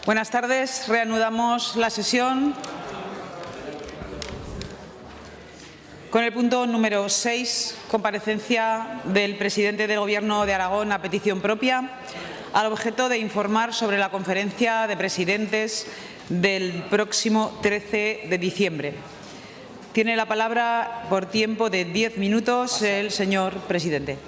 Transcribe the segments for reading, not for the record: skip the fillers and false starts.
Buenas tardes. Reanudamos la sesión con el punto número 6, comparecencia del presidente del Gobierno de Aragón a petición propia, al objeto de informar sobre la conferencia de presidentes del próximo 13 de diciembre. Tiene la palabra por tiempo de 10 minutos el señor presidente.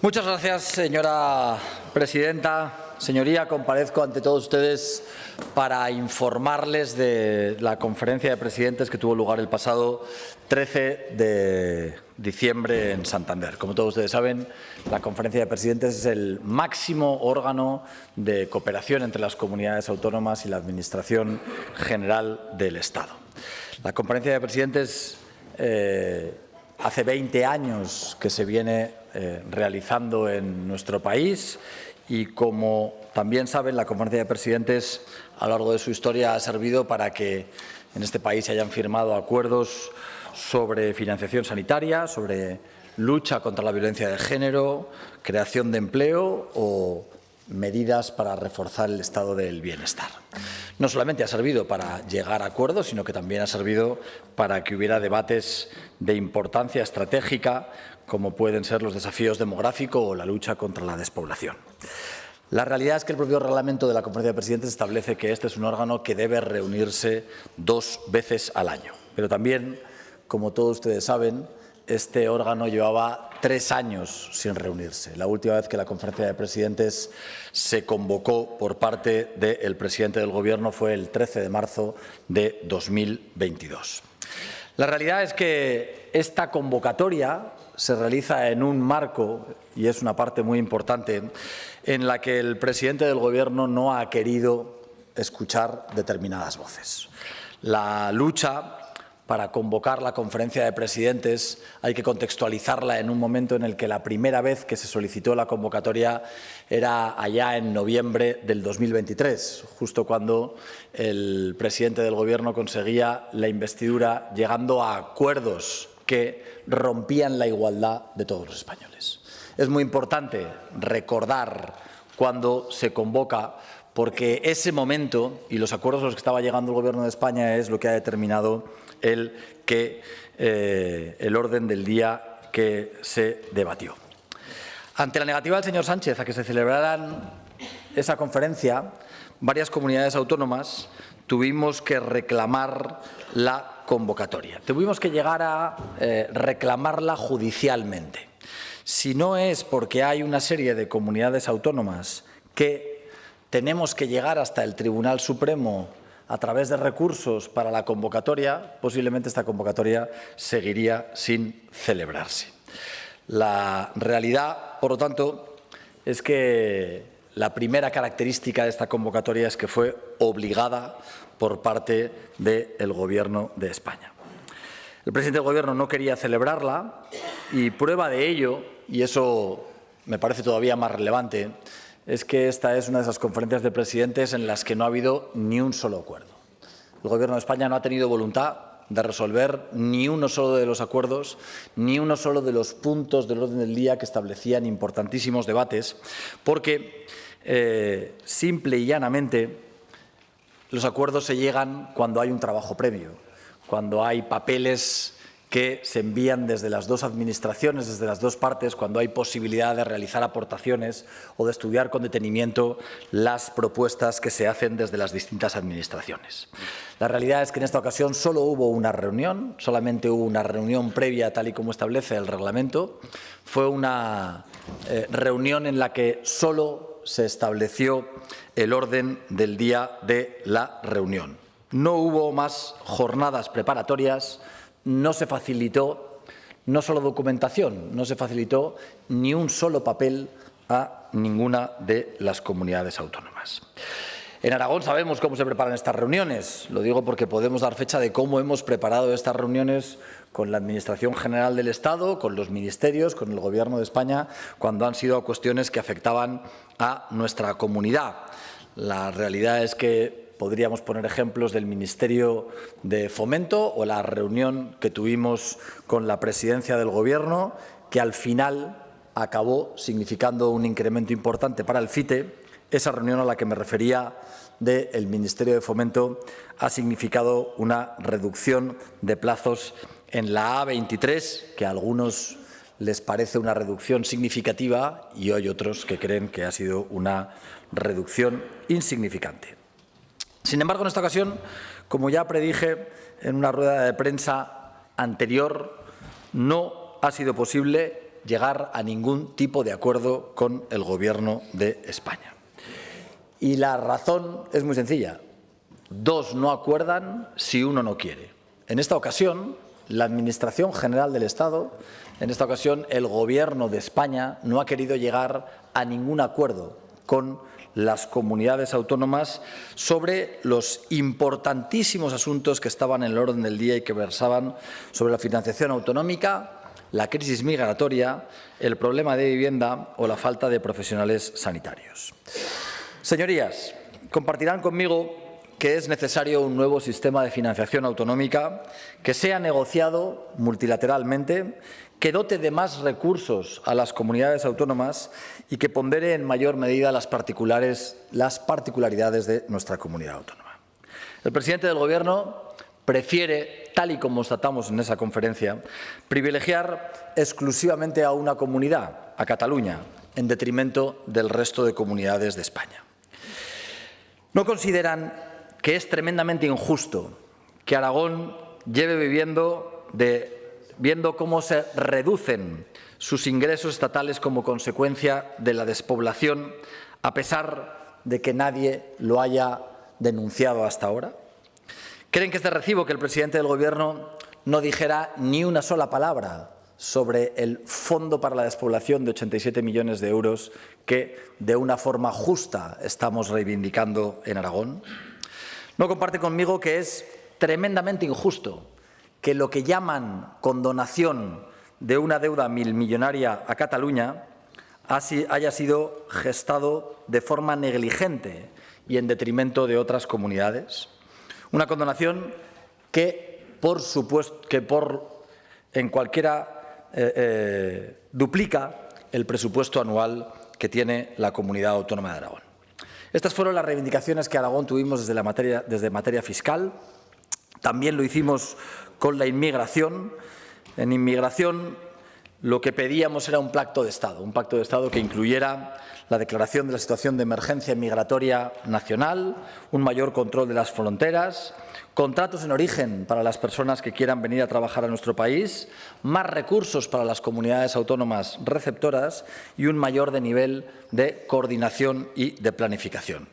Muchas gracias, señora presidenta. Señoría, comparezco ante todos ustedes para informarles de la conferencia de presidentes que tuvo lugar el pasado 13 de diciembre en Santander. Como todos ustedes saben, la conferencia de presidentes es el máximo órgano de cooperación entre las comunidades autónomas y la Administración General del Estado. La conferencia de presidentes hace 20 años que se viene realizando en nuestro país y, como también saben, la conferencia de presidentes a lo largo de su historia ha servido para que en este país se hayan firmado acuerdos sobre financiación sanitaria, sobre lucha contra la violencia de género, creación de empleo o medidas para reforzar el estado del bienestar. No solamente ha servido para llegar a acuerdos, sino que también ha servido para que hubiera debates de importancia estratégica, como pueden ser los desafíos demográficos o la lucha contra la despoblación. La realidad es que el propio reglamento de la Conferencia de Presidentes establece que este es un órgano que debe reunirse 2 veces al año. Pero también, como todos ustedes saben, este órgano llevaba 3 años sin reunirse. La última vez que la Conferencia de Presidentes se convocó por parte del presidente del Gobierno fue el 13 de marzo de 2022. La realidad es que esta convocatoria se realiza en un marco, y es una parte muy importante, en la que el presidente del Gobierno no ha querido escuchar determinadas voces. La lucha para convocar la conferencia de presidentes hay que contextualizarla en un momento en el que la primera vez que se solicitó la convocatoria era allá en noviembre del 2023, justo cuando el presidente del Gobierno conseguía la investidura llegando a acuerdos que rompían la igualdad de todos los españoles. Es muy importante recordar cuando se convoca, porque ese momento y los acuerdos a los que estaba llegando el Gobierno de España es lo que ha determinado el orden del día que se debatió. Ante la negativa del señor Sánchez a que se celebraran esa conferencia, varias comunidades autónomas tuvimos que reclamar la convocatoria. Tuvimos que llegar a reclamarla judicialmente. Si no es porque hay una serie de comunidades autónomas que tenemos que llegar hasta el Tribunal Supremo a través de recursos para la convocatoria, posiblemente esta convocatoria seguiría sin celebrarse. La realidad, por lo tanto, es que la primera característica de esta convocatoria es que fue obligada por parte del Gobierno de España. El presidente del Gobierno no quería celebrarla y prueba de ello, y eso me parece todavía más relevante, es que esta es una de esas conferencias de presidentes en las que no ha habido ni un solo acuerdo. El Gobierno de España no ha tenido voluntad de resolver ni uno solo de los acuerdos, ni uno solo de los puntos del orden del día que establecían importantísimos debates, porque simple y llanamente los acuerdos se llegan cuando hay un trabajo previo, cuando hay papeles que se envían desde las dos administraciones, desde las dos partes, cuando hay posibilidad de realizar aportaciones o de estudiar con detenimiento las propuestas que se hacen desde las distintas administraciones. La realidad es que en esta ocasión solo hubo una reunión, solamente hubo una reunión previa tal y como establece el reglamento. Fue una reunión en la que solo se estableció el orden del día de la reunión. No hubo más jornadas preparatorias. No se facilitó no solo documentación, no se facilitó ni un solo papel a ninguna de las comunidades autónomas. En Aragón sabemos cómo se preparan estas reuniones. Lo digo porque podemos dar fecha de cómo hemos preparado estas reuniones con la Administración General del Estado, con los ministerios, con el Gobierno de España, cuando han sido cuestiones que afectaban a nuestra comunidad. La realidad es que podríamos poner ejemplos del Ministerio de Fomento o la reunión que tuvimos con la presidencia del Gobierno, que al final acabó significando un incremento importante para el FITE. Esa reunión a la que me refería del Ministerio de Fomento ha significado una reducción de plazos en la A23, que a algunos les parece una reducción significativa y hay otros que creen que ha sido una reducción insignificante. Sin embargo, en esta ocasión, como ya predije en una rueda de prensa anterior, no ha sido posible llegar a ningún tipo de acuerdo con el Gobierno de España. Y la razón es muy sencilla. Dos no acuerdan si uno no quiere. En esta ocasión, la Administración General del Estado, en esta ocasión el Gobierno de España, no ha querido llegar a ningún acuerdo con las comunidades autónomas sobre los importantísimos asuntos que estaban en el orden del día y que versaban sobre la financiación autonómica, la crisis migratoria, el problema de vivienda o la falta de profesionales sanitarios. Señorías, compartirán conmigo que es necesario un nuevo sistema de financiación autonómica que sea negociado multilateralmente, que dote de más recursos a las comunidades autónomas y que pondere en mayor medida las particularidades de nuestra comunidad autónoma. El presidente del Gobierno prefiere, tal y como constatamos en esa conferencia, privilegiar exclusivamente a una comunidad, a Cataluña, en detrimento del resto de comunidades de España. ¿No consideran que es tremendamente injusto que Aragón lleve viendo cómo se reducen sus ingresos estatales como consecuencia de la despoblación, a pesar de que nadie lo haya denunciado hasta ahora? ¿Creen que es de recibo que el presidente del Gobierno no dijera ni una sola palabra sobre el Fondo para la Despoblación de 87 millones de euros que, de una forma justa, estamos reivindicando en Aragón? ¿No comparte conmigo que es tremendamente injusto que lo que llaman condonación de una deuda milmillonaria a Cataluña haya sido gestado de forma negligente y en detrimento de otras comunidades? Una condonación que, por supuesto, duplica el presupuesto anual que tiene la Comunidad Autónoma de Aragón. Estas fueron las reivindicaciones que Aragón tuvimos desde materia fiscal. También lo hicimos con la inmigración. En inmigración lo que pedíamos era un pacto de Estado que incluyera la declaración de la situación de emergencia migratoria nacional, un mayor control de las fronteras, contratos en origen para las personas que quieran venir a trabajar a nuestro país, más recursos para las comunidades autónomas receptoras y un mayor nivel de coordinación y de planificación.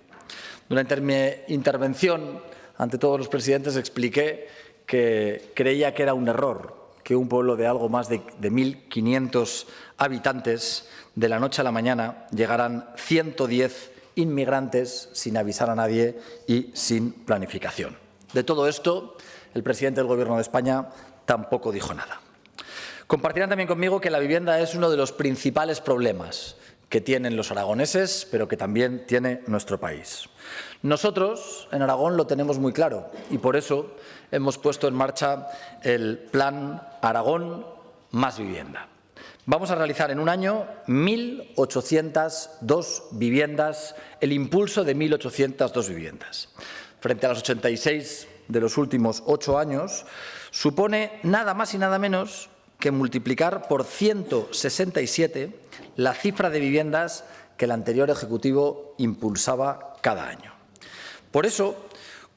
Durante mi intervención, ante todos los presidentes, expliqué que creía que era un error que un pueblo de algo más de 1.500 habitantes, de la noche a la mañana, llegaran 110 inmigrantes sin avisar a nadie y sin planificación. De todo esto, el presidente del Gobierno de España tampoco dijo nada. Compartirán también conmigo que la vivienda es uno de los principales problemas que tienen los aragoneses, pero que también tiene nuestro país. Nosotros, en Aragón, lo tenemos muy claro y por eso hemos puesto en marcha el Plan Aragón Más Vivienda. Vamos a realizar en un año 1.802 viviendas, el impulso de 1.802 viviendas. Frente a las 86 de los últimos 8 años, supone nada más y nada menos que multiplicar por 167 la cifra de viviendas que el anterior Ejecutivo impulsaba cada año. Por eso,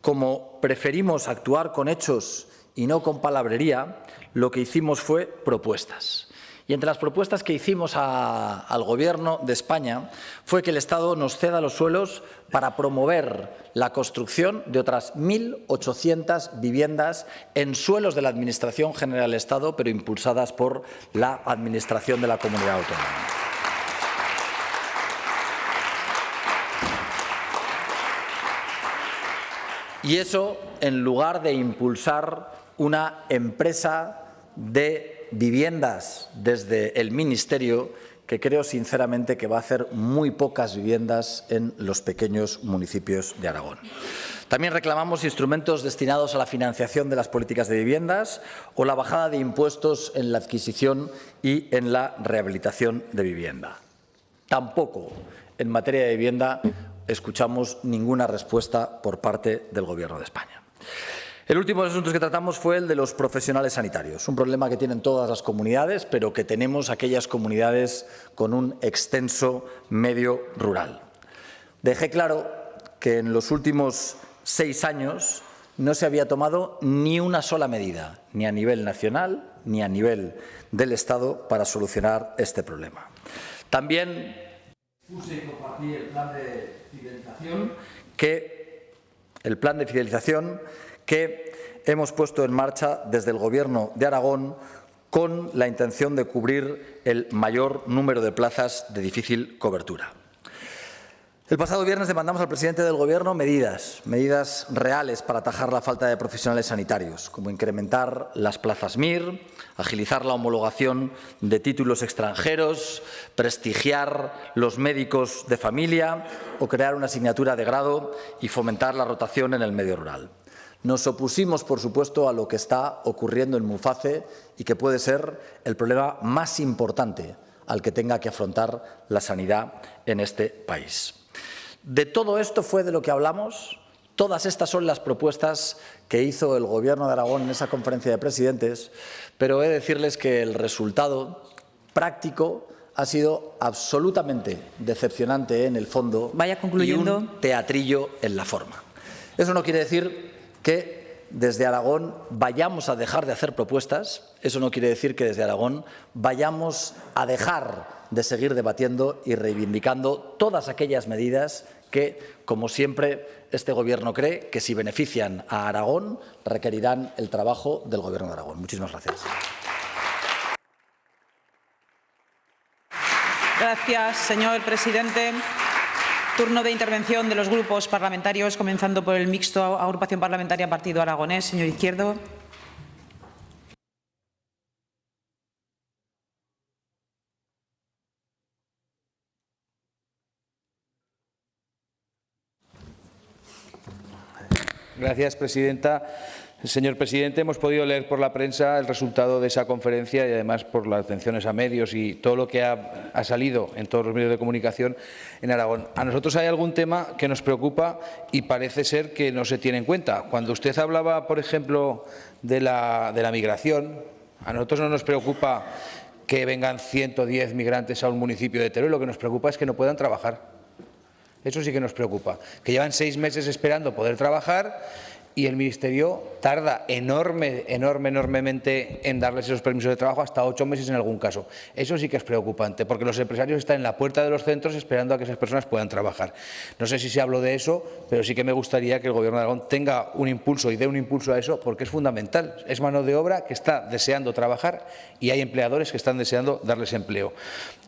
como preferimos actuar con hechos y no con palabrería, lo que hicimos fue propuestas. Y entre las propuestas que hicimos al Gobierno de España fue que el Estado nos ceda los suelos para promover la construcción de otras 1.800 viviendas en suelos de la Administración General del Estado, pero impulsadas por la Administración de la Comunidad Autónoma. Y eso en lugar de impulsar una empresa de viviendas desde el Ministerio, que creo sinceramente que va a hacer muy pocas viviendas en los pequeños municipios de Aragón. También reclamamos instrumentos destinados a la financiación de las políticas de viviendas o la bajada de impuestos en la adquisición y en la rehabilitación de vivienda. Tampoco en materia de vivienda escuchamos ninguna respuesta por parte del Gobierno de España. El último de los asuntos que tratamos fue el de los profesionales sanitarios, un problema que tienen todas las comunidades, pero que tenemos aquellas comunidades con un extenso medio rural. Dejé claro que en los últimos 6 años no se había tomado ni una sola medida, ni a nivel nacional ni a nivel del Estado, para solucionar este problema. También puse y compartí el plan de fidelización que hemos puesto en marcha desde el Gobierno de Aragón con la intención de cubrir el mayor número de plazas de difícil cobertura. El pasado viernes demandamos al presidente del Gobierno medidas reales para atajar la falta de profesionales sanitarios, como incrementar las plazas MIR, agilizar la homologación de títulos extranjeros, prestigiar los médicos de familia o crear una asignatura de grado y fomentar la rotación en el medio rural. Nos opusimos, por supuesto, a lo que está ocurriendo en Muface y que puede ser el problema más importante al que tenga que afrontar la sanidad en este país. De todo esto fue de lo que hablamos. Todas estas son las propuestas que hizo el Gobierno de Aragón en esa conferencia de presidentes, pero he de decirles que el resultado práctico ha sido absolutamente decepcionante en el fondo. Vaya concluyendo. Y un teatrillo en la forma. Eso no quiere decir que desde Aragón vayamos a dejar de hacer propuestas, eso no quiere decir que desde Aragón vayamos a dejar de seguir debatiendo y reivindicando todas aquellas medidas que, como siempre, este Gobierno cree que si benefician a Aragón requerirán el trabajo del Gobierno de Aragón. Muchísimas gracias. Gracias, señor presidente. Turno de intervención de los grupos parlamentarios, comenzando por el mixto Agrupación Parlamentaria Partido Aragonés. Señor Izquierdo. Gracias, presidenta. Señor presidente, hemos podido leer por la prensa el resultado de esa conferencia y, además, por las atenciones a medios y todo lo que ha salido en todos los medios de comunicación en Aragón. A nosotros hay algún tema que nos preocupa y parece ser que no se tiene en cuenta. Cuando usted hablaba, por ejemplo, de la migración, a nosotros no nos preocupa que vengan 110 migrantes a un municipio de Teruel. Lo que nos preocupa es que no puedan trabajar. Eso sí que nos preocupa, que llevan 6 meses esperando poder trabajar y el Ministerio tarda enormemente en darles esos permisos de trabajo, hasta 8 meses en algún caso. Eso sí que es preocupante, porque los empresarios están en la puerta de los centros esperando a que esas personas puedan trabajar. No sé si se habló de eso, pero sí que me gustaría que el Gobierno de Aragón tenga un impulso y dé un impulso a eso, porque es fundamental. Es mano de obra que está deseando trabajar y hay empleadores que están deseando darles empleo.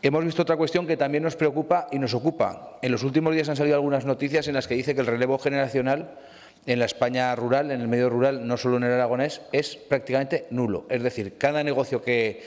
Hemos visto otra cuestión que también nos preocupa y nos ocupa. En los últimos días han salido algunas noticias en las que dice que el relevo generacional en la España rural, en el medio rural, no solo en el aragonés, es prácticamente nulo. Es decir, cada negocio que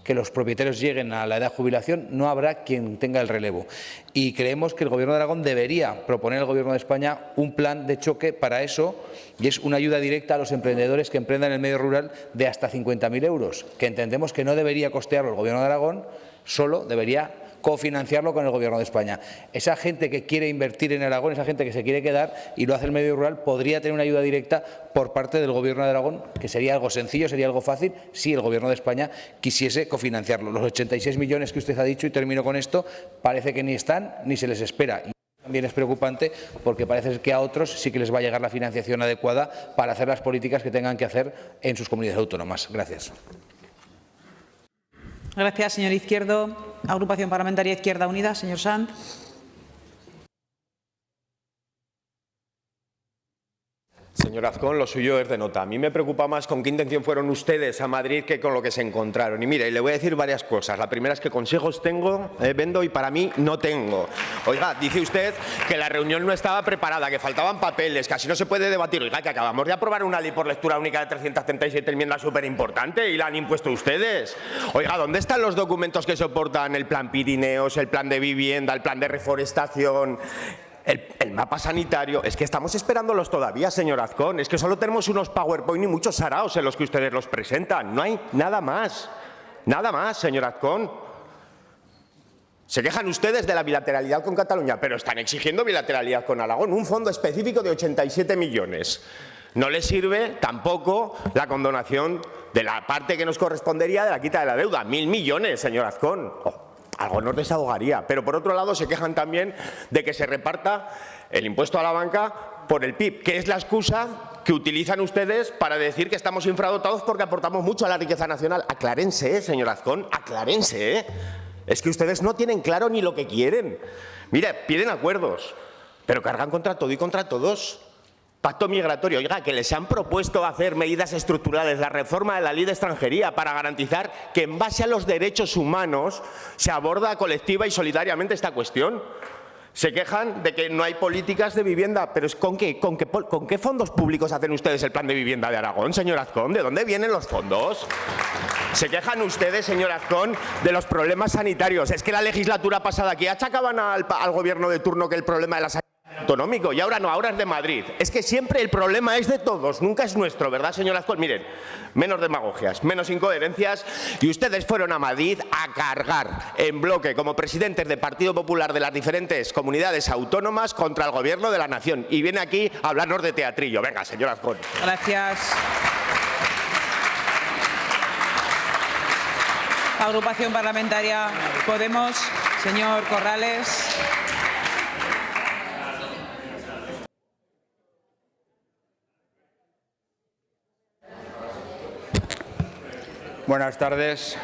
los propietarios lleguen a la edad de jubilación, no habrá quien tenga el relevo. Y creemos que el Gobierno de Aragón debería proponer al Gobierno de España un plan de choque para eso, y es una ayuda directa a los emprendedores que emprendan en el medio rural de hasta 50.000 euros, que entendemos que no debería costearlo el Gobierno de Aragón, solo debería cofinanciarlo con el Gobierno de España. Esa gente que quiere invertir en Aragón, esa gente que se quiere quedar y lo hace el medio rural, podría tener una ayuda directa por parte del Gobierno de Aragón, que sería algo sencillo, sería algo fácil, si el Gobierno de España quisiese cofinanciarlo. Los 86 millones que usted ha dicho, y termino con esto, parece que ni están ni se les espera. Y también es preocupante porque parece que a otros sí que les va a llegar la financiación adecuada para hacer las políticas que tengan que hacer en sus comunidades autónomas. Gracias. Gracias, señor Izquierdo. Agrupación Parlamentaria Izquierda Unida, señor Sanz. Señor Azcón, lo suyo es de nota. A mí me preocupa más con qué intención fueron ustedes a Madrid que con lo que se encontraron. Y mire, y le voy a decir varias cosas. La primera es que consejos vendo y para mí no tengo. Oiga, dice usted que la reunión no estaba preparada, que faltaban papeles, que así no se puede debatir. Oiga, que acabamos de aprobar una ley por lectura única de 337 enmiendas súper importante y la han impuesto ustedes. Oiga, ¿dónde están los documentos que soportan el plan Pirineos, el plan de vivienda, el plan de reforestación? El mapa sanitario, es que estamos esperándolos todavía, señor Azcón. Es que solo tenemos unos PowerPoint y muchos saraos en los que ustedes los presentan. No hay nada más. Nada más, señor Azcón. Se quejan ustedes de la bilateralidad con Cataluña, pero están exigiendo bilateralidad con Aragón, un fondo específico de 87 millones. No les sirve tampoco la condonación de la parte que nos correspondería de la quita de la deuda. 1.000 millones, señor Azcón. Algo nos desahogaría. Pero por otro lado se quejan también de que se reparta el impuesto a la banca por el PIB, que es la excusa que utilizan ustedes para decir que estamos infradotados porque aportamos mucho a la riqueza nacional. Aclárense, señor Azcón, aclárense. Es que ustedes no tienen claro ni lo que quieren. Mire, piden acuerdos, pero cargan contra todo y contra todos. Pacto migratorio, oiga, que les han propuesto hacer medidas estructurales, la reforma de la ley de extranjería para garantizar que en base a los derechos humanos se aborda colectiva y solidariamente esta cuestión. Se quejan de que no hay políticas de vivienda, pero ¿con qué fondos públicos hacen ustedes el plan de vivienda de Aragón, señor Azcón? ¿De dónde vienen los fondos? Se quejan ustedes, señor Azcón, de los problemas sanitarios. Es que la legislatura pasada aquí achacaban al gobierno de turno que el problema de la sanidad autonómico, y ahora no, ahora es de Madrid. Es que siempre el problema es de todos, nunca es nuestro, ¿verdad, señor Azcón? Miren, menos demagogias, menos incoherencias, y ustedes fueron a Madrid a cargar en bloque como presidentes del Partido Popular de las diferentes comunidades autónomas contra el gobierno de la nación, y viene aquí a hablarnos de teatrillo. Venga, señor Azcón. Gracias. Agrupación Parlamentaria Podemos, señor Corrales. Buenas tardes,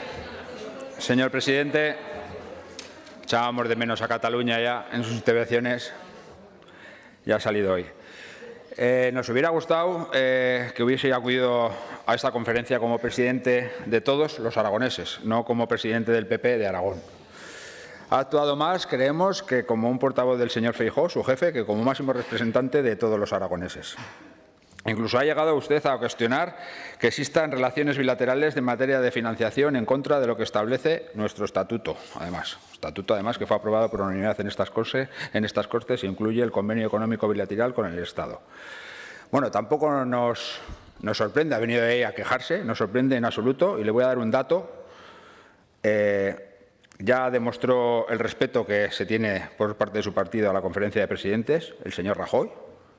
señor presidente. Echábamos de menos a Cataluña ya en sus intervenciones. Ya ha salido hoy. Nos hubiera gustado que hubiese acudido a esta conferencia como presidente de todos los aragoneses, no como presidente del PP de Aragón. Ha actuado más, creemos, que como un portavoz del señor Feijóo, su jefe, que como máximo representante de todos los aragoneses. Incluso ha llegado usted a cuestionar que existan relaciones bilaterales en materia de financiación en contra de lo que establece nuestro estatuto, además que fue aprobado por unanimidad en estas Cortes e incluye el convenio económico bilateral con el Estado. Bueno, tampoco nos sorprende, ha venido ahí a quejarse, nos sorprende en absoluto, y le voy a dar un dato. Ya demostró el respeto que se tiene por parte de su partido a la conferencia de presidentes, el señor Rajoy.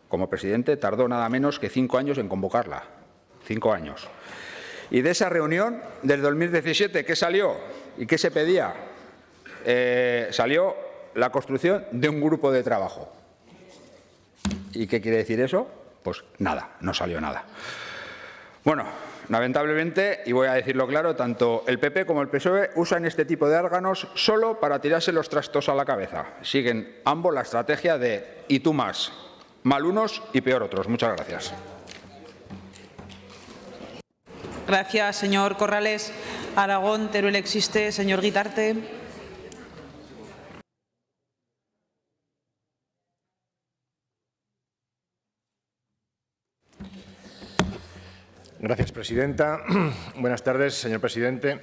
Como presidente, tardó nada menos que 5 años en convocarla. 5 años. Y de esa reunión del 2017, ¿qué salió? ¿Y qué se pedía? Salió la construcción de un grupo de trabajo. ¿Y qué quiere decir eso? Pues nada, no salió nada. Bueno, lamentablemente, y voy a decirlo claro, tanto el PP como el PSOE usan este tipo de órganos solo para tirarse los trastos a la cabeza. Siguen ambos la estrategia de «y tú más». Mal unos y peor otros. Muchas gracias. Gracias, señor Corrales. Aragón, Teruel existe. Señor Guitarte. Gracias, presidenta. Buenas tardes, señor presidente.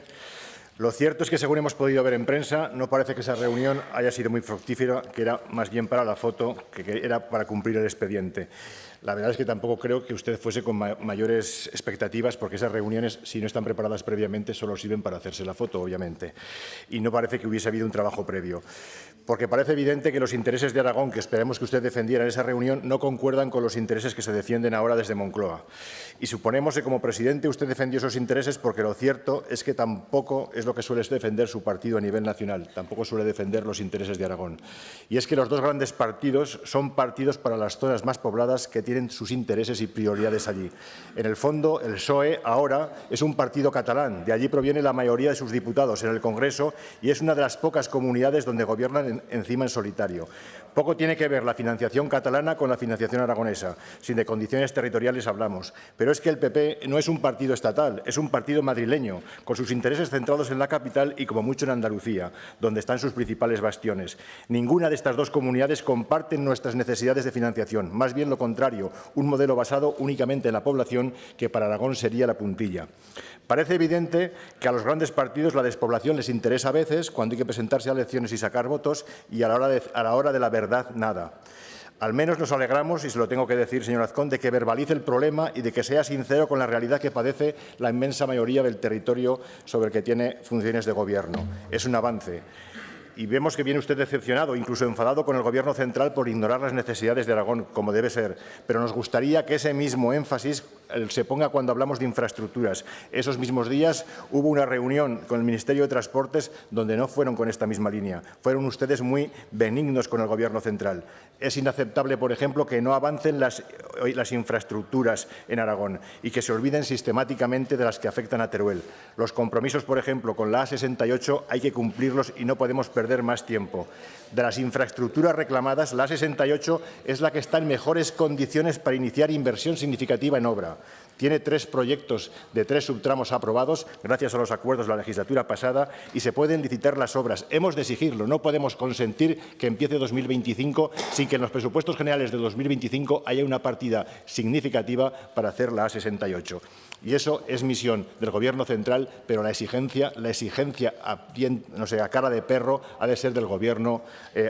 Lo cierto es que, según hemos podido ver en prensa, no parece que esa reunión haya sido muy fructífera, que era más bien para la foto, que era para cumplir el expediente. La verdad es que tampoco creo que usted fuese con mayores expectativas, porque esas reuniones, si no están preparadas previamente, solo sirven para hacerse la foto, obviamente. Y no parece que hubiese habido un trabajo previo. Porque parece evidente que los intereses de Aragón, que esperemos que usted defendiera en esa reunión, no concuerdan con los intereses que se defienden ahora desde Moncloa. Y suponemos que como presidente usted defendió esos intereses, porque lo cierto es que tampoco es lo que suele defender su partido a nivel nacional. Tampoco suele defender los intereses de Aragón. Y es que los dos grandes partidos son partidos para las zonas más pobladas que tienen sus intereses y prioridades allí. En el fondo, el PSOE ahora es un partido catalán. De allí proviene la mayoría de sus diputados en el Congreso y es una de las pocas comunidades donde gobiernan encima en solitario. Poco tiene que ver la financiación catalana con la financiación aragonesa, si de condiciones territoriales hablamos. Pero es que el PP no es un partido estatal, es un partido madrileño, con sus intereses centrados en la capital y como mucho en Andalucía, donde están sus principales bastiones. Ninguna de estas dos comunidades comparten nuestras necesidades de financiación, más bien lo contrario, un modelo basado únicamente en la población que para Aragón sería la puntilla. Parece evidente que a los grandes partidos la despoblación les interesa a veces cuando hay que presentarse a elecciones y sacar votos y a la hora de la verdad nada. Al menos nos alegramos, y se lo tengo que decir, señor Azcón, de que verbalice el problema y de que sea sincero con la realidad que padece la inmensa mayoría del territorio sobre el que tiene funciones de gobierno. Es un avance. Y vemos que viene usted decepcionado, incluso enfadado con el Gobierno central por ignorar las necesidades de Aragón, como debe ser. Pero nos gustaría que ese mismo énfasis se ponga cuando hablamos de infraestructuras. Esos mismos días hubo una reunión con el Ministerio de Transportes donde no fueron con esta misma línea. Fueron ustedes muy benignos con el Gobierno central. Es inaceptable, por ejemplo, que no avancen las infraestructuras en Aragón y que se olviden sistemáticamente de las que afectan a Teruel. Los compromisos, por ejemplo, con la A68 hay que cumplirlos y no podemos perder más tiempo. De las infraestructuras reclamadas, la A68 es la que está en mejores condiciones para iniciar inversión significativa en obra. Tiene 3 proyectos de 3 subtramos aprobados, gracias a los acuerdos de la legislatura pasada, y se pueden licitar las obras. Hemos de exigirlo, no podemos consentir que empiece 2025 sin que en los presupuestos generales de 2025 haya una partida significativa para hacer la A68. Y eso es misión del Gobierno central, pero la exigencia a cara de perro ha de ser del Gobierno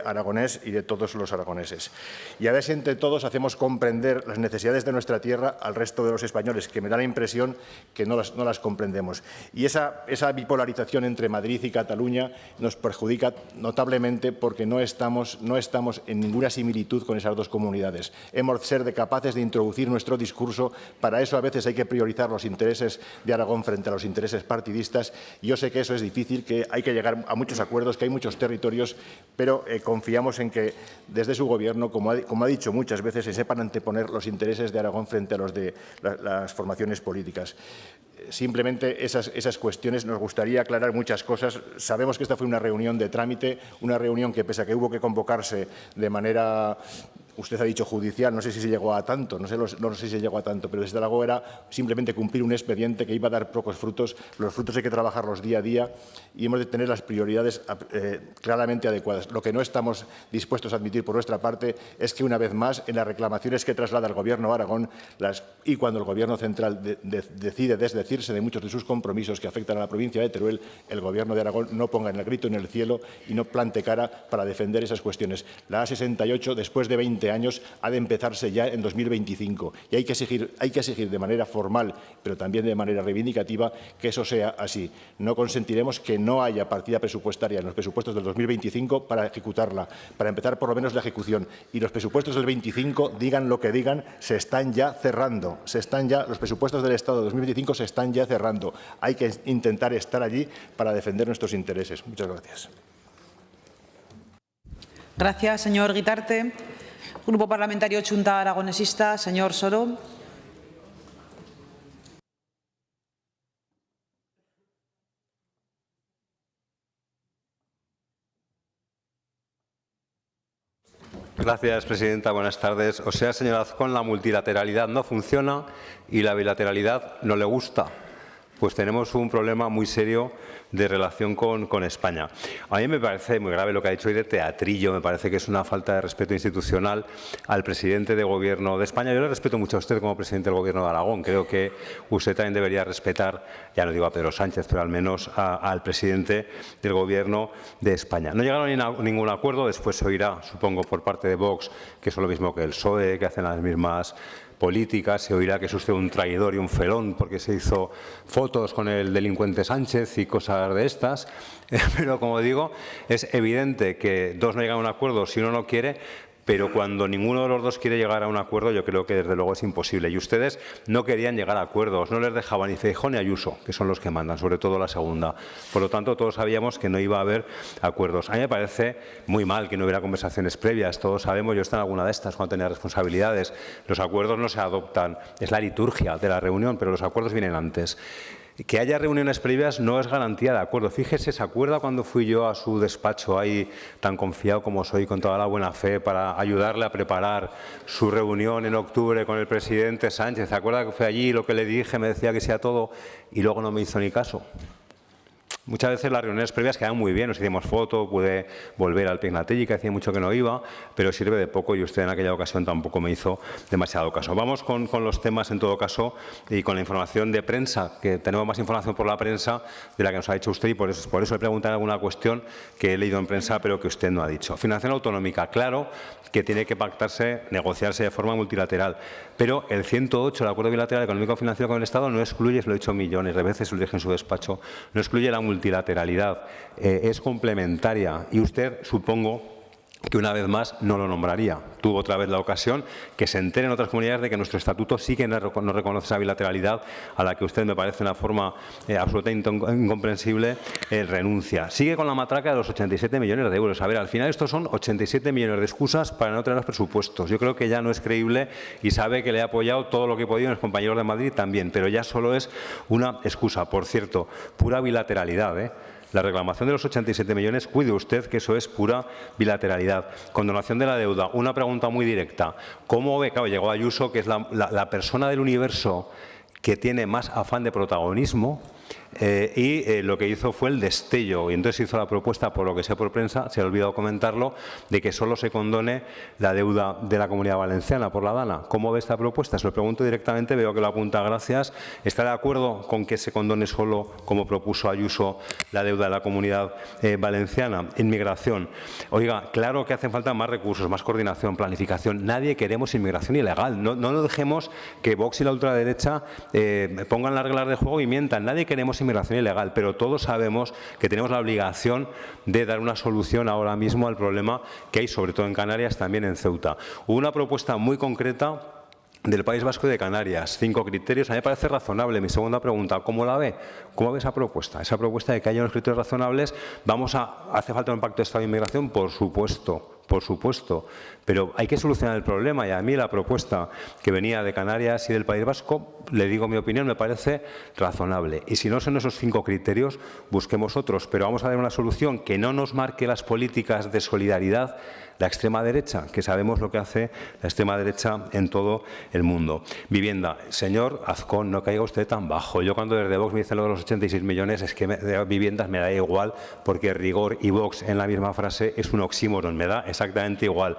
aragonés y de todos los aragoneses. Y a ver si entre todos hacemos comprender las necesidades de nuestra tierra al resto de los españoles, que me da la impresión que no las comprendemos. Y esa bipolarización entre Madrid y Cataluña nos perjudica notablemente porque no estamos en ninguna similitud con esas dos comunidades. Hemos de ser capaces de introducir nuestro discurso. Para eso a veces hay que priorizar los intereses de Aragón frente a los intereses partidistas. Yo sé que eso es difícil, que hay que llegar a muchos acuerdos, que hay muchos territorios, pero confiamos en que desde su Gobierno, como ha dicho muchas veces, se sepan anteponer los intereses de Aragón frente a los de las formaciones políticas. Simplemente esas cuestiones, nos gustaría aclarar muchas cosas. Sabemos que esta fue una reunión de trámite, una reunión que, pese a que hubo que convocarse de manera, usted ha dicho judicial, no sé si se llegó a tanto, no sé si se llegó a tanto, pero desde luego era simplemente cumplir un expediente que iba a dar pocos frutos. Los frutos hay que trabajarlos día a día y hemos de tener las prioridades claramente adecuadas. Lo que no estamos dispuestos a admitir por nuestra parte es que, una vez más, en las reclamaciones que traslada el Gobierno de Aragón y cuando el Gobierno central decide desdecirse de muchos de sus compromisos que afectan a la provincia de Teruel, el Gobierno de Aragón no ponga el grito en el cielo y no plante cara para defender esas cuestiones. La A68, después de 20 años, ha de empezarse ya en 2025 y hay que exigir de manera formal, pero también de manera reivindicativa, que eso sea así. No consentiremos que no haya partida presupuestaria en los presupuestos del 2025 para ejecutarla, para empezar por lo menos la ejecución. Y los presupuestos del 25, digan lo que digan, se están ya cerrando. Los presupuestos del Estado de 2025 se están ya cerrando. Hay que intentar estar allí para defender nuestros intereses. Muchas gracias. Gracias, señor Guitarte. Grupo Parlamentario Chunta Aragonesista, señor Soro. Gracias, presidenta. Buenas tardes. O sea, señor Azcón, la multilateralidad no funciona y la bilateralidad no le gusta. Pues tenemos un problema muy serio de relación con España. A mí me parece muy grave lo que ha dicho hoy de teatrillo, me parece que es una falta de respeto institucional al presidente de Gobierno de España. Yo le respeto mucho a usted como presidente del Gobierno de Aragón. Creo que usted también debería respetar, ya no digo a Pedro Sánchez, pero al menos al presidente del Gobierno de España. No llegaron a ningún acuerdo, después se oirá, supongo, por parte de Vox, que son lo mismo que el PSOE, que hacen las mismas políticas, se oirá que es usted un traidor y un felón porque se hizo fotos con el delincuente Sánchez y cosas de estas, pero como digo, es evidente que dos no llegan a un acuerdo si uno no quiere, pero cuando ninguno de los dos quiere llegar a un acuerdo, yo creo que desde luego es imposible. Y ustedes no querían llegar a acuerdos, no les dejaban ni Feijóo ni Ayuso, que son los que mandan, sobre todo la segunda. Por lo tanto, todos sabíamos que no iba a haber acuerdos. A mí me parece muy mal que no hubiera conversaciones previas. Todos sabemos, yo estaba en alguna de estas cuando tenía responsabilidades. Los acuerdos no se adoptan, es la liturgia de la reunión, pero los acuerdos vienen antes. Que haya reuniones previas no es garantía de acuerdo. Fíjese, ¿se acuerda cuando fui yo a su despacho ahí tan confiado como soy, con toda la buena fe, para ayudarle a preparar su reunión en octubre con el presidente Sánchez? ¿Se acuerda que fue allí, lo que le dije, me decía que sea todo y luego no me hizo ni caso? Muchas veces las reuniones previas quedan muy bien, nos hicimos foto, pude volver al Pignatelli, que hacía mucho que no iba, pero sirve de poco y usted en aquella ocasión tampoco me hizo demasiado caso. Vamos con los temas en todo caso y con la información de prensa, que tenemos más información por la prensa de la que nos ha dicho usted y por eso le preguntaré alguna cuestión que he leído en prensa pero que usted no ha dicho. Financiación autonómica, claro que tiene que pactarse, negociarse de forma multilateral, pero el 108 del Acuerdo Bilateral Económico Financiero con el Estado no excluye, se lo he dicho millones de veces, lo dije en su despacho, no excluye la multilateralidad, es complementaria y usted, supongo, que una vez más no lo nombraría. Tuvo otra vez la ocasión que se enteren otras comunidades de que nuestro estatuto sí que no reconoce esa bilateralidad a la que usted me parece una forma absolutamente incomprensible renuncia. Sigue con la matraca de los 87 millones de euros. A ver, al final estos son 87 millones de excusas para no tener los presupuestos. Yo creo que ya no es creíble y sabe que le he apoyado todo lo que he podido en los compañeros de Madrid también, pero ya solo es una excusa. Por cierto, pura bilateralidad, La reclamación de los 87 millones, cuide usted que eso es pura bilateralidad. Condonación de la deuda. Una pregunta muy directa. ¿Cómo ve? Claro, llegó Ayuso, que es la persona del universo que tiene más afán de protagonismo, lo que hizo fue el destello y entonces hizo la propuesta, por lo que sé por prensa, se ha olvidado comentarlo, de que solo se condone la deuda de la Comunidad Valenciana por la DANA. ¿Cómo ve esta propuesta? Se lo pregunto directamente, veo que lo apunta, gracias. ¿Está de acuerdo con que se condone solo, como propuso Ayuso, la deuda de la Comunidad Valenciana? Inmigración. Oiga, claro que hacen falta más recursos, más coordinación, planificación. Nadie queremos inmigración ilegal. No nos dejemos que Vox y la ultraderecha pongan las reglas de juego y mientan. Nadie queremos inmigración ilegal, pero todos sabemos que tenemos la obligación de dar una solución ahora mismo al problema que hay, sobre todo en Canarias, también en Ceuta. Hubo una propuesta muy concreta del País Vasco y de Canarias, 5 criterios. A mí me parece razonable. Mi segunda pregunta, ¿cómo la ve? ¿Cómo ve esa propuesta? Esa propuesta de que haya unos criterios razonables. ¿Hace falta un pacto de Estado de inmigración? Por supuesto, pero hay que solucionar el problema y a mí la propuesta que venía de Canarias y del País Vasco, le digo mi opinión, me parece razonable. Y si no son esos 5 criterios, busquemos otros, pero vamos a dar una solución que no nos marque las políticas de solidaridad la extrema derecha, que sabemos lo que hace la extrema derecha en todo el mundo. Vivienda. Señor Azcón, no caiga usted tan bajo. Yo cuando desde Vox me dicen lo de los 86 millones, es que de viviendas me da igual, porque rigor y Vox en la misma frase es un oxímoron, me da exactamente igual.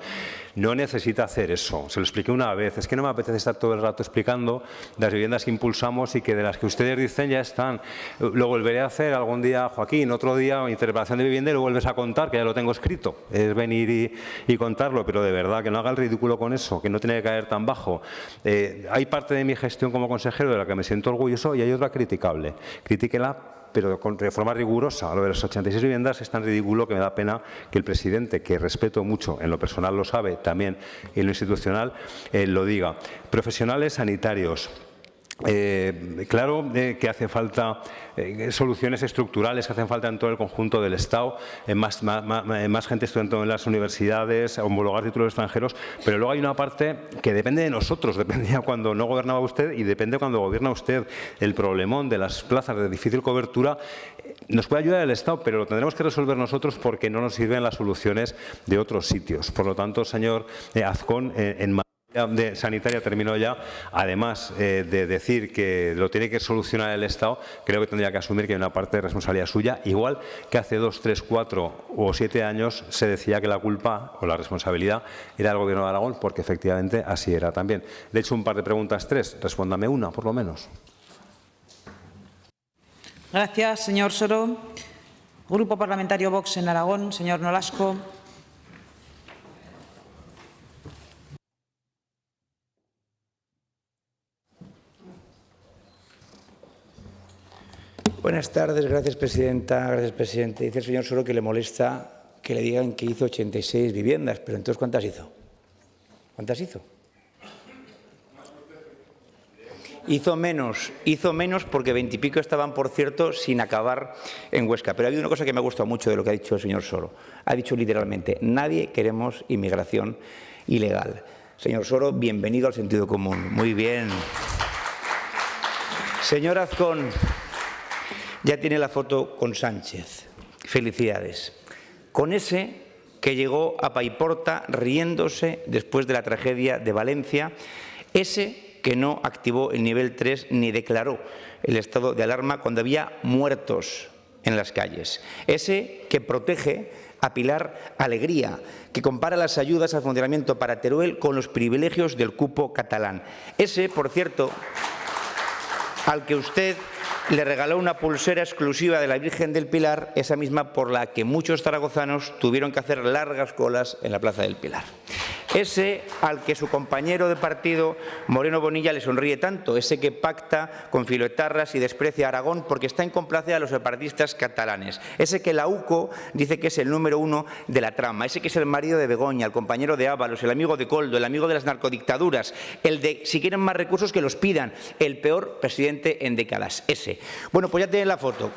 No necesita hacer eso. Se lo expliqué una vez. Es que no me apetece estar todo el rato explicando las viviendas que impulsamos y que de las que ustedes dicen ya están. Lo volveré a hacer algún día, Joaquín, otro día, interpretación de vivienda y lo vuelves a contar, que ya lo tengo escrito. Es venir y contarlo, pero de verdad que no haga el ridículo con eso, que no tiene que caer tan bajo. Hay parte de mi gestión como consejero de la que me siento orgulloso y hay otra criticable. Critíquela, pero de forma rigurosa. Lo de las 86 viviendas es tan ridículo que me da pena que el presidente, que respeto mucho, en lo personal lo sabe, también en lo institucional, lo diga. Profesionales sanitarios. Claro que hace falta soluciones estructurales que hacen falta en todo el conjunto del Estado, más gente estudiando en las universidades, homologar títulos extranjeros, pero luego hay una parte que depende de nosotros, dependía cuando no gobernaba usted y depende cuando gobierna usted. El problemón de las plazas de difícil cobertura nos puede ayudar el Estado, pero lo tendremos que resolver nosotros porque no nos sirven las soluciones de otros sitios. Por lo tanto, señor Azcón, en de sanitaria, termino ya, además de decir que lo tiene que solucionar el Estado, creo que tendría que asumir que hay una parte de responsabilidad suya, igual que hace 2, 3, 4 o 7 años se decía que la culpa o la responsabilidad era del Gobierno de Aragón, porque efectivamente así era también. Le he hecho un par de preguntas, 3, respóndame una, por lo menos. Gracias, señor Soro. Grupo Parlamentario Vox en Aragón, señor Nolasco. Buenas tardes, gracias presidenta, gracias presidente. Dice el señor Soro que le molesta que le digan que hizo 86 viviendas, pero entonces ¿cuántas hizo? ¿Cuántas hizo? Hizo menos porque 20 y pico estaban, por cierto, sin acabar en Huesca. Pero ha habido una cosa que me ha gustado mucho de lo que ha dicho el señor Soro. Ha dicho literalmente, nadie queremos inmigración ilegal. Señor Soro, bienvenido al sentido común. Muy bien. Señor Azcón, ya tiene la foto con Sánchez. Felicidades. Con ese que llegó a Paiporta riéndose después de la tragedia de Valencia, ese que no activó el nivel 3 ni declaró el estado de alarma cuando había muertos en las calles. Ese que protege a Pilar Alegría, que compara las ayudas al funcionamiento para Teruel con los privilegios del cupo catalán. Ese, por cierto, al que usted le regaló una pulsera exclusiva de la Virgen del Pilar, esa misma por la que muchos zaragozanos tuvieron que hacer largas colas en la Plaza del Pilar. Ese al que su compañero de partido, Moreno Bonilla, le sonríe tanto, ese que pacta con filoetarras y desprecia a Aragón porque está en complacer a los separatistas catalanes, ese que la UCO dice que es el número 1 de la trama, ese que es el marido de Begoña, el compañero de Ábalos, el amigo de Coldo, el amigo de las narcodictaduras, el de si quieren más recursos que los pidan, el peor presidente en décadas, ese. Bueno, pues ya tienen la foto.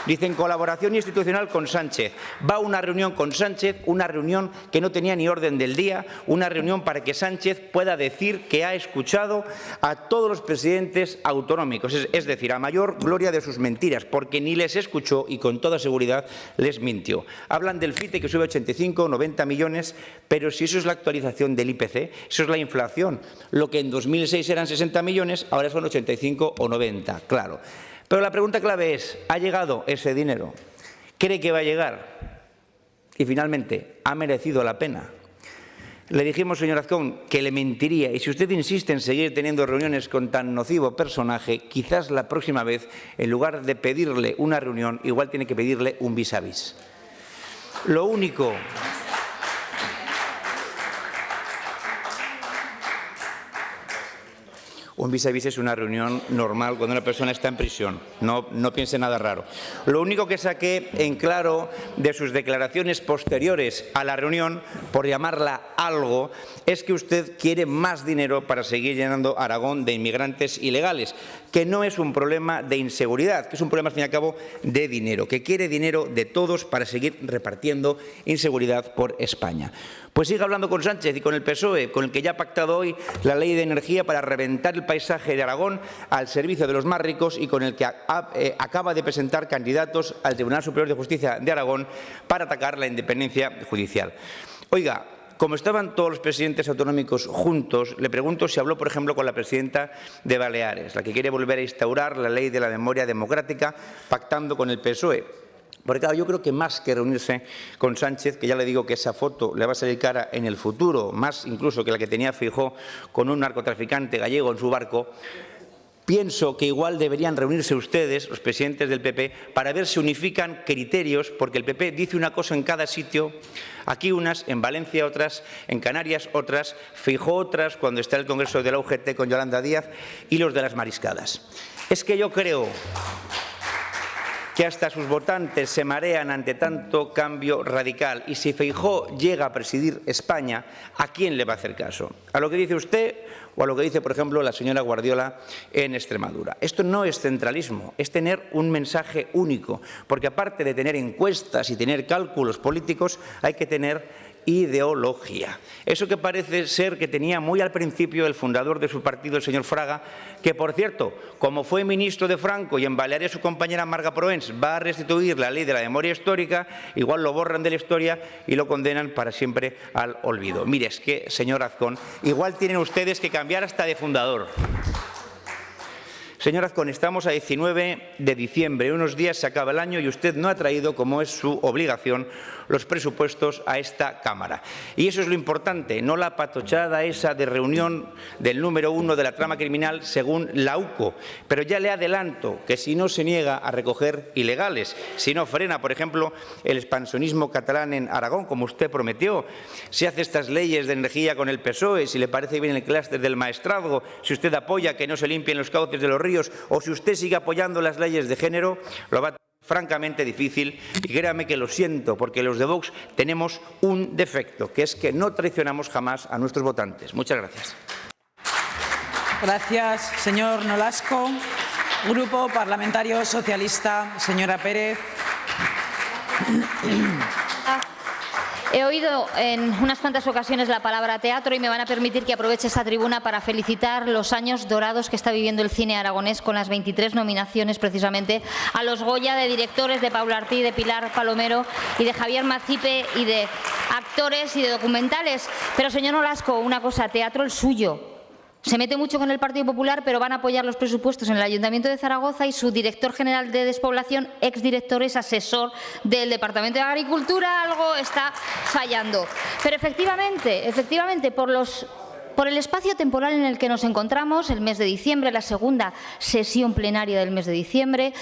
Dicen colaboración institucional con Sánchez. Va a una reunión con Sánchez, una reunión que no tenía ni orden del día, una reunión para que Sánchez pueda decir que ha escuchado a todos los presidentes autonómicos, es decir, a mayor gloria de sus mentiras, porque ni les escuchó y con toda seguridad les mintió. Hablan del FITE que sube 85, 90 millones, pero si eso es la actualización del IPC, eso es la inflación. Lo que en 2006 eran 60 millones, ahora son 85 o 90, claro. Pero la pregunta clave es, ¿ha llegado ese dinero? ¿Cree que va a llegar? Y finalmente, ¿ha merecido la pena? Le dijimos, señor Azcón, que le mentiría y si usted insiste en seguir teniendo reuniones con tan nocivo personaje, quizás la próxima vez, en lugar de pedirle una reunión, igual tiene que pedirle un vis a vis. Lo único... Un vis a vis es una reunión normal cuando una persona está en prisión, no piense nada raro. Lo único que saqué en claro de sus declaraciones posteriores a la reunión, por llamarla algo, es que usted quiere más dinero para seguir llenando Aragón de inmigrantes ilegales, que no es un problema de inseguridad, que es un problema, al fin y al cabo, de dinero, que quiere dinero de todos para seguir repartiendo inseguridad por España. Pues siga hablando con Sánchez y con el PSOE, con el que ya ha pactado hoy la ley de energía para reventar el paisaje de Aragón al servicio de los más ricos y con el que acaba de presentar candidatos al Tribunal Superior de Justicia de Aragón para atacar la independencia judicial. Oiga, como estaban todos los presidentes autonómicos juntos, le pregunto si habló, por ejemplo, con la presidenta de Baleares, la que quiere volver a instaurar la ley de la memoria democrática, pactando con el PSOE. Porque claro, yo creo que más que reunirse con Sánchez, que ya le digo que esa foto le va a salir cara en el futuro, más incluso que la que tenía Feijóo con un narcotraficante gallego en su barco, pienso que igual deberían reunirse ustedes, los presidentes del PP, para ver si unifican criterios, porque el PP dice una cosa en cada sitio, aquí unas, en Valencia otras, en Canarias otras, Feijóo otras, cuando está el Congreso de la UGT con Yolanda Díaz, y los de las mariscadas. Es que yo creo que hasta sus votantes se marean ante tanto cambio radical. Y si Feijóo llega a presidir España, ¿a quién le va a hacer caso? ¿A lo que dice usted o a lo que dice, por ejemplo, la señora Guardiola en Extremadura? Esto no es centralismo, es tener un mensaje único, porque aparte de tener encuestas y tener cálculos políticos, hay que tener ideología. Eso que parece ser que tenía muy al principio el fundador de su partido, el señor Fraga, que, por cierto, como fue ministro de Franco y en Baleares su compañera Marga Proens va a restituir la ley de la memoria histórica, igual lo borran de la historia y lo condenan para siempre al olvido. Mire, es que, señor Azcón, igual tienen ustedes que cambiar hasta de fundador. Señor Azcón, estamos a 19 de diciembre, en unos días se acaba el año y usted no ha traído, como es su obligación, los presupuestos a esta Cámara. Y eso es lo importante, no la patochada esa de reunión del número 1 de la trama criminal según la UCO. Pero ya le adelanto que si no se niega a recoger ilegales, si no frena, por ejemplo, el expansionismo catalán en Aragón, como usted prometió, si hace estas leyes de energía con el PSOE, si le parece bien el clúster del maestrazgo, si usted apoya que no se limpien los cauces de los ríos o si usted sigue apoyando las leyes de género, lo va a tener francamente difícil y créame que lo siento porque los de Vox tenemos un defecto, que es que no traicionamos jamás a nuestros votantes. Muchas gracias. Gracias, señor Nolasco. Grupo Parlamentario Socialista, señora Pérez. He oído en unas cuantas ocasiones la palabra teatro y me van a permitir que aproveche esta tribuna para felicitar los años dorados que está viviendo el cine aragonés con las 23 nominaciones precisamente a los Goya de directores de Paula Artí, de Pilar Palomero y de Javier Macipe y de actores y de documentales. Pero, señor Nolasco, una cosa, teatro el suyo. Se mete mucho con el Partido Popular, pero van a apoyar los presupuestos en el Ayuntamiento de Zaragoza y su director general de despoblación, exdirector, es asesor del Departamento de Agricultura. Algo está fallando. Pero efectivamente, por el espacio temporal en el que nos encontramos, el mes de diciembre, la segunda sesión plenaria del mes de diciembre,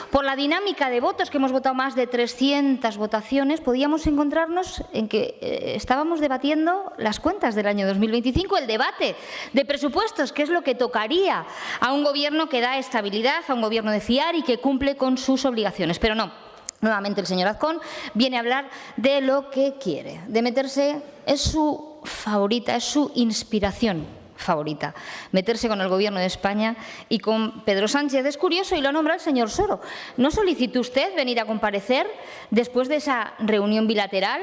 por la dinámica de votos, que hemos votado más de 300 votaciones, podíamos encontrarnos en que estábamos debatiendo las cuentas del año 2025, el debate de presupuestos, que es lo que tocaría a un gobierno que da estabilidad, a un gobierno de fiar y que cumple con sus obligaciones. Pero no. Nuevamente el señor Azcón viene a hablar de lo que quiere, de meterse, es su favorita, es su inspiración favorita, meterse con el Gobierno de España y con Pedro Sánchez. Es curioso y lo nombra el señor Soro. ¿No solicitó usted venir a comparecer después de esa reunión bilateral?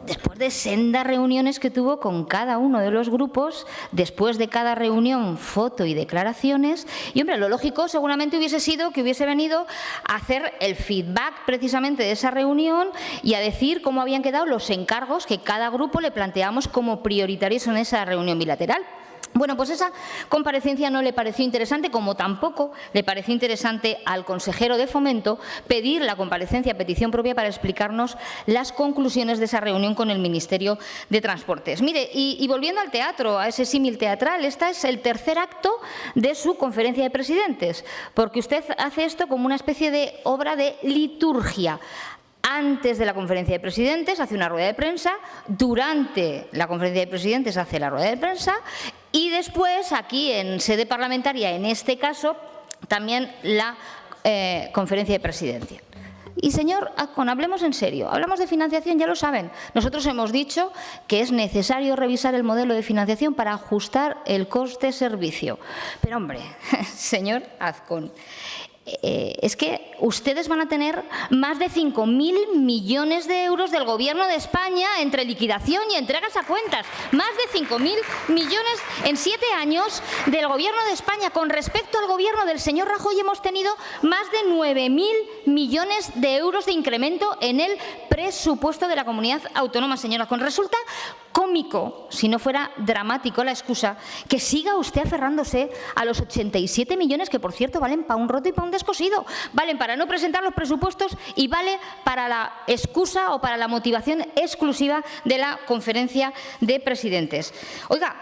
Después de sendas reuniones que tuvo con cada uno de los grupos, después de cada reunión, foto y declaraciones. Y, hombre, lo lógico seguramente hubiese sido que hubiese venido a hacer el feedback precisamente de esa reunión y a decir cómo habían quedado los encargos que cada grupo le planteamos como prioritarios en esa reunión bilateral. Bueno, pues esa comparecencia no le pareció interesante, como tampoco le pareció interesante al consejero de Fomento pedir la comparecencia a petición propia para explicarnos las conclusiones de esa reunión con el Ministerio de Transportes. Mire, y volviendo al teatro, a ese símil teatral, este es el tercer acto de su conferencia de presidentes, porque usted hace esto como una especie de obra de liturgia. Antes de la conferencia de presidentes hace una rueda de prensa, durante la conferencia de presidentes hace la rueda de prensa y después, aquí en sede parlamentaria, en este caso, también la conferencia de presidencia. Y, señor Azcón, hablemos en serio. Hablamos de financiación, ya lo saben. Nosotros hemos dicho que es necesario revisar el modelo de financiación para ajustar el coste-servicio. Pero, hombre, señor Azcón, es que ustedes van a tener más de 5.000 millones de euros del Gobierno de España entre liquidación y entregas a cuentas. Más de 5.000 millones en 7 años del Gobierno de España. Con respecto al Gobierno del señor Rajoy hemos tenido más de 9.000 millones de euros de incremento en el presupuesto de la comunidad autónoma, señora. Resulta cómico, si no fuera dramático la excusa, que siga usted aferrándose a los 87 millones que, por cierto, valen para un roto y para un descosido. Valen para no presentar los presupuestos y vale para la excusa o para la motivación exclusiva de la conferencia de presidentes. Oiga,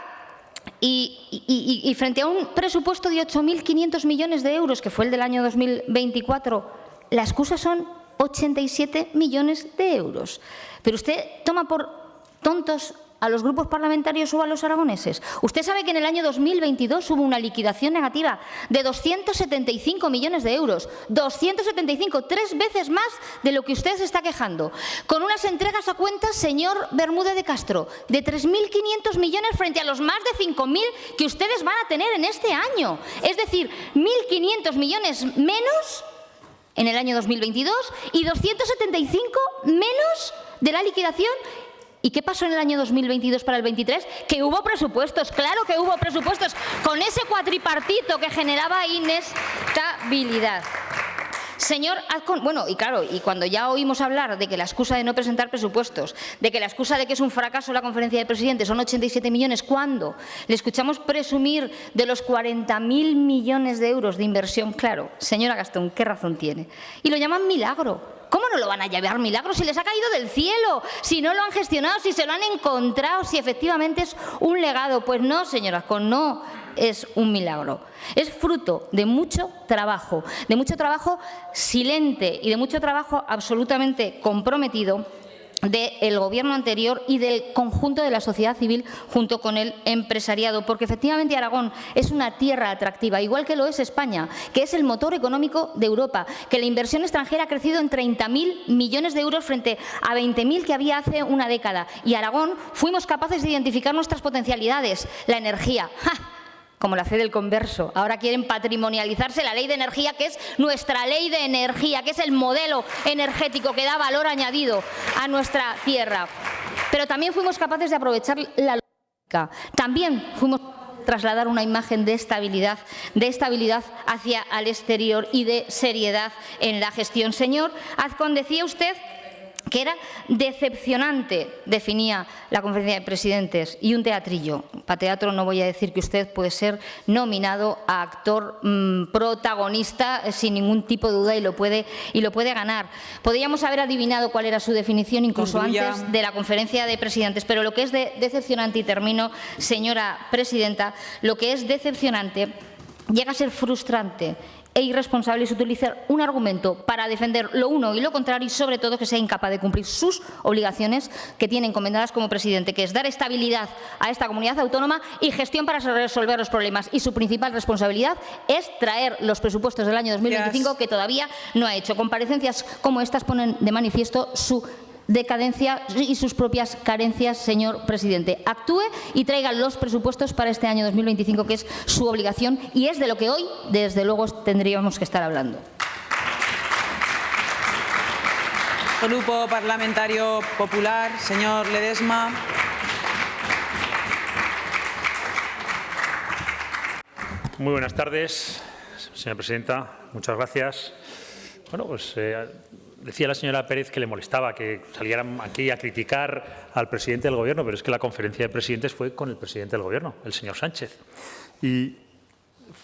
y frente a un presupuesto de 8.500 millones de euros, que fue el del año 2024, la excusa son 87 millones de euros. Pero usted toma por tontos a los grupos parlamentarios o a los aragoneses. Usted sabe que en el año 2022 hubo una liquidación negativa de 275 millones de euros. 275, 3 veces más de lo que usted se está quejando. Con unas entregas a cuentas, señor Bermúdez de Castro, de 3.500 millones frente a los más de 5.000 que ustedes van a tener en este año. Es decir, 1.500 millones menos en el año 2022 y 275 menos de la liquidación. ¿Y qué pasó en el año 2022 para el 23? Que hubo presupuestos, claro que hubo presupuestos, con ese cuatripartito que generaba inestabilidad. Señor Azcón, bueno, y claro, y cuando ya oímos hablar de que la excusa de no presentar presupuestos, de que la excusa de que es un fracaso la conferencia de presidentes son 87 millones, ¿cuándo le escuchamos presumir de los 40.000 millones de euros de inversión? Claro, señora Gastón, ¿qué razón tiene? Y lo llaman milagro. ¿Cómo no lo van a llamar milagro si les ha caído del cielo? Si no lo han gestionado, si se lo han encontrado, si efectivamente es un legado. Pues no, señora Azcón, no es un milagro. Es fruto de mucho trabajo silente y de mucho trabajo absolutamente comprometido del Gobierno anterior y del conjunto de la sociedad civil junto con el empresariado, porque efectivamente Aragón es una tierra atractiva, igual que lo es España, que es el motor económico de Europa, que la inversión extranjera ha crecido en 30.000 millones de euros frente a 20.000 que había hace una década. Y Aragón fuimos capaces de identificar nuestras potencialidades, la energía. ¡Ja! Como la fe del converso. Ahora quieren patrimonializarse la ley de energía, que es nuestra ley de energía, que es el modelo energético que da valor añadido a nuestra tierra. Pero también fuimos capaces de aprovechar la lógica. También fuimos a trasladar una imagen de estabilidad hacia el exterior y de seriedad en la gestión. Señor Azcón, decía usted que era decepcionante, definía la conferencia de presidentes, y un teatrillo. Para teatro no voy a decir que usted puede ser nominado a actor protagonista sin ningún tipo de duda y lo puede ganar. Podríamos haber adivinado cuál era su definición incluso antes de la conferencia de presidentes, pero lo que es decepcionante, y termino, señora presidenta, lo que es decepcionante llega a ser frustrante e irresponsable es utilizar un argumento para defender lo uno y lo contrario, y sobre todo que sea incapaz de cumplir sus obligaciones que tiene encomendadas como presidente, que es dar estabilidad a esta comunidad autónoma y gestión para resolver los problemas. Y su principal responsabilidad es traer los presupuestos del año 2025 que todavía no ha hecho. Comparecencias como estas ponen de manifiesto su decadencia y sus propias carencias, señor presidente. Actúe y traiga los presupuestos para este año 2025, que es su obligación y es de lo que hoy, desde luego, tendríamos que estar hablando. Grupo Parlamentario Popular, señor Ledesma. Muy buenas tardes, señora presidenta. Muchas gracias. Bueno, pues decía la señora Pérez que le molestaba que salieran aquí a criticar al presidente del Gobierno, pero es que la conferencia de presidentes fue con el presidente del Gobierno, el señor Sánchez. Y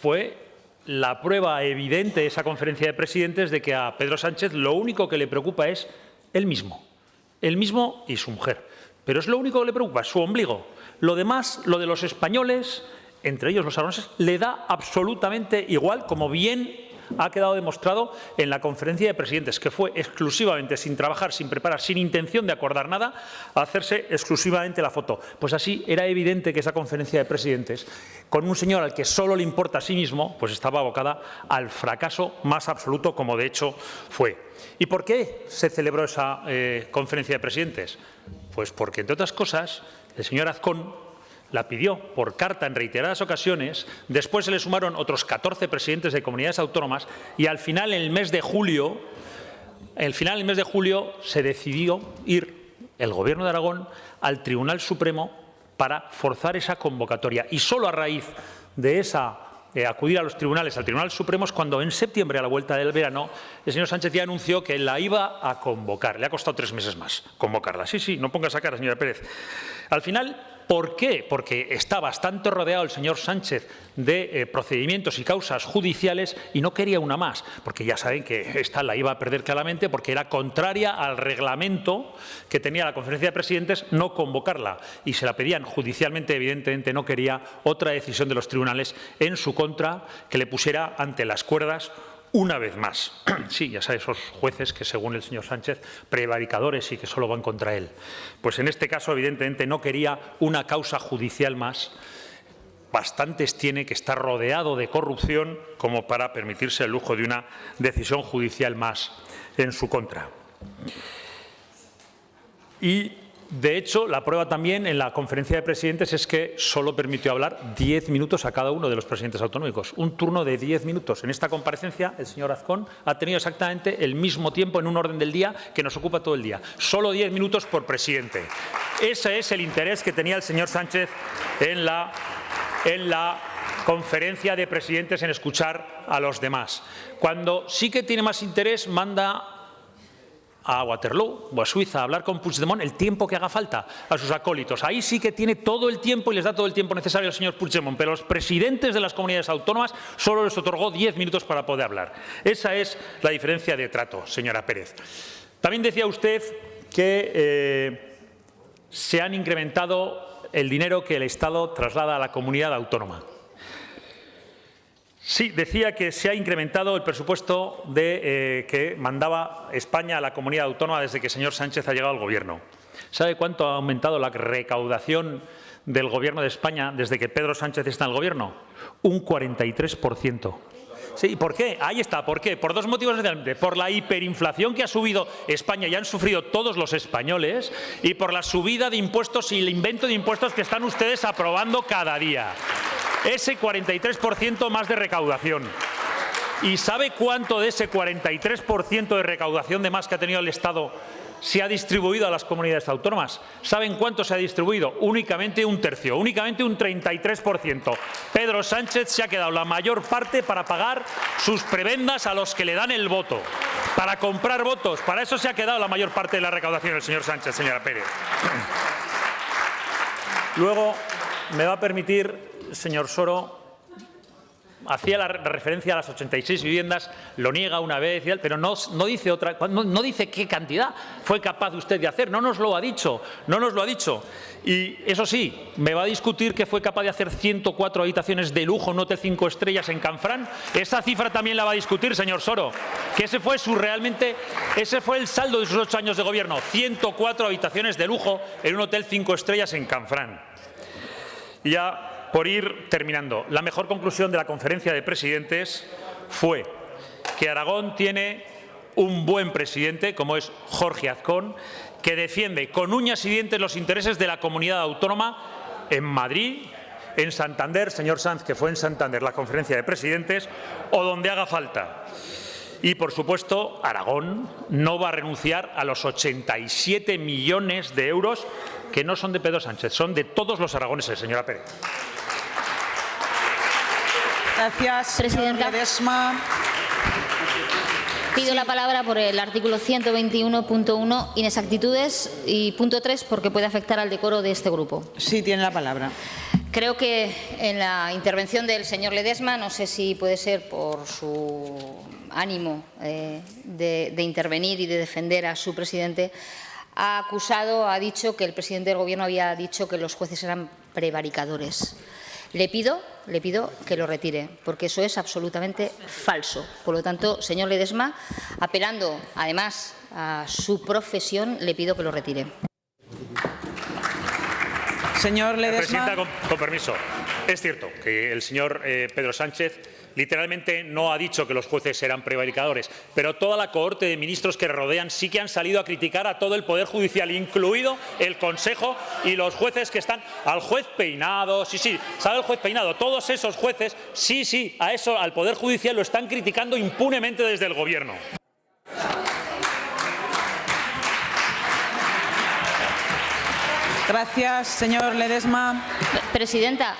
fue la prueba evidente de esa conferencia de presidentes de que a Pedro Sánchez lo único que le preocupa es él mismo y su mujer. Pero es lo único que le preocupa, su ombligo. Lo demás, lo de los españoles, entre ellos los aragoneses, le da absolutamente igual, como bien ha quedado demostrado en la conferencia de presidentes, que fue exclusivamente, sin trabajar, sin preparar, sin intención de acordar nada, a hacerse exclusivamente la foto. Pues así era evidente que esa conferencia de presidentes, con un señor al que solo le importa a sí mismo, pues estaba abocada al fracaso más absoluto, como de hecho fue. ¿Y por qué se celebró esa conferencia de presidentes? Pues porque, entre otras cosas, el señor Azcón la pidió por carta en reiteradas ocasiones, después se le sumaron otros 14 presidentes de comunidades autónomas y al final, en el mes de julio, se decidió ir el Gobierno de Aragón al Tribunal Supremo para forzar esa convocatoria. Y solo a raíz de esa acudir a los tribunales, al Tribunal Supremo, es cuando en septiembre, a la vuelta del verano, el señor Sánchez ya anunció que la iba a convocar. Le ha costado 3 meses más convocarla. Sí, no ponga esa cara, señora Pérez. Al final, ¿por qué? Porque está bastante rodeado el señor Sánchez de procedimientos y causas judiciales y no quería una más, porque ya saben que esta la iba a perder claramente porque era contraria al reglamento que tenía la conferencia de presidentes no convocarla y se la pedían judicialmente. Evidentemente no quería otra decisión de los tribunales en su contra que le pusiera ante las cuerdas una vez más. Sí, ya sabe, esos jueces que, según el señor Sánchez, prevaricadores y que solo van contra él. Pues en este caso, evidentemente, no quería una causa judicial más. Bastantes tiene que estar rodeado de corrupción como para permitirse el lujo de una decisión judicial más en su contra. Y, de hecho, la prueba también en la conferencia de presidentes es que solo permitió hablar 10 minutos a cada uno de los presidentes autonómicos. Un turno de 10 minutos. En esta comparecencia, el señor Azcón ha tenido exactamente el mismo tiempo en un orden del día que nos ocupa todo el día. Solo 10 minutos por presidente. Ese es el interés que tenía el señor Sánchez en la conferencia de presidentes, en escuchar a los demás. Cuando sí que tiene más interés, manda a Waterloo o a Suiza a hablar con Puigdemont el tiempo que haga falta a sus acólitos. Ahí sí que tiene todo el tiempo y les da todo el tiempo necesario al señor Puigdemont, pero los presidentes de las comunidades autónomas solo les otorgó 10 minutos para poder hablar. Esa es la diferencia de trato, señora Pérez. También decía usted que se han incrementado el dinero que el Estado traslada a la comunidad autónoma. Sí, decía que se ha incrementado el presupuesto que mandaba España a la comunidad autónoma desde que el señor Sánchez ha llegado al Gobierno. ¿Sabe cuánto ha aumentado la recaudación del Gobierno de España desde que Pedro Sánchez está en el Gobierno? Un 43%. Sí, ¿por qué? Ahí está. ¿Por qué? Por dos motivos esencialmente. Por la hiperinflación que ha subido España y han sufrido todos los españoles, y por la subida de impuestos y el invento de impuestos que están ustedes aprobando cada día. Ese 43% más de recaudación. ¿Y sabe cuánto de ese 43% de recaudación de más que ha tenido el Estado se ha distribuido a las comunidades autónomas? ¿Saben cuánto se ha distribuido? Únicamente un tercio, únicamente un 33%. Pedro Sánchez se ha quedado la mayor parte para pagar sus prebendas a los que le dan el voto. para comprar votos. Para eso se ha quedado la mayor parte de la recaudación del señor Sánchez, señora Pérez. Luego, me va a permitir, señor Soro, hacía la referencia a las 86 viviendas, lo niega una vez, pero no dice otra, no dice qué cantidad fue capaz usted de hacer, no nos lo ha dicho, no nos lo ha dicho. Y eso sí, me va a discutir que fue capaz de hacer 104 habitaciones de lujo en un hotel 5 estrellas en Canfrán. Esa cifra también la va a discutir, señor Soro, que ese fue el saldo de sus 8 años de gobierno, 104 habitaciones de lujo en un hotel 5 estrellas en Canfrán. Y ya, por ir terminando, la mejor conclusión de la conferencia de presidentes fue que Aragón tiene un buen presidente, como es Jorge Azcón, que defiende con uñas y dientes los intereses de la comunidad autónoma en Madrid, en Santander, señor Sanz, que fue en Santander la conferencia de presidentes, o donde haga falta. Y, por supuesto, Aragón no va a renunciar a los 87 millones de euros que no son de Pedro Sánchez, son de todos los aragoneses, señora Pérez. Gracias, Presidenta. Ledesma. Pido la palabra por el artículo 121.1, inexactitudes, y punto 3, porque puede afectar al decoro de este grupo. Sí, tiene la palabra. Creo que en la intervención del señor Ledesma, no sé si puede ser por su ánimo de intervenir y de defender a su presidente, ha dicho que el presidente del Gobierno había dicho que los jueces eran prevaricadores. Le pido que lo retire, porque eso es absolutamente falso. Por lo tanto, señor Ledesma, apelando además a su profesión, le pido que lo retire. Señor Ledesma. Presidenta, con permiso. Es cierto que el señor Pedro Sánchez literalmente no ha dicho que los jueces eran prevaricadores, pero toda la cohorte de ministros que rodean sí que han salido a criticar a todo el Poder Judicial, incluido el Consejo y los jueces que están, al juez Peinado, sí, ¿sabe el juez Peinado? Todos esos jueces, sí, a eso, al Poder Judicial lo están criticando impunemente desde el Gobierno. Gracias, señor Ledesma. Presidenta,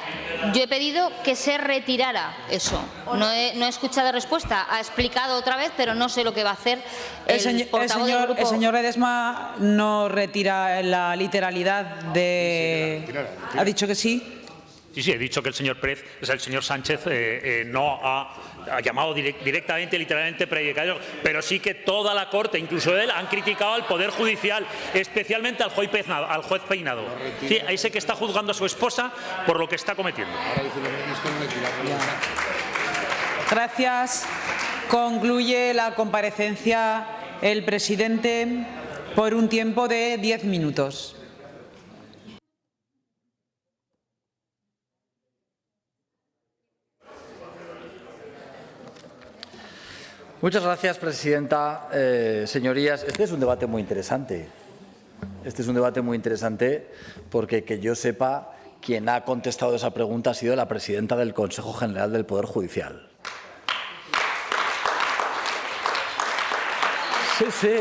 yo he pedido que se retirara eso. No he escuchado respuesta. Ha explicado otra vez, pero no sé lo que va a hacer el portavoz del grupo. El señor Ledesma no retira la literalidad de... ¿Ha dicho que sí? Sí, he dicho que el señor Sánchez no ha llamado directamente, literalmente prevaricador, pero sí que toda la Corte, incluso él, han criticado al Poder Judicial, especialmente al juez Peinado. Sí, ahí sé que está juzgando a su esposa por lo que está cometiendo. Gracias. Concluye la comparecencia el presidente por un tiempo de 10 minutos. Muchas gracias, presidenta. Señorías, este es un debate muy interesante. Porque, que yo sepa, quien ha contestado esa pregunta ha sido la presidenta del Consejo General del Poder Judicial. Sí.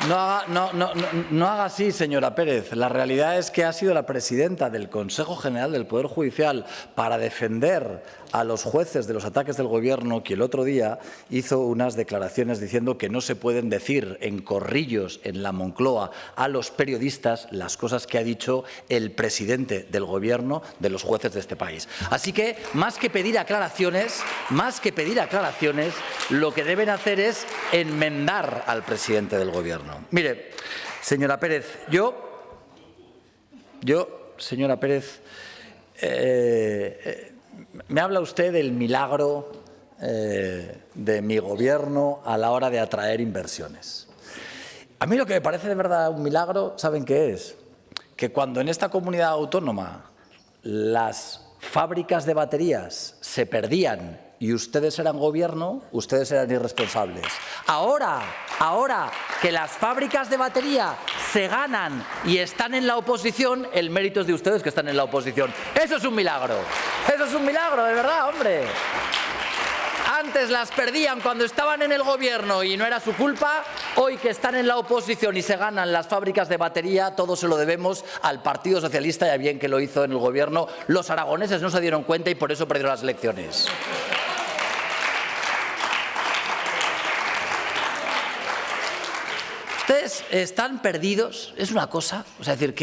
No haga así, señora Pérez. La realidad es que ha sido la presidenta del Consejo General del Poder Judicial para defender a los jueces de los ataques del Gobierno, que el otro día hizo unas declaraciones diciendo que no se pueden decir en corrillos en la Moncloa a los periodistas las cosas que ha dicho el presidente del Gobierno de los jueces de este país. Así que, más que pedir aclaraciones, lo que deben hacer es enmendar al presidente del Gobierno. Mire, señora Pérez, señora Pérez, me habla usted del milagro de mi Gobierno a la hora de atraer inversiones. A mí lo que me parece de verdad un milagro, ¿saben qué es? Que cuando en esta comunidad autónoma las fábricas de baterías se perdían y ustedes eran Gobierno, ustedes eran irresponsables. Ahora que las fábricas de batería se ganan y están en la oposición, el mérito es de ustedes que están en la oposición. Eso es un milagro, de verdad, hombre. Antes las perdían cuando estaban en el Gobierno y no era su culpa. Hoy que están en la oposición y se ganan las fábricas de batería, todo se lo debemos al Partido Socialista y a bien que lo hizo en el Gobierno. Los aragoneses no se dieron cuenta y por eso perdieron las elecciones. Ustedes están perdidos, es una cosa, o sea, es decir,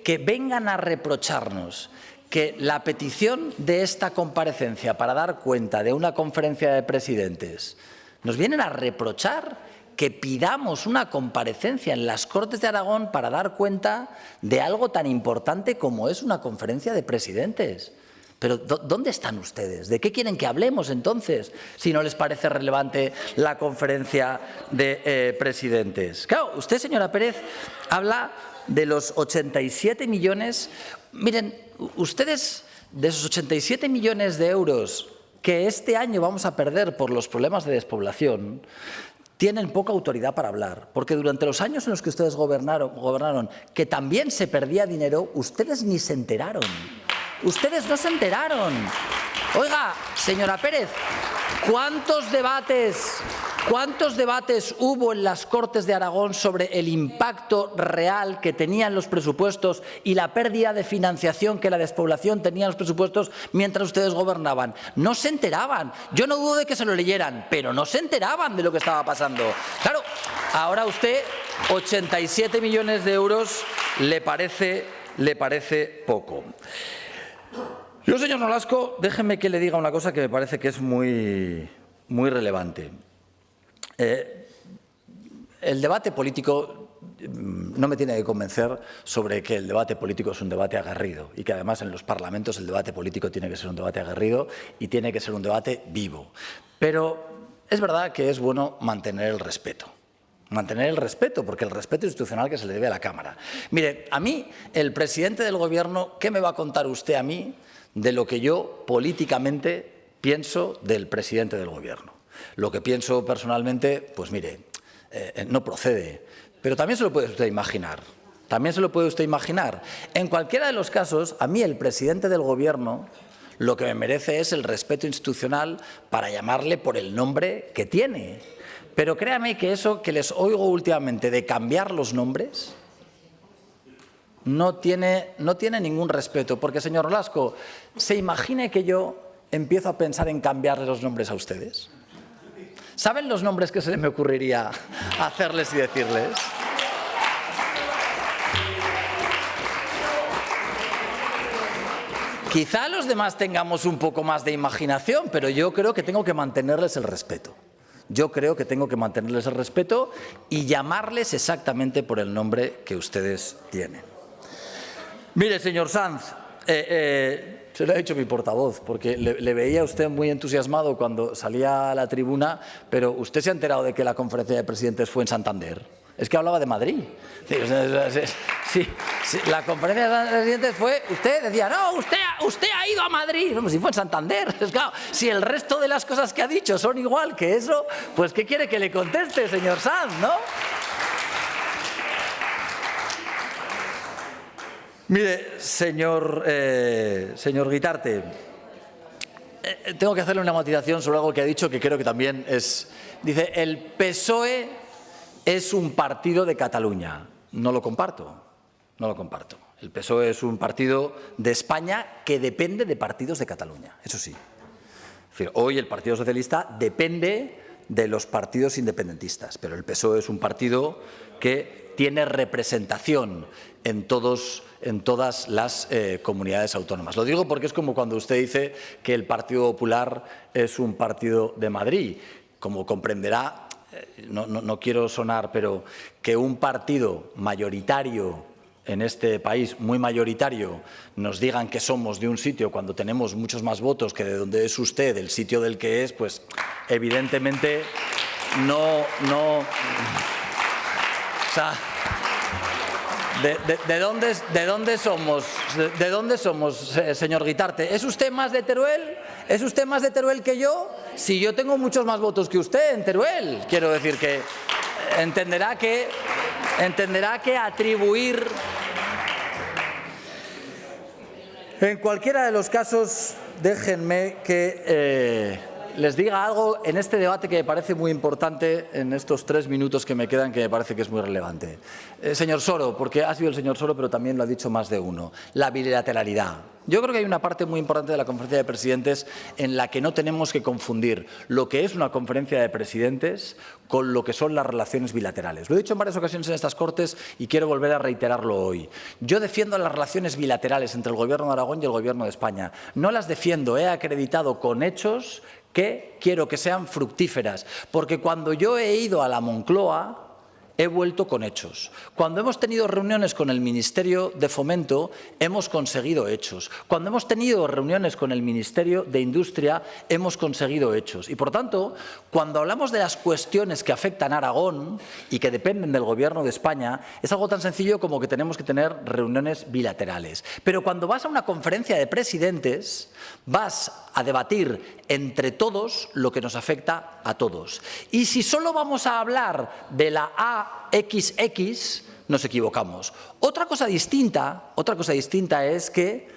que vengan a reprocharnos que la petición de esta comparecencia para dar cuenta de una conferencia de presidentes, nos vienen a reprochar que pidamos una comparecencia en las Cortes de Aragón para dar cuenta de algo tan importante como es una conferencia de presidentes. Pero ¿dónde están ustedes? ¿De qué quieren que hablemos entonces si no les parece relevante la conferencia de presidentes? Claro, usted, señora Pérez, habla de los 87 millones. Miren, ustedes, de esos 87 millones de euros que este año vamos a perder por los problemas de despoblación, tienen poca autoridad para hablar, porque durante los años en los que ustedes gobernaron, que también se perdía dinero, ustedes ni se enteraron. Ustedes no se enteraron. Oiga, señora Pérez, ¿cuántos debates hubo en las Cortes de Aragón sobre el impacto real que tenían los presupuestos y la pérdida de financiación que la despoblación tenía en los presupuestos mientras ustedes gobernaban? No se enteraban. Yo no dudo de que se lo leyeran, pero no se enteraban de lo que estaba pasando. Claro, ahora a usted 87 millones de euros le parece poco. Yo, señor Nolasco, déjeme que le diga una cosa que me parece que es muy relevante. El debate político no me tiene que convencer sobre que el debate político es un debate aguerrido y que además en los parlamentos el debate político tiene que ser un debate aguerrido y tiene que ser un debate vivo. Pero es verdad que es bueno mantener el respeto. Mantener el respeto, porque el respeto institucional que se le debe a la Cámara. Mire, a mí, el presidente del Gobierno, ¿qué me va a contar usted a mí de lo que yo políticamente pienso del presidente del Gobierno? Lo que pienso personalmente, pues mire, no procede. Pero también se lo puede usted imaginar. También se lo puede usted imaginar. En cualquiera de los casos, a mí el presidente del Gobierno lo que me merece es el respeto institucional para llamarle por el nombre que tiene. Pero créame que eso que les oigo últimamente de cambiar los nombres no tiene ningún respeto. Porque, señor Nolasco, ¿se imagine que yo empiezo a pensar en cambiarle los nombres a ustedes? ¿Saben los nombres que se me ocurriría hacerles y decirles? Quizá los demás tengamos un poco más de imaginación, pero yo creo que tengo que mantenerles el respeto. Yo creo que tengo que mantenerles el respeto y llamarles exactamente por el nombre que ustedes tienen. Mire, señor Sanz, se lo ha dicho mi portavoz, porque le veía a usted muy entusiasmado cuando salía a la tribuna, pero usted se ha enterado de que la conferencia de presidentes fue en Santander. Es que hablaba de Madrid. Sí, la conferencia de presidentes fue, usted decía, no, usted ha ido a Madrid. No, si fue en Santander. Claro, si el resto de las cosas que ha dicho son igual que eso, pues ¿qué quiere que le conteste, señor Sanz, no? Mire, señor Guitarte, tengo que hacerle una matización sobre algo que ha dicho que creo que también es... Dice, el PSOE es un partido de Cataluña. No lo comparto, no lo comparto. El PSOE es un partido de España que depende de partidos de Cataluña, eso sí. Es decir, hoy el Partido Socialista depende de los partidos independentistas, pero el PSOE es un partido que tiene representación en todas las comunidades autónomas. Lo digo porque es como cuando usted dice que el Partido Popular es un partido de Madrid. Como comprenderá, no quiero sonar, pero que un partido mayoritario en este país, muy mayoritario, nos digan que somos de un sitio cuando tenemos muchos más votos que de donde es usted, del sitio del que es, pues evidentemente no... O sea, ¿de dónde somos? ¿De dónde somos, señor Guitarte? ¿Es usted más de Teruel? ¿Es usted más de Teruel que yo? Si yo tengo muchos más votos que usted en Teruel. Quiero decir que entenderá que atribuir... En cualquiera de los casos, déjenme que les diga algo en este debate que me parece muy importante en estos 3 minutos que me quedan, que me parece que es muy relevante. Señor Soro, porque ha sido el señor Soro, pero también lo ha dicho más de uno, la bilateralidad. Yo creo que hay una parte muy importante de la conferencia de presidentes en la que no tenemos que confundir lo que es una conferencia de presidentes con lo que son las relaciones bilaterales. Lo he dicho en varias ocasiones en estas Cortes y quiero volver a reiterarlo hoy. Yo defiendo las relaciones bilaterales entre el Gobierno de Aragón y el Gobierno de España. No las defiendo, he acreditado con hechos que quiero que sean fructíferas, porque cuando yo he ido a la Moncloa, he vuelto con hechos. Cuando hemos tenido reuniones con el Ministerio de Fomento, hemos conseguido hechos. Cuando hemos tenido reuniones con el Ministerio de Industria, hemos conseguido hechos. Y, por tanto, cuando hablamos de las cuestiones que afectan a Aragón y que dependen del Gobierno de España, es algo tan sencillo como que tenemos que tener reuniones bilaterales. Pero cuando vas a una conferencia de presidentes, vas a debatir entre todos lo que nos afecta a todos. Y si solo vamos a hablar de la AXX, nos equivocamos. Otra cosa distinta es que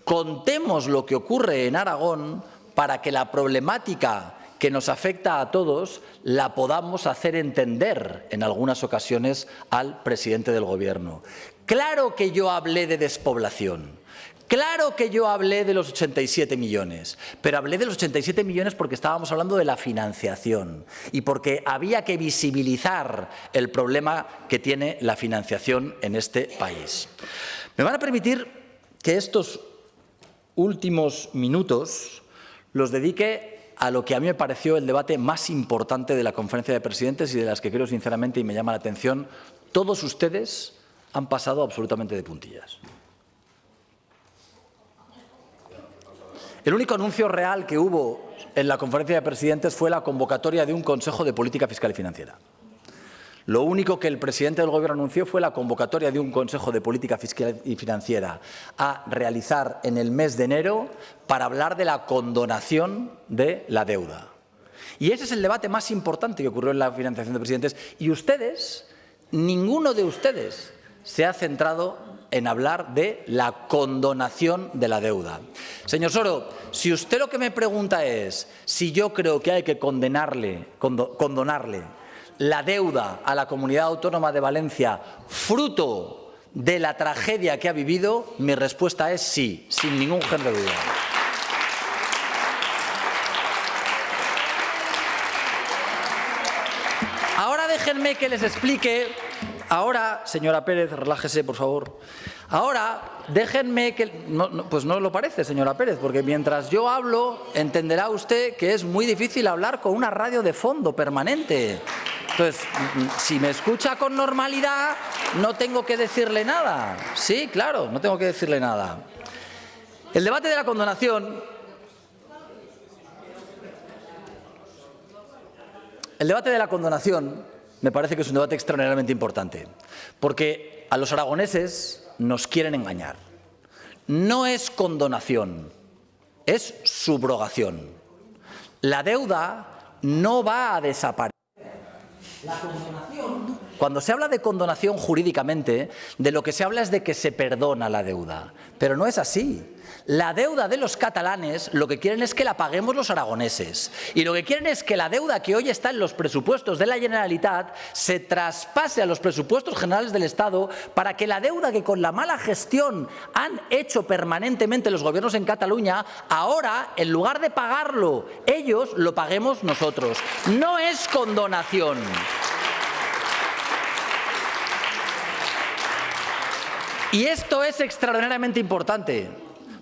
contemos lo que ocurre en Aragón para que la problemática que nos afecta a todos la podamos hacer entender en algunas ocasiones al presidente del Gobierno. Claro que yo hablé de despoblación. Claro que yo hablé de los 87 millones, pero hablé de los 87 millones porque estábamos hablando de la financiación y porque había que visibilizar el problema que tiene la financiación en este país. Me van a permitir que estos últimos minutos los dedique a lo que a mí me pareció el debate más importante de la conferencia de presidentes y de las que creo sinceramente, y me llama la atención, todos ustedes han pasado absolutamente de puntillas. El único anuncio real que hubo en la conferencia de presidentes fue la convocatoria de un Consejo de Política Fiscal y Financiera. Lo único que el presidente del Gobierno anunció fue la convocatoria de un Consejo de Política Fiscal y Financiera a realizar en el mes de enero para hablar de la condonación de la deuda. Y ese es el debate más importante que ocurrió en la financiación de presidentes. Y ustedes, ninguno de ustedes, se ha centrado en hablar de la condonación de la deuda. Señor Soro, si usted lo que me pregunta es si yo creo que hay que condonarle la deuda a la Comunidad Autónoma de Valencia fruto de la tragedia que ha vivido, mi respuesta es sí, sin ningún género de duda. Ahora déjenme que les explique. Ahora, señora Pérez, relájese, por favor. Ahora, déjenme que... pues no lo parece, señora Pérez, porque mientras yo hablo, entenderá usted que es muy difícil hablar con una radio de fondo permanente. Entonces, si me escucha con normalidad, no tengo que decirle nada. Sí, claro, no tengo que decirle nada. El debate de la condonación... me parece que es un debate extraordinariamente importante, porque a los aragoneses nos quieren engañar. No es condonación, es subrogación. La deuda no va a desaparecer. La condonación, cuando se habla de condonación jurídicamente, de lo que se habla es de que se perdona la deuda, pero no es así. La deuda de los catalanes lo que quieren es que la paguemos los aragoneses y lo que quieren es que la deuda que hoy está en los presupuestos de la Generalitat se traspase a los presupuestos generales del Estado para que la deuda que con la mala gestión han hecho permanentemente los gobiernos en Cataluña, ahora en lugar de pagarlo ellos, lo paguemos nosotros. No es condonación. Y esto es extraordinariamente importante.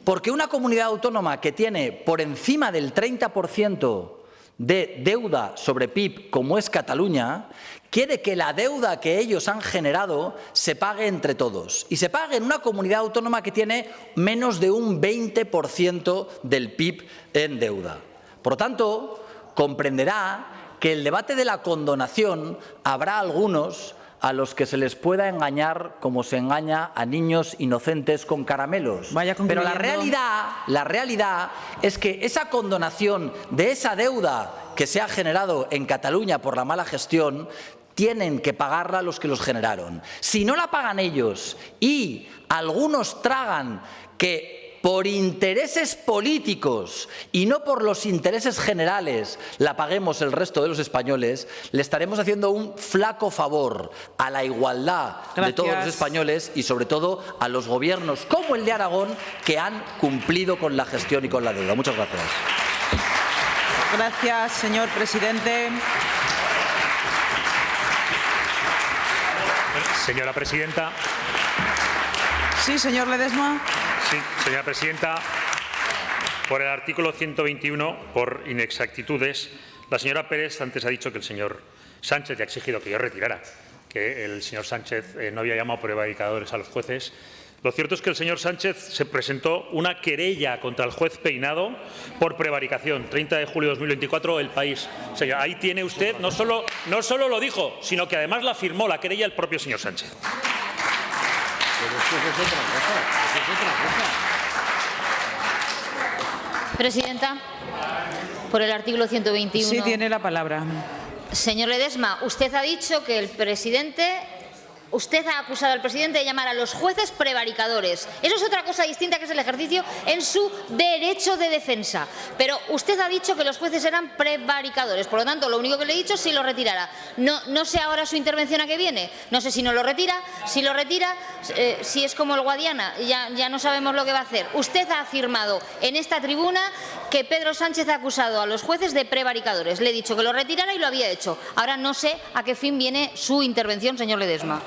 Porque una comunidad autónoma que tiene por encima del 30% de deuda sobre PIB, como es Cataluña, quiere que la deuda que ellos han generado se pague entre todos. Y se pague en una comunidad autónoma que tiene menos de un 20% del PIB en deuda. Por lo tanto, comprenderá que el debate de la condonación habrá algunos a los que se les pueda engañar como se engaña a niños inocentes con caramelos. Pero la realidad es que esa condonación de esa deuda que se ha generado en Cataluña por la mala gestión tienen que pagarla los que los generaron. Si no la pagan ellos y algunos tragan que por intereses políticos y no por los intereses generales la paguemos el resto de los españoles, le estaremos haciendo un flaco favor a la igualdad de todos los españoles y sobre todo a los gobiernos como el de Aragón que han cumplido con la gestión y con la deuda. Muchas gracias. Gracias, señor presidente. Señora presidenta. Sí, señor Ledesma. Sí, señora presidenta. Por el artículo 121, por inexactitudes, la señora Pérez antes ha dicho que el señor Sánchez ya ha exigido que yo retirara, que el señor Sánchez no había llamado prevaricadores a los jueces. Lo cierto es que el señor Sánchez se presentó una querella contra el juez Peinado por prevaricación. 30 de julio de 2024, El País. O sea, ahí tiene usted, no solo lo dijo, sino que además la firmó la querella el propio señor Sánchez. Presidenta, por el artículo 121. Sí, tiene la palabra. Señor Ledesma, usted ha dicho que el presidente... Usted ha acusado al presidente de llamar a los jueces prevaricadores. Eso es otra cosa distinta, que es el ejercicio en su derecho de defensa. Pero usted ha dicho que los jueces eran prevaricadores. Por lo tanto, lo único que le he dicho es si lo retirara. No sé ahora su intervención a qué viene. No sé si no lo retira. Si lo retira, si es como el Guadiana, ya no sabemos lo que va a hacer. Usted ha afirmado en esta tribuna que Pedro Sánchez ha acusado a los jueces de prevaricadores. Le he dicho que lo retirara y lo había hecho. Ahora no sé a qué fin viene su intervención, señor Ledesma.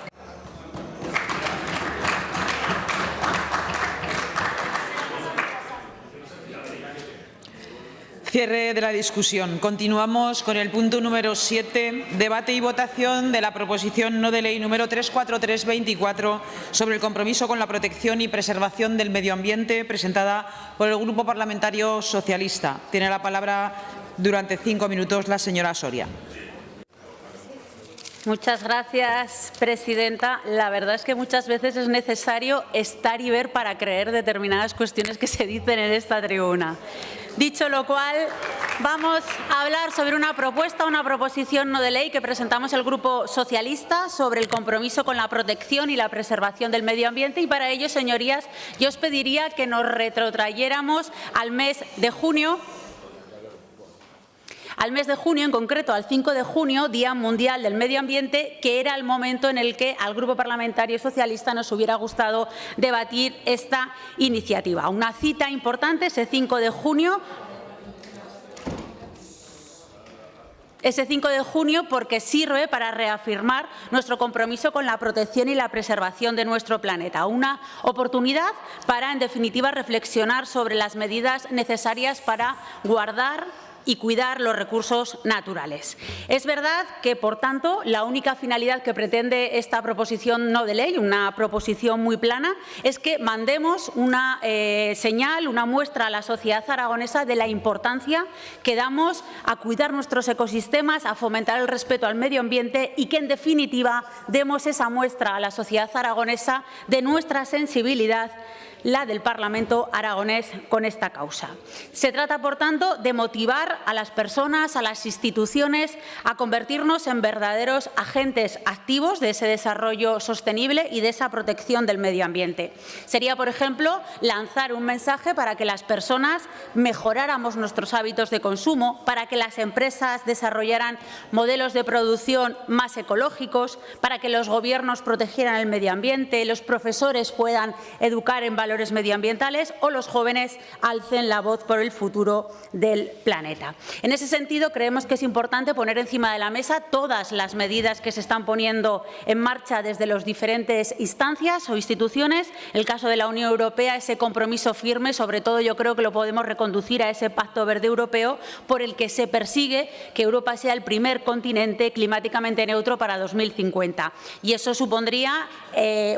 Cierre de la discusión. Continuamos con el punto número 7, debate y votación de la proposición no de ley número 34324 sobre el compromiso con la protección y preservación del medio ambiente, presentada por el Grupo Parlamentario Socialista. Tiene la palabra durante 5 minutos la señora Soria. Muchas gracias, presidenta. La verdad es que muchas veces es necesario estar y ver para creer determinadas cuestiones que se dicen en esta tribuna. Dicho lo cual, vamos a hablar sobre una proposición no de ley que presentamos el Grupo Socialista sobre el compromiso con la protección y la preservación del medio ambiente, y para ello, señorías, yo os pediría que nos retrotrayéramos al mes de junio. Al mes de junio, en concreto al 5 de junio, Día Mundial del Medio Ambiente, que era el momento en el que al Grupo Parlamentario Socialista nos hubiera gustado debatir esta iniciativa. Una cita importante, ese 5 de junio. Ese 5 de junio porque sirve para reafirmar nuestro compromiso con la protección y la preservación de nuestro planeta. Una oportunidad para, en definitiva, reflexionar sobre las medidas necesarias para guardar y cuidar los recursos naturales. Es verdad que, por tanto, la única finalidad que pretende esta proposición no de ley, una proposición muy plana, es que mandemos una señal, una muestra a la sociedad aragonesa de la importancia que damos a cuidar nuestros ecosistemas, a fomentar el respeto al medio ambiente y que, en definitiva, demos esa muestra a la sociedad aragonesa de nuestra sensibilidad, la del Parlamento aragonés, con esta causa. Se trata, por tanto, de motivar a las personas, a las instituciones, a convertirnos en verdaderos agentes activos de ese desarrollo sostenible y de esa protección del medio ambiente. Sería, por ejemplo, lanzar un mensaje para que las personas mejoráramos nuestros hábitos de consumo, para que las empresas desarrollaran modelos de producción más ecológicos, para que los gobiernos protegieran el medio ambiente, los profesores puedan educar en valores medioambientales o los jóvenes alcen la voz por el futuro del planeta. En ese sentido, creemos que es importante poner encima de la mesa todas las medidas que se están poniendo en marcha desde las diferentes instancias o instituciones. En el caso de la Unión Europea, ese compromiso firme, sobre todo yo creo que lo podemos reconducir a ese Pacto Verde Europeo por el que se persigue que Europa sea el primer continente climáticamente neutro para 2050. Y eso supondría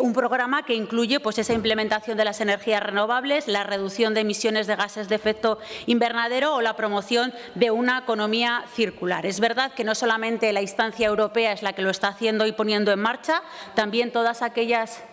un programa que incluye pues, esa implementación de las energías renovables, la reducción de emisiones de gases de efecto invernadero o la promoción de una economía circular. Es verdad que no solamente la instancia europea es la que lo está haciendo y poniendo en marcha, también todas aquellas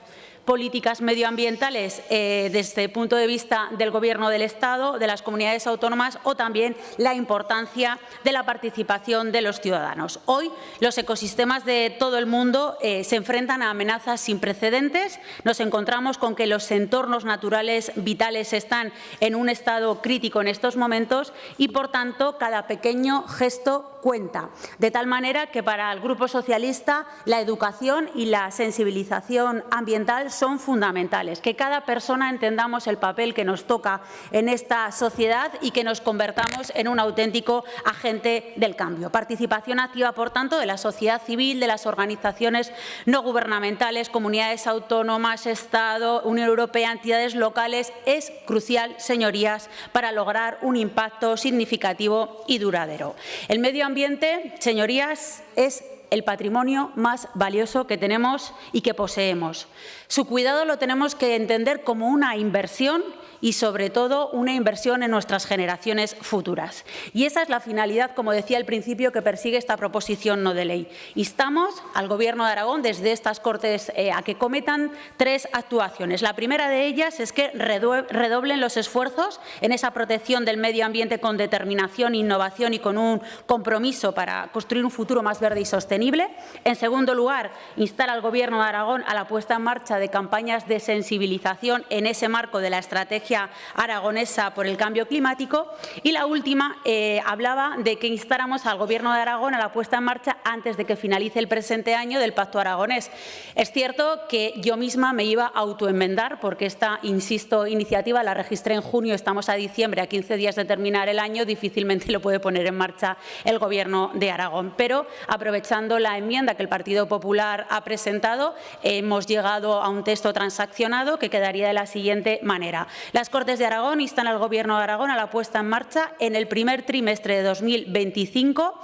políticas medioambientales desde el punto de vista del Gobierno del Estado, de las comunidades autónomas o también la importancia de la participación de los ciudadanos. Hoy los ecosistemas de todo el mundo se enfrentan a amenazas sin precedentes. Nos encontramos con que los entornos naturales vitales están en un estado crítico en estos momentos y, por tanto, cada pequeño gesto cuenta. De tal manera que para el Grupo Socialista la educación y la sensibilización ambiental son fundamentales. Que cada persona entendamos el papel que nos toca en esta sociedad y que nos convertamos en un auténtico agente del cambio. Participación activa, por tanto, de la sociedad civil, de las organizaciones no gubernamentales, comunidades autónomas, Estado, Unión Europea, entidades locales, es crucial, señorías, para lograr un impacto significativo y duradero. El medio ambiente, señorías, es el patrimonio más valioso que tenemos y que poseemos. Su cuidado lo tenemos que entender como una inversión y, sobre todo, una inversión en nuestras generaciones futuras. Y esa es la finalidad, como decía al principio, que persigue esta proposición no de ley. Instamos al Gobierno de Aragón, desde estas Cortes, a que cometan 3 actuaciones. La primera de ellas es que redoblen los esfuerzos en esa protección del medio ambiente con determinación, innovación y con un compromiso para construir un futuro más verde y sostenible. En segundo lugar, instar al Gobierno de Aragón a la puesta en marcha de campañas de sensibilización en ese marco de la estrategia aragonesa por el cambio climático. Y la última hablaba de que instáramos al Gobierno de Aragón a la puesta en marcha antes de que finalice el presente año del Pacto Aragonés. Es cierto que yo misma me iba a autoenmendar porque esta, insisto, iniciativa la registré en junio, estamos a diciembre, a 15 días de terminar el año, difícilmente lo puede poner en marcha el Gobierno de Aragón. Pero aprovechando la enmienda que el Partido Popular ha presentado, hemos llegado a un texto transaccionado que quedaría de la siguiente manera. Las Cortes de Aragón instan al Gobierno de Aragón a la puesta en marcha en el primer trimestre de 2025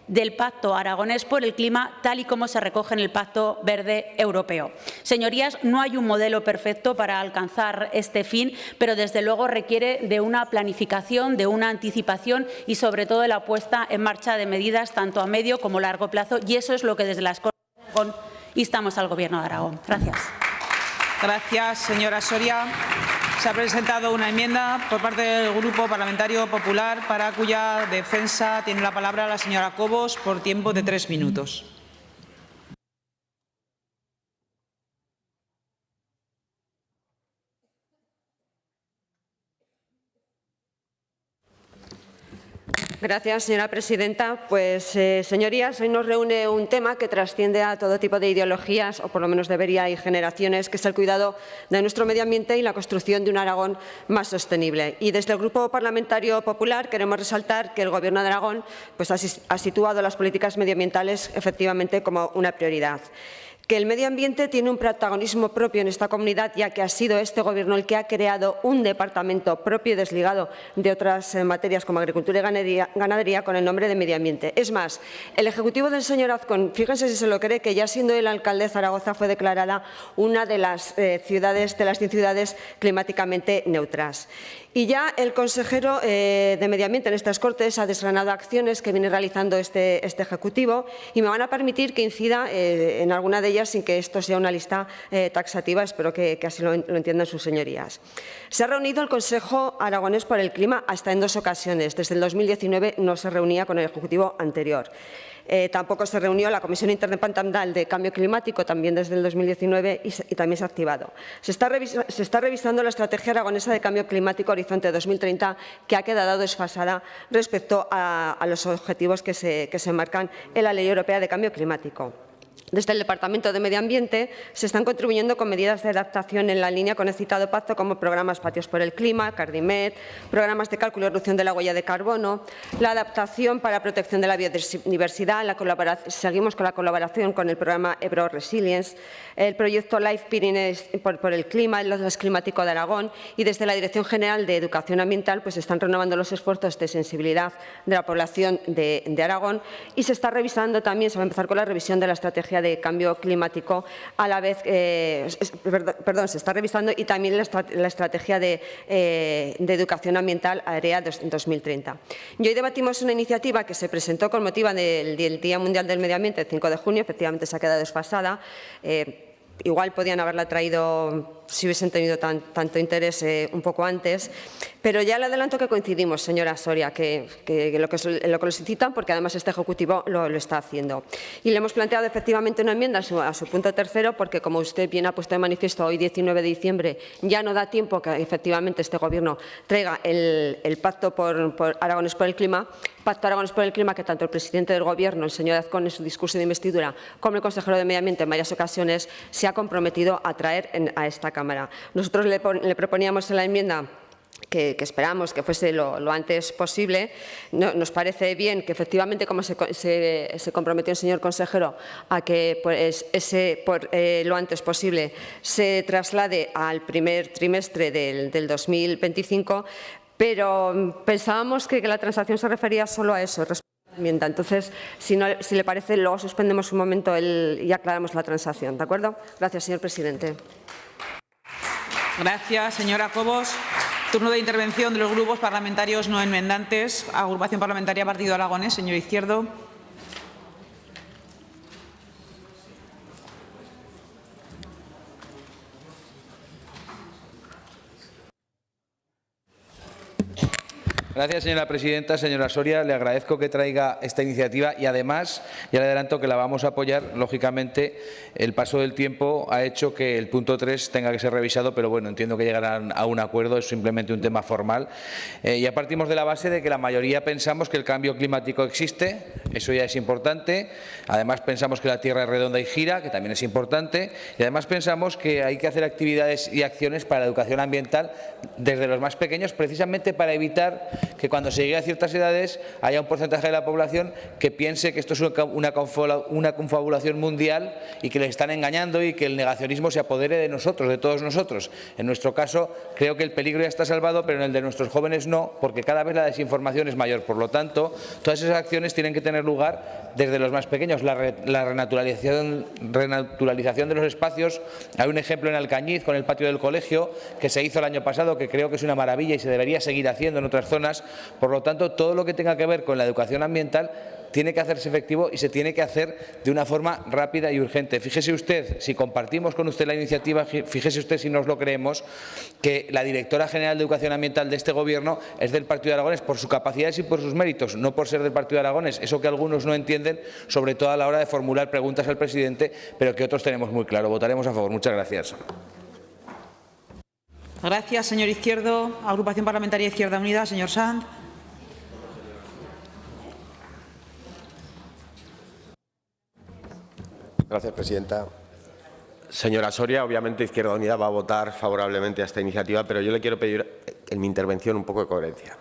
del Pacto Aragonés por el Clima, tal y como se recoge en el Pacto Verde Europeo. Señorías, no hay un modelo perfecto para alcanzar este fin, pero desde luego requiere de una planificación, de una anticipación y, sobre todo, de la puesta en marcha de medidas tanto a medio como a largo plazo, y eso es lo que desde las Cortes de Aragón instamos al Gobierno de Aragón. Gracias. Gracias, señora Soria. Se ha presentado una enmienda por parte del Grupo Parlamentario Popular, para cuya defensa tiene la palabra la señora Cobos por tiempo de 3 minutos. Gracias, señora presidenta. Pues, señorías, hoy nos reúne un tema que trasciende a todo tipo de ideologías, o por lo menos debería, y generaciones, que es el cuidado de nuestro medio ambiente y la construcción de un Aragón más sostenible. Y desde el Grupo Parlamentario Popular queremos resaltar que el Gobierno de Aragón ha situado las políticas medioambientales efectivamente como una prioridad. Que el medio ambiente tiene un protagonismo propio en esta comunidad, ya que ha sido este Gobierno el que ha creado un departamento propio y desligado de otras materias como agricultura y ganadería con el nombre de medio ambiente. Es más, el Ejecutivo del señor Azcón, fíjense si se lo cree, que ya siendo el alcalde de Zaragoza fue declarada una de las ciudades, de las 100 ciudades climáticamente neutras. Y ya el consejero de Medio Ambiente en estas Cortes ha desgranado acciones que viene realizando este Ejecutivo, y me van a permitir que incida en alguna de ellas sin que esto sea una lista taxativa. Espero que así lo entiendan sus señorías. Se ha reunido el Consejo Aragonés por el Clima hasta en 2 ocasiones. Desde el 2019 no se reunía con el Ejecutivo anterior. Tampoco se reunió la Comisión Interdepartamental de Cambio Climático, también desde el 2019, y también se ha activado. Se está revisando la Estrategia Aragonesa de Cambio Climático Horizonte 2030, que ha quedado desfasada respecto a los objetivos que se marcan en la Ley Europea de Cambio Climático. Desde el Departamento de Medio Ambiente se están contribuyendo con medidas de adaptación en la línea con el citado pacto, como programas Patios por el Clima, Cardimet, programas de cálculo y reducción de la huella de carbono, la adaptación para protección de la biodiversidad, seguimos con la colaboración con el programa Ebro Resilience, el proyecto Life Pyrenees por el Clima, el Atlas Climático de Aragón, y desde la Dirección General de Educación Ambiental pues se están renovando los esfuerzos de sensibilidad de la población de Aragón, y se está revisando también, se va a empezar con la revisión de la estrategia de cambio climático, a la vez, se está revisando, y también la estrategia de educación ambiental AREA 2030. Y hoy debatimos una iniciativa que se presentó con motivo del Día Mundial del Medio Ambiente, el 5 de junio, efectivamente se ha quedado desfasada, igual podían haberla traído si hubiesen tenido tanto interés un poco antes, pero ya le adelanto que coincidimos, señora Soria, que lo que lo citan, porque además este Ejecutivo lo está haciendo. Y le hemos planteado efectivamente una enmienda a su punto tercero, porque como usted bien ha puesto de manifiesto, hoy 19 de diciembre ya no da tiempo que efectivamente este Gobierno traiga el Pacto por Aragonés por el Clima, Pacto Aragonés por el Clima que tanto el presidente del Gobierno, el señor Azcón, en su discurso de investidura, como el consejero de Medio Ambiente en varias ocasiones se ha comprometido a traer a esta Cámara. Nosotros le proponíamos en la enmienda que esperamos que fuese lo antes posible. Nos parece bien que efectivamente, como se comprometió el señor consejero, a que lo antes posible se traslade al primer trimestre del 2025, pero pensábamos que la transacción se refería solo a eso. Entonces, si le parece, luego suspendemos un momento y aclaramos la transacción. ¿De acuerdo? Gracias, señor presidente. Gracias, señora Cobos. Turno de intervención de los grupos parlamentarios no enmendantes. Agrupación Parlamentaria Partido Aragonés, señor Izquierdo. Gracias, señora presidenta. Señora Soria, le agradezco que traiga esta iniciativa y, además, ya le adelanto que la vamos a apoyar. Lógicamente, el paso del tiempo ha hecho que el punto 3 tenga que ser revisado, pero bueno, entiendo que llegarán a un acuerdo, es simplemente un tema formal. Ya partimos de la base de que la mayoría pensamos que el cambio climático existe, eso ya es importante. Además, pensamos que la Tierra es redonda y gira, que también es importante. Y además pensamos que hay que hacer actividades y acciones para la educación ambiental desde los más pequeños, precisamente para evitar que cuando se llegue a ciertas edades haya un porcentaje de la población que piense que esto es una confabulación mundial y que les están engañando y que el negacionismo se apodere de nosotros, de todos nosotros. En nuestro caso, creo que el peligro ya está salvado, pero en el de nuestros jóvenes no, porque cada vez la desinformación es mayor. Por lo tanto, todas esas acciones tienen que tener lugar desde los más pequeños. La renaturalización de los espacios. Hay un ejemplo en Alcañiz con el patio del colegio que se hizo el año pasado, que creo que es una maravilla y se debería seguir haciendo en otras zonas. Por lo tanto, todo lo que tenga que ver con la educación ambiental tiene que hacerse efectivo y se tiene que hacer de una forma rápida y urgente. Fíjese usted, si compartimos con usted la iniciativa, fíjese usted, si nos lo creemos, que la directora general de Educación Ambiental de este Gobierno es del Partido de Aragonés por sus capacidades y por sus méritos, no por ser del Partido de Aragonés. Eso que algunos no entienden, sobre todo a la hora de formular preguntas al presidente, pero que otros tenemos muy claro. Votaremos a favor. Muchas gracias. Gracias, señor Izquierdo. Agrupación Parlamentaria Izquierda Unida, señor Sanz. Gracias, presidenta. Señora Soria, obviamente Izquierda Unida va a votar favorablemente a esta iniciativa, pero yo le quiero pedir en mi intervención un poco de coherencia.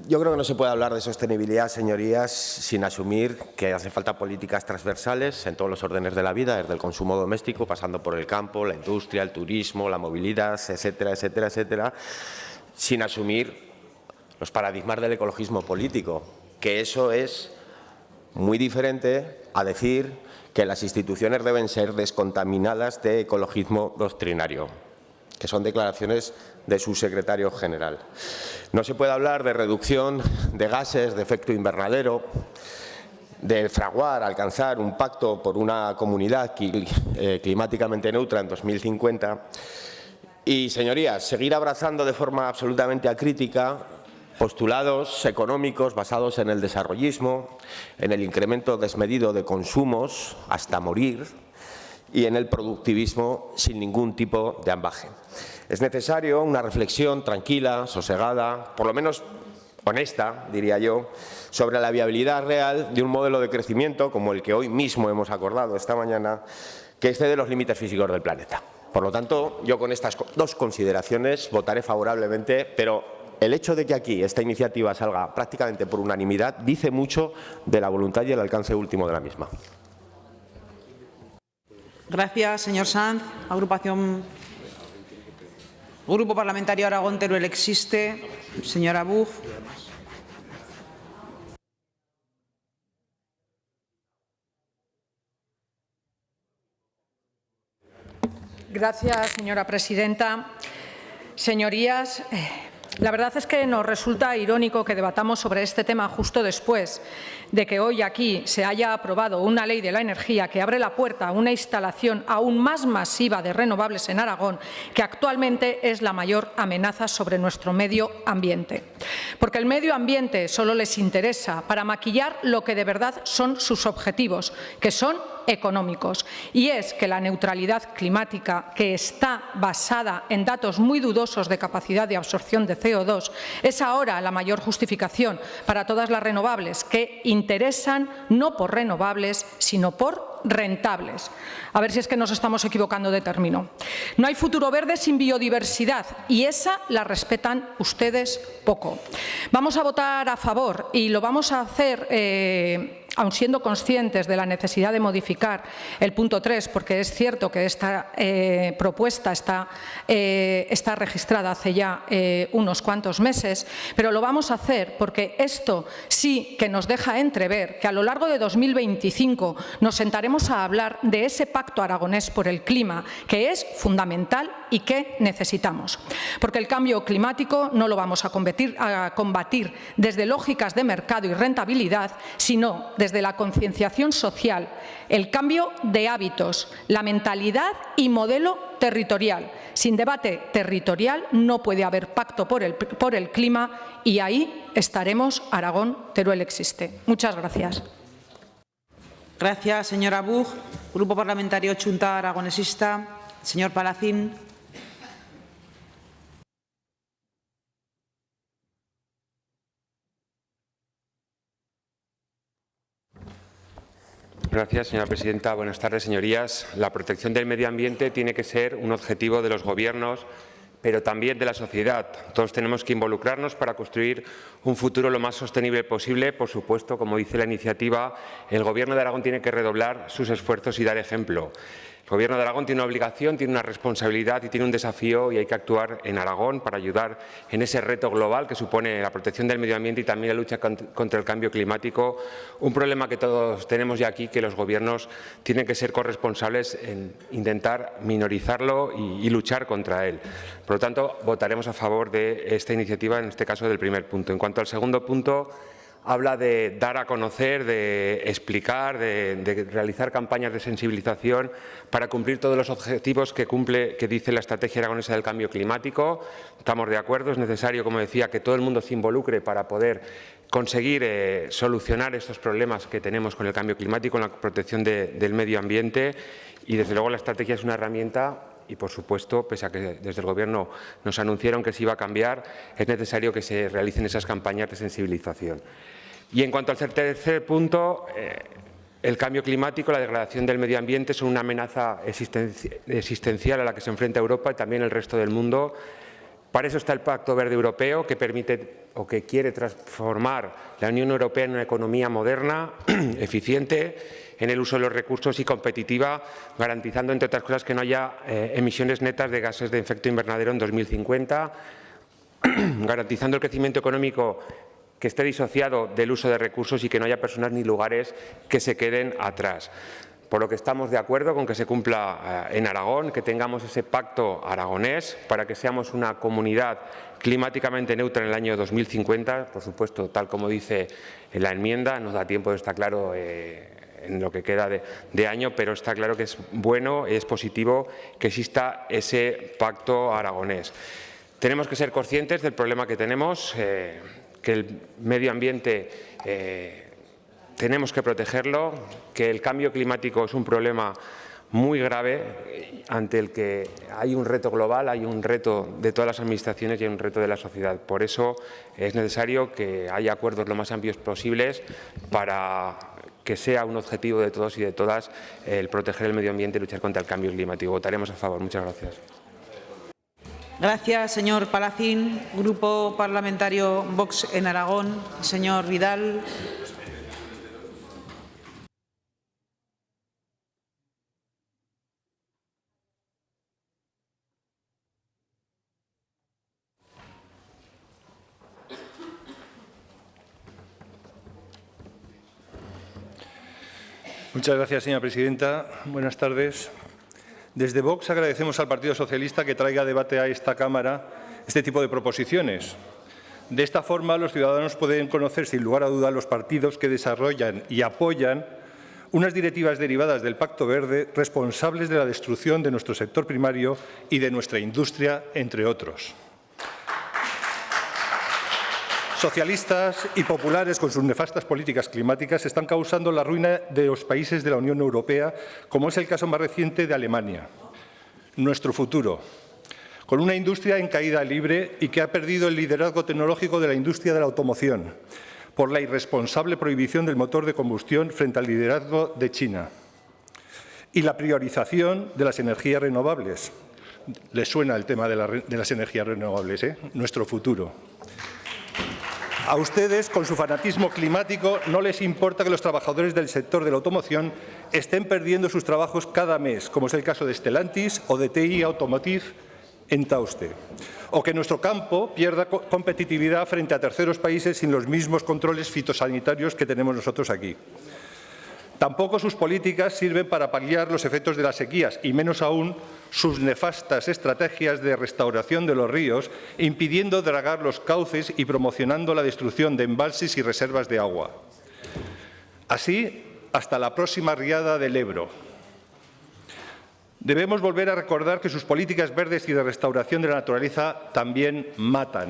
Yo creo que no se puede hablar de sostenibilidad, señorías, sin asumir que hace falta políticas transversales en todos los órdenes de la vida, desde el consumo doméstico, pasando por el campo, la industria, el turismo, la movilidad, etcétera, etcétera, etcétera, sin asumir los paradigmas del ecologismo político, que eso es muy diferente a decir que las instituciones deben ser descontaminadas de ecologismo doctrinario, que son declaraciones de su secretario general. No se puede hablar de reducción de gases de efecto invernadero, de fraguar, alcanzar un pacto por una comunidad climáticamente neutra en 2050 y, señorías, seguir abrazando de forma absolutamente acrítica postulados económicos basados en el desarrollismo, en el incremento desmedido de consumos hasta morir y en el productivismo sin ningún tipo de ambaje. Es necesario una reflexión tranquila, sosegada, por lo menos honesta, diría yo, sobre la viabilidad real de un modelo de crecimiento como el que hoy mismo hemos acordado esta mañana, que excede los límites físicos del planeta. Por lo tanto, yo con estas dos consideraciones votaré favorablemente, pero el hecho de que aquí esta iniciativa salga prácticamente por unanimidad dice mucho de la voluntad y el alcance último de la misma. Gracias, señor Sanz. Grupo Parlamentario Aragón Teruel Existe, señora Buch. Gracias, señora presidenta. Señorías, La verdad es que nos resulta irónico que debatamos sobre este tema justo después de que hoy aquí se haya aprobado una ley de la energía que abre la puerta a una instalación aún más masiva de renovables en Aragón, que actualmente es la mayor amenaza sobre nuestro medio ambiente. Porque el medio ambiente solo les interesa para maquillar lo que de verdad son sus objetivos, que son económicos, y es que la neutralidad climática, que está basada en datos muy dudosos de capacidad de absorción de CO2, es ahora la mayor justificación para todas las renovables, que interesan no por renovables, sino por rentables. A ver si es que nos estamos equivocando de término. No hay futuro verde sin biodiversidad, y esa la respetan ustedes poco. Vamos a votar a favor y lo vamos a hacer aun siendo conscientes de la necesidad de modificar el punto 3, porque es cierto que esta propuesta está registrada hace ya unos cuantos meses, pero lo vamos a hacer porque esto sí que nos deja entrever que a lo largo de 2025 nos sentaremos a hablar de ese pacto aragonés por el clima, que es fundamental y que necesitamos. Porque el cambio climático no lo vamos a combatir desde lógicas de mercado y rentabilidad, sino desde la concienciación social, el cambio de hábitos, la mentalidad y modelo territorial. Sin debate territorial no puede haber pacto por el clima, y ahí estaremos Aragón, Teruel existe. Muchas gracias. Gracias, señora Buch. Grupo Parlamentario Chunta Aragonesista, señor Palacín. Gracias, señora presidenta. Buenas tardes, señorías. La protección del medio ambiente tiene que ser un objetivo de los gobiernos, pero también de la sociedad. Todos tenemos que involucrarnos para construir un futuro lo más sostenible posible. Por supuesto, como dice la iniciativa, el Gobierno de Aragón tiene que redoblar sus esfuerzos y dar ejemplo. El Gobierno de Aragón tiene una obligación, tiene una responsabilidad y tiene un desafío, y hay que actuar en Aragón para ayudar en ese reto global que supone la protección del medio ambiente y también la lucha contra el cambio climático, un problema que todos tenemos ya aquí, que los gobiernos tienen que ser corresponsables en intentar minorizarlo y luchar contra él. Por lo tanto, votaremos a favor de esta iniciativa, en este caso del primer punto. En cuanto al segundo punto, habla de dar a conocer, de explicar, de realizar campañas de sensibilización para cumplir todos los objetivos que dice la Estrategia Aragonesa del Cambio Climático. Estamos de acuerdo, es necesario, como decía, que todo el mundo se involucre para poder conseguir solucionar estos problemas que tenemos con el cambio climático, con la protección del medio ambiente, y desde luego la estrategia es una herramienta. Y, por supuesto, pese a que desde el Gobierno nos anunciaron que se iba a cambiar, es necesario que se realicen esas campañas de sensibilización. Y en cuanto al tercer punto, el cambio climático, la degradación del medio ambiente son una amenaza existencial a la que se enfrenta Europa y también el resto del mundo. Para eso está el Pacto Verde Europeo, que permite o que quiere transformar la Unión Europea en una economía moderna, eficiente en el uso de los recursos y competitiva, garantizando, entre otras cosas, que no haya emisiones netas de gases de efecto invernadero en 2050, garantizando el crecimiento económico que esté disociado del uso de recursos y que no haya personas ni lugares que se queden atrás. Por lo que estamos de acuerdo con que se cumpla en Aragón, que tengamos ese pacto aragonés para que seamos una comunidad climáticamente neutra en el año 2050. Por supuesto, tal como dice la enmienda, nos da tiempo, está claro, en lo que queda de año, pero está claro que es bueno, es positivo que exista ese pacto aragonés. Tenemos que ser conscientes del problema que tenemos, que el medio ambiente tenemos que protegerlo, que el cambio climático es un problema muy grave ante el que hay un reto global, hay un reto de todas las administraciones y hay un reto de la sociedad. Por eso es necesario que haya acuerdos lo más amplios posibles para que sea un objetivo de todos y de todas el proteger el medio ambiente y luchar contra el cambio climático. Votaremos a favor. Muchas gracias. Gracias, señor Palacín. Grupo Parlamentario Vox en Aragón, señor Vidal. Muchas gracias, señora presidenta. Buenas tardes. Desde Vox agradecemos al Partido Socialista que traiga a debate a esta Cámara este tipo de proposiciones. De esta forma, los ciudadanos pueden conocer sin lugar a duda los partidos que desarrollan y apoyan unas directivas derivadas del Pacto Verde responsables de la destrucción de nuestro sector primario y de nuestra industria, entre otros. Socialistas y populares, con sus nefastas políticas climáticas, están causando la ruina de los países de la Unión Europea, como es el caso más reciente de Alemania. Nuestro futuro, con una industria en caída libre y que ha perdido el liderazgo tecnológico de la industria de la automoción, por la irresponsable prohibición del motor de combustión frente al liderazgo de China. Y la priorización de las energías renovables. ¿Les suena el tema de las energías renovables? Nuestro futuro. A ustedes, con su fanatismo climático, no les importa que los trabajadores del sector de la automoción estén perdiendo sus trabajos cada mes, como es el caso de Stellantis o de TI Automotive en Tauste, o que nuestro campo pierda competitividad frente a terceros países sin los mismos controles fitosanitarios que tenemos nosotros aquí. Tampoco sus políticas sirven para paliar los efectos de las sequías, y menos aún sus nefastas estrategias de restauración de los ríos, impidiendo dragar los cauces y promocionando la destrucción de embalses y reservas de agua. Así, hasta la próxima riada del Ebro. Debemos volver a recordar que sus políticas verdes y de restauración de la naturaleza también matan.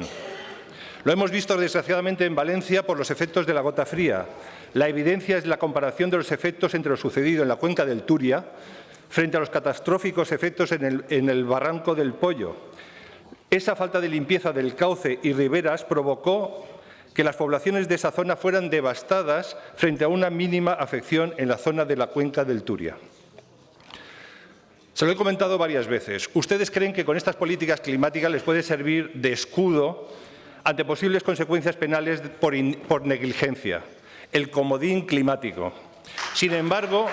Lo hemos visto desgraciadamente en Valencia por los efectos de la gota fría. La evidencia es la comparación de los efectos entre lo sucedido en la cuenca del Turia frente a los catastróficos efectos en el barranco del Pollo. Esa falta de limpieza del cauce y riberas provocó que las poblaciones de esa zona fueran devastadas frente a una mínima afección en la zona de la cuenca del Turia. Se lo he comentado varias veces. Ustedes creen que con estas políticas climáticas les puede servir de escudo ante posibles consecuencias penales por negligencia, el comodín climático. Sin embargo,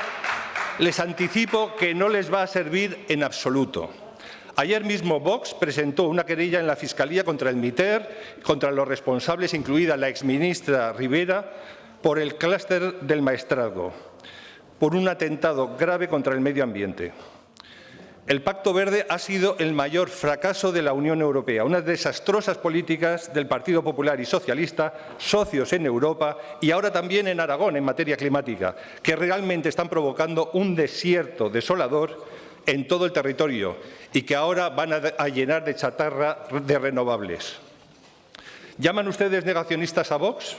les anticipo que no les va a servir en absoluto. Ayer mismo Vox presentó una querella en la Fiscalía contra el MITER, contra los responsables, incluida la exministra Rivera, por el clúster del maestrazgo, por un atentado grave contra el medio ambiente. El Pacto Verde ha sido el mayor fracaso de la Unión Europea, unas desastrosas políticas del Partido Popular y Socialista, socios en Europa y ahora también en Aragón en materia climática, que realmente están provocando un desierto desolador en todo el territorio y que ahora van a llenar de chatarra de renovables. ¿Llaman ustedes negacionistas a Vox?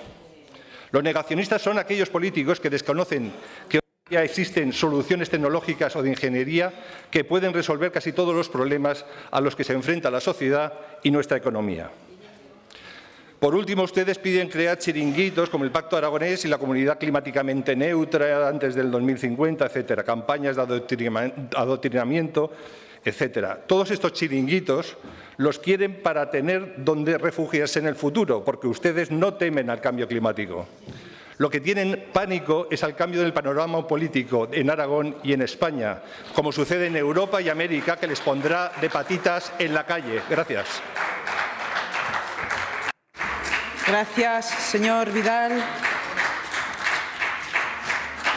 Los negacionistas son aquellos políticos que desconocen que ya existen soluciones tecnológicas o de ingeniería que pueden resolver casi todos los problemas a los que se enfrenta la sociedad y nuestra economía. Por último, ustedes piden crear chiringuitos como el Pacto Aragonés y la Comunidad Climáticamente Neutra antes del 2050, etcétera, campañas de adoctrinamiento, etcétera. Todos estos chiringuitos los quieren para tener donde refugiarse en el futuro, porque ustedes no temen al cambio climático. Lo que tienen pánico es al cambio del panorama político en Aragón y en España, como sucede en Europa y América, que les pondrá de patitas en la calle. Gracias. Gracias, señor Vidal.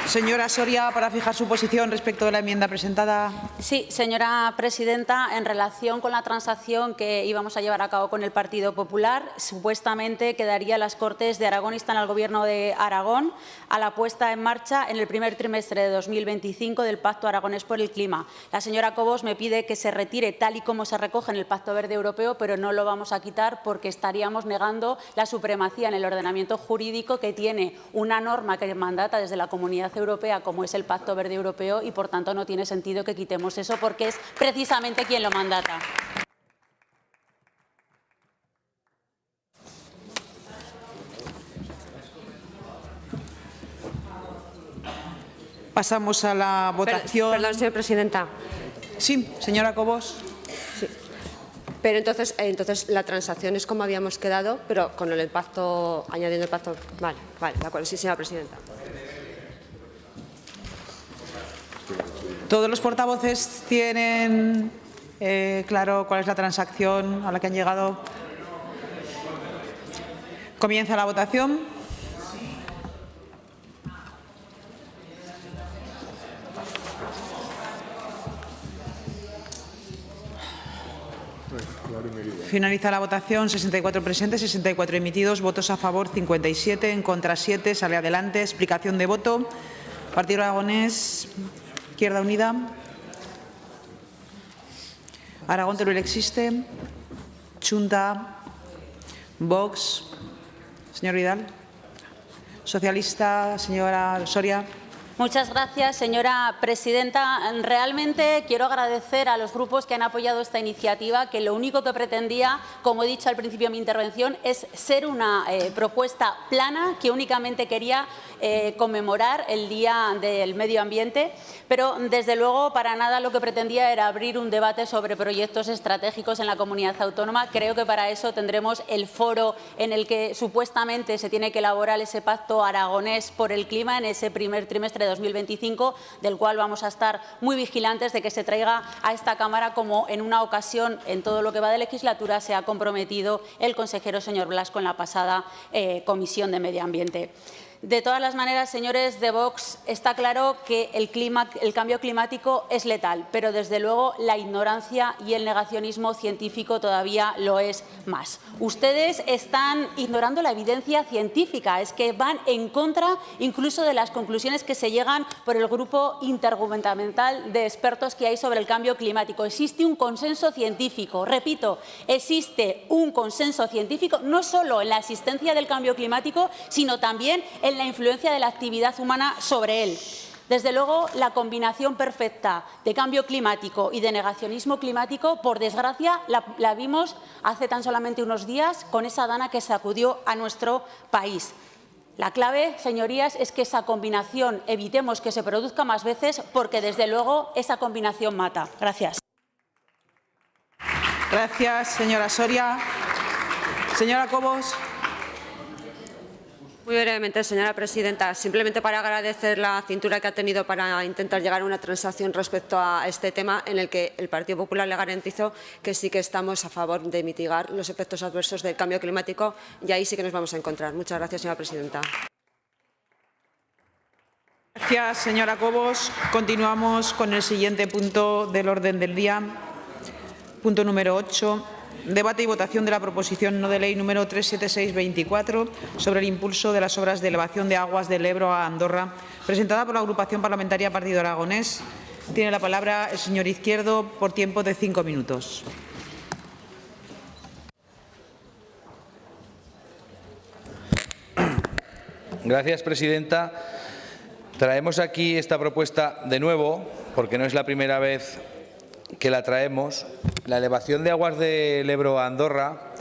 Señora Soria, para fijar su posición respecto de la enmienda presentada. Sí, señora presidenta, en relación con la transacción que íbamos a llevar a cabo con el Partido Popular, supuestamente quedaría las Cortes de Aragón instan al Gobierno de Aragón a la puesta en marcha en el primer trimestre de 2025 del Pacto Aragonés por el Clima. La señora Cobos me pide que se retire tal y como se recoge en el Pacto Verde Europeo, pero no lo vamos a quitar porque estaríamos negando la supremacía en el ordenamiento jurídico que tiene una norma que mandata desde la Comunidad Europea, como es el Pacto Verde Europeo, y por tanto no tiene sentido que quitemos eso porque es precisamente quien lo mandata. Pasamos a la votación. Perdón, señora presidenta. Sí, señora Cobos. Sí. Pero entonces la transacción es como habíamos quedado, pero con el pacto, añadiendo el pacto. Vale, de acuerdo. Sí, señora presidenta. ¿Todos los portavoces tienen claro cuál es la transacción a la que han llegado? Comienza la votación. Finaliza la votación. 64 presentes, 64 emitidos. Votos a favor 57, en contra 7. Sale adelante. Explicación de voto. Partido Aragonés, Izquierda Unida. Aragón Teruel existe. Chunta. Vox. Señor Vidal. Socialista, señora Soria. Muchas gracias, señora presidenta. Realmente quiero agradecer a los grupos que han apoyado esta iniciativa, que lo único que pretendía, como he dicho al principio de mi intervención, es ser una propuesta plana que únicamente quería conmemorar el Día del Medio Ambiente, pero desde luego para nada lo que pretendía era abrir un debate sobre proyectos estratégicos en la comunidad autónoma. Creo que para eso tendremos el foro en el que supuestamente se tiene que elaborar ese pacto aragonés por el clima en ese primer trimestre de 2025, del cual vamos a estar muy vigilantes de que se traiga a esta Cámara, como en una ocasión en todo lo que va de legislatura se ha comprometido el consejero señor Blasco en la pasada Comisión de Medio Ambiente. De todas las maneras, señores de Vox, está claro que el cambio climático es letal, pero desde luego la ignorancia y el negacionismo científico todavía lo es más. Ustedes están ignorando la evidencia científica, es que van en contra incluso de las conclusiones que se llegan por el grupo intergubernamental de expertos que hay sobre el cambio climático. Existe un consenso científico, repito, existe un consenso científico no solo en la existencia del cambio climático, sino también en la influencia de la actividad humana sobre él. Desde luego, la combinación perfecta de cambio climático y de negacionismo climático, por desgracia, la vimos hace tan solamente unos días con esa dana que sacudió a nuestro país. La clave, señorías, es que esa combinación evitemos que se produzca más veces, porque desde luego esa combinación mata. Gracias. Gracias, señora Soria. Señora Cobos. Muy brevemente, señora presidenta, simplemente para agradecer la cintura que ha tenido para intentar llegar a una transacción respecto a este tema, en el que el Partido Popular le garantizó que sí que estamos a favor de mitigar los efectos adversos del cambio climático, y ahí sí que nos vamos a encontrar. Muchas gracias, señora presidenta. Gracias, señora Cobos. Continuamos con el siguiente punto del orden del día. Punto número 8. Debate y votación de la proposición no de ley número 376-24 sobre el impulso de las obras de elevación de aguas del Ebro a Andorra, presentada por la agrupación parlamentaria Partido Aragonés. Tiene la palabra el señor Izquierdo por tiempo de 5 minutos. Gracias, presidenta. Traemos aquí esta propuesta de nuevo, porque no es la primera vez que la traemos. La elevación de aguas del Ebro a Andorra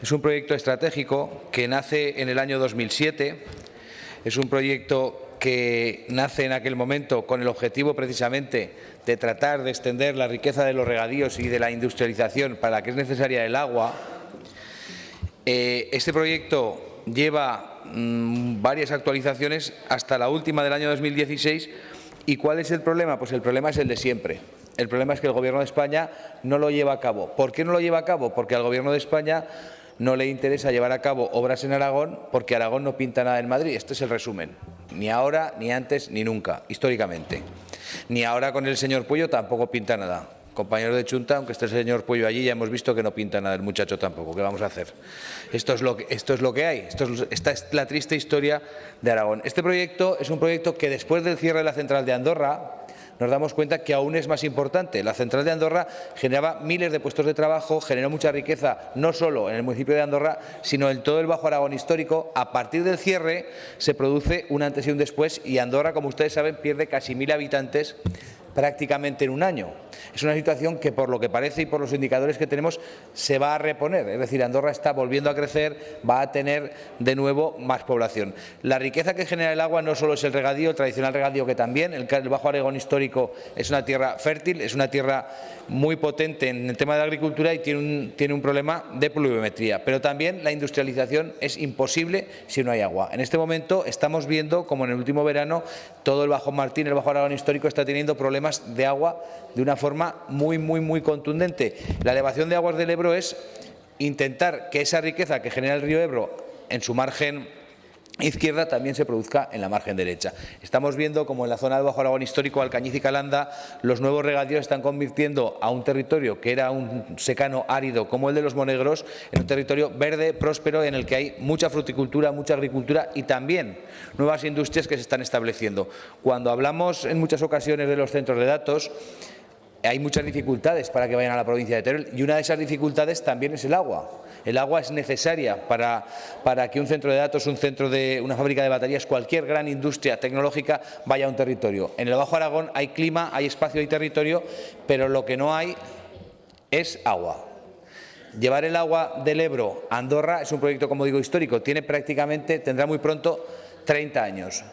es un proyecto estratégico que nace en el año 2007. Es un proyecto que nace en aquel momento con el objetivo precisamente de tratar de extender la riqueza de los regadíos y de la industrialización para la que es necesaria el agua. Este proyecto lleva varias actualizaciones hasta la última del año 2016. ¿Y cuál es el problema? Pues el problema es el de siempre. El problema es que el Gobierno de España no lo lleva a cabo. ¿Por qué no lo lleva a cabo? Porque al Gobierno de España no le interesa llevar a cabo obras en Aragón, porque Aragón no pinta nada en Madrid. Este es el resumen. Ni ahora, ni antes, ni nunca, históricamente. Ni ahora con el señor Puello tampoco pinta nada. Compañero de Chunta, aunque esté el señor Puello allí, ya hemos visto que no pinta nada el muchacho tampoco. ¿Qué vamos a hacer? Esto es lo que hay. Esta es la triste historia de Aragón. Este proyecto es un proyecto que después del cierre de la central de Andorra, nos damos cuenta que aún es más importante. La central de Andorra generaba miles de puestos de trabajo, generó mucha riqueza, no solo en el municipio de Andorra, sino en todo el Bajo Aragón histórico. A partir del cierre se produce un antes y un después, y Andorra, como ustedes saben, pierde casi 1000 habitantes prácticamente en un año. Es una situación que, por lo que parece y por los indicadores que tenemos, se va a reponer. Es decir, Andorra está volviendo a crecer, va a tener de nuevo más población. La riqueza que genera el agua no solo es el regadío, el tradicional regadío, que también. El Bajo Aragón histórico es una tierra fértil, es una tierra muy potente en el tema de la agricultura y tiene un problema de pluviometría. Pero también la industrialización es imposible si no hay agua. En este momento estamos viendo, como en el último verano, todo el Bajo Martín, el Bajo Aragón histórico, está teniendo problemas de agua de una forma muy contundente. La elevación de aguas del Ebro es intentar que esa riqueza que genera el río Ebro en su margen izquierda también se produzca en la margen derecha. Estamos viendo como en la zona del Bajo Aragón histórico, Alcañiz y Calanda, los nuevos regadíos están convirtiendo a un territorio que era un secano árido como el de los Monegros en un territorio verde, próspero, en el que hay mucha fruticultura, mucha agricultura y también nuevas industrias que se están estableciendo. Cuando hablamos en muchas ocasiones de los centros de datos, hay muchas dificultades para que vayan a la provincia de Teruel y una de esas dificultades también es el agua. El agua es necesaria para que un centro de datos, una fábrica de baterías, cualquier gran industria tecnológica vaya a un territorio. En el Bajo Aragón hay clima, hay espacio y territorio, pero lo que no hay es agua. Llevar el agua del Ebro a Andorra es un proyecto, como digo, histórico. Tendrá muy pronto 30 años.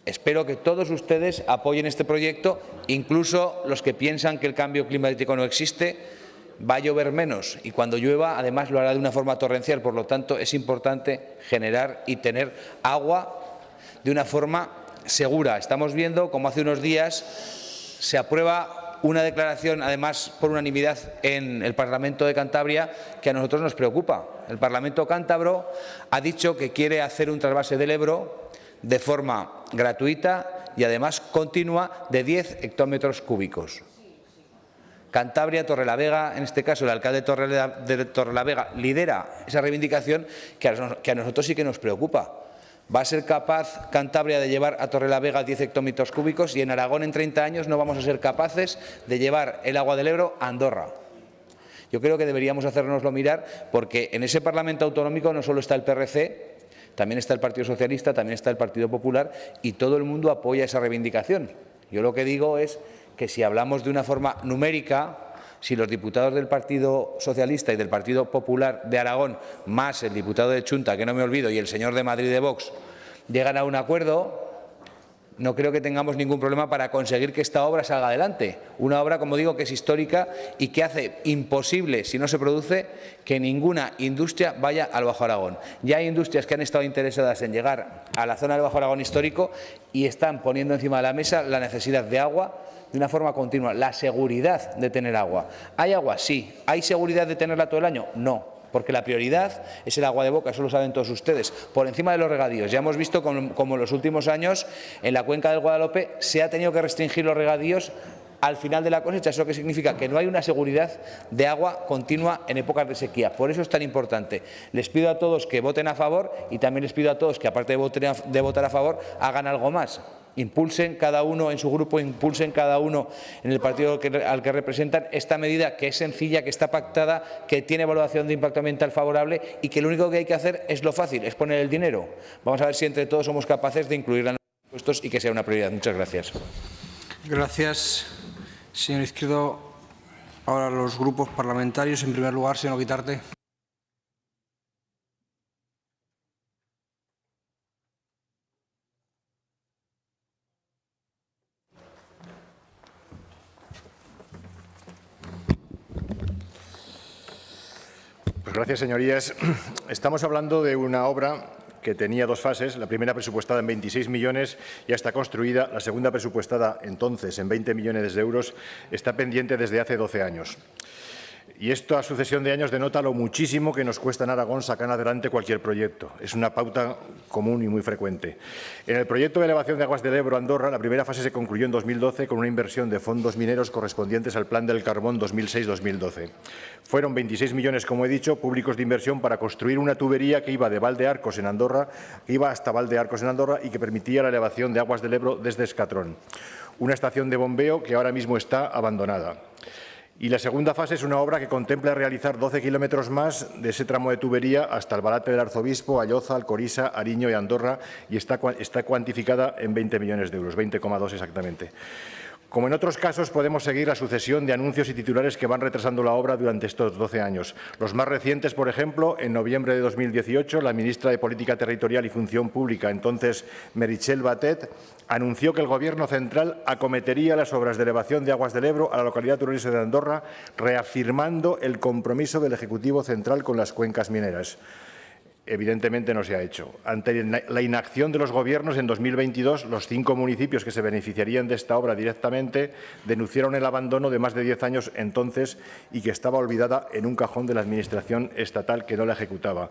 Espero que todos ustedes apoyen este proyecto, incluso los que piensan que el cambio climático no existe. Va a llover menos y cuando llueva, además, lo hará de una forma torrencial. Por lo tanto, es importante generar y tener agua de una forma segura. Estamos viendo cómo hace unos días se aprueba una declaración, además por unanimidad, en el Parlamento de Cantabria, que a nosotros nos preocupa. El Parlamento cántabro ha dicho que quiere hacer un trasvase del Ebro de forma gratuita y, además, continua de 10 hectómetros cúbicos. Cantabria, Torrelavega, en este caso el alcalde de Torrelavega lidera esa reivindicación que a nosotros sí que nos preocupa. ¿Va a ser capaz Cantabria de llevar a Torrelavega 10 hectómetros cúbicos y en Aragón en 30 años no vamos a ser capaces de llevar el agua del Ebro a Andorra? Yo creo que deberíamos hacérnoslo mirar porque en ese Parlamento autonómico no solo está el PRC, también está el Partido Socialista, también está el Partido Popular y todo el mundo apoya esa reivindicación. Yo lo que digo es que si hablamos de una forma numérica, si los diputados del Partido Socialista y del Partido Popular de Aragón, más el diputado de Chunta, que no me olvido, y el señor de Madrid de Vox, llegan a un acuerdo, no creo que tengamos ningún problema para conseguir que esta obra salga adelante. Una obra, como digo, que es histórica y que hace imposible, si no se produce, que ninguna industria vaya al Bajo Aragón. Ya hay industrias que han estado interesadas en llegar a la zona del Bajo Aragón histórico y están poniendo encima de la mesa la necesidad de agua de una forma continua, la seguridad de tener agua. ¿Hay agua? Sí. ¿Hay seguridad de tenerla todo el año? No, porque la prioridad es el agua de boca, eso lo saben todos ustedes, por encima de los regadíos. Ya hemos visto como en los últimos años en la cuenca del Guadalope se ha tenido que restringir los regadíos al final de la cosecha. ¿Eso qué significa? Que no hay una seguridad de agua continua en épocas de sequía. Por eso es tan importante. Les pido a todos que voten a favor y también les pido a todos que, aparte de votar a favor, hagan algo más. Impulsen cada uno en su grupo, impulsen cada uno en el partido al que representan esta medida que es sencilla, que está pactada, que tiene evaluación de impacto ambiental favorable y que lo único que hay que hacer es lo fácil, es poner el dinero. Vamos a ver si entre todos somos capaces de incluirla en los presupuestos y que sea una prioridad. Muchas gracias. Gracias, señor Izquierdo. Ahora los grupos parlamentarios. En primer lugar, señor Guitarte. Pues gracias, señorías. Estamos hablando de una obra que tenía dos fases, la primera presupuestada en 26 millones, ya está construida, la segunda presupuestada entonces en 20 millones de euros está pendiente desde hace 12 años. Y esta sucesión de años denota lo muchísimo que nos cuesta en Aragón sacar adelante cualquier proyecto. Es una pauta común y muy frecuente. En el proyecto de elevación de aguas del Ebro Andorra, la primera fase se concluyó en 2012 con una inversión de fondos mineros correspondientes al Plan del Carbón 2006-2012. Fueron 26 millones, como he dicho, públicos de inversión para construir una tubería que iba de Valdearcos en Andorra, que iba hasta Valdearcos en Andorra y que permitía la elevación de aguas del Ebro desde Escatrón. Una estación de bombeo que ahora mismo está abandonada. Y la segunda fase es una obra que contempla realizar 12 kilómetros más de ese tramo de tubería hasta el Barate del Arzobispo, Alloza, Alcoriza, Ariño y Andorra y está cuantificada en 20 millones de euros, 20,2 exactamente. Como en otros casos, podemos seguir la sucesión de anuncios y titulares que van retrasando la obra durante estos 12 años. Los más recientes, por ejemplo, en noviembre de 2018, la ministra de Política Territorial y Función Pública, entonces Meritxell Batet, anunció que el Gobierno central acometería las obras de elevación de aguas del Ebro a la localidad turista de Andorra, reafirmando el compromiso del Ejecutivo central con las cuencas mineras. evidentemente no se ha hecho. Ante la inacción de los gobiernos, en 2022 los 5 municipios que se beneficiarían de esta obra directamente denunciaron el abandono de más de 10 años entonces y que estaba olvidada en un cajón de la Administración estatal que no la ejecutaba.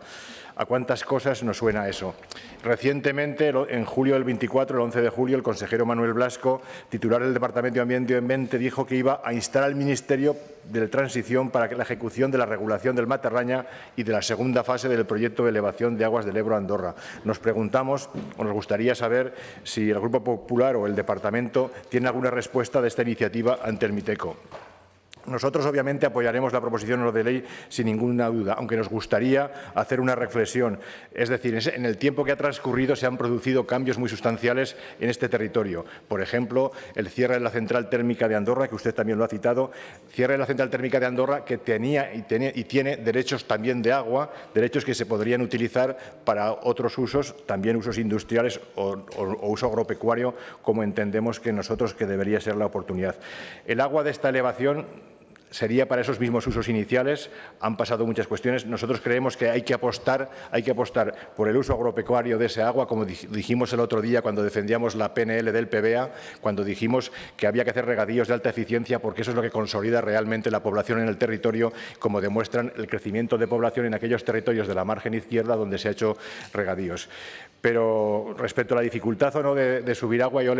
¿A cuántas cosas nos suena eso? Recientemente, en julio del 24, el 11 de julio, el consejero Manuel Blasco, titular del Departamento de Medio Ambiente, dijo que iba a instar al Ministerio de Transición para que la ejecución de la regulación del Matarraña y de la segunda fase del proyecto de elevación de aguas del Ebro a Andorra. Nos preguntamos, o nos gustaría saber, si el Grupo Popular o el Departamento tiene alguna respuesta de esta iniciativa ante el Miteco. Nosotros, obviamente, apoyaremos la proposición no de ley sin ninguna duda, aunque nos gustaría hacer una reflexión. Es decir, en el tiempo que ha transcurrido se han producido cambios muy sustanciales en este territorio. Por ejemplo, el cierre de la central térmica de Andorra, que usted también lo ha citado, cierre de la central térmica de Andorra, que tenía y tiene derechos también de agua, derechos que se podrían utilizar para otros usos, también usos industriales o uso agropecuario, como entendemos que nosotros que debería ser la oportunidad. El agua de esta elevación sería para esos mismos usos iniciales. Han pasado muchas cuestiones. Nosotros creemos que hay que apostar por el uso agropecuario de ese agua, como dijimos el otro día cuando defendíamos la PNL del PBA, cuando dijimos que había que hacer regadíos de alta eficiencia, porque eso es lo que consolida realmente la población en el territorio, como demuestran el crecimiento de población en aquellos territorios de la margen izquierda donde se ha hecho regadíos. Pero respecto a la dificultad o no de subir agua, yo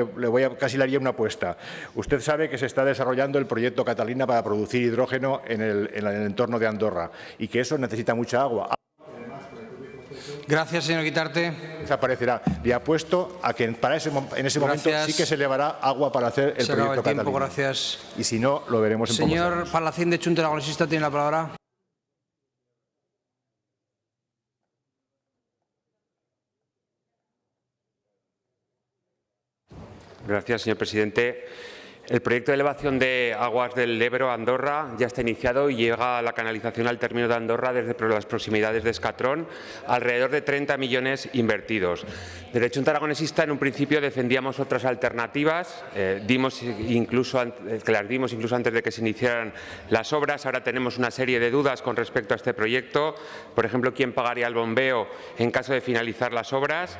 casi le haría una apuesta. Usted sabe que se está desarrollando el proyecto Catalina para producir hidrógeno en el entorno de Andorra y que eso necesita mucha agua. Gracias, señor Guitarte. Desaparecerá. Le apuesto a que en ese momento sí que se elevará agua para hacer el proyecto Catalina. Gracias. Y si no, lo veremos en pocos años. Señor Palacín, de Chunta Aragonesista, tiene la palabra. Gracias, señor presidente. El proyecto de elevación de aguas del Ebro a Andorra ya está iniciado y llega a la canalización al término de Andorra desde las proximidades de Escatrón, alrededor de 30 millones invertidos. Desde Chunta Aragonesista, en un principio defendíamos otras alternativas, que las dimos incluso antes de que se iniciaran las obras. Ahora tenemos una serie de dudas con respecto a este proyecto. Por ejemplo, ¿quién pagaría el bombeo en caso de finalizar las obras?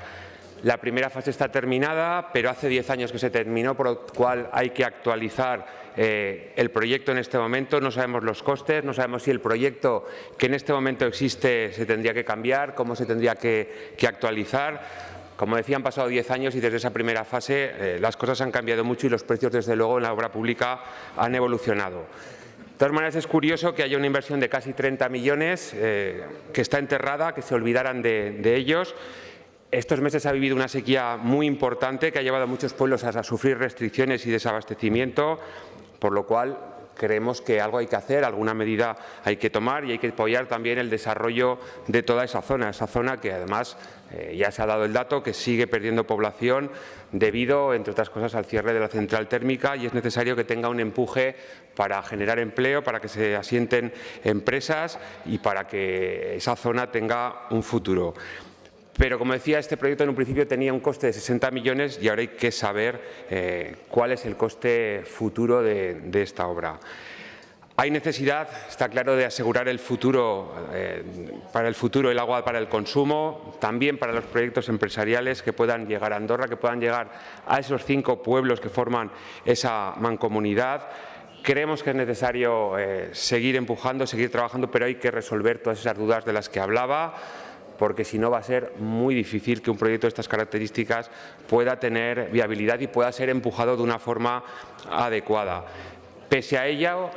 La primera fase está terminada, pero hace 10 años que se terminó, por lo cual hay que actualizar el proyecto en este momento. No sabemos los costes, no sabemos si el proyecto que en este momento existe se tendría que cambiar, cómo se tendría que actualizar. Como decía, han pasado 10 años y desde esa primera fase las cosas han cambiado mucho y los precios, desde luego, en la obra pública han evolucionado. De todas maneras, es curioso que haya una inversión de casi 30 millones que está enterrada, que se olvidaran de ellos. Estos meses ha vivido una sequía muy importante que ha llevado a muchos pueblos a sufrir restricciones y desabastecimiento, por lo cual creemos que algo hay que hacer, alguna medida hay que tomar y hay que apoyar también el desarrollo de toda esa zona que además ya se ha dado el dato que sigue perdiendo población debido, entre otras cosas, al cierre de la central térmica, y es necesario que tenga un empuje para generar empleo, para que se asienten empresas y para que esa zona tenga un futuro. Pero, como decía, este proyecto en un principio tenía un coste de 60 millones y ahora hay que saber cuál es el coste futuro de esta obra. Hay necesidad, está claro, de asegurar el futuro, el agua para el consumo, también para los proyectos empresariales que puedan llegar a Andorra, que puedan llegar a esos 5 pueblos que forman esa mancomunidad. Creemos que es necesario seguir empujando, seguir trabajando, pero hay que resolver todas esas dudas de las que hablaba, porque si no va a ser muy difícil que un proyecto de estas características pueda tener viabilidad y pueda ser empujado de una forma adecuada. Pese a ello,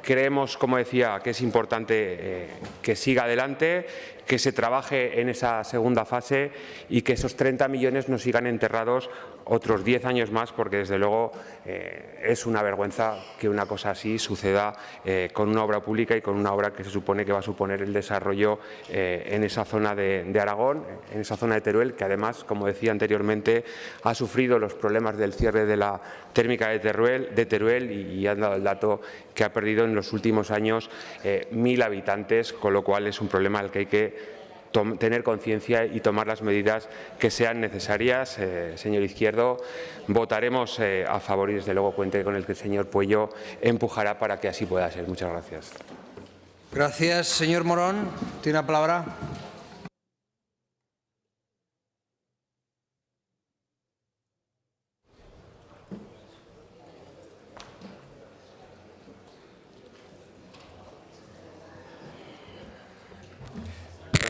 creemos, como decía, que es importante que siga adelante, que se trabaje en esa segunda fase y que esos 30 millones no sigan enterrados otros 10 años más, porque desde luego es una vergüenza que una cosa así suceda con una obra pública y con una obra que se supone que va a suponer el desarrollo en esa zona de Aragón, en esa zona de Teruel, que además, como decía anteriormente, ha sufrido los problemas del cierre de la térmica de Teruel y han dado el dato que ha perdido en los últimos años 1.000 habitantes, con lo cual es un problema al que hay que tener conciencia y tomar las medidas que sean necesarias. Señor Izquierdo, votaremos a favor y, desde luego, cuente con el que el señor Puello empujará para que así pueda ser. Muchas gracias. Gracias. Señor Morón, tiene la palabra.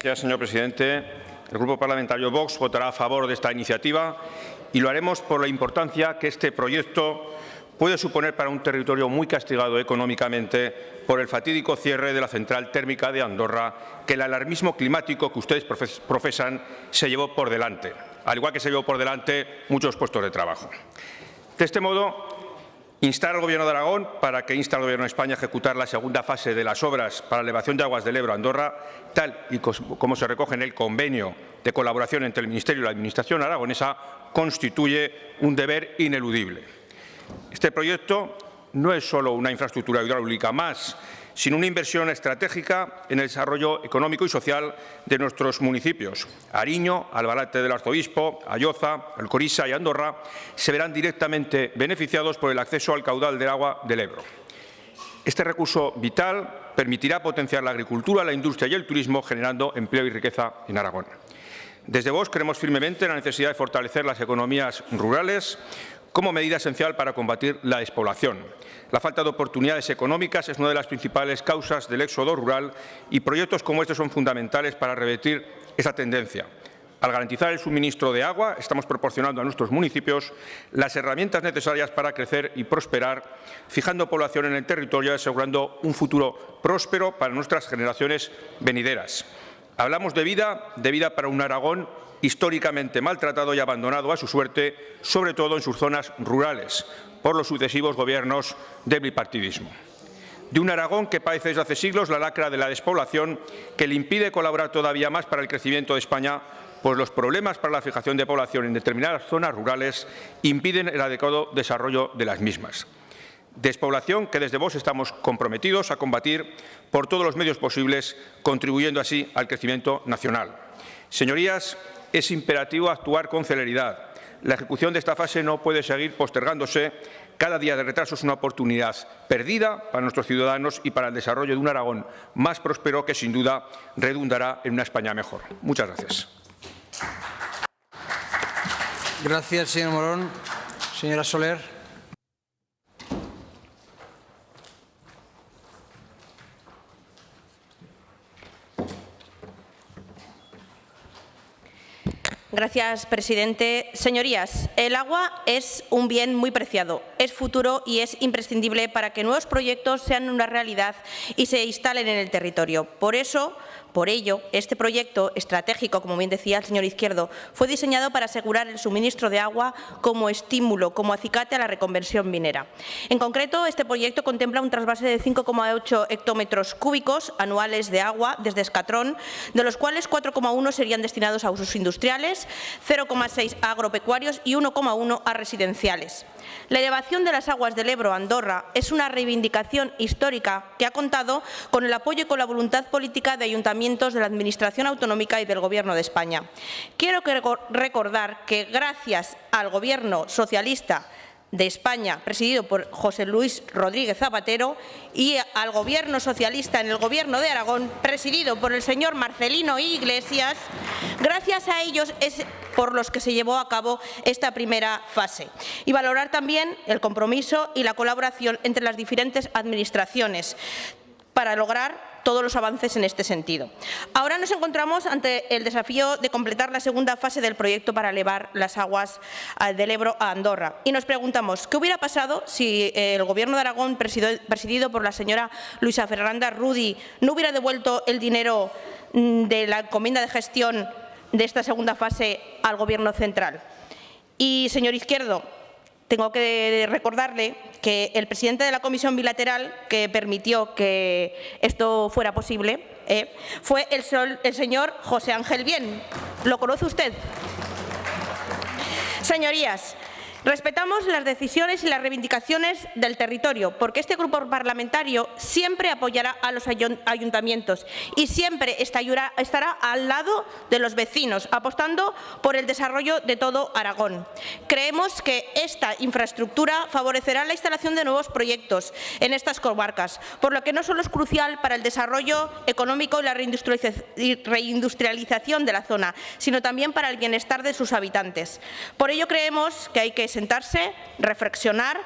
Gracias, señor presidente. El Grupo Parlamentario Vox votará a favor de esta iniciativa y lo haremos por la importancia que este proyecto puede suponer para un territorio muy castigado económicamente por el fatídico cierre de la central térmica de Andorra, que el alarmismo climático que ustedes profesan se llevó por delante, al igual que se llevó por delante muchos puestos de trabajo. De este modo, instar al Gobierno de Aragón para que inste al Gobierno de España a ejecutar la segunda fase de las obras para la elevación de aguas del Ebro a Andorra, tal y como se recoge en el convenio de colaboración entre el Ministerio y la Administración aragonesa, constituye un deber ineludible. Este proyecto no es solo una infraestructura hidráulica más, sino una inversión estratégica en el desarrollo económico y social de nuestros municipios. Ariño, Albalate del Arzobispo, Ayoza, Alcorisa y Andorra se verán directamente beneficiados por el acceso al caudal del agua del Ebro. Este recurso vital permitirá potenciar la agricultura, la industria y el turismo, generando empleo y riqueza en Aragón. Desde Vox creemos firmemente en la necesidad de fortalecer las economías rurales como medida esencial para combatir la despoblación. La falta de oportunidades económicas es una de las principales causas del éxodo rural y proyectos como este son fundamentales para revertir esa tendencia. Al garantizar el suministro de agua, estamos proporcionando a nuestros municipios las herramientas necesarias para crecer y prosperar, fijando población en el territorio y asegurando un futuro próspero para nuestras generaciones venideras. Hablamos de vida para un Aragón históricamente maltratado y abandonado a su suerte, sobre todo en sus zonas rurales, por los sucesivos gobiernos del bipartidismo. De un Aragón que padece desde hace siglos la lacra de la despoblación, que le impide colaborar todavía más para el crecimiento de España, pues los problemas para la fijación de población en determinadas zonas rurales impiden el adecuado desarrollo de las mismas. Despoblación que desde Vox estamos comprometidos a combatir por todos los medios posibles, contribuyendo así al crecimiento nacional. Señorías, es imperativo actuar con celeridad. La ejecución de esta fase no puede seguir postergándose. Cada día de retraso es una oportunidad perdida para nuestros ciudadanos y para el desarrollo de un Aragón más próspero que, sin duda, redundará en una España mejor. Muchas gracias. Gracias, señor Morón. Señora Soler. Gracias, presidente. Señorías, el agua es un bien muy preciado, es futuro y es imprescindible para que nuevos proyectos sean una realidad y se instalen en el territorio. Por ello, este proyecto estratégico, como bien decía el señor Izquierdo, fue diseñado para asegurar el suministro de agua como estímulo, como acicate a la reconversión minera. En concreto, este proyecto contempla un trasvase de 5,8 hectómetros cúbicos anuales de agua desde Escatrón, de los cuales 4,1 serían destinados a usos industriales, 0,6 a agropecuarios y 1,1 a residenciales. La elevación de las aguas del Ebro a Andorra es una reivindicación histórica que ha contado con el apoyo y con la voluntad política de ayuntamientos de la Administración autonómica y del Gobierno de España. Quiero recordar que gracias al Gobierno socialista de España, presidido por José Luis Rodríguez Zapatero, y al Gobierno socialista en el Gobierno de Aragón, presidido por el señor Marcelino Iglesias, gracias a ellos es por los que se llevó a cabo esta primera fase. Y valorar también el compromiso y la colaboración entre las diferentes administraciones para lograr todos los avances en este sentido. Ahora nos encontramos ante el desafío de completar la segunda fase del proyecto para elevar las aguas del Ebro a Andorra. Y nos preguntamos, ¿qué hubiera pasado si el Gobierno de Aragón, presidido por la señora Luisa Fernanda Rudy, no hubiera devuelto el dinero de la encomienda de gestión de esta segunda fase al Gobierno central? Y, señor Izquierdo, tengo que recordarle que el presidente de la Comisión Bilateral que permitió que esto fuera posible fue el señor José Ángel Bien. ¿Lo conoce usted? Señorías, respetamos las decisiones y las reivindicaciones del territorio, porque este grupo parlamentario siempre apoyará a los ayuntamientos y siempre estará al lado de los vecinos, apostando por el desarrollo de todo Aragón. Creemos que esta infraestructura favorecerá la instalación de nuevos proyectos en estas comarcas, por lo que no solo es crucial para el desarrollo económico y la reindustrialización de la zona, sino también para el bienestar de sus habitantes. Por ello creemos que hay que sentarse, reflexionar,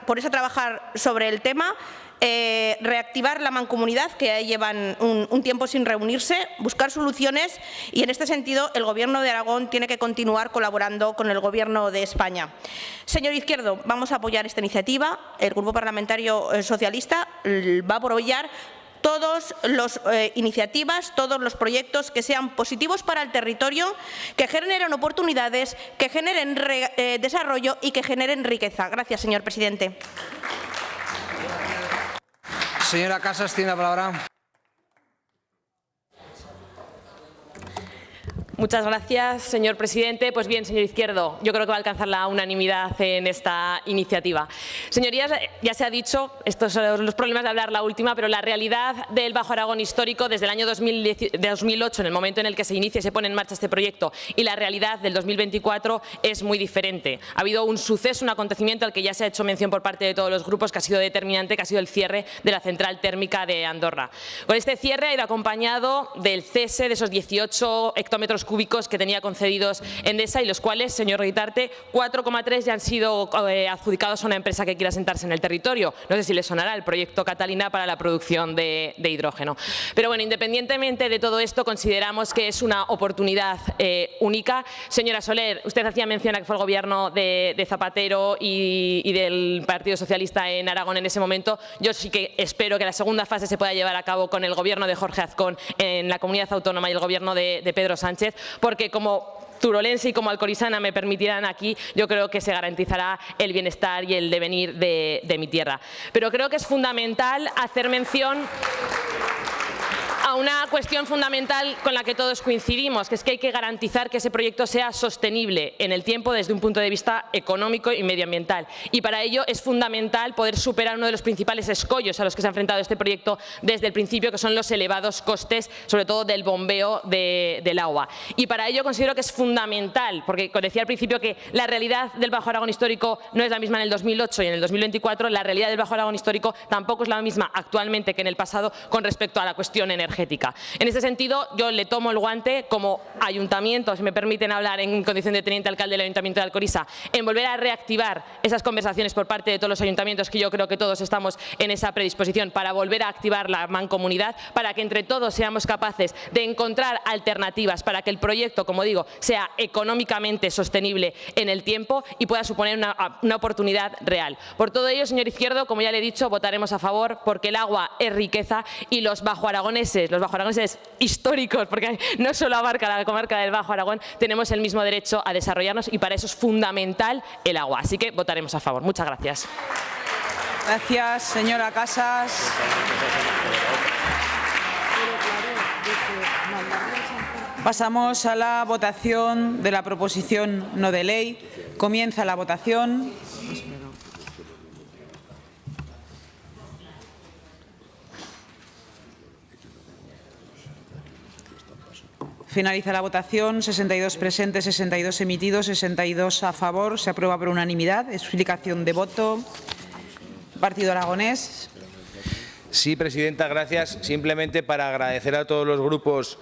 ponerse a trabajar sobre el tema, reactivar la mancomunidad, que ya llevan un tiempo sin reunirse, buscar soluciones y, en este sentido, el Gobierno de Aragón tiene que continuar colaborando con el Gobierno de España. Señor Izquierdo, vamos a apoyar esta iniciativa. El Grupo Parlamentario Socialista va a apoyar todas las iniciativas, todos los proyectos que sean positivos para el territorio, que generen oportunidades, que generen desarrollo y que generen riqueza. Gracias, señor presidente. Señora Casas, tiene la palabra. Muchas gracias, señor presidente. Pues bien, señor Izquierdo, yo creo que va a alcanzar la unanimidad en esta iniciativa. Señorías, ya se ha dicho, estos son los problemas de hablar la última, pero la realidad del Bajo Aragón histórico desde el año 2008, en el momento en el que se inicia y se pone en marcha este proyecto, y la realidad del 2024 es muy diferente. Ha habido un suceso, un acontecimiento al que ya se ha hecho mención por parte de todos los grupos, que ha sido determinante, que ha sido el cierre de la central térmica de Andorra. Con este cierre ha ido acompañado del cese de esos 18 hectómetros cúbicos que tenía concedidos Endesa, y los cuales, señor Guitarte, 4,3 ya han sido adjudicados a una empresa que quiera sentarse en el territorio. No sé si le sonará el proyecto Catalina para la producción de hidrógeno. Pero bueno, independientemente de todo esto, consideramos que es una oportunidad única. Señora Soler, usted hacía mención a que fue el gobierno de Zapatero y del Partido Socialista en Aragón en ese momento. Yo sí que espero que la segunda fase se pueda llevar a cabo con el gobierno de Jorge Azcón en la comunidad autónoma y el gobierno de Pedro Sánchez, porque como turolense y como alcorizana me permitirán aquí, yo creo que se garantizará el bienestar y el devenir de mi tierra. Pero creo que es fundamental hacer mención a una cuestión fundamental con la que todos coincidimos, que es que hay que garantizar que ese proyecto sea sostenible en el tiempo desde un punto de vista económico y medioambiental. Y para ello es fundamental poder superar uno de los principales escollos a los que se ha enfrentado este proyecto desde el principio, que son los elevados costes, sobre todo del bombeo del agua. Y para ello considero que es fundamental, porque decía al principio que la realidad del Bajo Aragón histórico no es la misma en el 2008 y en el 2024, la realidad del Bajo Aragón histórico tampoco es la misma actualmente que en el pasado con respecto a la cuestión energética. En ese sentido, yo le tomo el guante como ayuntamiento, si me permiten hablar en condición de teniente alcalde del Ayuntamiento de Alcoriza, en volver a reactivar esas conversaciones por parte de todos los ayuntamientos, que yo creo que todos estamos en esa predisposición para volver a activar la mancomunidad, para que entre todos seamos capaces de encontrar alternativas para que el proyecto, como digo, sea económicamente sostenible en el tiempo y pueda suponer una oportunidad real. Por todo ello, señor Izquierdo, como ya le he dicho, votaremos a favor, porque el agua es riqueza y los bajoaragoneses históricos, porque no solo abarca la comarca del Bajo Aragón, tenemos el mismo derecho a desarrollarnos y para eso es fundamental el agua. Así que votaremos a favor. Muchas gracias. Gracias, señora Casas. Pasamos a la votación de la proposición no de ley. Comienza la votación. Finaliza la votación. 62 presentes, 62 emitidos, 62 a favor. Se aprueba por unanimidad. Explicación de voto. Partido Aragonés. Sí, presidenta, gracias. Simplemente para agradecer a todos los grupos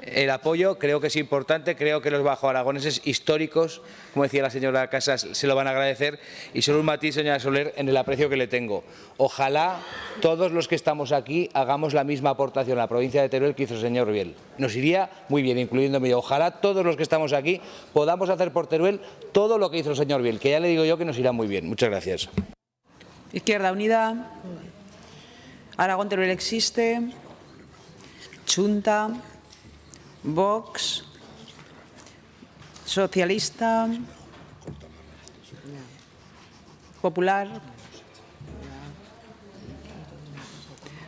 el apoyo. Creo que es importante, creo que los bajoaragoneses históricos, como decía la señora Casas, se lo van a agradecer. Y solo un matiz, señora Soler, en el aprecio que le tengo. Ojalá todos los que estamos aquí hagamos la misma aportación a la provincia de Teruel que hizo el señor Biel. Nos iría muy bien, incluyéndome yo. Ojalá todos los que estamos aquí podamos hacer por Teruel todo lo que hizo el señor Biel, que ya le digo yo que nos irá muy bien. Muchas gracias. Izquierda Unida. Aragón Teruel existe. Chunta. Vox, Socialista, Popular.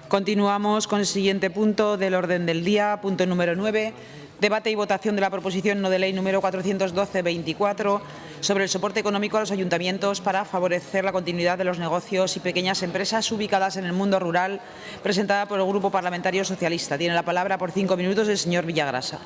Continuamos con el siguiente punto del orden del día, punto número 9. Debate y votación de la proposición no de ley número 412-24 sobre el soporte económico a los ayuntamientos para favorecer la continuidad de los negocios y pequeñas empresas ubicadas en el mundo rural, presentada por el Grupo Parlamentario Socialista. Tiene la palabra por 5 minutos el señor Villagrasa.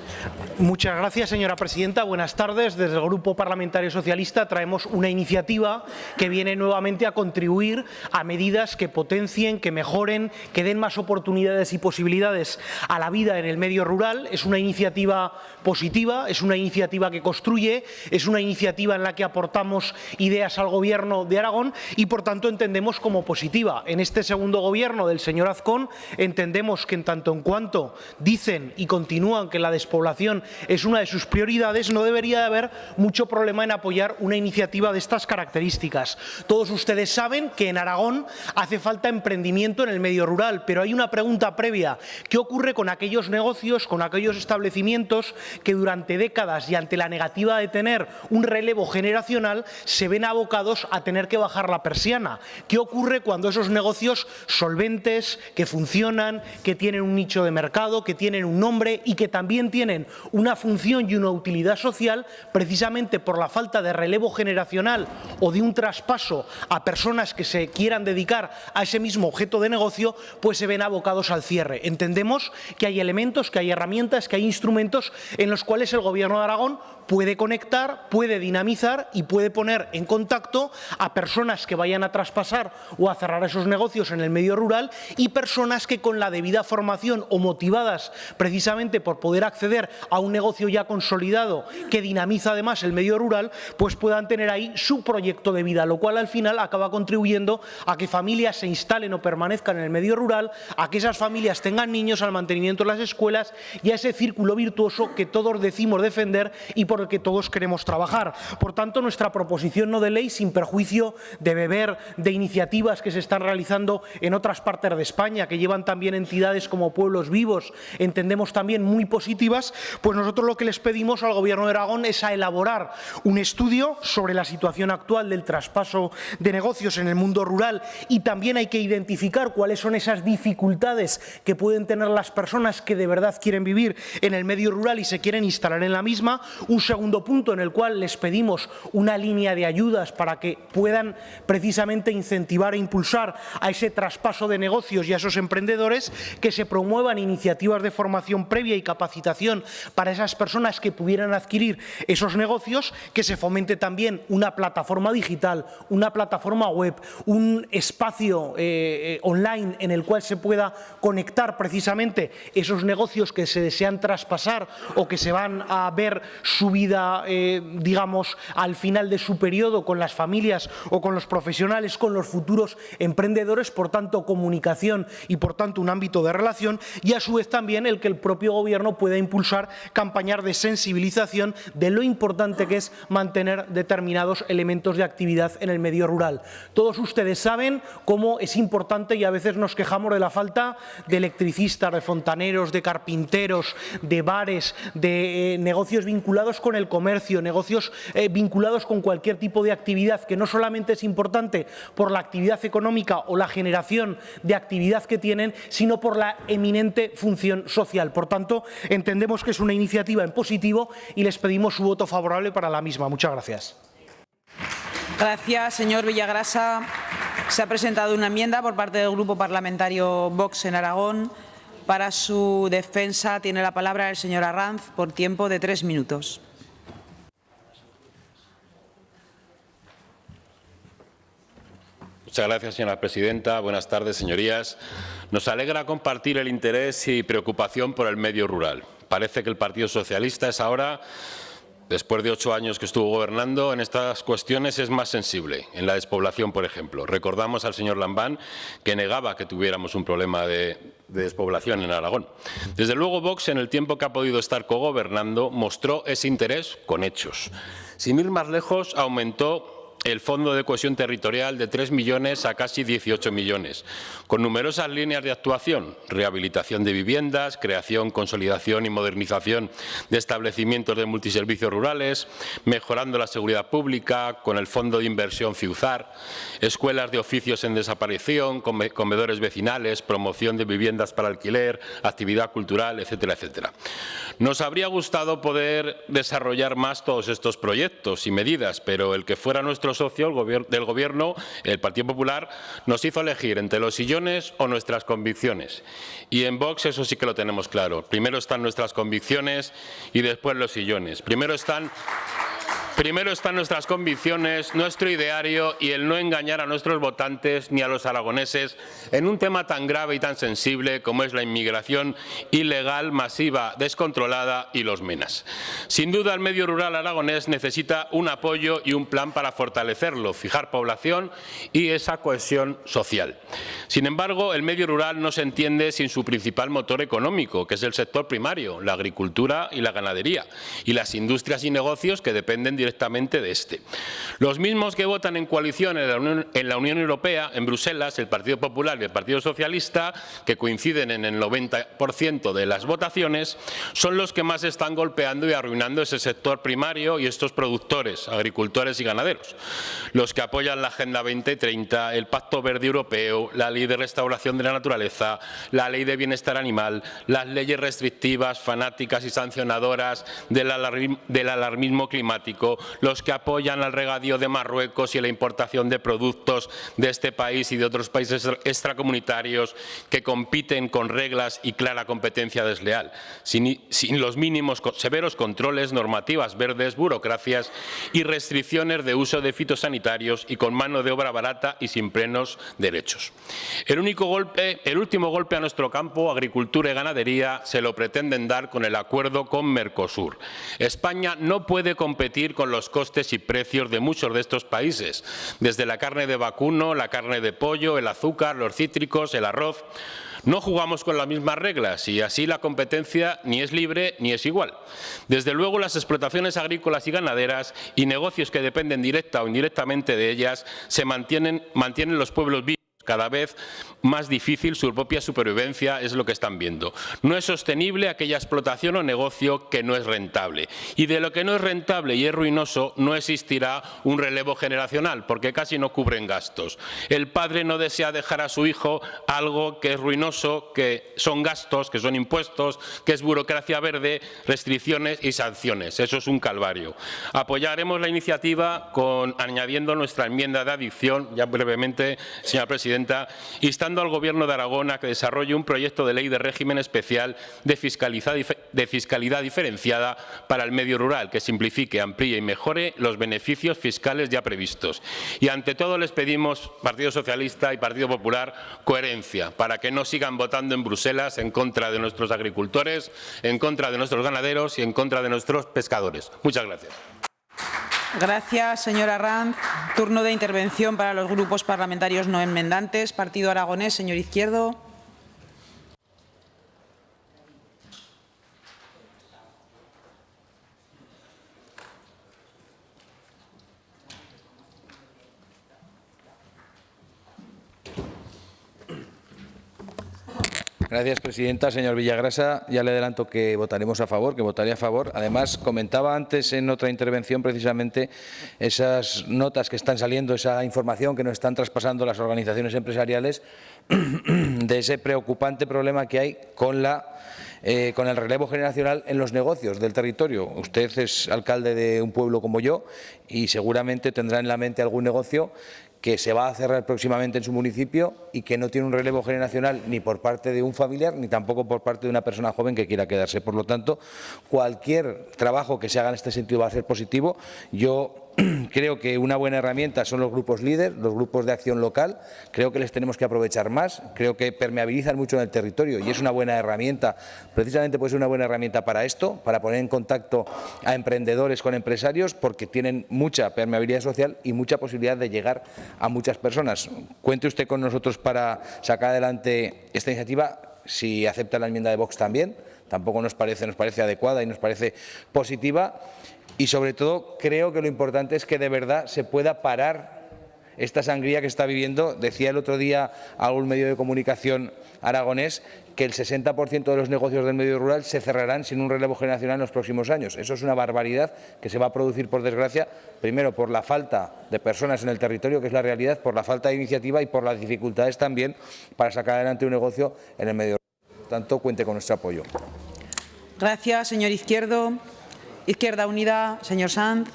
Muchas gracias, señora presidenta. Buenas tardes. Desde el Grupo Parlamentario Socialista traemos una iniciativa que viene nuevamente a contribuir a medidas que potencien, que mejoren, que den den más oportunidades y posibilidades a la vida en el medio rural. Es una iniciativa positiva, es una iniciativa que construye, es una iniciativa en la que aportamos ideas al Gobierno de Aragón y, por tanto, entendemos como positiva. En este segundo Gobierno del señor Azcón entendemos que, en tanto en cuanto dicen y continúan que la despoblación es una de sus prioridades, no debería de haber mucho problema en apoyar una iniciativa de estas características. Todos ustedes saben que en Aragón hace falta emprendimiento en el medio rural, pero hay una pregunta previa. ¿Qué ocurre con aquellos negocios, con aquellos establecimientos que durante décadas y ante la negativa de tener un relevo generacional se ven abocados a tener que bajar la persiana? ¿Qué ocurre cuando esos negocios solventes, que funcionan, que tienen un nicho de mercado, que tienen un nombre y que también tienen una función y una utilidad social, precisamente por la falta de relevo generacional o de un traspaso a personas que se quieran dedicar a ese mismo objeto de negocio, pues se ven abocados al cierre? Entendemos que hay elementos, que hay herramientas, que hay instrumentos en los cuales el Gobierno de Aragón puede conectar, puede dinamizar y puede poner en contacto a personas que vayan a traspasar o a cerrar esos negocios en el medio rural y personas que, con la debida formación o motivadas precisamente por poder acceder a un negocio ya consolidado que dinamiza además el medio rural, pues puedan tener ahí su proyecto de vida, lo cual al final acaba contribuyendo a que familias se instalen o permanezcan en el medio rural, a que esas familias tengan niños, al mantenimiento de las escuelas y a ese círculo virtuoso que todos decimos defender y por el que todos queremos trabajar. Por tanto, nuestra proposición no de ley, sin perjuicio de beber de iniciativas que se están realizando en otras partes de España, que llevan también entidades como Pueblos Vivos, entendemos también muy positivas, pues nosotros lo que les pedimos al Gobierno de Aragón es a elaborar un estudio sobre la situación actual del traspaso de negocios en el mundo rural y también hay que identificar cuáles son esas dificultades que pueden tener las personas que de verdad quieren vivir en el medio rural y se quieren instalar en la misma. Un segundo punto en el cual les pedimos una línea de ayudas para que puedan precisamente incentivar e impulsar a ese traspaso de negocios y a esos emprendedores, que se promuevan iniciativas de formación previa y capacitación para esas personas que pudieran adquirir esos negocios, que se fomente también una plataforma digital, una plataforma web, un espacio online en el cual se pueda conectar precisamente esos negocios que se desean traspasar o que se van a ver su vida, digamos, al final de su periodo con las familias o con los profesionales, con los futuros emprendedores, por tanto comunicación y por tanto un ámbito de relación, y a su vez también el que el propio Gobierno pueda impulsar campañas de sensibilización de lo importante que es mantener determinados elementos de actividad en el medio rural. Todos ustedes saben cómo es importante, y a veces nos quejamos de la falta de electricistas, de fontaneros, de carpinteros, de bares, de negocios vinculados con el comercio, negocios vinculados con cualquier tipo de actividad, que no solamente es importante por la actividad económica o la generación de actividad que tienen, sino por la eminente función social. Por tanto, entendemos que es una iniciativa en positivo y les pedimos su voto favorable para la misma. Muchas gracias. Gracias, señor Villagrasa. Se ha presentado una enmienda por parte del Grupo Parlamentario Vox en Aragón. Para su defensa tiene la palabra el señor Arranz por tiempo de 3 minutos. Muchas gracias, señora presidenta. Buenas tardes, señorías. Nos alegra compartir el interés y preocupación por el medio rural. Parece que el Partido Socialista es ahora, después de 8 años que estuvo gobernando, en estas cuestiones es más sensible, en la despoblación, por ejemplo. Recordamos al señor Lambán que negaba que tuviéramos un problema de despoblación en Aragón. Desde luego, Vox, en el tiempo que ha podido estar cogobernando, mostró ese interés con hechos. Sin ir más lejos, aumentó el Fondo de Cohesión Territorial de 3 millones a casi 18 millones, con numerosas líneas de actuación: rehabilitación de viviendas, creación, consolidación y modernización de establecimientos de multiservicios rurales, mejorando la seguridad pública con el Fondo de Inversión FIUZAR, escuelas de oficios en desaparición, comedores vecinales, promoción de viviendas para alquiler, actividad cultural, etcétera, etcétera. Nos habría gustado poder desarrollar más todos estos proyectos y medidas, pero el que fuera nuestro socio del Gobierno, el Partido Popular, nos hizo elegir entre los sillones o nuestras convicciones. Y en Vox eso sí que lo tenemos claro. Primero están nuestras convicciones y después los sillones. Primero están Primero están nuestras convicciones, nuestro ideario y el no engañar a nuestros votantes ni a los aragoneses en un tema tan grave y tan sensible como es la inmigración ilegal, masiva, descontrolada y los menas. Sin duda, el medio rural aragonés necesita un apoyo y un plan para fortalecerlo, fijar población y esa cohesión social. Sin embargo, el medio rural no se entiende sin su principal motor económico, que es el sector primario, la agricultura y la ganadería, y las industrias y negocios que dependen directamente de este. Los mismos que votan en coalición en la Unión Europea, en Bruselas, el Partido Popular y el Partido Socialista, que coinciden en el 90% de las votaciones, son los que más están golpeando y arruinando ese sector primario y estos productores, agricultores y ganaderos. Los que apoyan la Agenda 2030, el Pacto Verde Europeo, la Ley de Restauración de la Naturaleza, la Ley de Bienestar Animal, las leyes restrictivas, fanáticas y sancionadoras del alarmismo climático, los que apoyan al regadío de Marruecos y la importación de productos de este país y de otros países extracomunitarios que compiten con reglas y clara competencia desleal, sin los mínimos severos controles, normativas verdes, burocracias y restricciones de uso de fitosanitarios y con mano de obra barata y sin plenos derechos. El último golpe a nuestro campo, agricultura y ganadería, se lo pretenden dar con el acuerdo con Mercosur. España no puede competir con los costes y precios de muchos de estos países, desde la carne de vacuno, la carne de pollo, el azúcar, los cítricos, el arroz. No jugamos con las mismas reglas y así la competencia ni es libre ni es igual. Desde luego, las explotaciones agrícolas y ganaderas y negocios que dependen directa o indirectamente de ellas mantienen los pueblos vivos. Cada vez más difícil su propia supervivencia es lo que están viendo. No es sostenible aquella explotación o negocio que no es rentable. Y de lo que no es rentable y es ruinoso no existirá un relevo generacional porque casi no cubren gastos. El padre no desea dejar a su hijo algo que es ruinoso, que son gastos, que son impuestos, que es burocracia verde, restricciones y sanciones. Eso es un calvario. Apoyaremos la iniciativa añadiendo nuestra enmienda de adición, ya brevemente, señora presidenta, instando al Gobierno de Aragón a que desarrolle un proyecto de ley de régimen especial de fiscalidad diferenciada para el medio rural, que simplifique, amplíe y mejore los beneficios fiscales ya previstos. Y ante todo les pedimos, Partido Socialista y Partido Popular, coherencia, para que no sigan votando en Bruselas en contra de nuestros agricultores, en contra de nuestros ganaderos y en contra de nuestros pescadores. Muchas gracias. Gracias, señora Ranz. Turno de intervención para los grupos parlamentarios no enmendantes. Partido Aragonés, señor Izquierdo. Gracias, presidenta. Señor Villagrasa, ya le adelanto que votaremos a favor, que votaré a favor. Además, comentaba antes en otra intervención precisamente esas notas que están saliendo, esa información que nos están traspasando las organizaciones empresariales de ese preocupante problema que hay con el relevo generacional en los negocios del territorio. Usted es alcalde de un pueblo como yo y seguramente tendrá en la mente algún negocio que se va a cerrar próximamente en su municipio y que no tiene un relevo generacional ni por parte de un familiar ni tampoco por parte de una persona joven que quiera quedarse. Por lo tanto, cualquier trabajo que se haga en este sentido va a ser positivo. Yo creo que una buena herramienta son los grupos líder, los grupos de acción local. Creo que les tenemos que aprovechar más. Creo que permeabilizan mucho en el territorio y es una buena herramienta. Precisamente puede ser una buena herramienta para esto, para poner en contacto a emprendedores con empresarios, porque tienen mucha permeabilidad social y mucha posibilidad de llegar a muchas personas. Cuente usted con nosotros para sacar adelante esta iniciativa. Si acepta la enmienda de Vox también, tampoco nos parece adecuada y nos parece positiva. Y sobre todo creo que lo importante es que de verdad se pueda parar esta sangría que está viviendo. Decía el otro día a un medio de comunicación aragonés que el 60% de los negocios del medio rural se cerrarán sin un relevo generacional en los próximos años. Eso es una barbaridad que se va a producir, por desgracia, primero por la falta de personas en el territorio, que es la realidad, por la falta de iniciativa y por las dificultades también para sacar adelante un negocio en el medio rural. Por tanto, cuente con nuestro apoyo. Gracias, señor Izquierdo. Izquierda Unida, señor Sanz.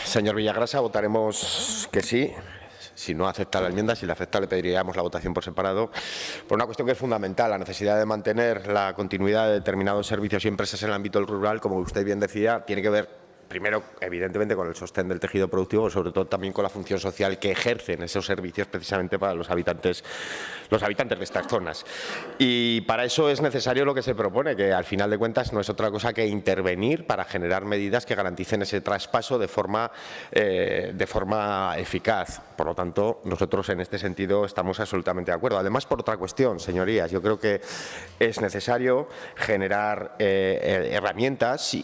Señor Villagrasa, votaremos que sí. Si no acepta la enmienda, si la acepta, le pediríamos la votación por separado, por una cuestión que es fundamental, la necesidad de mantener la continuidad de determinados servicios y empresas en el ámbito rural, como usted bien decía, tiene que ver primero, evidentemente, con el sostén del tejido productivo, pero sobre todo también con la función social que ejercen esos servicios precisamente para los habitantes de estas zonas. Y para eso es necesario lo que se propone, que al final de cuentas no es otra cosa que intervenir para generar medidas que garanticen ese traspaso de forma eficaz. Por lo tanto, nosotros en este sentido estamos absolutamente de acuerdo. Además, por otra cuestión, señorías, yo creo que es necesario generar herramientas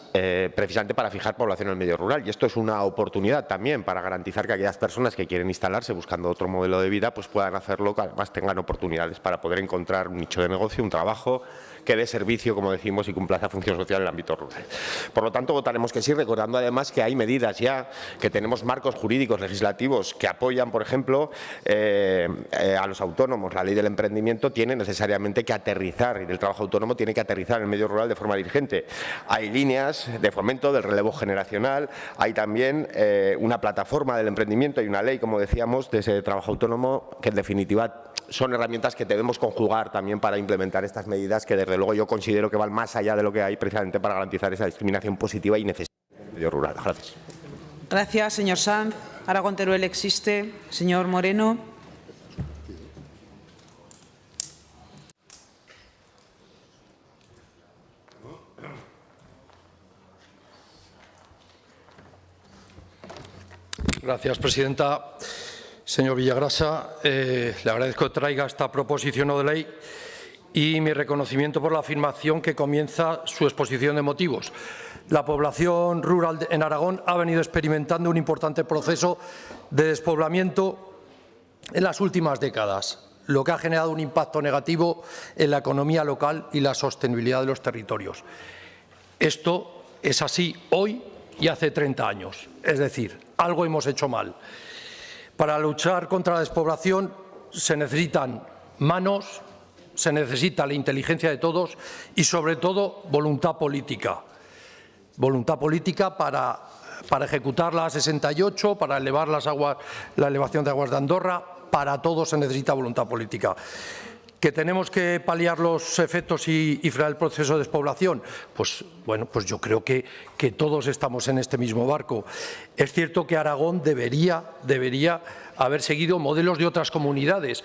precisamente para fijar población en el medio rural, y esto es una oportunidad también para garantizar que aquellas personas que quieren instalarse buscando otro modelo de vida pues puedan hacerlo, que además tengan oportunidades para poder encontrar un nicho de negocio, un trabajo que dé servicio, como decimos, y cumpla esa función social en el ámbito rural. Por lo tanto, votaremos que sí, recordando además que hay medidas ya, que tenemos marcos jurídicos legislativos que apoyan, por ejemplo, a los autónomos. La ley del emprendimiento tiene necesariamente que aterrizar, y del trabajo autónomo tiene que aterrizar en el medio rural de forma dirigente. Hay líneas de fomento del relevo generacional, hay también una plataforma del emprendimiento y una ley, como decíamos, de ese trabajo autónomo, que en definitiva son herramientas que debemos conjugar también para implementar estas medidas que desde luego yo considero que van más allá de lo que hay precisamente para garantizar esa discriminación positiva y necesaria en el medio rural. Gracias. Gracias, señor Sanz. Aragón Teruel existe. Señor Moreno. Gracias, presidenta. Señor Villagrasa, le agradezco que traiga esta proposición no de ley y mi reconocimiento por la afirmación que comienza su exposición de motivos. La población rural en Aragón ha venido experimentando un importante proceso de despoblamiento en las últimas décadas, lo que ha generado un impacto negativo en la economía local y la sostenibilidad de los territorios. Esto es así hoy y hace 30 años, es decir, algo hemos hecho mal. Para luchar contra la despoblación se necesitan manos, se necesita la inteligencia de todos y, sobre todo, voluntad política. Voluntad política para ejecutar la A68, para elevar la elevación de aguas de Andorra. Para todo se necesita voluntad política. ¿Que tenemos que paliar los efectos y frenar el proceso de despoblación? Pues bueno, pues yo creo que todos estamos en este mismo barco. Es cierto que Aragón debería haber seguido modelos de otras comunidades,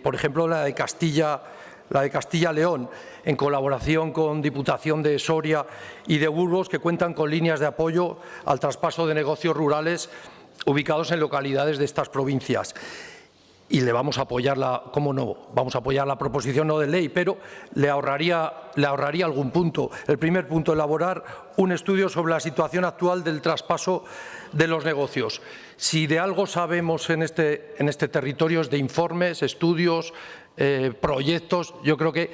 por ejemplo la de Castilla-León, en colaboración con Diputación de Soria y de Burgos, que cuentan con líneas de apoyo al traspaso de negocios rurales ubicados en localidades de estas provincias. Y le vamos a apoyar ¿cómo no? Vamos a apoyar la proposición no de ley, pero le ahorraría algún punto. El primer punto, elaborar un estudio sobre la situación actual del traspaso de los negocios. Si de algo sabemos en este territorio es de informes, estudios, proyectos. Yo creo que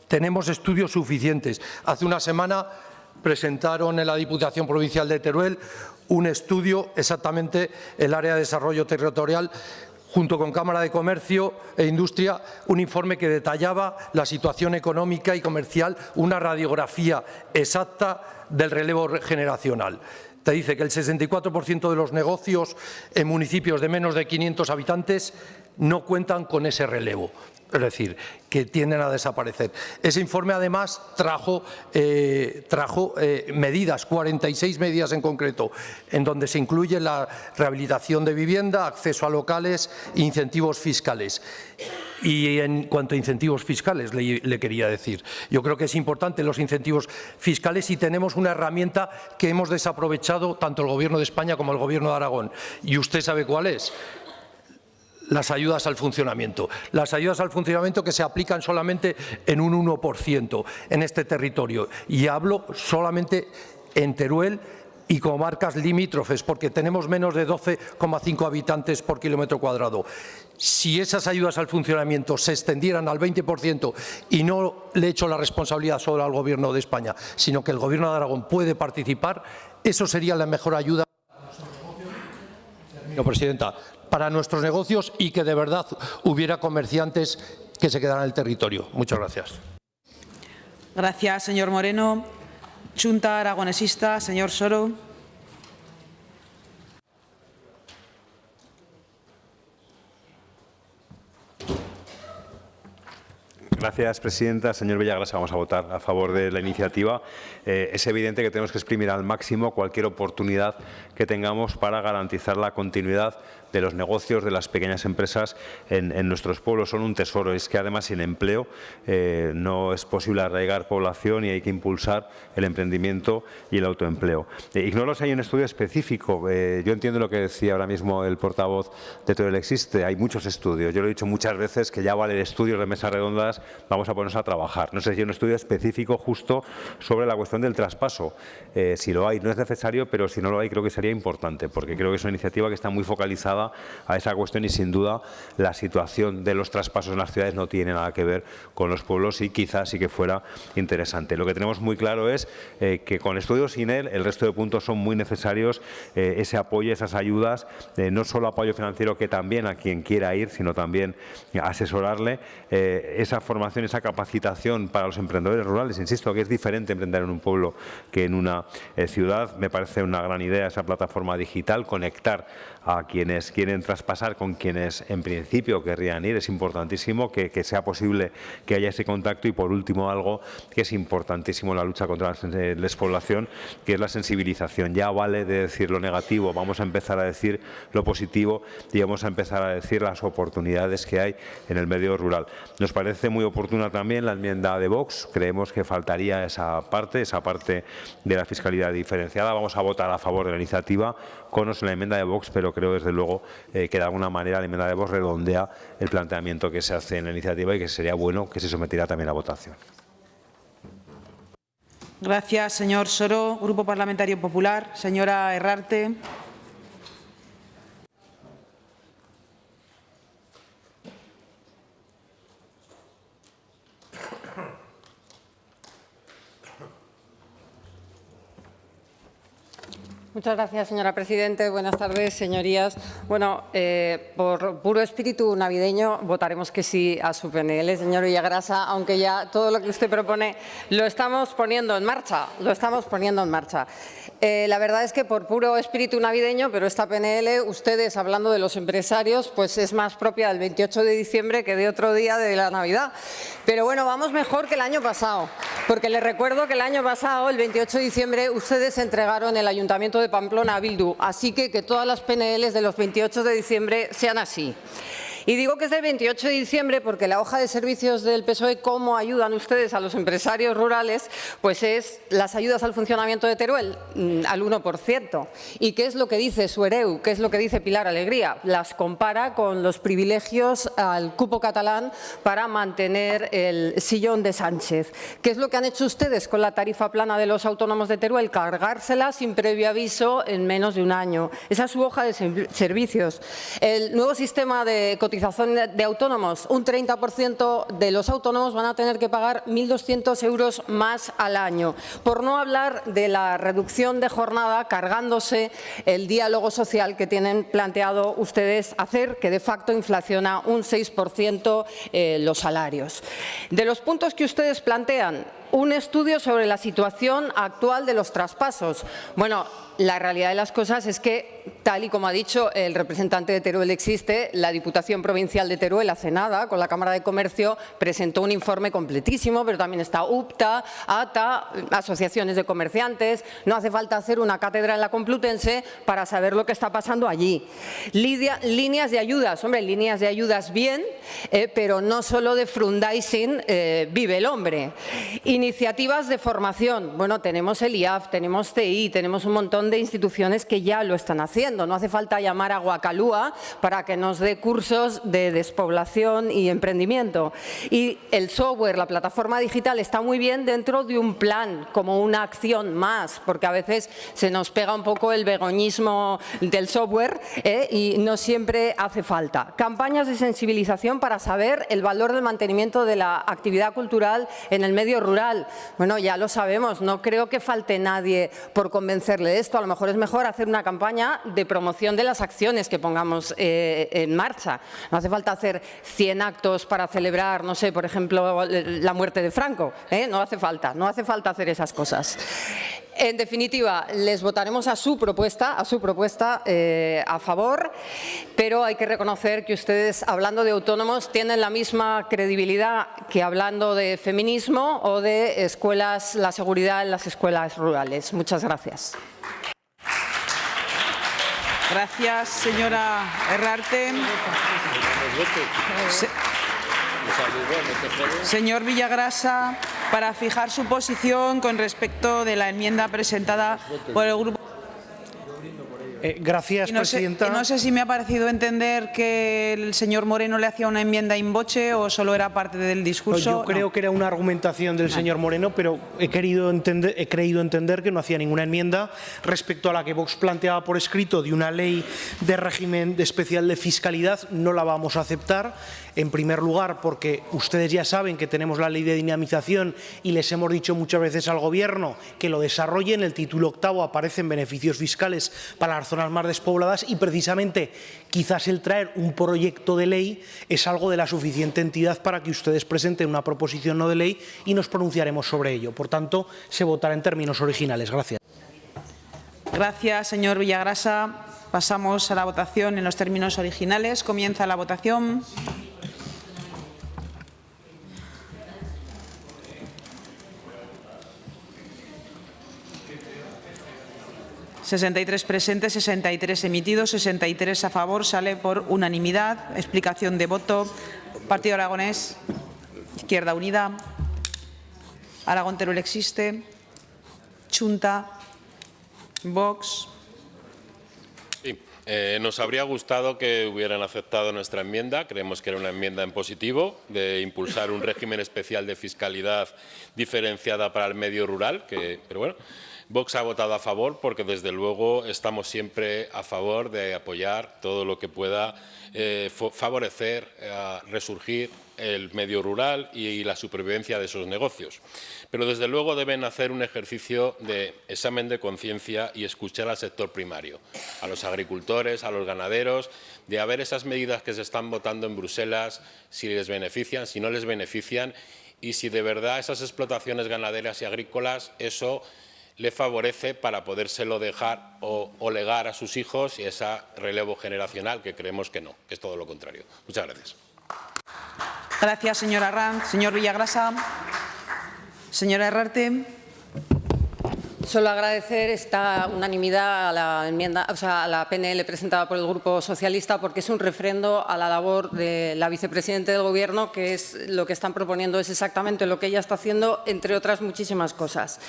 tenemos estudios suficientes. Hace una semana presentaron en la Diputación Provincial de Teruel un estudio, exactamente el área de desarrollo territorial, junto con Cámara de Comercio e Industria, un informe que detallaba la situación económica y comercial, una radiografía exacta del relevo generacional. Te dice que el 64% de los negocios en municipios de menos de 500 habitantes no cuentan con ese relevo, es decir, que tienden a desaparecer. Ese informe además trajo medidas, 46 medidas en concreto, en donde se incluye la rehabilitación de vivienda, acceso a locales e incentivos fiscales. Y en cuanto a incentivos fiscales, le quería decir, yo creo que es importante los incentivos fiscales y tenemos una herramienta que hemos desaprovechado tanto el Gobierno de España como el Gobierno de Aragón. Y usted sabe cuál es. Las ayudas al funcionamiento. Las ayudas al funcionamiento que se aplican solamente en un 1% en este territorio. Y hablo solamente en Teruel y comarcas limítrofes, porque tenemos menos de 12,5 habitantes por kilómetro cuadrado. Si esas ayudas al funcionamiento se extendieran al 20%, y no le echo la responsabilidad solo al Gobierno de España, sino que el Gobierno de Aragón puede participar, eso sería la mejor ayuda. No, presidenta, para nuestros negocios y que de verdad hubiera comerciantes que se quedaran en el territorio. Muchas gracias. Gracias, señor Moreno. Xunta Aragonesista, señor Soro. Gracias, presidenta. Señor Villagrasa, vamos a votar a favor de la iniciativa. Es evidente que tenemos que exprimir al máximo cualquier oportunidad que tengamos para garantizar la continuidad de los negocios, de las pequeñas empresas en nuestros pueblos. Son un tesoro. Es que además sin empleo no es posible arraigar población y hay que impulsar el emprendimiento y el autoempleo. Ignoro si hay un estudio específico. Yo entiendo lo que decía ahora mismo el portavoz de Teruel. Existe, hay muchos estudios. Yo lo he dicho muchas veces que ya vale de estudios de mesas redondas, vamos a ponernos a trabajar. No sé si hay un estudio específico justo sobre la cuestión del traspaso. Si lo hay, no es necesario, pero si no lo hay, creo que sería importante, porque creo que es una iniciativa que está muy focalizada a esa cuestión y sin duda la situación de los traspasos en las ciudades no tiene nada que ver con los pueblos y quizás sí que fuera interesante. Lo que tenemos muy claro es que con estudios sin él, el resto de puntos son muy necesarios, ese apoyo, esas ayudas, no solo apoyo financiero que también a quien quiera ir, sino también asesorarle, esa formación, esa capacitación para los emprendedores rurales. Insisto que es diferente emprender en un pueblo que en una ciudad. Me parece una gran idea esa plataforma digital, conectar a quienes quieren traspasar con quienes en principio querrían ir. Es importantísimo que sea posible que haya ese contacto y por último algo que es importantísimo en la lucha contra la despoblación, que es la sensibilización. Ya vale de decir lo negativo, vamos a empezar a decir lo positivo y vamos a empezar a decir las oportunidades que hay en el medio rural. Nos parece muy oportuna también la enmienda de Vox. Creemos que faltaría esa parte de la fiscalidad diferenciada. Vamos a votar a favor de la iniciativa con o sin la enmienda de Vox, pero creo desde luego que de alguna manera la enmienda de Vox redondea el planteamiento que se hace en la iniciativa y que sería bueno que se sometiera también a votación. Gracias, señor Soro. Grupo Parlamentario Popular, señora Herrarte. Muchas gracias, señora presidenta. Buenas tardes, señorías. Bueno, por puro espíritu navideño votaremos que sí a su PNL, señor Villagrasa, aunque ya todo lo que usted propone lo estamos poniendo en marcha. La verdad es que por puro espíritu navideño, pero esta PNL, ustedes hablando de los empresarios, pues es más propia del 28 de diciembre que de otro día de la Navidad. Pero bueno, vamos mejor que el año pasado, porque les recuerdo que el año pasado, el 28 de diciembre, ustedes entregaron el Ayuntamiento de Pamplona a Bildu, así que todas las PNLs de los 28 de diciembre sean así. Y digo que es del 28 de diciembre porque la hoja de servicios del PSOE, cómo ayudan ustedes a los empresarios rurales, pues es las ayudas al funcionamiento de Teruel, al 1%. ¿Y qué es lo que dice Suereu? ¿Qué es lo que dice Pilar Alegría? Las compara con los privilegios al cupo catalán para mantener el sillón de Sánchez. ¿Qué es lo que han hecho ustedes con la tarifa plana de los autónomos de Teruel? Cargársela sin previo aviso en menos de un año. Esa es su hoja de servicios. El nuevo sistema de cotización de autónomos, un 30% de los autónomos van a tener que pagar 1.200 euros más al año. Por no hablar de la reducción de jornada, cargándose el diálogo social que tienen planteado ustedes hacer, que de facto inflaciona un 6% los salarios. De los puntos que ustedes plantean, un estudio sobre la situación actual de los traspasos. Bueno, la realidad de las cosas es que, tal y como ha dicho el representante de Teruel existe, la Diputación Provincial de Teruel hace nada, con la Cámara de Comercio, presentó un informe completísimo, pero también está UPTA, ATA, asociaciones de comerciantes. No hace falta hacer una cátedra en la Complutense para saber lo que está pasando allí. Líneas de ayudas, hombre, líneas de ayudas bien, pero no solo de Frundaising vive el hombre. Iniciativas de formación. Bueno, tenemos el IAF, tenemos TI, tenemos un montón de instituciones que ya lo están haciendo. No hace falta llamar a Guacalúa para que nos dé cursos de despoblación y emprendimiento. Y el software, la plataforma digital, está muy bien dentro de un plan, como una acción más, porque a veces se nos pega un poco el begoñismo del software y no siempre hace falta. Campañas de sensibilización para saber el valor del mantenimiento de la actividad cultural en el medio rural. Bueno, ya lo sabemos, no creo que falte nadie por convencerle de esto. A lo mejor es mejor hacer una campaña de promoción de las acciones que pongamos en marcha. No hace falta hacer 100 actos para celebrar, no sé, por ejemplo, la muerte de Franco. No hace falta hacer esas cosas. En definitiva, les votaremos a su propuesta a favor, pero hay que reconocer que ustedes, hablando de autónomos, tienen la misma credibilidad que hablando de feminismo o de escuelas, la seguridad en las escuelas rurales. Muchas gracias. Gracias, señora Herrarte. Señor Villagrasa, para fijar su posición con respecto de la enmienda presentada por el Grupo. Gracias, presidenta. No sé si me ha parecido entender que el señor Moreno le hacía una enmienda in voce o solo era parte del discurso. Yo creo que era una argumentación del señor Moreno, pero he creído entender que no hacía ninguna enmienda respecto a la que Vox planteaba por escrito de una ley de régimen especial de fiscalidad. No la vamos a aceptar. En primer lugar, porque ustedes ya saben que tenemos la ley de dinamización y les hemos dicho muchas veces al Gobierno que lo desarrolle. En el título 8º aparecen beneficios fiscales para las zonas más despobladas y precisamente quizás el traer un proyecto de ley es algo de la suficiente entidad para que ustedes presenten una proposición no de ley y nos pronunciaremos sobre ello. Por tanto, se votará en términos originales. Gracias. Gracias, señor Villagrasa. Pasamos a la votación en los términos originales. Comienza la votación. ...63 presentes, 63 emitidos, 63 a favor, sale por unanimidad. Explicación de voto. Partido Aragonés, Izquierda Unida, Aragón Teruel existe, Chunta, Vox. Sí, nos habría gustado que hubieran aceptado nuestra enmienda. Creemos que era una enmienda en positivo de impulsar un régimen especial de fiscalidad diferenciada para el medio rural, pero bueno. Vox ha votado a favor porque, desde luego, estamos siempre a favor de apoyar todo lo que pueda favorecer, resurgir el medio rural y la supervivencia de esos negocios. Pero, desde luego, deben hacer un ejercicio de examen de conciencia y escuchar al sector primario, a los agricultores, a los ganaderos, de a ver esas medidas que se están votando en Bruselas, si les benefician, si no les benefician, y si de verdad esas explotaciones ganaderas y agrícolas, eso le favorece para podérselo dejar o legar a sus hijos y ese relevo generacional, que creemos que no, que es todo lo contrario. Muchas gracias. Gracias, señora Arranz. Señor Villagrasa. Señora Herrarte. Solo agradecer esta unanimidad a la enmienda, a la PNL presentada por el Grupo Socialista, porque es un refrendo a la labor de la vicepresidenta del Gobierno, que es lo que están proponiendo, es exactamente lo que ella está haciendo, entre otras muchísimas cosas.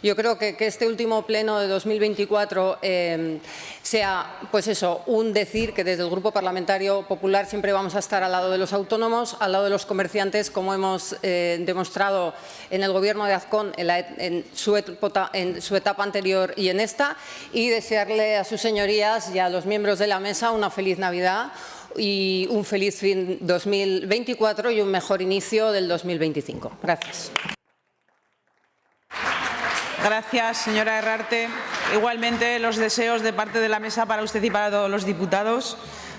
Yo creo que este último pleno de 2024 sea, pues eso, un decir que desde el Grupo Parlamentario Popular siempre vamos a estar al lado de los autónomos, al lado de los comerciantes, como hemos demostrado en el Gobierno de Azcón en su etapa anterior y en esta, y desearle a sus señorías y a los miembros de la mesa una feliz Navidad y un feliz fin 2024 y un mejor inicio del 2025. Gracias. Gracias, señora Herrarte. Igualmente, los deseos de parte de la mesa para usted y para todos los diputados.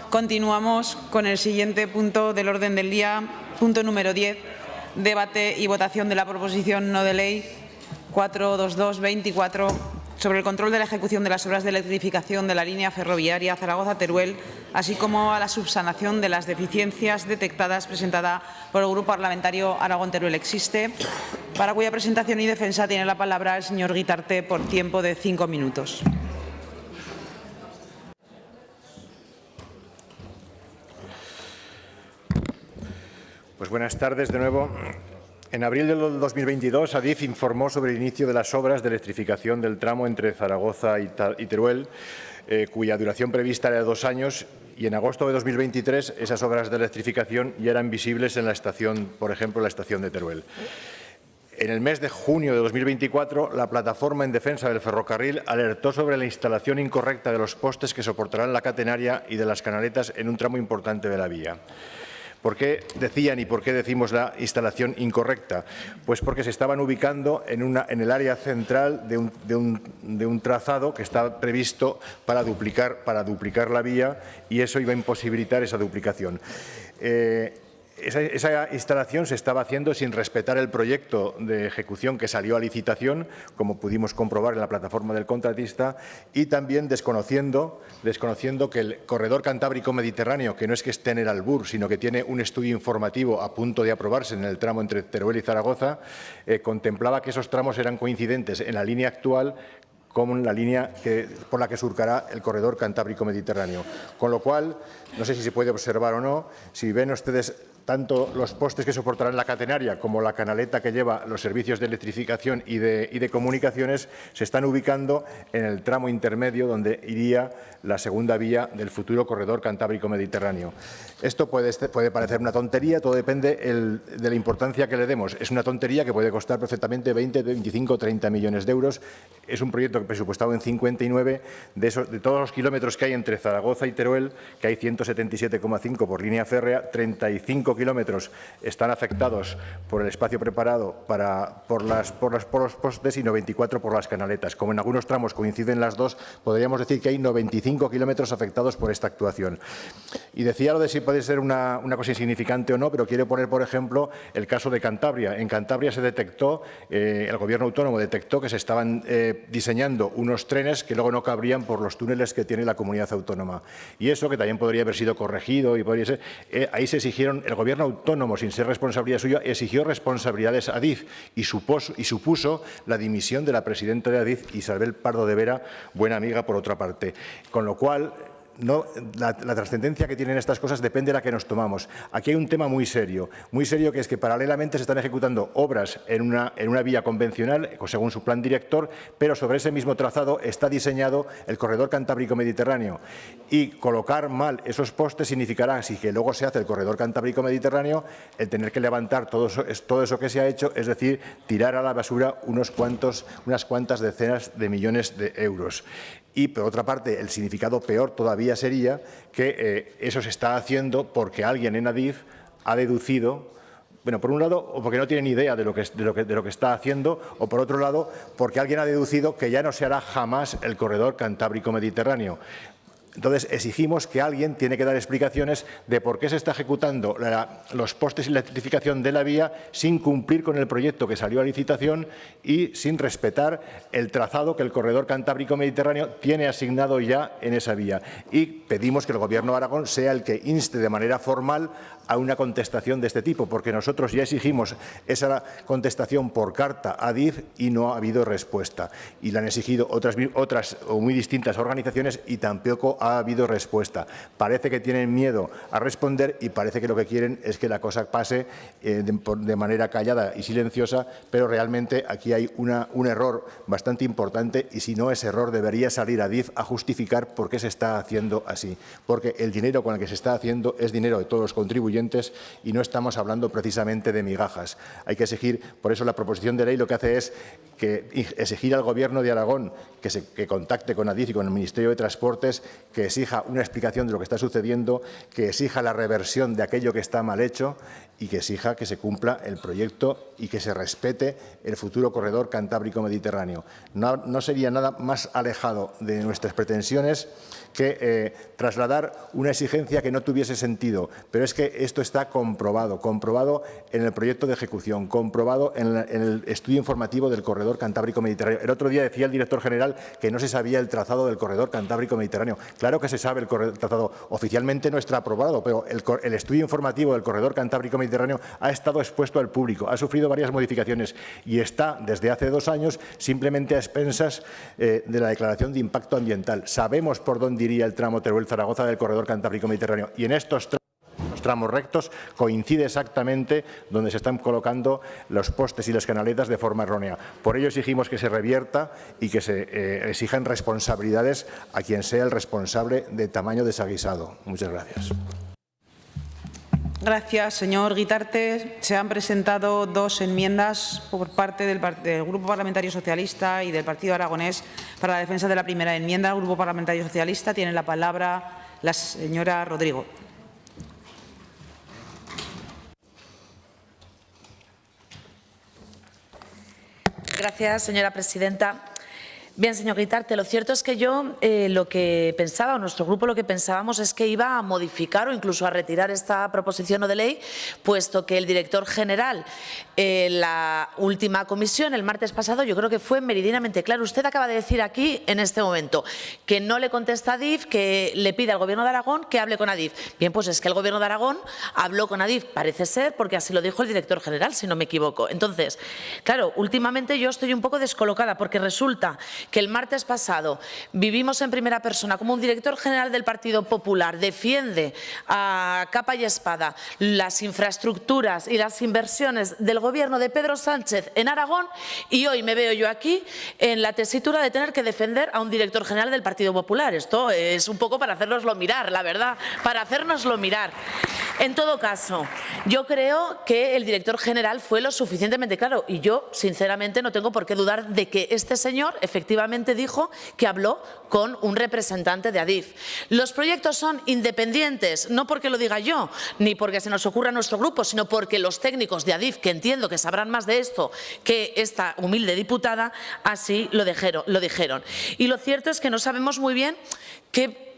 Continuamos con el siguiente punto del orden del día, punto número 10, debate y votación de la proposición no de ley 42224 sobre el control de la ejecución de las obras de electrificación de la línea ferroviaria Zaragoza-Teruel, así como a la subsanación de las deficiencias detectadas, presentada por el Grupo Parlamentario Aragón Teruel existe, para cuya presentación y defensa tiene la palabra el señor Guitarte por tiempo de 5 minutos. Pues buenas tardes de nuevo. En abril del 2022, Adif informó sobre el inicio de las obras de electrificación del tramo entre Zaragoza y Teruel, cuya duración prevista era de 2 años, y en agosto de 2023 esas obras de electrificación ya eran visibles en la estación, por ejemplo, la estación de Teruel. En el mes de junio de 2024, la Plataforma en Defensa del Ferrocarril alertó sobre la instalación incorrecta de los postes que soportarán la catenaria y de las canaletas en un tramo importante de la vía. ¿Por qué decían y por qué decimos la instalación incorrecta? Pues porque se estaban ubicando en el área central de un trazado que está previsto para duplicar la vía, y eso iba a imposibilitar esa duplicación. esa instalación se estaba haciendo sin respetar el proyecto de ejecución que salió a licitación, como pudimos comprobar en la plataforma del contratista, y también desconociendo que el corredor cantábrico mediterráneo, que no es que esté en el albur, sino que tiene un estudio informativo a punto de aprobarse en el tramo entre Teruel y Zaragoza, contemplaba que esos tramos eran coincidentes en la línea actual como en la línea por la que surcará el corredor cantábrico mediterráneo. Con lo cual, no sé si se puede observar o no, si ven ustedes tanto los postes que soportarán la catenaria como la canaleta que lleva los servicios de electrificación y de comunicaciones, se están ubicando en el tramo intermedio donde iría la segunda vía del futuro corredor cantábrico mediterráneo. Esto puede parecer una tontería, todo depende de la importancia que le demos. Es una tontería que puede costar perfectamente 20, 25, 30 millones de euros. Es un proyecto presupuestado en 59, de todos los kilómetros que hay entre Zaragoza y Teruel, que hay 177,5 por línea férrea, 35 kilómetros están afectados por el espacio preparado por los postes y 94 por las canaletas. Como en algunos tramos coinciden las dos, podríamos decir que hay 95 kilómetros afectados por esta actuación. Y decía lo de si puede ser una cosa insignificante o no, pero quiero poner, por ejemplo, el caso de Cantabria. En Cantabria se detectó, el Gobierno autónomo detectó que se estaban diseñando unos trenes que luego no cabrían por los túneles que tiene la comunidad autónoma. Y eso, que también podría haber sido corregido, y podría ser, ahí se exigieron, el Gobierno autónomo, sin ser responsabilidad suya, exigió responsabilidades a Adif y supuso la dimisión de la presidenta de Adif, Isabel Pardo de Vera, buena amiga por otra parte. Con lo cual, la trascendencia que tienen estas cosas depende de la que nos tomamos. Aquí hay un tema muy serio, que es que paralelamente se están ejecutando obras en una vía convencional, según su plan director, pero sobre ese mismo trazado está diseñado el corredor cantábrico mediterráneo. Y colocar mal esos postes significará, si que luego se hace el corredor cantábrico mediterráneo, el tener que levantar todo eso que se ha hecho, es decir, tirar a la basura unas cuantas decenas de millones de euros. Y, por otra parte, el significado peor todavía sería que eso se está haciendo porque alguien en Adif ha deducido, bueno, por un lado, o porque no tiene ni idea de lo que está haciendo, o por otro lado, porque alguien ha deducido que ya no se hará jamás el corredor cantábrico mediterráneo. Entonces, exigimos que alguien tiene que dar explicaciones de por qué se está ejecutando los postes y la electrificación de la vía sin cumplir con el proyecto que salió a licitación y sin respetar el trazado que el corredor cantábrico mediterráneo tiene asignado ya en esa vía. Y pedimos que el Gobierno de Aragón sea el que inste de manera formal a una contestación de este tipo, porque nosotros ya exigimos esa contestación por carta a Adif y no ha habido respuesta. Y la han exigido otras o muy distintas organizaciones y tampoco ha habido respuesta. Parece que tienen miedo a responder y parece que lo que quieren es que la cosa pase de manera callada y silenciosa, pero realmente aquí hay un error bastante importante y si no es error debería salir Adif a justificar por qué se está haciendo así. Porque el dinero con el que se está haciendo es dinero de todos los contribuyentes y no estamos hablando precisamente de migajas. Hay que exigir, por eso la proposición de ley lo que hace es exigir al Gobierno de Aragón que contacte con Adif y con el Ministerio de Transportes, que exija una explicación de lo que está sucediendo, que exija la reversión de aquello que está mal hecho y que exija que se cumpla el proyecto y que se respete el futuro corredor cantábrico mediterráneo. No sería nada más alejado de nuestras pretensiones que trasladar una exigencia que no tuviese sentido, pero es que esto está comprobado en el proyecto de ejecución, comprobado en el estudio informativo del corredor cantábrico mediterráneo. El otro día decía el director general que no se sabía el trazado del corredor cantábrico mediterráneo. Claro que se sabe el trazado, oficialmente no está aprobado, pero el estudio informativo del corredor cantábrico mediterráneo ha estado expuesto al público, ha sufrido varias modificaciones y está desde hace 2 años simplemente a expensas de la declaración de impacto ambiental. Sabemos por dónde iría el tramo Teruel-Zaragoza del corredor cantábrico mediterráneo y en estos tramos rectos coincide exactamente donde se están colocando los postes y las canaletas de forma errónea. Por ello exigimos que se revierta y que se exijan responsabilidades a quien sea el responsable de tamaño desaguisado. Muchas gracias. Gracias, señor Guitarte. Se han presentado 2 enmiendas por parte del Grupo Parlamentario Socialista y del Partido Aragonés para la defensa de la primera enmienda. El Grupo Parlamentario Socialista tiene la palabra la señora Rodrigo. Gracias, señora presidenta. Bien, señor Guitarte, lo cierto es que yo lo que pensaba, o nuestro grupo lo que pensábamos es que iba a modificar o incluso a retirar esta proposición no de ley, puesto que el director general, la última comisión, el martes pasado, yo creo que fue meridianamente claro. Usted acaba de decir aquí, en este momento, que no le contesta a Adif, que le pide al Gobierno de Aragón que hable con Adif. Bien, pues es que el Gobierno de Aragón habló con Adif, parece ser, porque así lo dijo el director general, si no me equivoco. Entonces, claro, últimamente yo estoy un poco descolocada, porque resulta que el martes pasado vivimos en primera persona como un director general del Partido Popular defiende a capa y espada las infraestructuras y las inversiones del Gobierno de Pedro Sánchez en Aragón, y hoy me veo yo aquí en la tesitura de tener que defender a un director general del Partido Popular. Esto es un poco para hacérnoslo mirar, la verdad, para hacérnoslo mirar. En todo caso, yo creo que el director general fue lo suficientemente claro, y yo, sinceramente, no tengo por qué dudar de que este señor efectivamente dijo que habló con un representante de Adif. Los proyectos son independientes, no porque lo diga yo, ni porque se nos ocurra a nuestro grupo, sino porque los técnicos de Adif, que entiendo que sabrán más de esto que esta humilde diputada, así lo dijeron. Y lo cierto es que no sabemos muy bien qué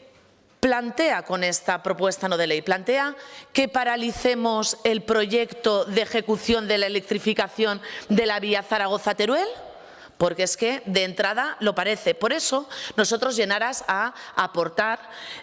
plantea con esta propuesta no de ley. Plantea que paralicemos el proyecto de ejecución de la electrificación de la vía Zaragoza-Teruel, porque es que de entrada lo parece. Por eso nosotros, en aras a aportar,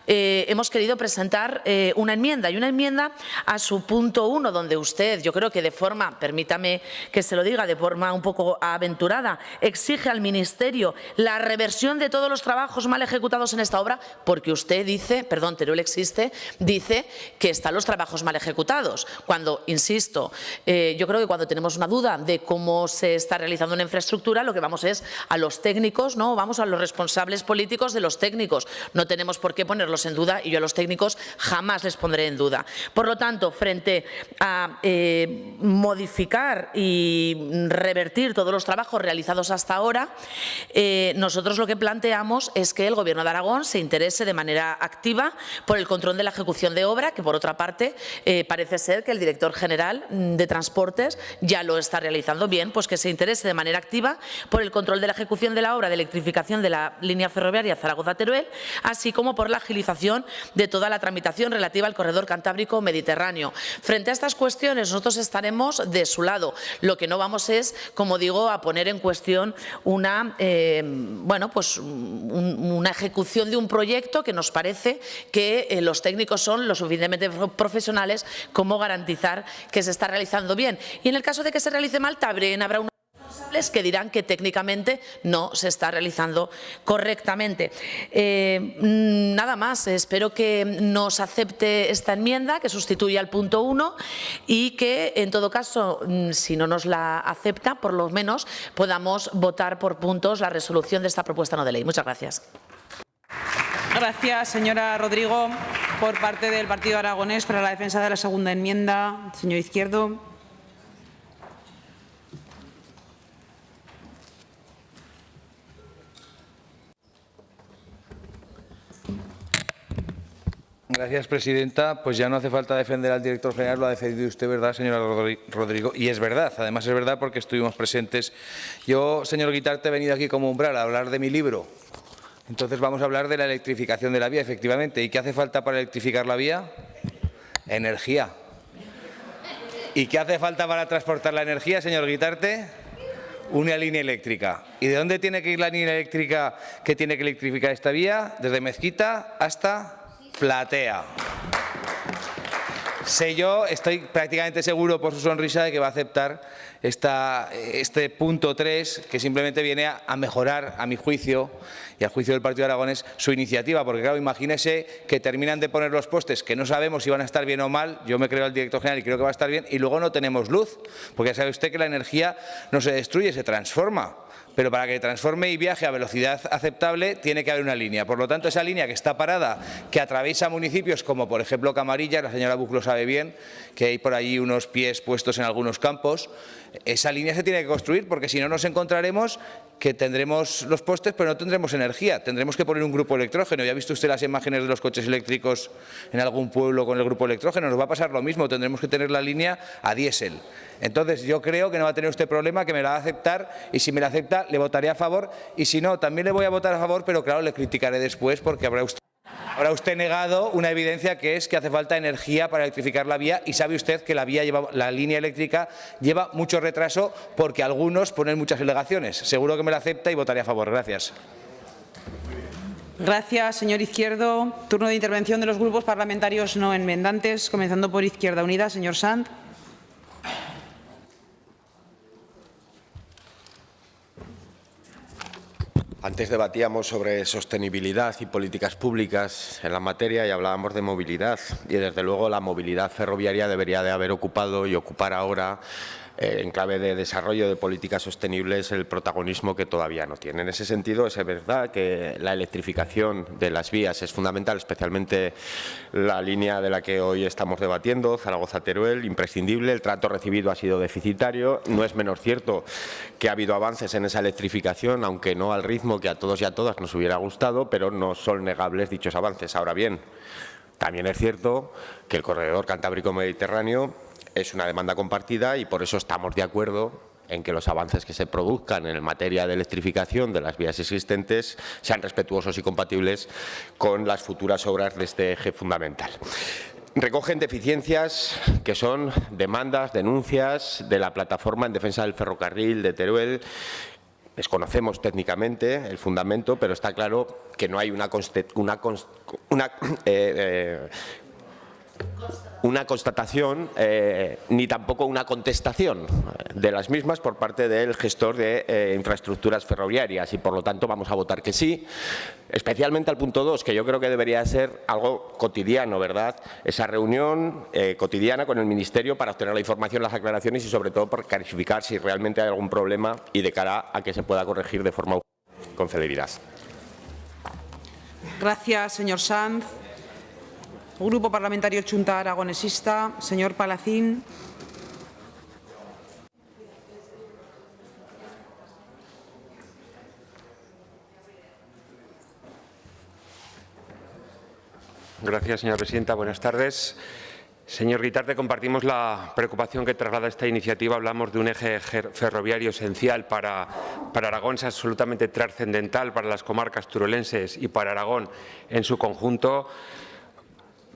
hemos querido presentar una enmienda, y una enmienda a su punto 1, donde usted, yo creo que de forma, permítame que se lo diga, de forma un poco aventurada, exige al Ministerio la reversión de todos los trabajos mal ejecutados en esta obra, porque usted dice, perdón, Teruel existe, dice que están los trabajos mal ejecutados. Cuando, insisto, yo creo que cuando tenemos una duda de cómo se está realizando una infraestructura, lo que vamos es a los técnicos, ¿no? Vamos a los responsables políticos de los técnicos. No tenemos por qué ponerlos en duda, y yo a los técnicos jamás les pondré en duda. Por lo tanto, frente a modificar y revertir todos los trabajos realizados hasta ahora, nosotros lo que planteamos es que el Gobierno de Aragón se interese de manera activa por el control de la ejecución de obra, que por otra parte parece ser que el director general de Transportes ya lo está realizando. Bien, pues que se interese de manera activa por el control de la ejecución de la obra de electrificación de la línea ferroviaria Zaragoza-Teruel, así como por la agilización de toda la tramitación relativa al corredor cantábrico mediterráneo. Frente a estas cuestiones, nosotros estaremos de su lado. Lo que no vamos es, como digo, a poner en cuestión una ejecución de un proyecto que nos parece que los técnicos son lo suficientemente profesionales como garantizar que se está realizando bien. Y en el caso de que se realice mal, también habrá unos que dirán que técnicamente no se está realizando correctamente. Nada más, espero que nos acepte esta enmienda que sustituye al punto 1, y que en todo caso, si no nos la acepta, por lo menos podamos votar por puntos la resolución de esta propuesta no de ley. Muchas gracias. Gracias, señora Rodrigo. Por parte del Partido Aragonés, para la defensa de la segunda enmienda, señor Izquierdo. Gracias, presidenta. Pues ya no hace falta defender al director general, lo ha defendido usted, ¿verdad, señora Rodrigo? Y es verdad, además es verdad porque estuvimos presentes. Yo, señor Guitarte, he venido aquí como umbral a hablar de mi libro. Entonces vamos a hablar de la electrificación de la vía, efectivamente. ¿Y qué hace falta para electrificar la vía? Energía. ¿Y qué hace falta para transportar la energía, señor Guitarte? Una línea eléctrica. ¿Y de dónde tiene que ir la línea eléctrica que tiene que electrificar esta vía? Desde Mezquita hasta Platea. Sé yo, estoy prácticamente seguro por su sonrisa de que va a aceptar este punto 3, que simplemente viene a mejorar, a mi juicio y al juicio del Partido Aragonés, su iniciativa. Porque claro, imagínese que terminan de poner los postes, que no sabemos si van a estar bien o mal. Yo me creo al director general y creo que va a estar bien, y luego no tenemos luz. Porque ya sabe usted que la energía no se destruye, se transforma. Pero para que transforme y viaje a velocidad aceptable tiene que haber una línea. Por lo tanto, esa línea que está parada, que atraviesa municipios como por ejemplo Camarilla, la señora Buch lo sabe bien, que hay por allí unos pies puestos en algunos campos, esa línea se tiene que construir, porque si no nos encontraremos que tendremos los postes, pero no tendremos energía. Tendremos que poner un grupo electrógeno. ¿Ya ha visto usted las imágenes de los coches eléctricos en algún pueblo con el grupo electrógeno? Nos va a pasar lo mismo, tendremos que tener la línea a diésel. Entonces, yo creo que no va a tener usted problema, que me la va a aceptar, y si me la acepta, le votaré a favor, y si no, también le voy a votar a favor, pero claro, le criticaré después, porque habrá usted negado una evidencia, que es que hace falta energía para electrificar la vía, y sabe usted que la línea eléctrica lleva mucho retraso porque algunos ponen muchas alegaciones. Seguro que me la acepta y votaré a favor. Gracias. Gracias, señor Izquierdo. Turno de intervención de los grupos parlamentarios no enmendantes, comenzando por Izquierda Unida. Señor Sanz. Antes debatíamos sobre sostenibilidad y políticas públicas en la materia y hablábamos de movilidad, y desde luego la movilidad ferroviaria debería de haber ocupado y ocupar ahora, en clave de desarrollo de políticas sostenibles, el protagonismo que todavía no tiene. En ese sentido, es verdad que la electrificación de las vías es fundamental, especialmente la línea de la que hoy estamos debatiendo, Zaragoza-Teruel, imprescindible. El trato recibido ha sido deficitario. No es menos cierto que ha habido avances en esa electrificación, aunque no al ritmo que a todos y a todas nos hubiera gustado, pero no son negables dichos avances. Ahora bien, también es cierto que el corredor Cantábrico-Mediterráneo es una demanda compartida, y por eso estamos de acuerdo en que los avances que se produzcan en materia de electrificación de las vías existentes sean respetuosos y compatibles con las futuras obras de este eje fundamental. Recogen deficiencias que son demandas, denuncias de la plataforma en defensa del ferrocarril de Teruel. Desconocemos técnicamente el fundamento, pero está claro que no hay una constatación ni tampoco una contestación de las mismas por parte del gestor de infraestructuras ferroviarias, y por lo tanto vamos a votar que sí, especialmente al punto 2, que yo creo que debería ser algo cotidiano, ¿verdad? Esa reunión cotidiana con el Ministerio para obtener la información, las aclaraciones y sobre todo por clarificar si realmente hay algún problema y de cara a que se pueda corregir de forma con celeridad. Gracias, señor Sanz. Grupo Parlamentario Chunta Aragonesista, señor Palacín. Gracias, señora presidenta. Buenas tardes. Señor Guitarte, compartimos la preocupación que traslada esta iniciativa. Hablamos de un eje ferroviario esencial para Aragón, es absolutamente trascendental para las comarcas turolenses y para Aragón en su conjunto.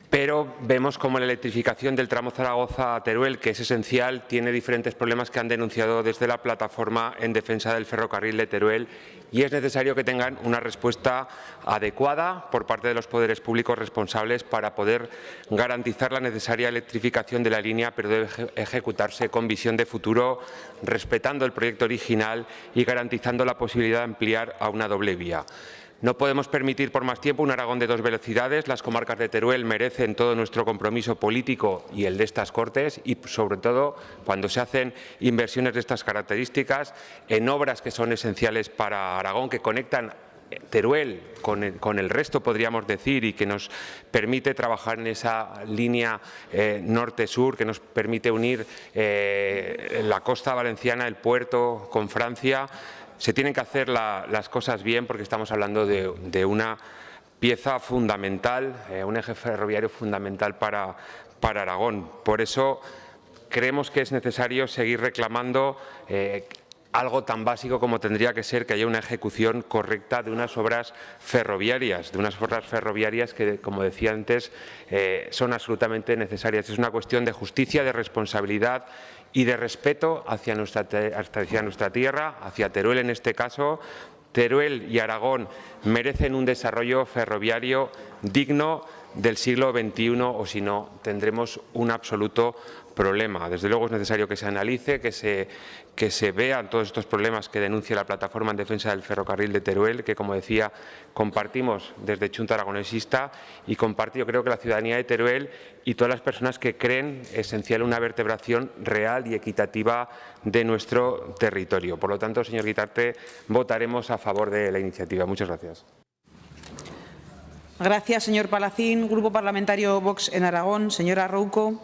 Pero vemos como la electrificación del tramo Zaragoza-Teruel, que es esencial, tiene diferentes problemas que han denunciado desde la plataforma en defensa del ferrocarril de Teruel, y es necesario que tengan una respuesta adecuada por parte de los poderes públicos responsables para poder garantizar la necesaria electrificación de la línea, pero debe ejecutarse con visión de futuro, respetando el proyecto original y garantizando la posibilidad de ampliar a una doble vía. No podemos permitir por más tiempo un Aragón de dos velocidades. Las comarcas de Teruel merecen todo nuestro compromiso político y el de estas Cortes, y sobre todo cuando se hacen inversiones de estas características en obras que son esenciales para Aragón, que conectan Teruel con el resto, podríamos decir, y que nos permite trabajar en esa línea norte-sur, que nos permite unir la costa valenciana, el puerto, con Francia. Se tienen que hacer las cosas bien, porque estamos hablando de una pieza fundamental, un eje ferroviario fundamental para Aragón. Por eso creemos que es necesario seguir reclamando algo tan básico como tendría que ser que haya una ejecución correcta de unas obras ferroviarias, que, como decía antes, son absolutamente necesarias. Es una cuestión de justicia, de responsabilidad y de respeto hacia nuestra tierra, hacia Teruel en este caso. Teruel y Aragón merecen un desarrollo ferroviario digno del siglo XXI, o si no, tendremos un absoluto problema. Desde luego es necesario que se analice, que se vean todos estos problemas que denuncia la plataforma en defensa del ferrocarril de Teruel, que, como decía, compartimos desde Chunta Aragonesista, y yo creo que la ciudadanía de Teruel y todas las personas que creen esencial una vertebración real y equitativa de nuestro territorio. Por lo tanto, señor Guitarte, votaremos a favor de la iniciativa. Muchas gracias. Gracias, señor Palacín. Grupo Parlamentario Vox en Aragón, señora Rouco.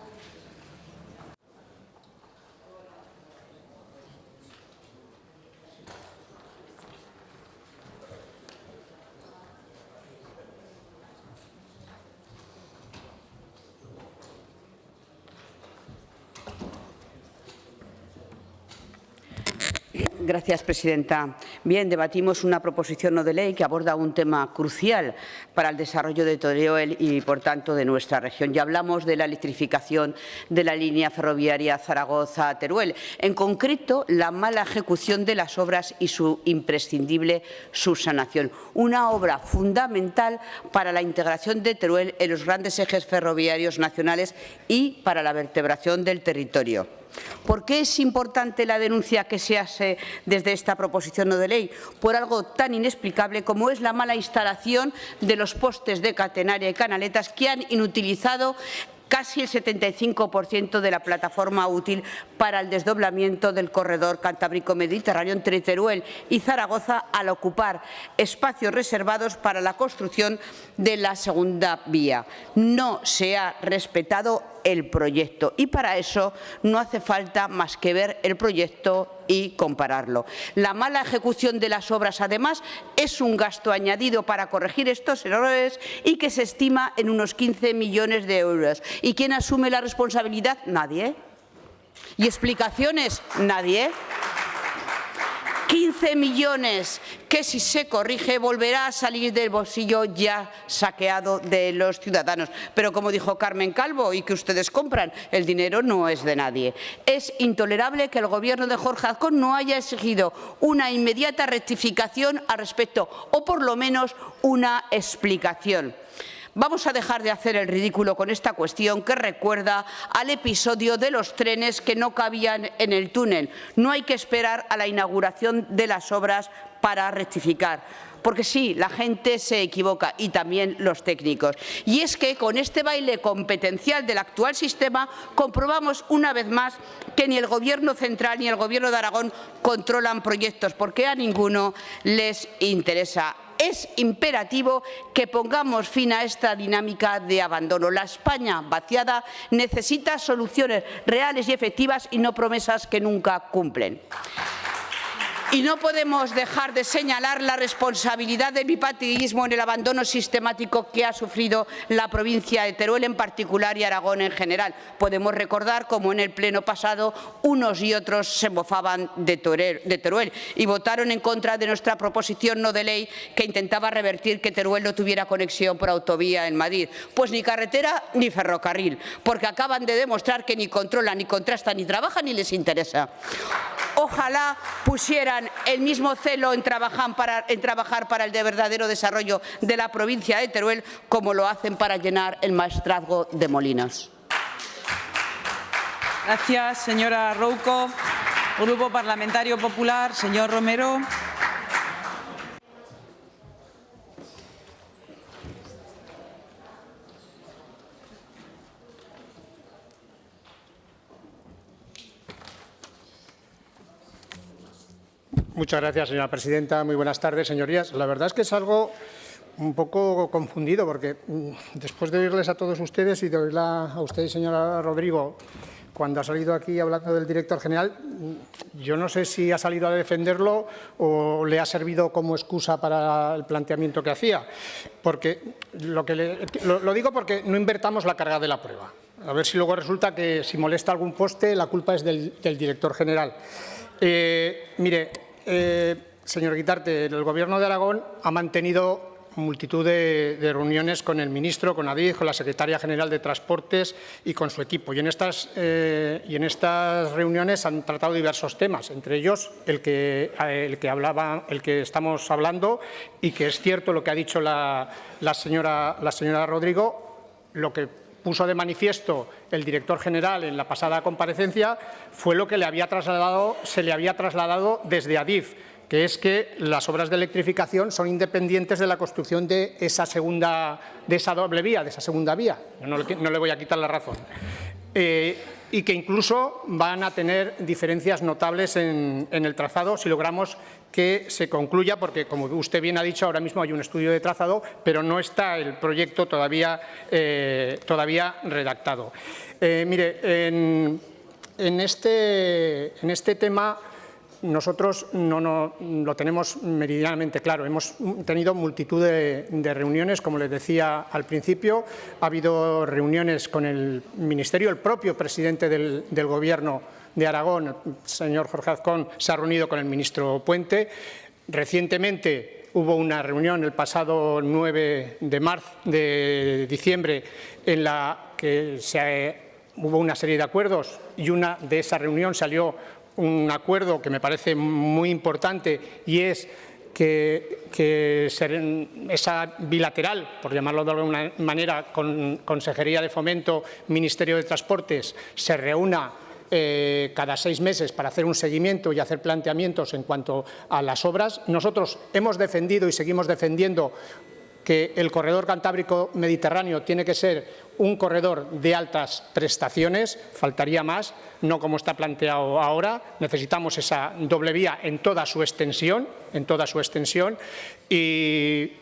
Gracias, presidenta. Bien, debatimos una proposición no de ley que aborda un tema crucial para el desarrollo de Teruel y, por tanto, de nuestra región. Ya hablamos de la electrificación de la línea ferroviaria Zaragoza-Teruel. En concreto, la mala ejecución de las obras y su imprescindible subsanación. Una obra fundamental para la integración de Teruel en los grandes ejes ferroviarios nacionales y para la vertebración del territorio. ¿Por qué es importante la denuncia que se hace desde esta proposición no de ley? Por algo tan inexplicable como es la mala instalación de los postes de catenaria y canaletas que han inutilizado casi el 75% de la plataforma útil para el desdoblamiento del corredor Cantábrico-Mediterráneo entre Teruel y Zaragoza al ocupar espacios reservados para la construcción de la segunda vía. No se ha respetado el proyecto y para eso no hace falta más que ver el proyecto y compararlo. La mala ejecución de las obras, además, es un gasto añadido para corregir estos errores y que se estima en unos 15 millones de euros. ¿Y quién asume la responsabilidad? Nadie. ¿Y explicaciones? Nadie. 15 millones que, si se corrige, volverá a salir del bolsillo ya saqueado de los ciudadanos. Pero, como dijo Carmen Calvo, y que ustedes compran, el dinero no es de nadie. Es intolerable que el Gobierno de Jorge Azcón no haya exigido una inmediata rectificación al respecto, o por lo menos una explicación. Vamos a dejar de hacer el ridículo con esta cuestión que recuerda al episodio de los trenes que no cabían en el túnel. No hay que esperar a la inauguración de las obras para rectificar. Porque sí, la gente se equivoca y también los técnicos. Y es que con este baile competencial del actual sistema comprobamos una vez más que ni el Gobierno central ni el Gobierno de Aragón controlan proyectos porque a ninguno les interesa. Es imperativo que pongamos fin a esta dinámica de abandono. La España vaciada necesita soluciones reales y efectivas y no promesas que nunca cumplen. Y no podemos dejar de señalar la responsabilidad del bipartidismo en el abandono sistemático que ha sufrido la provincia de Teruel en particular y Aragón en general. Podemos recordar cómo en el pleno pasado unos y otros se mofaban de Teruel y votaron en contra de nuestra proposición no de ley que intentaba revertir que Teruel no tuviera conexión por autovía en Madrid. Pues ni carretera ni ferrocarril, porque acaban de demostrar que ni controlan, ni contrastan, ni trabajan, ni les interesa. Ojalá pusieran el mismo celo en trabajar para el verdadero desarrollo de la provincia de Teruel como lo hacen para llenar el maestrazgo de Molinos. Gracias, señora Rouco. Grupo Parlamentario Popular, señor Romero. Muchas gracias, señora presidenta. Muy buenas tardes, señorías. La verdad es que es algo un poco confundido, porque después de oírles a todos ustedes y de oírla a usted, señora Rodrigo, cuando ha salido aquí hablando del director general, yo no sé si ha salido a defenderlo o le ha servido como excusa para el planteamiento que hacía. Porque lo digo porque no invertamos la carga de la prueba. A ver si luego resulta que si molesta algún poste, la culpa es del director general. Señor Guitarte, el Gobierno de Aragón ha mantenido multitud de reuniones con el ministro, con Adif, con la secretaria general de Transportes y con su equipo. Y en estas reuniones han tratado diversos temas, entre ellos el que estamos hablando, y que es cierto lo que ha dicho la señora Rodrigo. Lo que puso de manifiesto el director general en la pasada comparecencia fue lo que se le había trasladado desde Adif, que es que las obras de electrificación son independientes de la construcción de esa doble vía, de esa segunda vía. Yo no le voy a quitar la razón. Y que incluso van a tener diferencias notables en el trazado si logramos que se concluya, porque, como usted bien ha dicho, ahora mismo hay un estudio de trazado, pero no está el proyecto todavía redactado. En este tema nosotros no lo tenemos meridianamente claro. Hemos tenido multitud de reuniones, como les decía al principio. Ha habido reuniones con el Ministerio, el propio presidente del Gobierno de Aragón, el señor Jorge Azcón, se ha reunido con el ministro Puente. Recientemente hubo una reunión el pasado 9 de diciembre en la que hubo una serie de acuerdos y de esa reunión salió un acuerdo que me parece muy importante y es que esa bilateral, por llamarlo de alguna manera, con Consejería de Fomento, Ministerio de Transportes, se reúna cada 6 meses para hacer un seguimiento y hacer planteamientos en cuanto a las obras. Nosotros hemos defendido y seguimos defendiendo que el corredor cantábrico mediterráneo tiene que ser un corredor de altas prestaciones, faltaría más, no como está planteado ahora. Necesitamos esa doble vía en toda su extensión, y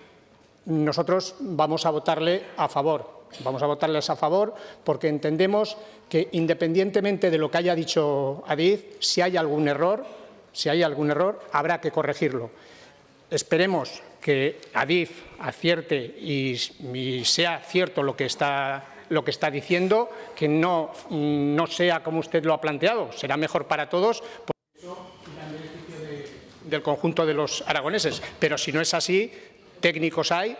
nosotros vamos a votarle a favor. Vamos a votarles a favor porque entendemos que, independientemente de lo que haya dicho Adif, si hay algún error, habrá que corregirlo. Esperemos que Adif acierte y sea cierto lo que está diciendo, que no sea como usted lo ha planteado, será mejor para todos, por eso irá en beneficio del conjunto de los aragoneses. Pero si no es así, técnicos hay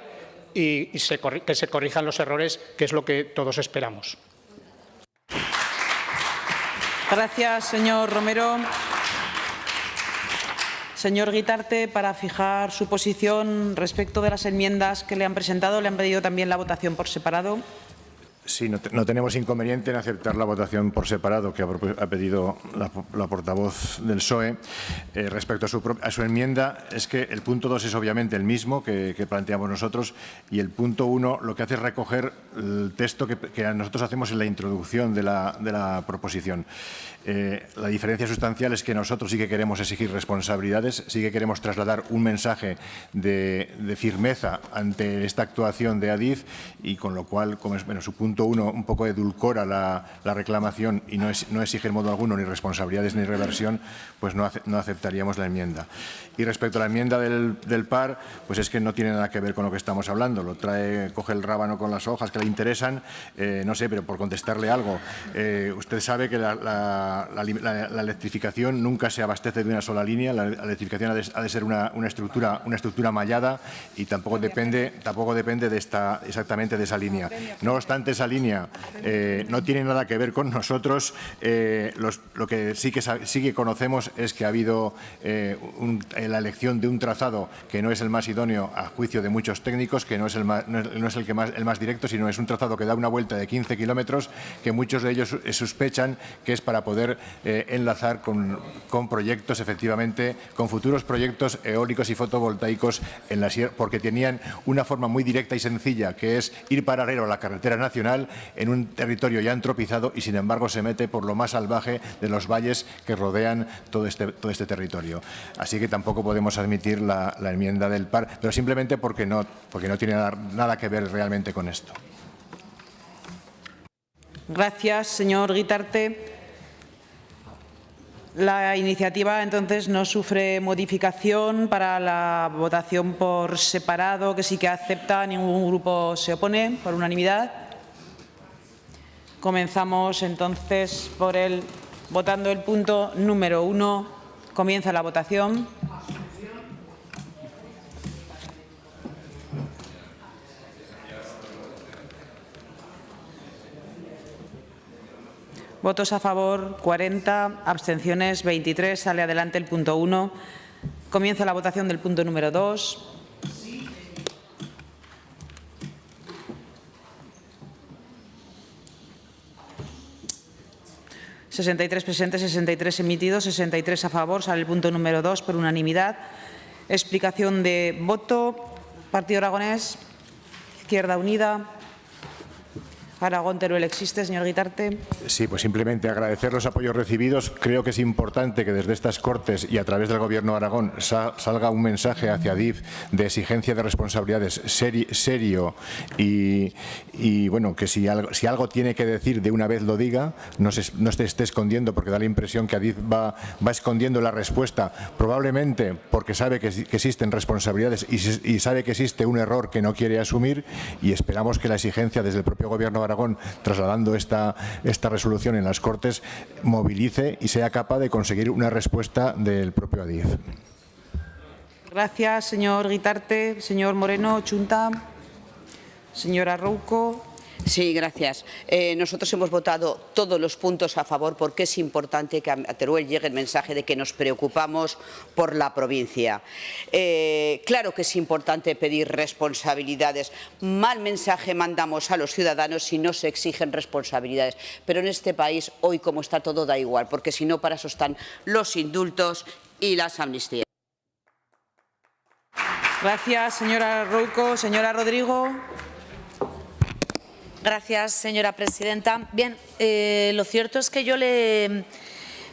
y que se corrijan los errores, que es lo que todos esperamos. Gracias, señor Romero. Señor Guitarte, para fijar su posición respecto de las enmiendas que le han presentado, le han pedido también la votación por separado. Sí, no tenemos inconveniente en aceptar la votación por separado que ha pedido la portavoz del PSOE. Respecto a su enmienda, es que el punto 2 es obviamente el mismo que planteamos nosotros, y el punto 1 lo que hace es recoger el texto que nosotros hacemos en la introducción de la proposición. La diferencia sustancial es que nosotros sí que queremos exigir responsabilidades, sí que queremos trasladar un mensaje de firmeza ante esta actuación de Adif, y con lo cual, su punto 1 un poco edulcora la reclamación y no exige en modo alguno ni responsabilidades ni reversión, pues no aceptaríamos la enmienda. Y respecto a la enmienda del PAR, pues es que no tiene nada que ver con lo que estamos hablando. Coge el rábano con las hojas que le interesan, no sé, pero por contestarle algo. Usted sabe que la electrificación nunca se abastece de una sola línea. La electrificación ha de ser una estructura mallada, y tampoco depende exactamente de esa línea. No obstante, esa línea no tiene nada que ver con nosotros. Lo que sí que conocemos es que ha habido la elección de un trazado que no es el más idóneo a juicio de muchos técnicos, que no es el más directo, sino es un trazado que da una vuelta de 15 kilómetros, que muchos de ellos sospechan que es para poder enlazar con proyectos, efectivamente, con futuros proyectos eólicos y fotovoltaicos en la sierra, porque tenían una forma muy directa y sencilla, que es ir paralelo a la carretera nacional en un territorio ya antropizado, y sin embargo se mete por lo más salvaje de los valles que rodean todo este territorio. Así que tampoco podemos admitir la enmienda del PAR, pero simplemente porque no tiene nada que ver realmente con esto. Gracias, señor Guitarte. La iniciativa, entonces, no sufre modificación. Para la votación por separado, que sí que acepta, ningún grupo se opone, por unanimidad. Comenzamos, entonces, votando el punto número 1. Comienza la votación. Votos a favor, 40, abstenciones, 23. Sale adelante el punto 1. Comienza la votación del punto número 2. ...63 presentes, 63 emitidos, 63 a favor. Sale el punto número 2 por unanimidad. Explicación de voto. Partido Aragonés, Izquierda Unida, Aragón, Teruel existe. Señor Guitarte. Sí, pues simplemente agradecer los apoyos recibidos. Creo que es importante que desde estas Cortes y a través del Gobierno de Aragón salga un mensaje hacia DIF de exigencia de responsabilidades serio y bueno, que si algo tiene que decir de una vez lo diga, no se esté escondiendo, porque da la impresión que ADIF va escondiendo la respuesta, probablemente porque sabe que existen responsabilidades y sabe que existe un error que no quiere asumir, y esperamos que la exigencia desde el propio Gobierno de Aragón, trasladando esta resolución en las Cortes, movilice y sea capaz de conseguir una respuesta del propio ADIF. Gracias, señor Guitarte. Señor Moreno, Chunta. Señora Rouco. Sí, gracias. Nosotros hemos votado todos los puntos a favor porque es importante que a Teruel llegue el mensaje de que nos preocupamos por la provincia. Claro que es importante pedir responsabilidades. Mal mensaje mandamos a los ciudadanos si no se exigen responsabilidades. Pero en este país, hoy como está todo, da igual, porque si no, para eso están los indultos y las amnistías. Gracias, señora Rouco. Señora Rodrigo. Gracias, señora presidenta. Bien, lo cierto es que yo le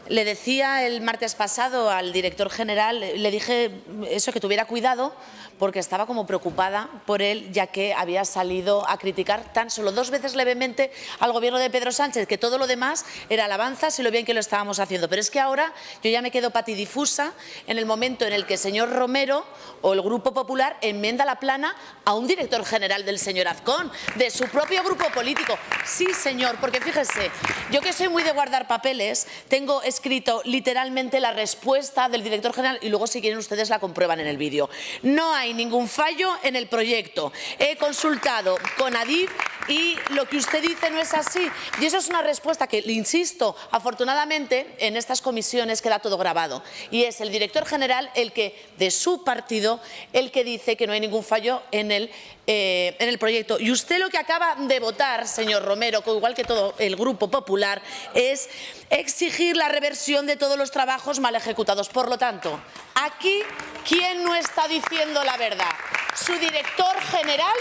decía el martes pasado al director general, le dije eso, que tuviera cuidado, porque estaba como preocupada por él, ya que había salido a criticar tan solo 2 veces levemente al Gobierno de Pedro Sánchez, que todo lo demás era alabanzas y lo bien que lo estábamos haciendo. Pero es que ahora yo ya me quedo patidifusa en el momento en el que el señor Romero o el Grupo Popular enmienda la plana a un director general del señor Azcón, de su propio grupo político. Sí, señor, porque fíjese, yo que soy muy de guardar papeles, tengo escrito literalmente la respuesta del director general y luego, si quieren ustedes, la comprueban en el vídeo. No hay ningún fallo en el proyecto. He consultado con ADIF y lo que usted dice no es así. Y eso es una respuesta que, le insisto, afortunadamente en estas comisiones queda todo grabado. Y es el director general, el que de su partido, el que dice que no hay ningún fallo en el proyecto. Y usted lo que acaba de votar, señor Romero, igual que todo el Grupo Popular, es exigir la reversión de todos los trabajos mal ejecutados. Por lo tanto, aquí, ¿quién no está diciendo la verdad? ¿Su director general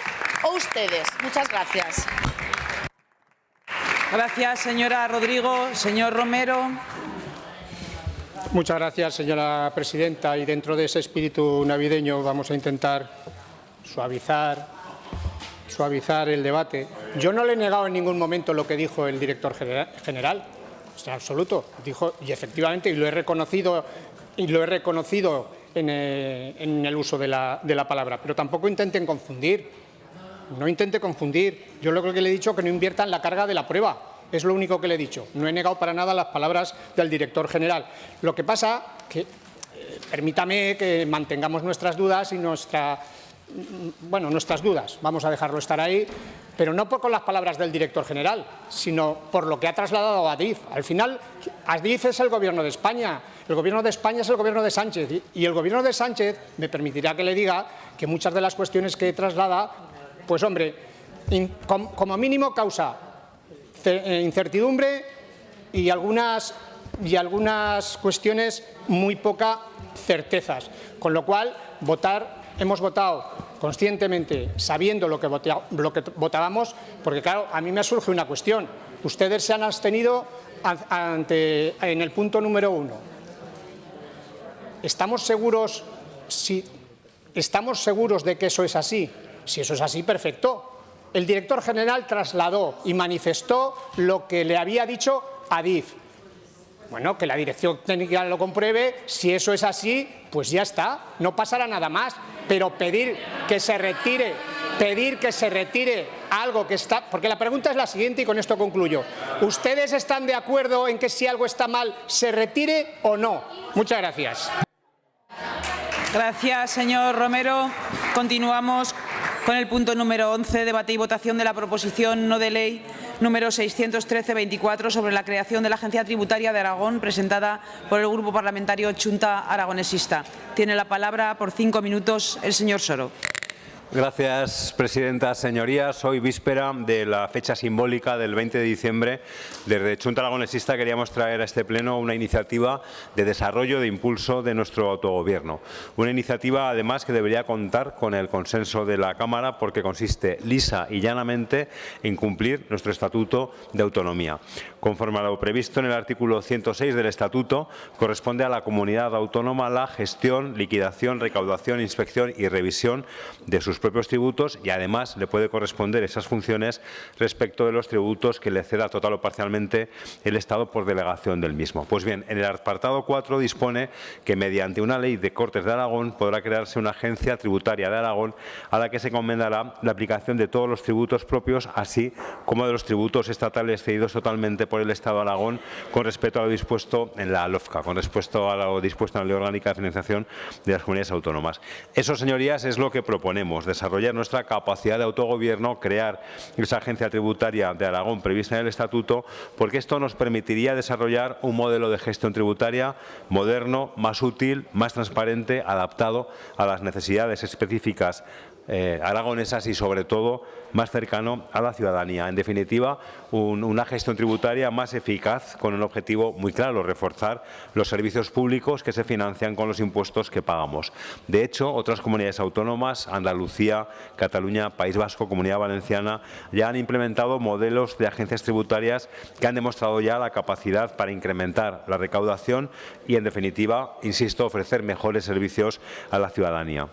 o ustedes? Muchas gracias. Gracias, señora Rodrigo. Señor Romero. Muchas gracias, señora presidenta. Y dentro de ese espíritu navideño vamos a intentar suavizar el debate. Yo no le he negado en ningún momento lo que dijo el director general, en absoluto. Dijo, y efectivamente, y lo he reconocido en el uso de la palabra. Pero tampoco intenten confundir. No intente confundir. Yo lo que le he dicho que no inviertan la carga de la prueba. Es lo único que le he dicho. No he negado para nada las palabras del director general. Lo que pasa que, permítame que mantengamos nuestras dudas y nuestras dudas. Vamos a dejarlo estar ahí, pero no con las palabras del director general, sino por lo que ha trasladado a ADIF. Al final, ADIF es el Gobierno de España. El Gobierno de España es el Gobierno de Sánchez. Y el Gobierno de Sánchez me permitirá que le diga que muchas de las cuestiones que traslada, pues hombre, como mínimo causa incertidumbre y algunas cuestiones muy poca certezas. Con lo cual, hemos votado conscientemente, sabiendo lo que votábamos, porque claro, a mí me surge una cuestión. Ustedes se han abstenido en el punto número 1. ¿Estamos seguros de que eso es así? Si eso es así, perfecto. El director general trasladó y manifestó lo que le había dicho ADIF. Bueno, que la dirección técnica lo compruebe. Si eso es así, pues ya está, no pasará nada más. Pero pedir que se retire algo que está... Porque la pregunta es la siguiente y con esto concluyo. ¿Ustedes están de acuerdo en que si algo está mal se retire o no? Muchas gracias. Gracias, señor Romero. Continuamos con el punto número 11, debate y votación de la proposición no de ley número 613-24 sobre la creación de la Agencia Tributaria de Aragón, presentada por el Grupo Parlamentario Chunta Aragonesista. Tiene la palabra por 5 minutos el señor Soro. Gracias, presidenta. Señorías, hoy víspera de la fecha simbólica del 20 de diciembre, desde Chunta Aragonesista queríamos traer a este pleno una iniciativa de desarrollo, de impulso de nuestro autogobierno. Una iniciativa, además, que debería contar con el consenso de la Cámara porque consiste lisa y llanamente en cumplir nuestro Estatuto de Autonomía. Conforme a lo previsto en el artículo 106 del Estatuto, corresponde a la comunidad autónoma la gestión, liquidación, recaudación, inspección y revisión de sus propios tributos y, además, le puede corresponder esas funciones respecto de los tributos que le ceda total o parcialmente el Estado por delegación del mismo. Pues bien, en el apartado 4 dispone que, mediante una ley de Cortes de Aragón, podrá crearse una agencia tributaria de Aragón a la que se encomendará la aplicación de todos los tributos propios, así como de los tributos estatales cedidos totalmente por el Estado de Aragón con respecto a lo dispuesto en la LOFCA, con respecto a lo dispuesto en la Ley Orgánica de Financiación de las Comunidades Autónomas. Eso, señorías, es lo que proponemos: desarrollar nuestra capacidad de autogobierno, crear esa agencia tributaria de Aragón prevista en el Estatuto, porque esto nos permitiría desarrollar un modelo de gestión tributaria moderno, más útil, más transparente, adaptado a las necesidades específicas aragonesas y, sobre todo, más cercano a la ciudadanía. En definitiva, una gestión tributaria más eficaz con un objetivo muy claro: reforzar los servicios públicos que se financian con los impuestos que pagamos. De hecho, otras comunidades autónomas, Andalucía, Cataluña, País Vasco, Comunidad Valenciana, ya han implementado modelos de agencias tributarias que han demostrado ya la capacidad para incrementar la recaudación y, en definitiva, insisto, ofrecer mejores servicios a la ciudadanía.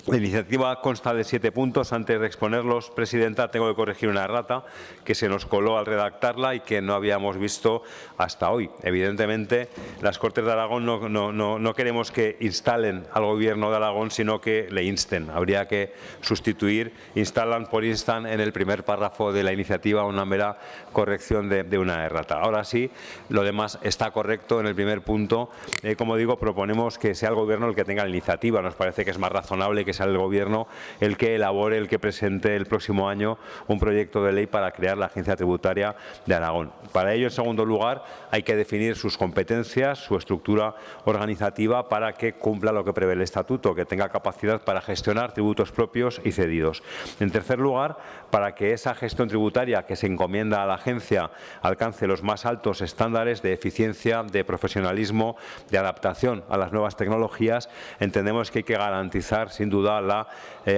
La iniciativa consta de 7 puntos. Antes de exponerlos, presidenta, tengo que corregir una errata que se nos coló al redactarla y que no habíamos visto hasta hoy. Evidentemente, las Cortes de Aragón no queremos que instalen al Gobierno de Aragón, sino que le insten. Habría que sustituir instalan por instan en el primer párrafo de la iniciativa, una mera corrección de una errata. Ahora sí, lo demás está correcto en el primer punto. Como digo, proponemos que sea el Gobierno el que tenga la iniciativa. Nos parece que es más razonable que sea el Gobierno el que elabore, el que presente el próximo año un proyecto de ley para crear la Agencia Tributaria de Aragón. Para ello, en segundo lugar, hay que definir sus competencias, su estructura organizativa para que cumpla lo que prevé el Estatuto, que tenga capacidad para gestionar tributos propios y cedidos. En tercer lugar, para que esa gestión tributaria que se encomienda a la agencia alcance los más altos estándares de eficiencia, de profesionalismo, de adaptación a las nuevas tecnologías, entendemos que hay que garantizar, sin duda, la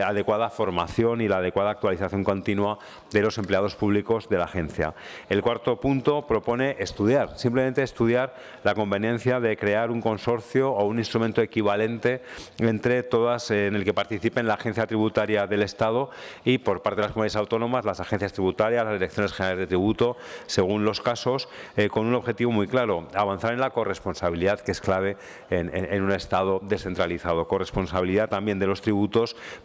adecuada formación y la adecuada actualización continua de los empleados públicos de la agencia. El cuarto punto propone estudiar, simplemente estudiar la conveniencia de crear un consorcio o un instrumento equivalente entre todas en el que participen la Agencia Tributaria del Estado y, por parte de las comunidades autónomas, las agencias tributarias, las direcciones generales de tributo, según los casos, con un objetivo muy claro: avanzar en la corresponsabilidad, que es clave en un Estado descentralizado. Corresponsabilidad también de los tributos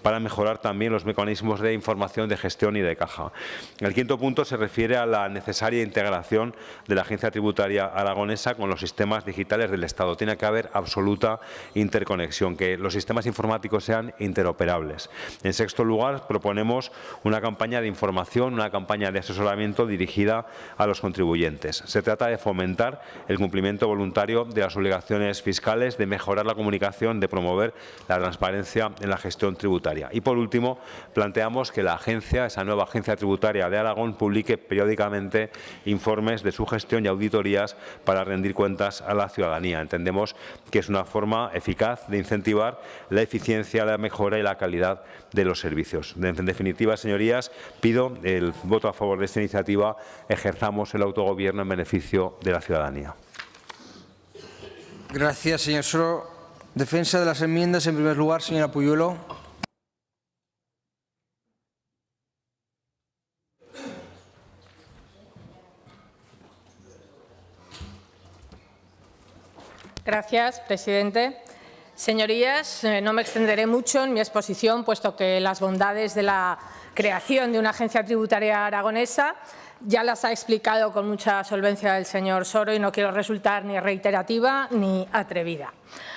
para mejorar también los mecanismos de información, de gestión y de caja. El quinto punto se refiere a la necesaria integración de la Agencia Tributaria aragonesa con los sistemas digitales del Estado. Tiene que haber absoluta interconexión, que los sistemas informáticos sean interoperables. En sexto lugar, proponemos una campaña de información, una campaña de asesoramiento dirigida a los contribuyentes. Se trata de fomentar el cumplimiento voluntario de las obligaciones fiscales, de mejorar la comunicación, de promover la transparencia en la gestión tributaria. Y, por último, planteamos que la agencia, esa nueva Agencia Tributaria de Aragón, publique periódicamente informes de su gestión y auditorías para rendir cuentas a la ciudadanía. Entendemos que es una forma eficaz de incentivar la eficiencia, la mejora y la calidad de los servicios. En definitiva, señorías, pido el voto a favor de esta iniciativa. Ejerzamos el autogobierno en beneficio de la ciudadanía. Gracias, señor Soro. Defensa de las enmiendas, en primer lugar, señora Puyuelo. Gracias, presidente. Señorías, no me extenderé mucho en mi exposición, puesto que las bondades de la creación de una agencia tributaria aragonesa ya las ha explicado con mucha solvencia el señor Soro y no quiero resultar ni reiterativa ni atrevida.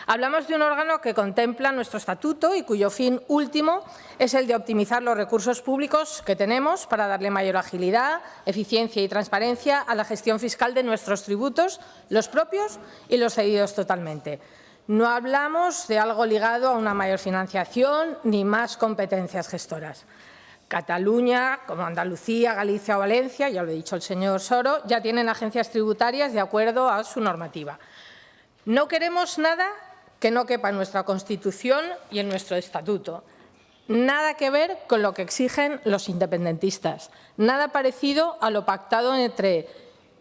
Hablamos de un órgano que contempla nuestro estatuto y cuyo fin último es el de optimizar los recursos públicos que tenemos para darle mayor agilidad, eficiencia y transparencia a la gestión fiscal de nuestros tributos, los propios y los cedidos totalmente. No hablamos de algo ligado a una mayor financiación ni más competencias gestoras. Cataluña, como Andalucía, Galicia o Valencia, ya lo ha dicho el señor Soro, ya tienen agencias tributarias de acuerdo a su normativa. No queremos nada que no quepa en nuestra Constitución y en nuestro Estatuto. Nada que ver con lo que exigen los independentistas. Nada parecido a lo pactado entre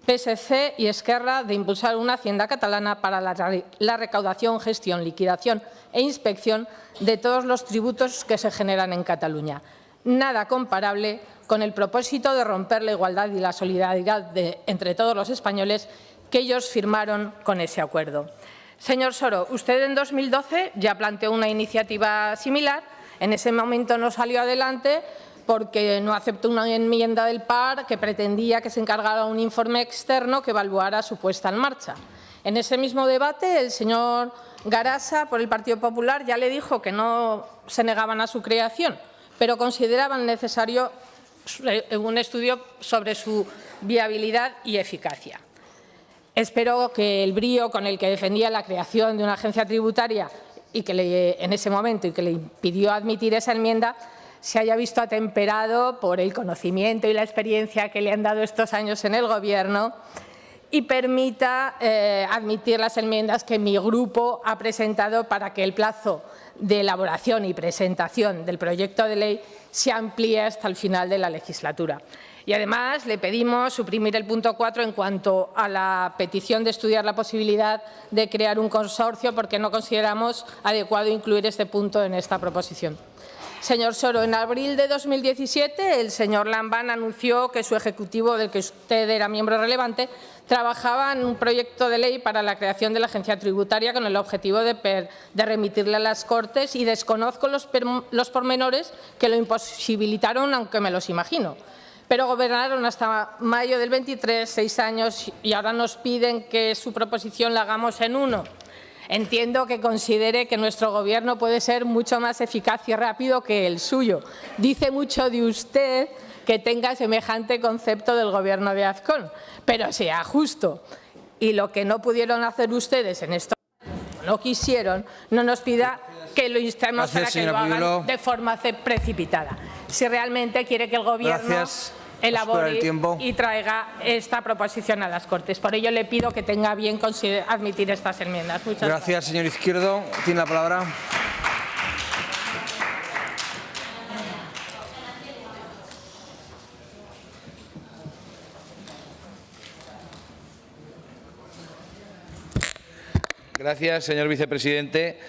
PSC y Esquerra de impulsar una hacienda catalana para la recaudación, gestión, liquidación e inspección de todos los tributos que se generan en Cataluña. Nada comparable con el propósito de romper la igualdad y la solidaridad entre todos los españoles que ellos firmaron con ese acuerdo. Señor Soro, usted en 2012 ya planteó una iniciativa similar. En ese momento no salió adelante porque no aceptó una enmienda del PAR que pretendía que se encargara un informe externo que evaluara su puesta en marcha. En ese mismo debate, el señor Garasa, por el Partido Popular, ya le dijo que no se negaban a su creación, pero consideraban necesario un estudio sobre su viabilidad y eficacia. Espero que el brío con el que defendía la creación de una agencia tributaria y que en ese momento y que le impidió admitir esa enmienda se haya visto atemperado por el conocimiento y la experiencia que le han dado estos años en el Gobierno y permita admitir las enmiendas que mi grupo ha presentado para que el plazo de elaboración y presentación del proyecto de ley se amplíe hasta el final de la legislatura. Y además le pedimos suprimir el punto 4 en cuanto a la petición de estudiar la posibilidad de crear un consorcio porque no consideramos adecuado incluir este punto en esta proposición. Señor Soro, en abril de 2017 el señor Lambán anunció que su ejecutivo, del que usted era miembro relevante, trabajaba en un proyecto de ley para la creación de la agencia tributaria con el objetivo de remitirle a las Cortes y desconozco los pormenores que lo imposibilitaron, aunque me los imagino. Pero gobernaron hasta mayo del 23, 6 años, y ahora nos piden que su proposición la hagamos en 1. Entiendo que considere que nuestro Gobierno puede ser mucho más eficaz y rápido que el suyo. Dice mucho de usted que tenga semejante concepto del Gobierno de Azcón, pero sea justo. Y lo que no pudieron hacer ustedes en esto, no quisieron, no nos pida que lo instemos para que lo hagan de forma precipitada. Si realmente quiere que el Gobierno elabore y traiga esta proposición a las Cortes. Por ello le pido que tenga bien admitir estas enmiendas. Muchas gracias. Gracias, señor Izquierdo. Tiene la palabra. Gracias, señor vicepresidente.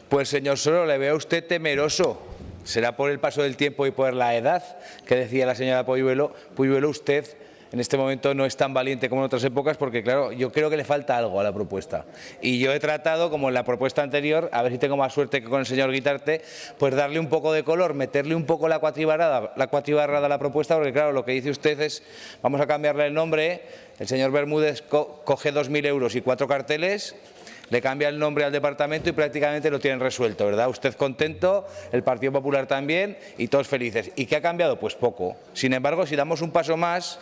Pues, señor Soro, le veo a usted temeroso. ¿Será por el paso del tiempo y por la edad que decía la señora Puyuelo? Usted en este momento no es tan valiente como en otras épocas porque, claro, yo creo que le falta algo a la propuesta. Y yo he tratado, como en la propuesta anterior, a ver si tengo más suerte que con el señor Guitarte, pues darle un poco de color, meterle un poco la cuatribarrada a la propuesta, porque, claro, lo que dice usted es, vamos a cambiarle el nombre, el señor Bermúdez coge 2.000 euros y 4 carteles, le cambia el nombre al departamento y prácticamente lo tienen resuelto, ¿verdad? Usted contento, el Partido Popular también y todos felices. ¿Y qué ha cambiado? Pues poco. Sin embargo, si damos un paso más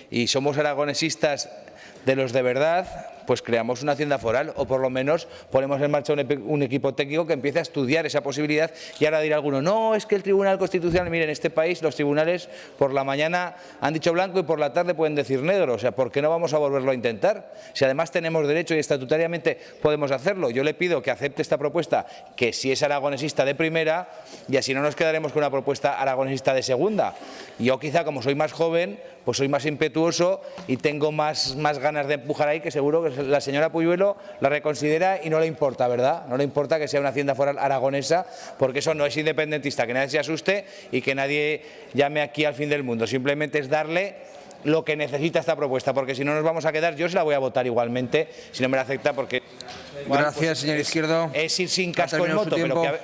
y somos aragonesistas de los de verdad, pues creamos una hacienda foral o por lo menos ponemos en marcha un equipo técnico que empiece a estudiar esa posibilidad. Y ahora dirá alguno, no, es que el Tribunal Constitucional, mire, en este país los tribunales por la mañana han dicho blanco y por la tarde pueden decir negro. O sea, ¿por qué no vamos a volverlo a intentar? Si además tenemos derecho y estatutariamente podemos hacerlo. Yo le pido que acepte esta propuesta, que si es aragonesista de primera, y así no nos quedaremos con una propuesta aragonesista de segunda. Yo quizá, como soy más joven, pues soy más impetuoso y tengo más ganas de empujar ahí, que seguro que la señora Puyuelo la reconsidera y no le importa, ¿verdad? No le importa que sea una hacienda foral aragonesa, porque eso no es independentista, que nadie se asuste y que nadie llame aquí al fin del mundo. Simplemente es darle lo que necesita esta propuesta, porque si no nos vamos a quedar, yo se la voy a votar igualmente, si no me la acepta, porque... Gracias, pues, señor Izquierdo. Es ir sin casco en moto, pero que...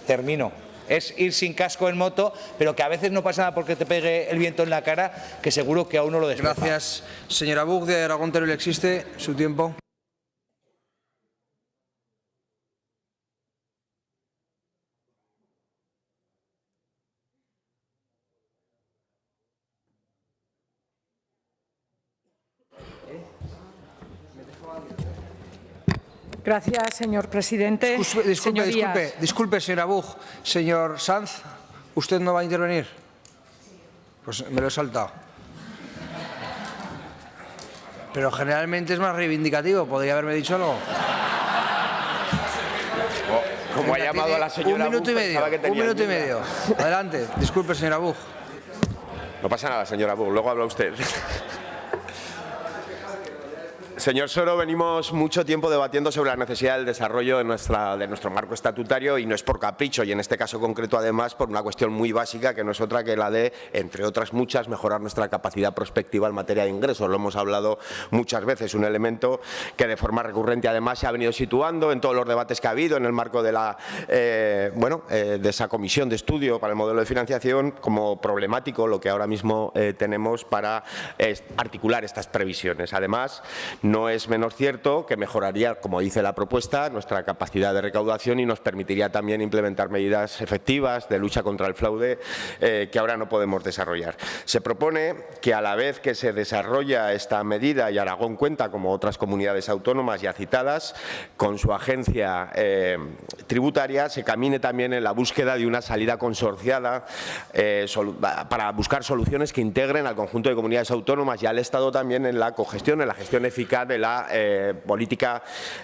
Termino. Es ir sin casco en moto, pero que a veces no pasa nada porque te pegue el viento en la cara, que seguro que a uno lo despeja. Gracias. Señora Buch, de Aragón Teruel existe. Su tiempo. Gracias, señor presidente. Disculpe, señora Buch. Señor Sanz, ¿usted no va a intervenir? Pues me lo he saltado. Pero generalmente es más reivindicativo. ¿Podría haberme dicho algo? Como ha llamado a la señora Un minuto y Buch, medio. Adelante. Disculpe, señora Buch. No pasa nada, señora Buch, luego habla usted. Señor Soro, venimos mucho tiempo debatiendo sobre la necesidad del desarrollo de nuestro marco estatutario, y no es por capricho, y en este caso concreto además por una cuestión muy básica que no es otra que la de, entre otras muchas, mejorar nuestra capacidad prospectiva en materia de ingresos. Lo hemos hablado muchas veces, un elemento que de forma recurrente además se ha venido situando en todos los debates que ha habido en el marco de de esa comisión de estudio para el modelo de financiación como problemático lo que ahora mismo tenemos para articular estas previsiones. Además, no es menos cierto que mejoraría, como dice la propuesta, nuestra capacidad de recaudación y nos permitiría también implementar medidas efectivas de lucha contra el fraude que ahora no podemos desarrollar. Se propone que a la vez que se desarrolla esta medida y Aragón cuenta, como otras comunidades autónomas ya citadas, con su agencia tributaria, se camine también en la búsqueda de una salida consorciada para buscar soluciones que integren al conjunto de comunidades autónomas y al Estado también en la cogestión, en la gestión eficaz de la política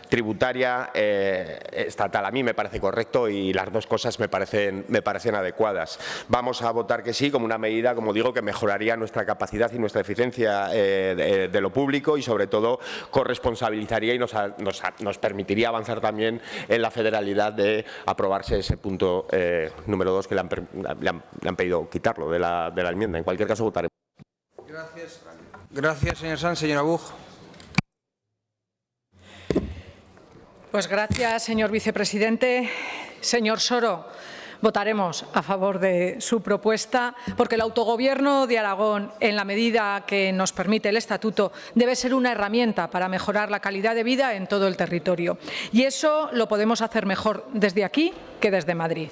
tributaria estatal. A mí me parece correcto y las dos cosas me parecen adecuadas. Vamos a votar que sí, como una medida, como digo, que mejoraría nuestra capacidad y nuestra eficiencia de lo público y, sobre todo, corresponsabilizaría y nos permitiría avanzar también en la federalidad de aprobarse ese punto número 2 que le han pedido quitarlo de la enmienda. En cualquier caso, votaremos. Gracias, señor Sanz. Señora Buch. Pues gracias, señor vicepresidente. Señor Soro, votaremos a favor de su propuesta porque el autogobierno de Aragón, en la medida que nos permite el Estatuto, debe ser una herramienta para mejorar la calidad de vida en todo el territorio. Y eso lo podemos hacer mejor desde aquí que desde Madrid.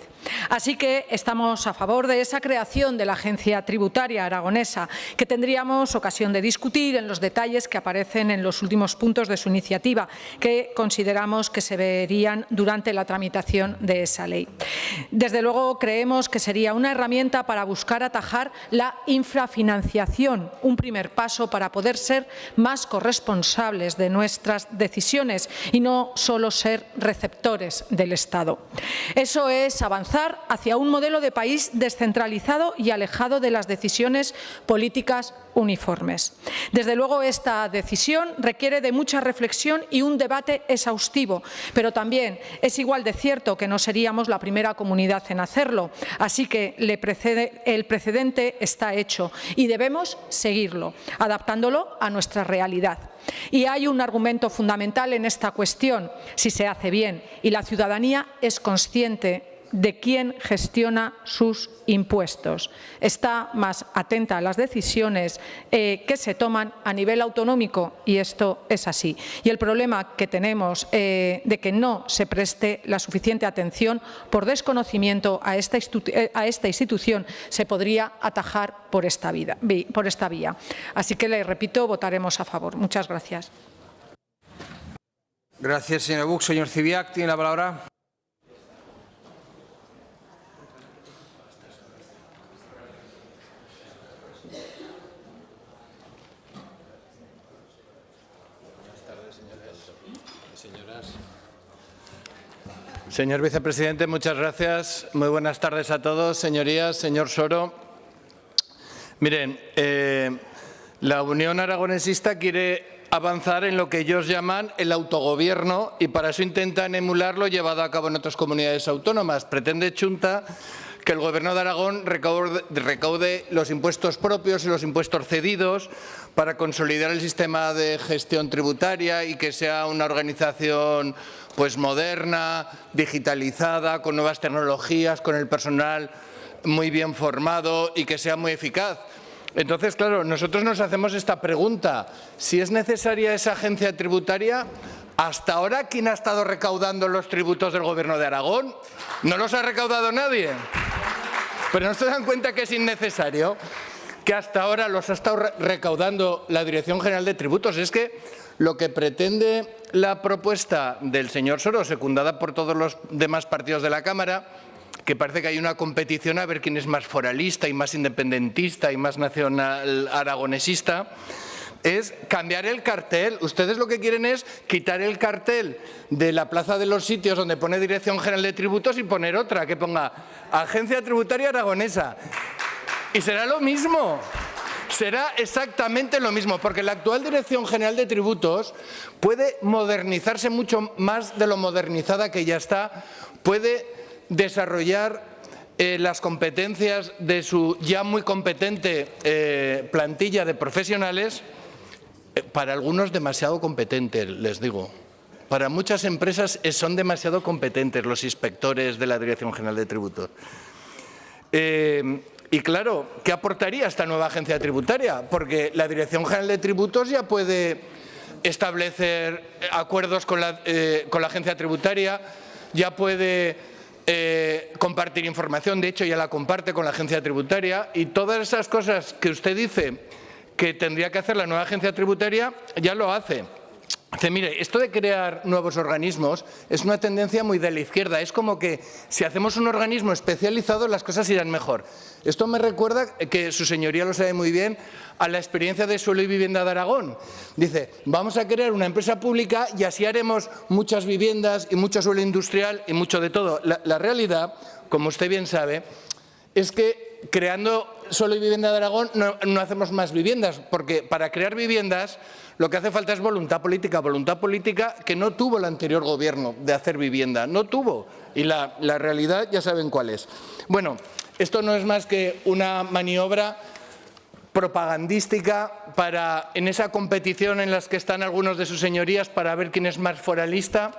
Así que estamos a favor de esa creación de la Agencia Tributaria Aragonesa, que tendríamos ocasión de discutir en los detalles que aparecen en los últimos puntos de su iniciativa, que consideramos que se verían durante la tramitación de esa ley. Desde luego, creemos que sería una herramienta para buscar atajar la infrafinanciación, un primer paso para poder ser más corresponsables de nuestras decisiones y no solo ser receptores del Estado. Eso es avanzar hacia un modelo de país descentralizado y alejado de las decisiones políticas uniformes. Desde luego, esta decisión requiere de mucha reflexión y un debate exhaustivo, pero también es igual de cierto que no seríamos la primera comunidad en hacerlo. Así que el precedente está hecho y debemos seguirlo, adaptándolo a nuestra realidad. Y hay un argumento fundamental en esta cuestión: si se hace bien y la ciudadanía es consciente de quién gestiona sus impuestos, está más atenta a las decisiones que se toman a nivel autonómico, y esto es así. Y el problema que tenemos de que no se preste la suficiente atención por desconocimiento a esta institución se podría atajar por esta vía. Así que, le repito, votaremos a favor. Muchas gracias. Gracias, señora Buch. Señor Ziviak, tiene la palabra. Señor vicepresidente, muchas gracias. Muy buenas tardes a todos, señorías, señor Soro. Miren, la Unión Aragonesista quiere avanzar en lo que ellos llaman el autogobierno y para eso intentan emular lo llevado a cabo en otras comunidades autónomas. Pretende Chunta que el Gobierno de Aragón recaude los impuestos propios y los impuestos cedidos para consolidar el sistema de gestión tributaria y que sea una organización pues moderna, digitalizada, con nuevas tecnologías, con el personal muy bien formado y que sea muy eficaz. Entonces, claro, nosotros nos hacemos esta pregunta: si es necesaria esa agencia tributaria, ¿hasta ahora quién ha estado recaudando los tributos del Gobierno de Aragón? ¿No los ha recaudado nadie? ¿Pero no se dan cuenta que es innecesario? Que hasta ahora los ha estado recaudando la Dirección General de Tributos. Es que Lo que pretende la propuesta del señor Soro, secundada por todos los demás partidos de la Cámara, que parece que hay una competición a ver quién es más foralista y más independentista y más nacional aragonesista, es cambiar el cartel. Ustedes lo que quieren es quitar el cartel de la Plaza de los Sitios donde pone Dirección General de Tributos y poner otra, que ponga Agencia Tributaria Aragonesa. Y será lo mismo. Será exactamente lo mismo, porque la actual Dirección General de Tributos puede modernizarse mucho más de lo modernizada que ya está, puede desarrollar las competencias de su ya muy competente plantilla de profesionales, para algunos demasiado competentes, les digo. Para muchas empresas son demasiado competentes los inspectores de la Dirección General de Tributos. Y claro, ¿qué aportaría esta nueva agencia tributaria? Porque la Dirección General de Tributos ya puede establecer acuerdos con la agencia tributaria, ya puede compartir información, de hecho ya la comparte con la agencia tributaria, y todas esas cosas que usted dice que tendría que hacer la nueva agencia tributaria, ya lo hace. Dice, mire, esto de crear nuevos organismos es una tendencia muy de la izquierda. Es como que si hacemos un organismo especializado las cosas irán mejor. Esto me recuerda, que su señoría lo sabe muy bien, a la experiencia de Suelo y Vivienda de Aragón. Dice, vamos a crear una empresa pública y así haremos muchas viviendas y mucho suelo industrial y mucho de todo. La realidad, como usted bien sabe, es que creando Suelo y Vivienda de Aragón no hacemos más viviendas, porque para crear viviendas lo que hace falta es voluntad política que no tuvo el anterior gobierno de hacer vivienda, no tuvo, y la realidad ya saben cuál es. Bueno, esto no es más que una maniobra propagandística para, en esa competición en la que están algunos de sus señorías para ver quién es más foralista.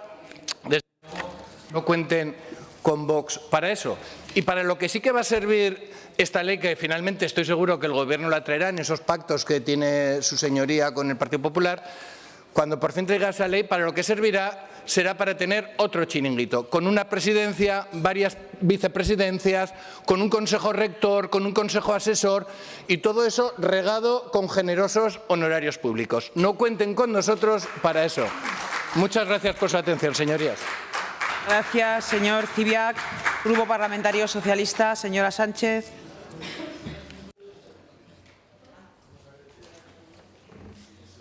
No cuenten con Vox para eso. Y para lo que sí que va a servir esta ley, que finalmente estoy seguro que el Gobierno la traerá en esos pactos que tiene su señoría con el Partido Popular, cuando por fin traiga esa ley, para lo que servirá será para tener otro chiringuito, con una presidencia, varias vicepresidencias, con un consejo rector, con un consejo asesor, y todo eso regado con generosos honorarios públicos. No cuenten con nosotros para eso. Muchas gracias por su atención, señorías. Gracias, señor Cibiac. Grupo Parlamentario Socialista, señora Sánchez.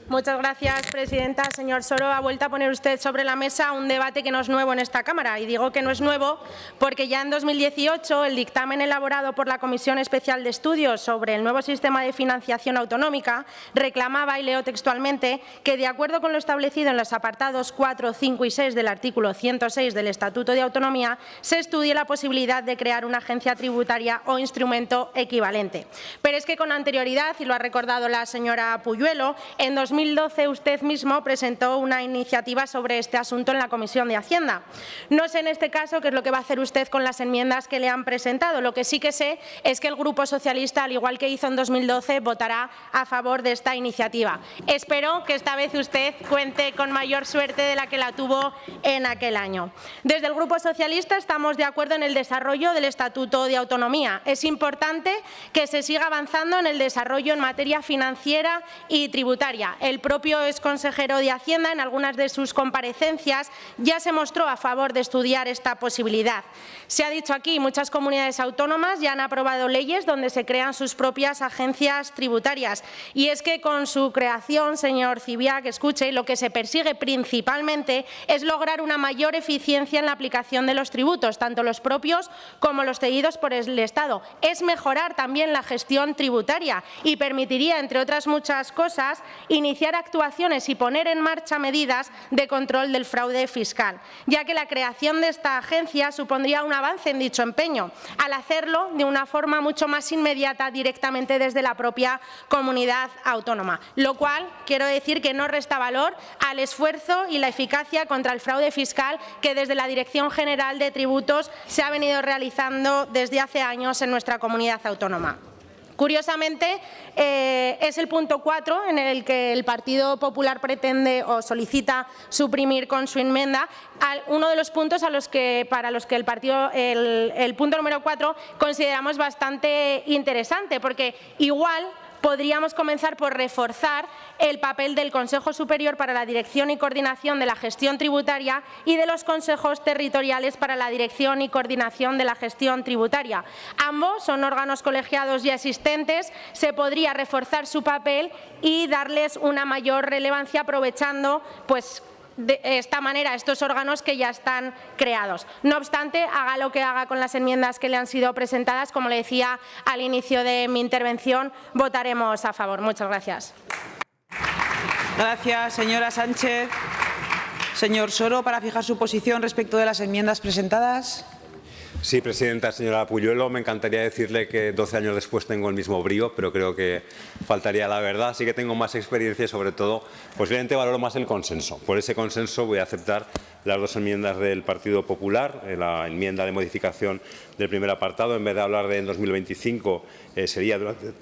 Muchas gracias, presidenta. Señor Soro, ha vuelto a poner usted sobre la mesa un debate que no es nuevo en esta Cámara. Y digo que no es nuevo porque ya en 2018 el dictamen elaborado por la Comisión Especial de Estudios sobre el nuevo sistema de financiación autonómica reclamaba, y leo textualmente, que de acuerdo con lo establecido en los apartados 4, 5 y 6 del artículo 106 del Estatuto de Autonomía, se estudie la posibilidad de crear una agencia tributaria o instrumento equivalente. Pero es que con anterioridad, y lo ha recordado la señora Puyuelo, en 2012 usted mismo presentó una iniciativa sobre este asunto en la Comisión de Hacienda. No sé en este caso qué es lo que va a hacer usted con las enmiendas que le han presentado. Lo que sí que sé es que el Grupo Socialista, al igual que hizo en 2012, votará a favor de esta iniciativa. Espero que esta vez usted cuente con mayor suerte de la que la tuvo en aquel año. Desde el Grupo Socialista estamos de acuerdo en el desarrollo del Estatuto de Autonomía. Es importante que se siga avanzando en el desarrollo en materia financiera y tributaria. El propio exconsejero de Hacienda, en algunas de sus comparecencias, ya se mostró a favor de estudiar esta posibilidad. Se ha dicho aquí, muchas comunidades autónomas ya han aprobado leyes donde se crean sus propias agencias tributarias. Y es que con su creación, señor Cibiac, escuche, lo que se persigue principalmente es lograr una mayor eficiencia en la aplicación de los tributos, tanto los propios como los cedidos por el Estado. Es mejorar también la gestión tributaria y permitiría, entre otras muchas cosas, iniciar actuaciones y poner en marcha medidas de control del fraude fiscal, ya que la creación de esta agencia supondría un avance en dicho empeño, al hacerlo de una forma mucho más inmediata directamente desde la propia comunidad autónoma, lo cual quiero decir que no resta valor al esfuerzo y la eficacia contra el fraude fiscal que desde la Dirección General de Tributos se ha venido realizando desde hace años en nuestra comunidad autónoma. Curiosamente, es el punto 4 en el que el Partido Popular pretende o solicita suprimir con su enmienda uno de los puntos para los que el punto número 4 consideramos bastante interesante, porque igual Podríamos comenzar por reforzar el papel del Consejo Superior para la Dirección y Coordinación de la Gestión Tributaria y de los consejos territoriales para la dirección y coordinación de la gestión tributaria. Ambos son órganos colegiados ya existentes, se podría reforzar su papel y darles una mayor relevancia aprovechando pues, de esta manera estos órganos que ya están creados. No obstante, haga lo que haga con las enmiendas que le han sido presentadas, como le decía al inicio de mi intervención, votaremos a favor. Muchas gracias. Gracias, señora Sánchez. Señor Soro, para fijar su posición respecto de las enmiendas presentadas. Sí, presidenta. Señora Puyuelo, me encantaría decirle que 12 años después tengo el mismo brío, pero creo que faltaría la verdad. Sí que tengo más experiencia y, sobre todo, posiblemente valoro más el consenso. Por ese consenso voy a aceptar las dos enmiendas del Partido Popular. La enmienda de modificación del primer apartado, en vez de hablar de en 2025, sería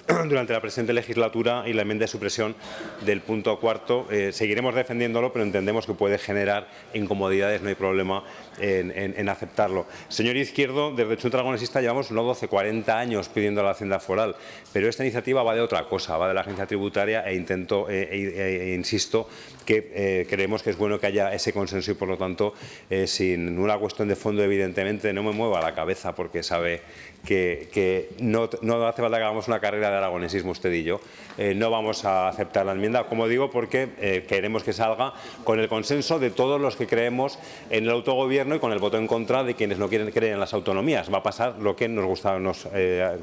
durante la presente legislatura, y la enmienda de supresión del punto cuarto. Seguiremos defendiéndolo, pero entendemos que puede generar incomodidades. No hay problema en aceptarlo. Señor Izquierdo, desde Junta Aragonesista llevamos no 12, 40 años pidiendo a la Hacienda Foral, pero esta iniciativa va de otra cosa, va de la agencia tributaria e insisto que creemos que es bueno que haya ese consenso y, por lo tanto, sin una cuestión de fondo, evidentemente, no me mueva la cabeza porque sabe que no hace falta que hagamos una carrera de aragonesismo usted y yo. No vamos a aceptar la enmienda, como digo, porque queremos que salga con el consenso de todos los que creemos en el autogobierno y con el voto en contra de quienes no quieren creer en las autonomías. Va a pasar lo que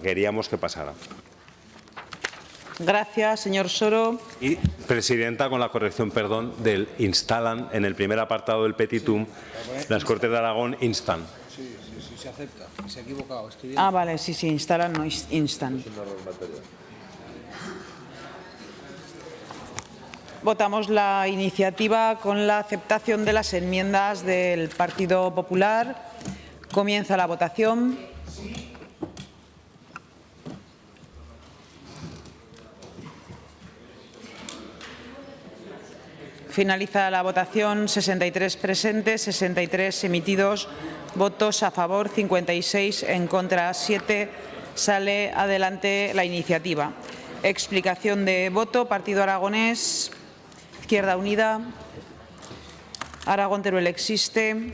queríamos que pasara. Gracias, señor Soro. Y, presidenta, con la corrección, perdón, del instalan en el primer apartado del petitum, las Cortes de Aragón instan. Sí, se acepta. Se ha equivocado. Ah, vale, sí, instalan, no instan. Votamos la iniciativa con la aceptación de las enmiendas del Partido Popular. Comienza la votación. Finaliza la votación. 63 presentes, 63 emitidos, votos a favor, 56 en contra, 7. Sale adelante la iniciativa. Explicación de voto. Partido Aragonés, Izquierda Unida, Aragón Teruel existe,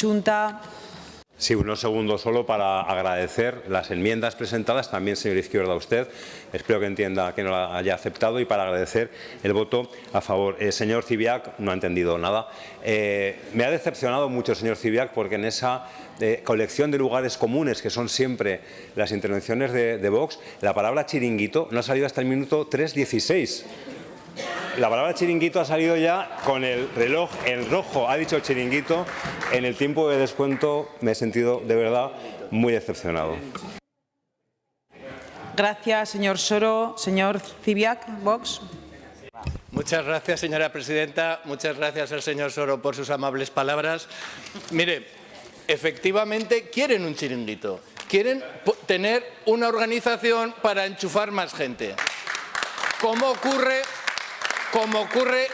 Junta. Sí, unos segundos solo para agradecer las enmiendas presentadas, también, señor Izquierdo, a usted. Espero que entienda que no la haya aceptado, y para agradecer el voto a favor. Señor Zibiac, no ha entendido nada. Me ha decepcionado mucho, señor Zibiac, porque en esa colección de lugares comunes que son siempre las intervenciones de Vox, la palabra chiringuito no ha salido hasta el minuto 3:16. La palabra chiringuito ha salido ya con el reloj en rojo. Ha dicho chiringuito. En el tiempo de descuento me he sentido de verdad muy decepcionado. Gracias, señor Soro. Señor Zibiac, Vox. Muchas gracias, señora presidenta. Muchas gracias al señor Soro por sus amables palabras. Mire, efectivamente quieren un chiringuito. Quieren tener una organización para enchufar más gente. Como ocurre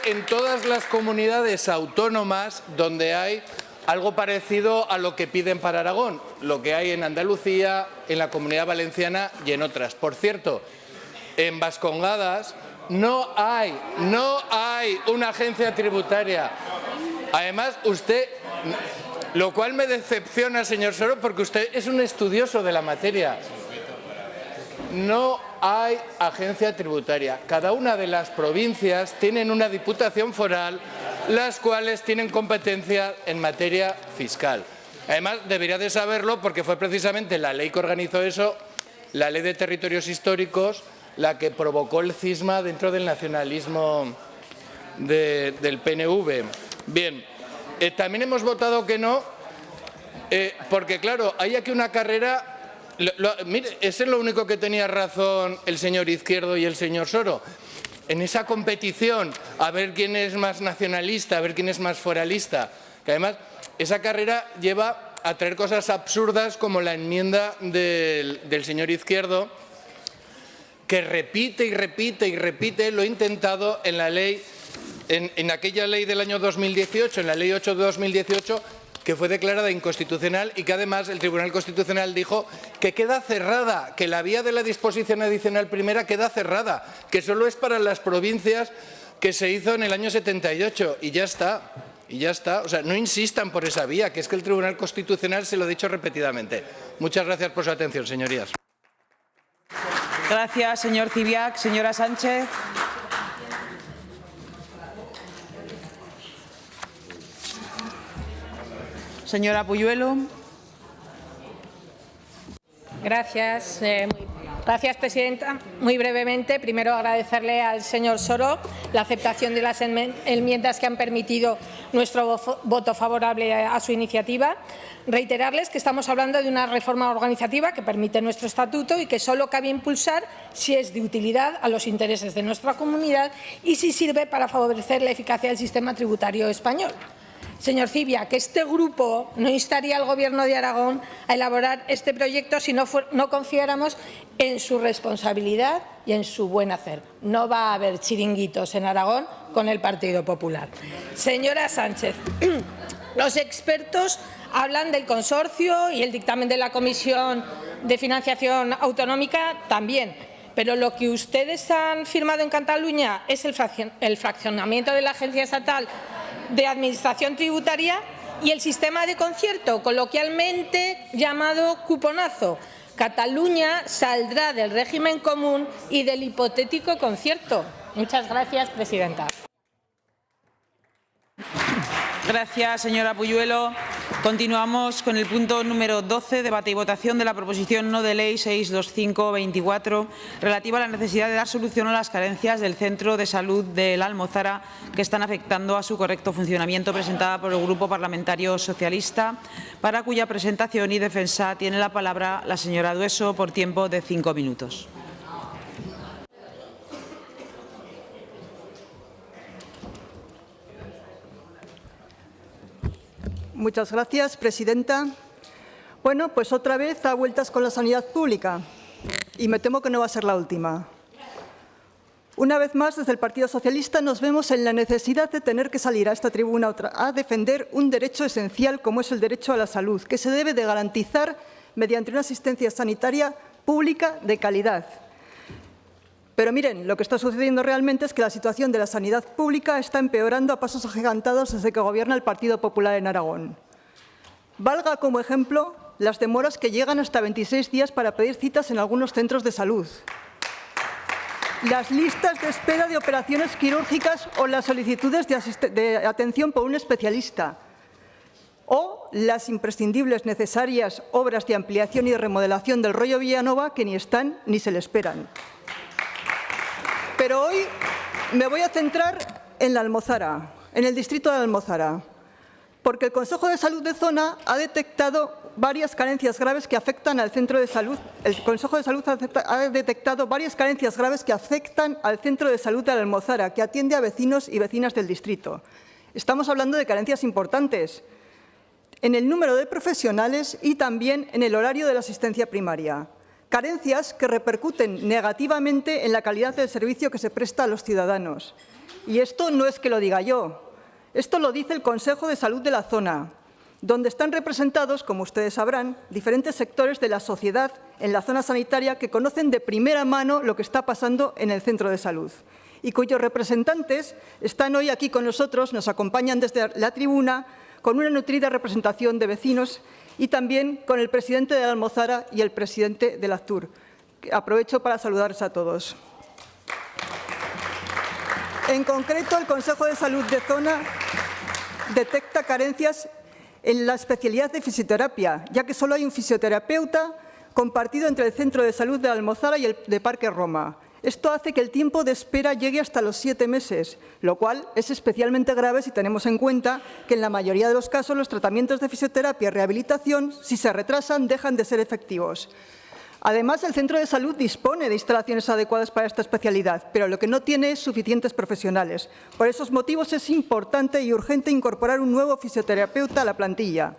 en todas las comunidades autónomas donde hay algo parecido a lo que piden para Aragón, lo que hay en Andalucía, en la Comunidad Valenciana y en otras. Por cierto, en Vascongadas no hay una agencia tributaria. Además, usted, lo cual me decepciona, señor Soro, porque usted es un estudioso de la materia. No hay agencia tributaria. Cada una de las provincias tienen una diputación foral, las cuales tienen competencia en materia fiscal. Además, debería de saberlo porque fue precisamente la ley que organizó eso, la Ley de Territorios Históricos, la que provocó el cisma dentro del nacionalismo del PNV. Bien, también hemos votado que no, porque claro, hay aquí una carrera. Mire, ese es lo único que tenía razón el señor Izquierdo y el señor Soro. En esa competición, a ver quién es más nacionalista, a ver quién es más foralista. Que además, esa carrera lleva a traer cosas absurdas como la enmienda del señor Izquierdo, que repite y repite y repite lo intentado en la ley, en aquella ley del año 2018, en la ley 8 de 2018, que fue declarada inconstitucional y que además el Tribunal Constitucional dijo que queda cerrada, que la vía de la disposición adicional primera queda cerrada, que solo es para las provincias que se hizo en el año 78 y ya está. Y ya está. O sea, no insistan por esa vía, que es que el Tribunal Constitucional se lo ha dicho repetidamente. Muchas gracias por su atención, señorías. Gracias, señor Ziviac. Señora Sánchez. Señora Puyuelo. Gracias. Gracias, presidenta. Muy brevemente, primero agradecerle al señor Soro la aceptación de las enmiendas que han permitido nuestro voto favorable a su iniciativa. Reiterarles que estamos hablando de una reforma organizativa que permite nuestro estatuto y que solo cabe impulsar si es de utilidad a los intereses de nuestra comunidad y si sirve para favorecer la eficacia del sistema tributario español. Señor Ziviac, que este grupo no instaría al Gobierno de Aragón a elaborar este proyecto si no confiáramos en su responsabilidad y en su buen hacer. No va a haber chiringuitos en Aragón con el Partido Popular. Señora Sánchez, los expertos hablan del consorcio y el dictamen de la Comisión de Financiación Autonómica también. Pero lo que ustedes han firmado en Cataluña es el fraccionamiento de la Agencia Estatal de Administración Tributaria y el sistema de concierto, coloquialmente llamado cuponazo. Cataluña saldrá del régimen común y del hipotético concierto. Muchas gracias, presidenta. Gracias, señora Puyuelo. Continuamos con el punto número 12, debate y votación de la proposición no de ley 625/24, relativa a la necesidad de dar solución a las carencias del Centro de Salud de la Almozara que están afectando a su correcto funcionamiento, presentada por el Grupo Parlamentario Socialista, para cuya presentación y defensa tiene la palabra la señora Dueso por tiempo de 5 minutos. Muchas gracias, presidenta. Bueno, pues otra vez a vueltas con la sanidad pública y me temo que no va a ser la última. Una vez más, desde el Partido Socialista nos vemos en la necesidad de tener que salir a esta tribuna a defender un derecho esencial como es el derecho a la salud, que se debe de garantizar mediante una asistencia sanitaria pública de calidad. Pero miren, lo que está sucediendo realmente es que la situación de la sanidad pública está empeorando a pasos agigantados desde que gobierna el Partido Popular en Aragón. Valga como ejemplo las demoras que llegan hasta 26 días para pedir citas en algunos centros de salud, las listas de espera de operaciones quirúrgicas o las solicitudes de atención por un especialista, o las imprescindibles necesarias obras de ampliación y de remodelación del rollo Villanova que ni están ni se le esperan. Pero hoy me voy a centrar en la Almozara, en el distrito de la Almozara, porque el Consejo de Salud de Zona ha detectado varias carencias graves que afectan al centro de salud. El Consejo de Salud ha detectado varias carencias graves que afectan al centro de salud de la Almozara, que atiende a vecinos y vecinas del distrito. Estamos hablando de carencias importantes en el número de profesionales y también en el horario de la asistencia primaria. Carencias que repercuten negativamente en la calidad del servicio que se presta a los ciudadanos. Y esto no es que lo diga yo, esto lo dice el Consejo de Salud de la zona, donde están representados, como ustedes sabrán, diferentes sectores de la sociedad en la zona sanitaria que conocen de primera mano lo que está pasando en el centro de salud y cuyos representantes están hoy aquí con nosotros, nos acompañan desde la tribuna con una nutrida representación de vecinos y también con el presidente de la Almozara y el presidente del Actur. Aprovecho para saludarles a todos. En concreto, el Consejo de Salud de Zona detecta carencias en la especialidad de fisioterapia, ya que solo hay un fisioterapeuta compartido entre el Centro de Salud de la Almozara y el de Parque Roma. Esto hace que el tiempo de espera llegue hasta los 7 meses, lo cual es especialmente grave si tenemos en cuenta que en la mayoría de los casos los tratamientos de fisioterapia y rehabilitación, si se retrasan, dejan de ser efectivos. Además, el centro de salud dispone de instalaciones adecuadas para esta especialidad, pero lo que no tiene es suficientes profesionales. Por esos motivos es importante y urgente incorporar un nuevo fisioterapeuta a la plantilla.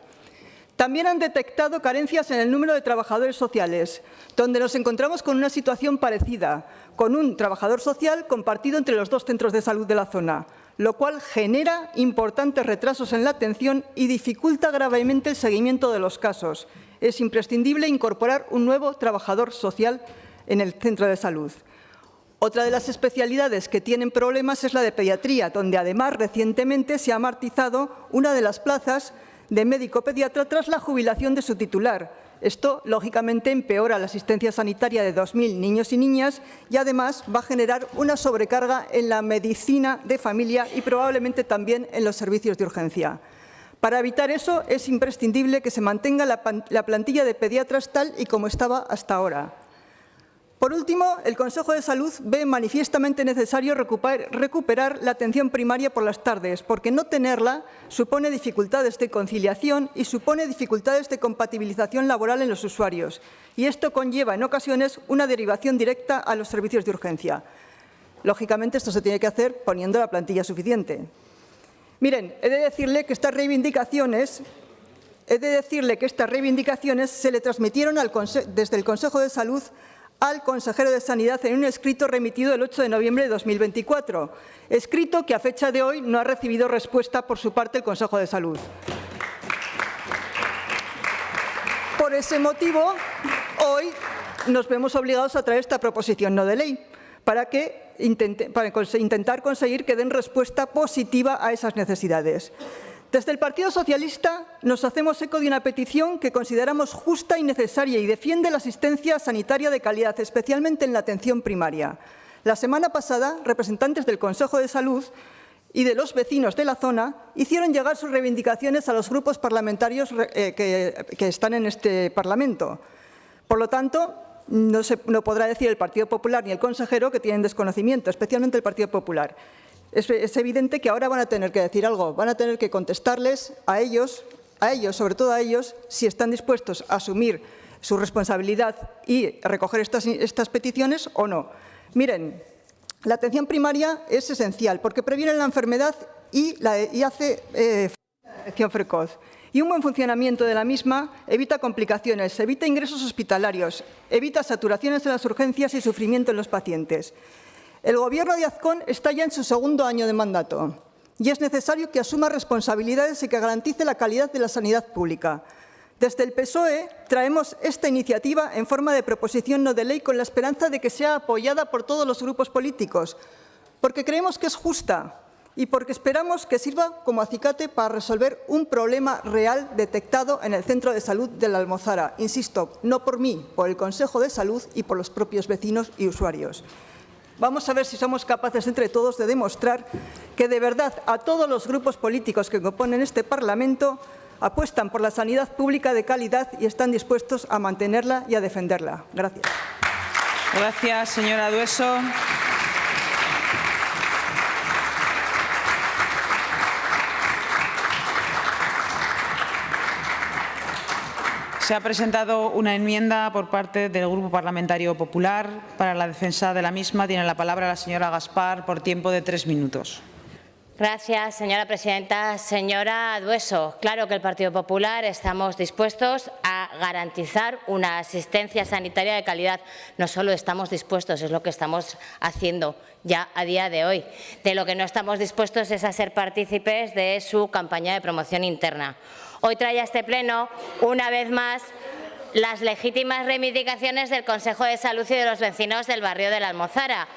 También han detectado carencias en el número de trabajadores sociales, donde nos encontramos con una situación parecida, con un trabajador social compartido entre los 2 centros de salud de la zona, lo cual genera importantes retrasos en la atención y dificulta gravemente el seguimiento de los casos. Es imprescindible incorporar un nuevo trabajador social en el centro de salud. Otra de las especialidades que tienen problemas es la de pediatría, donde además recientemente se ha amortizado una de las plazas de médico pediatra tras la jubilación de su titular. Esto, lógicamente, empeora la asistencia sanitaria de 2.000 niños y niñas y, además, va a generar una sobrecarga en la medicina de familia y probablemente también en los servicios de urgencia. Para evitar eso, es imprescindible que se mantenga la plantilla de pediatras tal y como estaba hasta ahora. Por último, el Consejo de Salud ve manifiestamente necesario recuperar la atención primaria por las tardes, porque no tenerla supone dificultades de conciliación y supone dificultades de compatibilización laboral en los usuarios. Y esto conlleva, en ocasiones, una derivación directa a los servicios de urgencia. Lógicamente, esto se tiene que hacer poniendo la plantilla suficiente. Miren, he de decirle que estas reivindicaciones se le transmitieron desde el Consejo de Salud al consejero de Sanidad en un escrito remitido el 8 de noviembre de 2024, escrito que a fecha de hoy no ha recibido respuesta por su parte el Consejo de Salud. Por ese motivo, hoy nos vemos obligados a traer esta proposición no de ley para intentar conseguir que den respuesta positiva a esas necesidades. Desde el Partido Socialista nos hacemos eco de una petición que consideramos justa y necesaria y defiende la asistencia sanitaria de calidad, especialmente en la atención primaria. La semana pasada, representantes del Consejo de Salud y de los vecinos de la zona hicieron llegar sus reivindicaciones a los grupos parlamentarios que están en este Parlamento. Por lo tanto, no podrá decir el Partido Popular ni el consejero que tienen desconocimiento, especialmente el Partido Popular. Es evidente que ahora van a tener que decir algo, van a tener que contestarles a ellos, sobre todo a ellos, si están dispuestos a asumir su responsabilidad y recoger estas peticiones o no. Miren, la atención primaria es esencial porque previene la enfermedad y hace detección precoz. Y un buen funcionamiento de la misma evita complicaciones, evita ingresos hospitalarios, evita saturaciones en las urgencias y sufrimiento en los pacientes. El Gobierno de Azcón está ya en su segundo año de mandato y es necesario que asuma responsabilidades y que garantice la calidad de la sanidad pública. Desde el PSOE traemos esta iniciativa en forma de proposición no de ley con la esperanza de que sea apoyada por todos los grupos políticos, porque creemos que es justa y porque esperamos que sirva como acicate para resolver un problema real detectado en el Centro de Salud de la Almozara. Insisto, no por mí, por el Consejo de Salud y por los propios vecinos y usuarios. Vamos a ver si somos capaces entre todos de demostrar que de verdad a todos los grupos políticos que componen este Parlamento apuestan por la sanidad pública de calidad y están dispuestos a mantenerla y a defenderla. Gracias. Gracias, señora Dueso. Se ha presentado una enmienda por parte del Grupo Parlamentario Popular. Para la defensa de la misma tiene la palabra la señora Gaspar por tiempo de 3 minutos. Gracias, señora presidenta. Señora Dueso, claro que el Partido Popular estamos dispuestos a garantizar una asistencia sanitaria de calidad. No solo estamos dispuestos, es lo que estamos haciendo ya a día de hoy. De lo que no estamos dispuestos es a ser partícipes de su campaña de promoción interna. Hoy trae a este Pleno, una vez más, las legítimas reivindicaciones del Consejo de Salud y de los vecinos del barrio de la Almozara.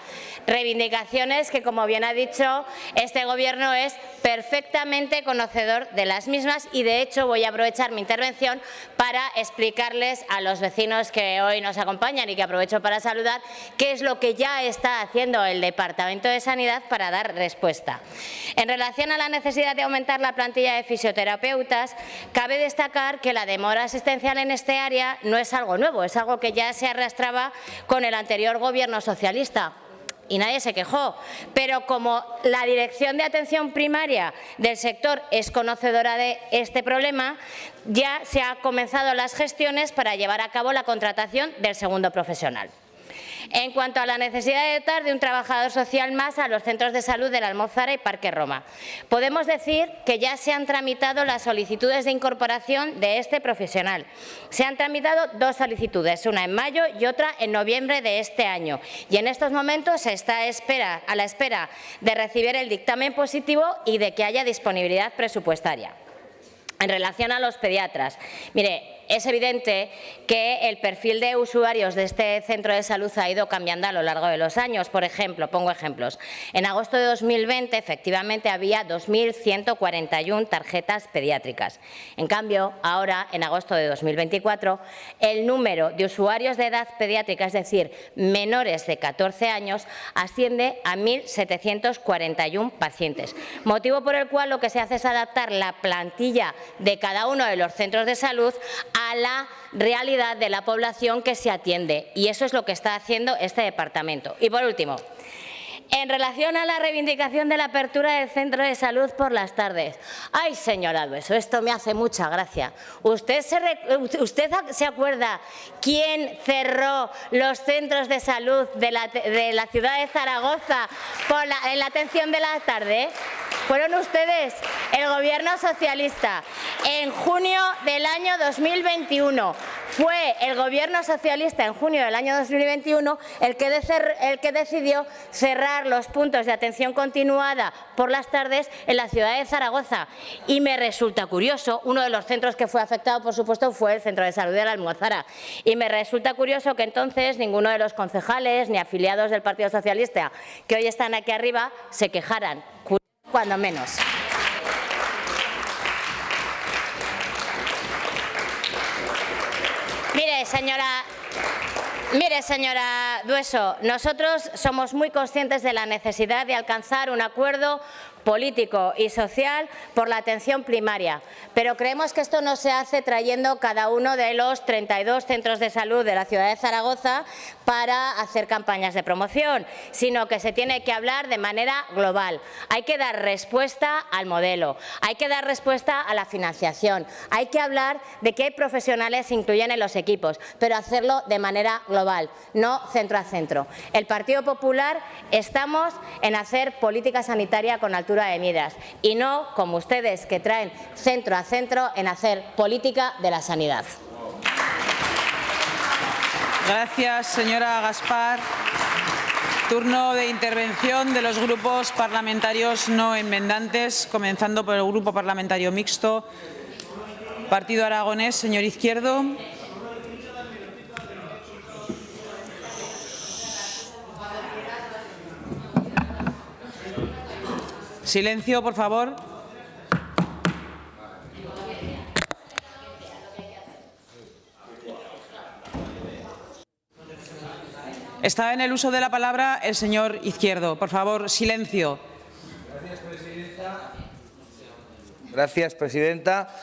Reivindicaciones que, como bien ha dicho, este Gobierno es perfectamente conocedor de las mismas y, de hecho, voy a aprovechar mi intervención para explicarles a los vecinos que hoy nos acompañan y que aprovecho para saludar qué es lo que ya está haciendo el Departamento de Sanidad para dar respuesta. En relación a la necesidad de aumentar la plantilla de fisioterapeutas, cabe destacar que la demora asistencial en este área no es algo nuevo, es algo que ya se arrastraba con el anterior Gobierno socialista. Y nadie se quejó, pero como la Dirección de Atención Primaria del sector es conocedora de este problema, ya se han comenzado las gestiones para llevar a cabo la contratación del segundo profesional. En cuanto a la necesidad de dotar de un trabajador social más a los centros de salud de la Almozara y Parque Roma, podemos decir que ya se han tramitado las solicitudes de incorporación de este profesional. Se han tramitado 2 solicitudes, una en mayo y otra en noviembre de este año. Y en estos momentos se está a la espera de recibir el dictamen positivo y de que haya disponibilidad presupuestaria. En relación a los pediatras, mire, es evidente que el perfil de usuarios de este centro de salud ha ido cambiando a lo largo de los años. Por ejemplo, pongo ejemplos. En agosto de 2020, efectivamente, había 2.141 tarjetas pediátricas. En cambio, ahora, en agosto de 2024, el número de usuarios de edad pediátrica, es decir, menores de 14 años, asciende a 1.741 pacientes. Motivo por el cual lo que se hace es adaptar la plantilla de cada uno de los centros de salud a la realidad de la población que se atiende, y eso es lo que está haciendo este departamento. Y por último, en relación a la reivindicación de la apertura del centro de salud por las tardes. Ay, señora Dueso, esto me hace mucha gracia. ¿Usted se acuerda quién cerró los centros de salud de la ciudad de Zaragoza en la atención de la tarde? Fueron ustedes, el Gobierno socialista. En junio del año 2021 fue el Gobierno socialista, en junio del año 2021, el que decidió cerrar los puntos de atención continuada por las tardes en la ciudad de Zaragoza. Y me resulta curioso, uno de los centros que fue afectado, por supuesto, fue el Centro de Salud de la Almozara. Y me resulta curioso que entonces ninguno de los concejales ni afiliados del Partido Socialista que hoy están aquí arriba se quejaran, cuando menos. Mire, señora Dueso, nosotros somos muy conscientes de la necesidad de alcanzar un acuerdo político y social por la atención primaria, pero creemos que esto no se hace trayendo cada uno de los 32 centros de salud de la ciudad de Zaragoza para hacer campañas de promoción, sino que se tiene que hablar de manera global. Hay que dar respuesta al modelo, hay que dar respuesta a la financiación, hay que hablar de qué profesionales se incluyen en los equipos, pero hacerlo de manera global, no centro a centro. El Partido Popular estamos en hacer política sanitaria con altura de miras y no, como ustedes que traen centro a centro, en hacer política de la sanidad. Gracias, señora Gaspar. Turno de intervención de los grupos parlamentarios no enmendantes, comenzando por el Grupo Parlamentario Mixto. Partido Aragonés, señor Izquierdo. Silencio, por favor. Está en el uso de la palabra el señor Izquierdo. Por favor, silencio. Gracias, presidenta.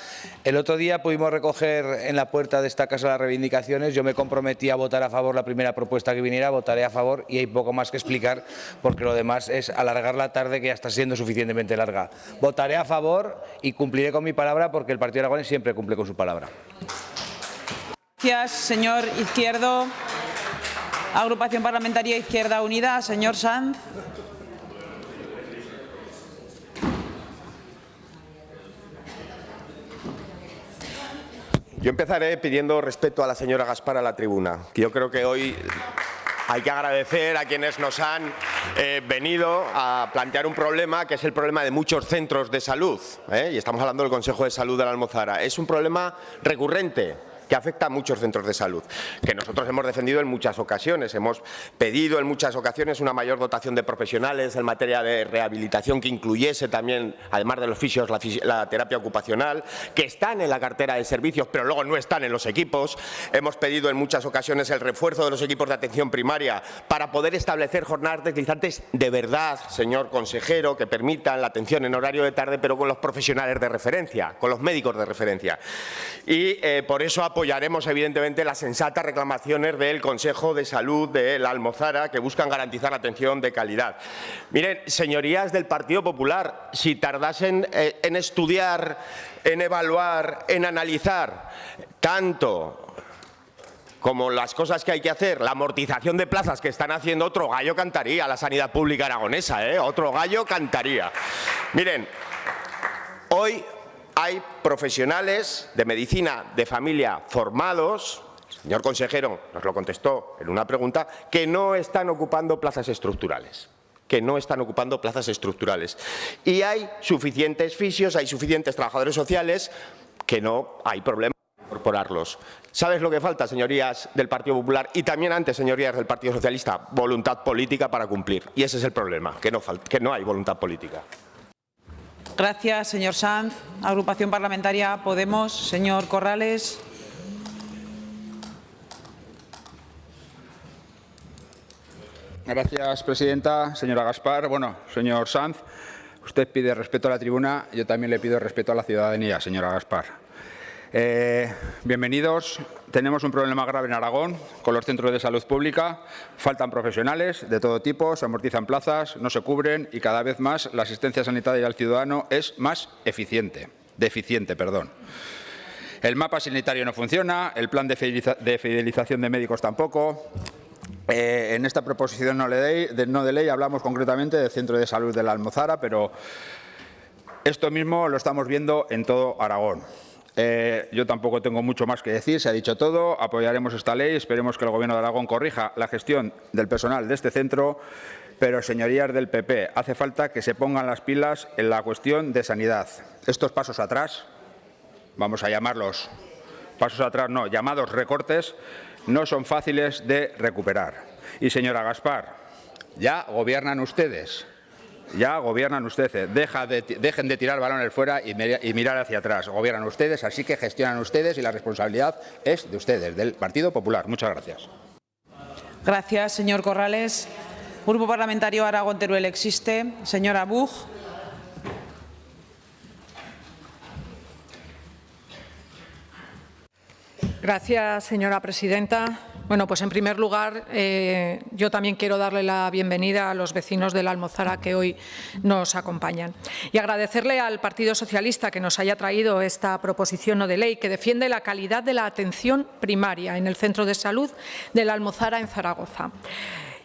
El otro día pudimos recoger en la puerta de esta casa las reivindicaciones. Yo me comprometí a votar a favor la primera propuesta que viniera, votaré a favor y hay poco más que explicar porque lo demás es alargar la tarde que ya está siendo suficientemente larga. Votaré a favor y cumpliré con mi palabra porque el Partido Aragonés siempre cumple con su palabra. Gracias, señor Izquierdo. Agrupación Parlamentaria Izquierda Unida, señor Sanz. Yo empezaré pidiendo respeto a la señora Gaspar a la tribuna, que yo creo que hoy hay que agradecer a quienes nos han venido a plantear un problema que es el problema de muchos centros de salud, y estamos hablando del Consejo de Salud de la Almozara. Es un problema recurrente que afecta a muchos centros de salud, que nosotros hemos defendido en muchas ocasiones. Hemos pedido en muchas ocasiones una mayor dotación de profesionales en materia de rehabilitación que incluyese también, además de los fisios, la terapia ocupacional, que están en la cartera de servicios, pero luego no están en los equipos. Hemos pedido en muchas ocasiones el refuerzo de los equipos de atención primaria para poder establecer jornadas deslizantes de verdad, señor consejero, que permitan la atención en horario de tarde, pero con los profesionales de referencia, con los médicos de referencia. Y por eso apoyaremos evidentemente las sensatas reclamaciones del Consejo de Salud de la Almozara que buscan garantizar atención de calidad. Miren, señorías del Partido Popular, si tardasen en estudiar, en evaluar, en analizar tanto como las cosas que hay que hacer, la amortización de plazas que están haciendo, otro gallo cantaría la sanidad pública aragonesa, otro gallo cantaría. Miren, hoy hay profesionales de medicina de familia formados, el señor consejero nos lo contestó en una pregunta, que no están ocupando plazas estructurales. Y hay suficientes fisios, hay suficientes trabajadores sociales que no hay problema en incorporarlos. ¿Sabes lo que falta, señorías del Partido Popular y también antes, señorías del Partido Socialista? Voluntad política para cumplir. Y ese es el problema, que no hay voluntad política. Gracias, señor Sanz. Agrupación Parlamentaria Podemos, señor Corrales. Gracias, presidenta. Señora Gaspar. Bueno, señor Sanz, usted pide respeto a la tribuna, yo también le pido respeto a la ciudadanía, señora Gaspar. Bienvenidos. Tenemos un problema grave en Aragón con los centros de salud pública. Faltan profesionales de todo tipo, se amortizan plazas, no se cubren y cada vez más la asistencia sanitaria al ciudadano es más deficiente. El mapa sanitario no funciona, el plan de fidelización de médicos tampoco. En esta proposición no de ley hablamos concretamente del Centro de Salud de la Almozara, pero esto mismo lo estamos viendo en todo Aragón. Yo tampoco tengo mucho más que decir, se ha dicho todo, apoyaremos esta ley, esperemos que el Gobierno de Aragón corrija la gestión del personal de este centro, pero, señorías del PP, hace falta que se pongan las pilas en la cuestión de sanidad. Estos pasos atrás, vamos a llamarlos pasos atrás, no, llamados recortes, no son fáciles de recuperar. Y, señora Gaspar, ya gobiernan ustedes. Dejen de tirar balones fuera y mirar hacia atrás. Gobiernan ustedes, así que gestionan ustedes y la responsabilidad es de ustedes, del Partido Popular. Muchas gracias. Gracias, señor Corrales. Grupo Parlamentario Aragón-Teruel existe. Señora Buch. Gracias, señora presidenta. Bueno, pues en primer lugar, yo también quiero darle la bienvenida a los vecinos de la Almozara que hoy nos acompañan y agradecerle al Partido Socialista que nos haya traído esta proposición no de ley que defiende la calidad de la atención primaria en el Centro de Salud de la Almozara en Zaragoza.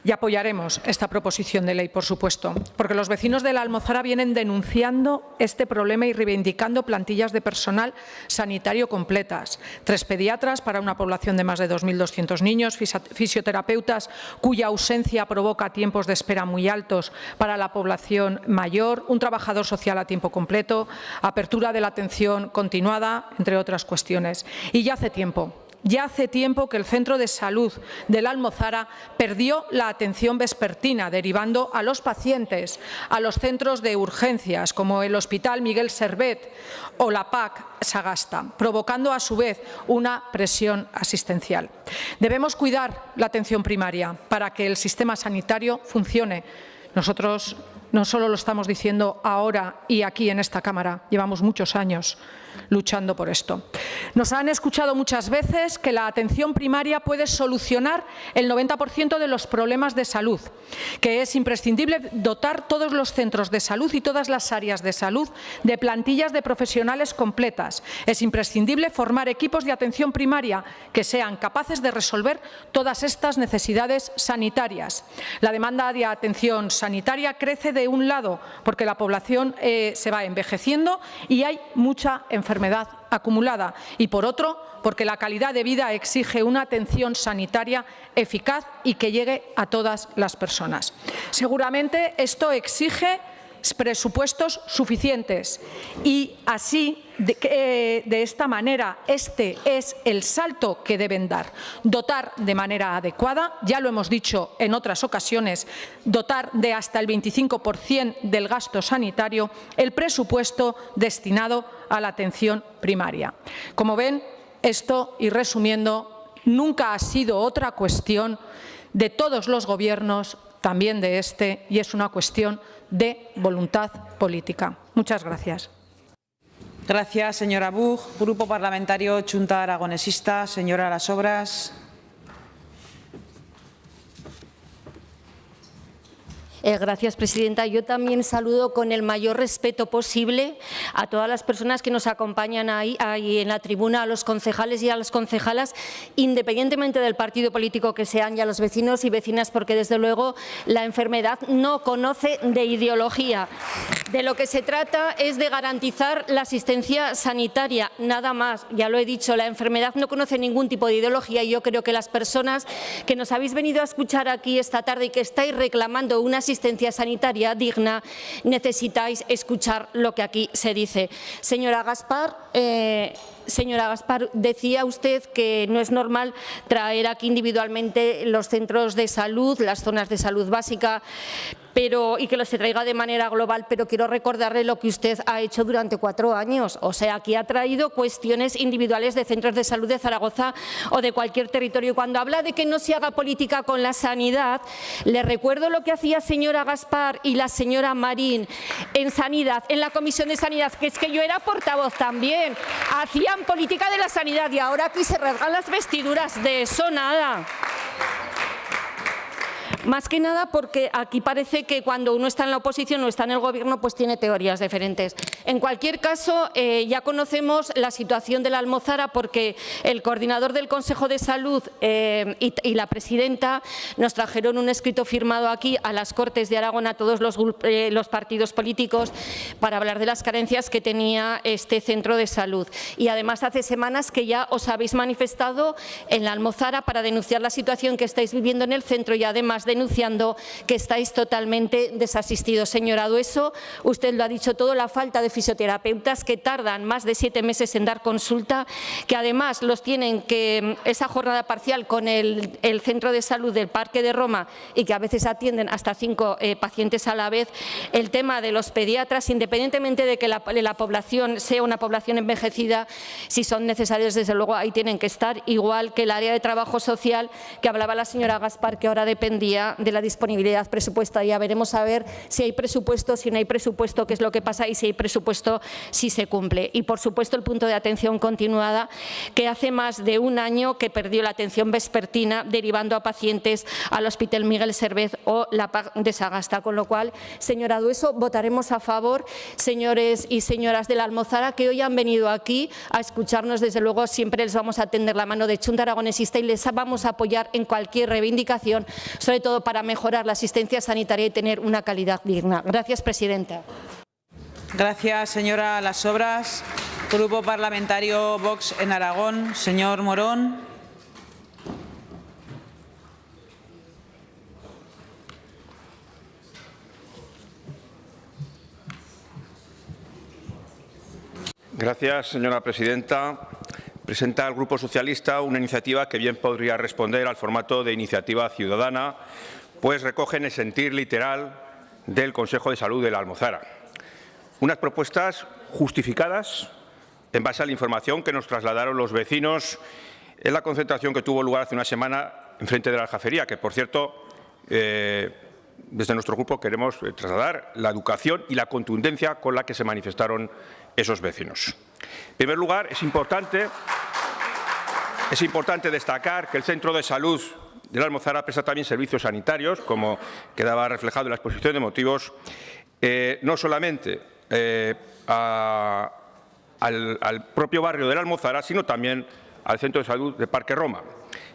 Y apoyaremos esta proposición de ley, por supuesto, porque los vecinos de la Almozara vienen denunciando este problema y reivindicando plantillas de personal sanitario completas. 3 pediatras para una población de más de 2.200 niños, fisioterapeutas cuya ausencia provoca tiempos de espera muy altos para la población mayor, un trabajador social a tiempo completo, apertura de la atención continuada, entre otras cuestiones. Y ya hace tiempo que el Centro de Salud de la Almozara perdió la atención vespertina, derivando a los pacientes a los centros de urgencias, como el Hospital Miguel Servet o la PAC Sagasta, provocando a su vez una presión asistencial. Debemos cuidar la atención primaria para que el sistema sanitario funcione. Nosotros no solo lo estamos diciendo ahora y aquí en esta Cámara, llevamos muchos años luchando por esto. Nos han escuchado muchas veces que la atención primaria puede solucionar el 90% de los problemas de salud, que es imprescindible dotar todos los centros de salud y todas las áreas de salud de plantillas de profesionales completas. Es imprescindible formar equipos de atención primaria que sean capaces de resolver todas estas necesidades sanitarias. La demanda de atención sanitaria crece de un lado porque la población se va envejeciendo y hay mucha enfermedad acumulada y, por otro, porque la calidad de vida exige una atención sanitaria eficaz y que llegue a todas las personas. Seguramente esto exige presupuestos suficientes y así, de esta manera, este es el salto que deben dar. Dotar de manera adecuada, ya lo hemos dicho en otras ocasiones, dotar de hasta el 25% del gasto sanitario el presupuesto destinado a la atención primaria. Como ven, esto, y resumiendo, nunca ha sido otra cuestión de todos los gobiernos, también de este, y es una cuestión de voluntad política. Muchas gracias. Gracias, señora Buch. Grupo Parlamentario Chunta Aragonesista, señora Las Obras. Gracias, presidenta. Yo también saludo con el mayor respeto posible a todas las personas que nos acompañan ahí en la tribuna, a los concejales y a las concejalas, independientemente del partido político que sean, y a los vecinos y vecinas, porque desde luego la enfermedad no conoce de ideología. De lo que se trata es de garantizar la asistencia sanitaria, nada más. Ya lo he dicho, la enfermedad no conoce ningún tipo de ideología y yo creo que las personas que nos habéis venido a escuchar aquí esta tarde y que estáis reclamando una asistencia sanitaria digna, necesitáis escuchar lo que aquí se dice. Señora Gaspar, decía usted que no es normal traer aquí individualmente los centros de salud, las zonas de salud básica, y que se traiga de manera global, pero quiero recordarle lo que usted ha hecho durante 4 años. O sea, aquí ha traído cuestiones individuales de centros de salud de Zaragoza o de cualquier territorio. Cuando habla de que no se haga política con la sanidad, le recuerdo lo que hacía señora Gaspar y la señora Marín en Sanidad, en la Comisión de Sanidad, que es que yo era portavoz también. Hacían política de la sanidad y ahora aquí se rasgan las vestiduras. De eso nada. Más que nada porque aquí parece que cuando uno está en la oposición o está en el Gobierno pues tiene teorías diferentes. En cualquier caso, ya conocemos la situación de la Almozara porque el coordinador del Consejo de Salud y la presidenta nos trajeron un escrito firmado aquí a las Cortes de Aragón, a todos los partidos políticos, para hablar de las carencias que tenía este centro de salud. Y además hace semanas que ya os habéis manifestado en la Almozara para denunciar la situación que estáis viviendo en el centro y además denunciando que estáis totalmente desasistidos. Señora Dueso, usted lo ha dicho todo, la falta de fisioterapeutas que tardan más de 7 meses en dar consulta, que además los tienen que esa jornada parcial con el centro de salud del Parque de Roma y que a veces atienden hasta 5 pacientes a la vez. El tema de los pediatras, independientemente de que la población sea una población envejecida, si son necesarios, desde luego ahí tienen que estar, igual que el área de trabajo social que hablaba la señora Gaspar, que ahora dependía de la disponibilidad presupuestaria. Veremos a ver si hay presupuesto, si no hay presupuesto, qué es lo que pasa, y si hay presupuesto, si se cumple. Y, por supuesto, el punto de atención continuada, que hace más de 1 año que perdió la atención vespertina, derivando a pacientes al Hospital Miguel Servet o la PAC de Sagasta. Con lo cual, señora Dueso, votaremos a favor. Señores y señoras de la Almozara que hoy han venido aquí a escucharnos, desde luego siempre les vamos a tender la mano de Chunta Aragonesista y les vamos a apoyar en cualquier reivindicación, sobre todo para mejorar la asistencia sanitaria y tener una calidad digna. Gracias, presidenta. Gracias, señora Las Obras. Grupo Parlamentario Vox en Aragón, señor Morón. Gracias, señora presidenta. Presenta el Grupo Socialista una iniciativa que bien podría responder al formato de iniciativa ciudadana, pues recogen el sentir literal del Consejo de Salud de la Almozara. Unas propuestas justificadas en base a la información que nos trasladaron los vecinos en la concentración que tuvo lugar hace una semana enfrente de la Aljafería, que, por cierto, desde nuestro grupo queremos trasladar la educación y la contundencia con la que se manifestaron esos vecinos. En primer lugar, es importante destacar que el Centro de Salud de la Almozara presta también servicios sanitarios, como quedaba reflejado en la exposición de motivos, no solamente al propio barrio de la Almozara, sino también al Centro de Salud de Parque Roma.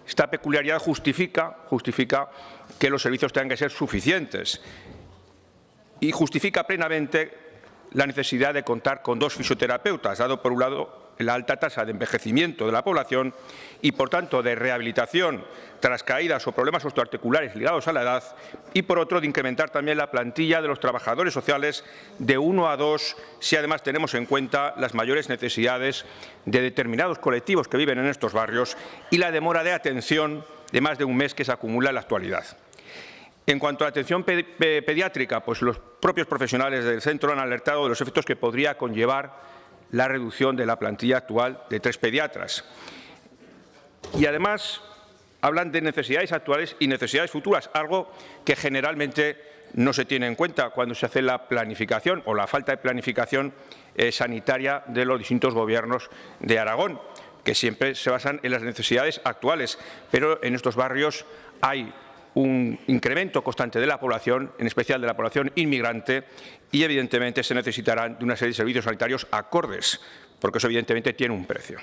Esta peculiaridad justifica que los servicios tengan que ser suficientes y justifica plenamente la necesidad de contar con 2 fisioterapeutas, dado por un lado la alta tasa de envejecimiento de la población y, por tanto, de rehabilitación tras caídas o problemas osteoarticulares ligados a la edad, y, por otro, de incrementar también la plantilla de los trabajadores sociales de 1 a 2, si además tenemos en cuenta las mayores necesidades de determinados colectivos que viven en estos barrios y la demora de atención de más de 1 mes que se acumula en la actualidad. En cuanto a la atención pediátrica, pues los propios profesionales del centro han alertado de los efectos que podría conllevar la reducción de la plantilla actual de 3 pediatras. Y además hablan de necesidades actuales y necesidades futuras, algo que generalmente no se tiene en cuenta cuando se hace la planificación o la falta de planificación sanitaria de los distintos gobiernos de Aragón, que siempre se basan en las necesidades actuales, pero en estos barrios hay un incremento constante de la población, en especial de la población inmigrante, y evidentemente se necesitarán de una serie de servicios sanitarios acordes, porque eso evidentemente tiene un precio.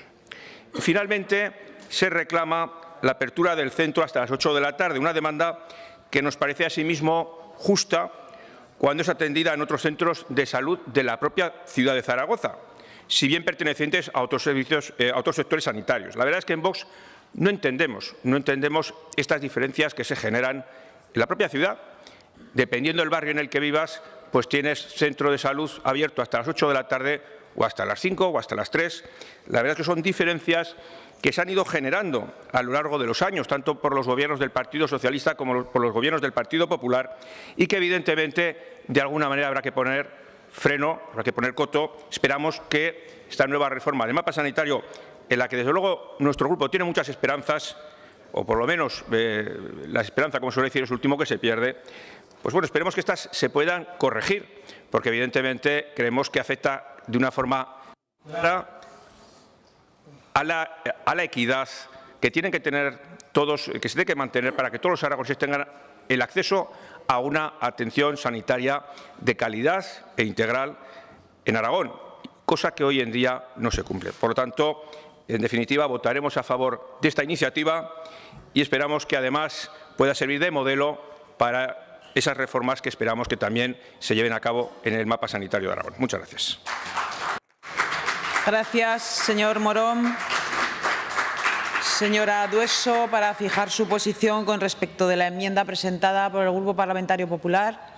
Y finalmente, se reclama la apertura del centro hasta las 8 de la tarde, una demanda que nos parece asimismo justa cuando es atendida en otros centros de salud de la propia ciudad de Zaragoza, si bien pertenecientes a otros servicios, a otros sectores sanitarios. La verdad es que en Vox no entendemos estas diferencias que se generan en la propia ciudad. Dependiendo del barrio en el que vivas, pues tienes centro de salud abierto hasta las 8 de la tarde o hasta las 5 o hasta las 3. La verdad es que son diferencias que se han ido generando a lo largo de los años, tanto por los gobiernos del Partido Socialista como por los gobiernos del Partido Popular, y que evidentemente de alguna manera habrá que poner freno, habrá que poner coto. Esperamos que esta nueva reforma del mapa sanitario, en la que desde luego nuestro grupo tiene muchas esperanzas, o por lo menos la esperanza, como suele decir, es el último que se pierde, pues bueno, esperemos que estas se puedan corregir, porque evidentemente creemos que afecta de una forma clara a la equidad que tienen que tener todos, que se tiene que mantener para que todos los aragoneses tengan el acceso a una atención sanitaria de calidad e integral en Aragón, cosa que hoy en día no se cumple. Por lo tanto, en definitiva, votaremos a favor de esta iniciativa y esperamos que además pueda servir de modelo para esas reformas que esperamos que también se lleven a cabo en el mapa sanitario de Aragón. Muchas gracias. Gracias, señor Morón. Señora Dueso, para fijar su posición con respecto de la enmienda presentada por el Grupo Parlamentario Popular.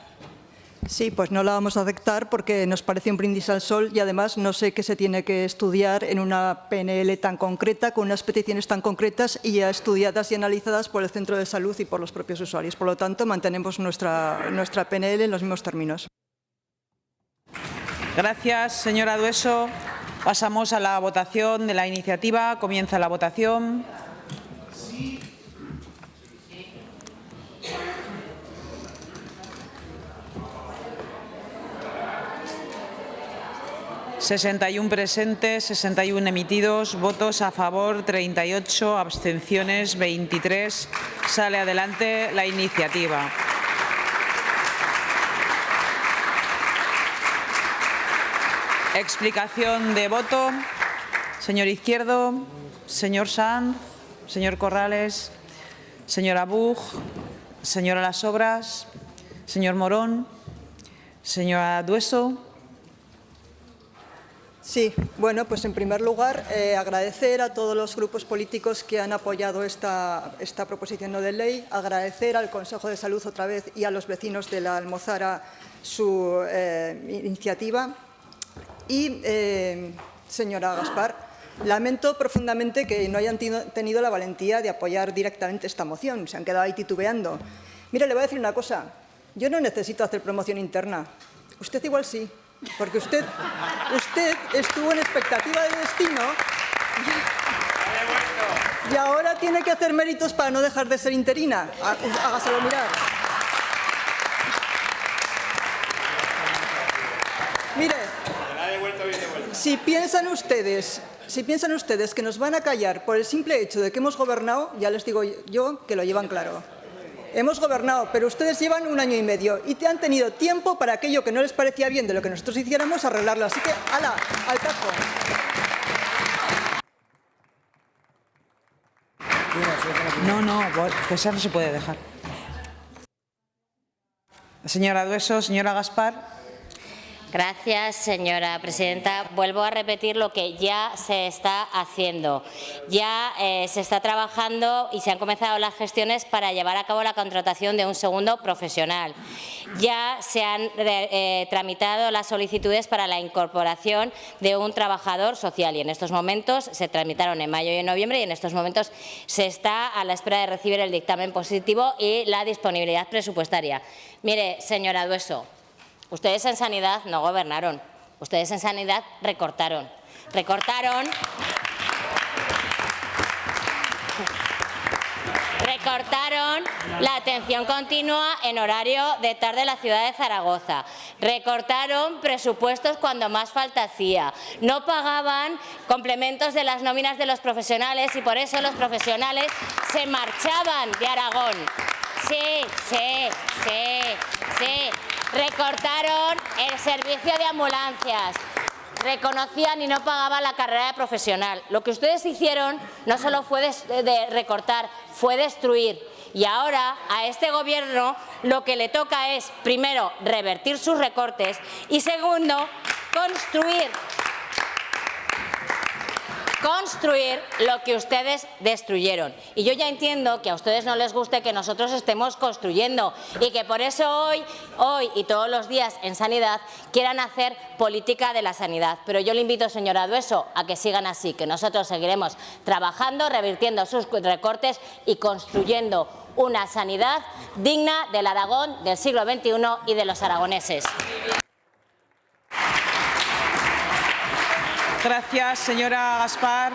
Sí, pues no la vamos a aceptar porque nos parece un brindis al sol y además no sé qué se tiene que estudiar en una PNL tan concreta, con unas peticiones tan concretas y ya estudiadas y analizadas por el Centro de Salud y por los propios usuarios. Por lo tanto, mantenemos nuestra PNL en los mismos términos. Gracias, señora Dueso. Pasamos a la votación de la iniciativa. Comienza la votación. ...61 presentes, 61 emitidos, votos a favor 38, abstenciones 23. Sale adelante la iniciativa. Explicación de voto. Señor Izquierdo, señor Sanz, señor Corrales, señora Buch, señora Las Obras, señor Morón, señora Dueso. Sí, bueno, pues en primer lugar agradecer a todos los grupos políticos que han apoyado esta proposición no de ley, agradecer al Consejo de Salud otra vez y a los vecinos de la Almozara su iniciativa. Y, señora Gaspar, lamento profundamente que no hayan tenido la valentía de apoyar directamente esta moción. Se han quedado ahí titubeando. Mire, le voy a decir una cosa. Yo no necesito hacer promoción interna. Usted igual sí, porque usted estuvo en expectativa de destino y ahora tiene que hacer méritos para no dejar de ser interina. Hágaselo mirar. Mire, si piensan ustedes que nos van a callar por el simple hecho de que hemos gobernado, ya les digo yo que lo llevan claro. Hemos gobernado, pero ustedes llevan 1 año y medio y han tenido tiempo para aquello que no les parecía bien de lo que nosotros hiciéramos arreglarlo. Así que, ¡hala!, al cajo. No, pues eso no se puede dejar. Señora Dueso, señora Gaspar. Gracias, señora presidenta. Vuelvo a repetir lo que ya se está haciendo. Ya se está trabajando y se han comenzado las gestiones para llevar a cabo la contratación de un segundo profesional. Ya se han tramitado las solicitudes para la incorporación de un trabajador social y en estos momentos se tramitaron en mayo y en noviembre y en estos momentos se está a la espera de recibir el dictamen positivo y la disponibilidad presupuestaria. Mire, señora Dueso, ustedes en sanidad no gobernaron, ustedes en sanidad recortaron. Recortaron la atención continua en horario de tarde en la ciudad de Zaragoza. Recortaron presupuestos cuando más falta hacía. No pagaban complementos de las nóminas de los profesionales y por eso los profesionales se marchaban de Aragón. Sí. Recortaron el servicio de ambulancias. Reconocían y no pagaban la carrera de profesional. Lo que ustedes hicieron no solo fue recortar, fue destruir. Y ahora a este Gobierno lo que le toca es, primero, revertir sus recortes y, segundo, construir lo que ustedes destruyeron. Y yo ya entiendo que a ustedes no les guste que nosotros estemos construyendo y que por eso hoy y todos los días en sanidad quieran hacer política de la sanidad. Pero yo le invito, señora Dueso, a que sigan así, que nosotros seguiremos trabajando, revirtiendo sus recortes y construyendo una sanidad digna del Aragón del siglo XXI y de los aragoneses. Gracias, señora Gaspar.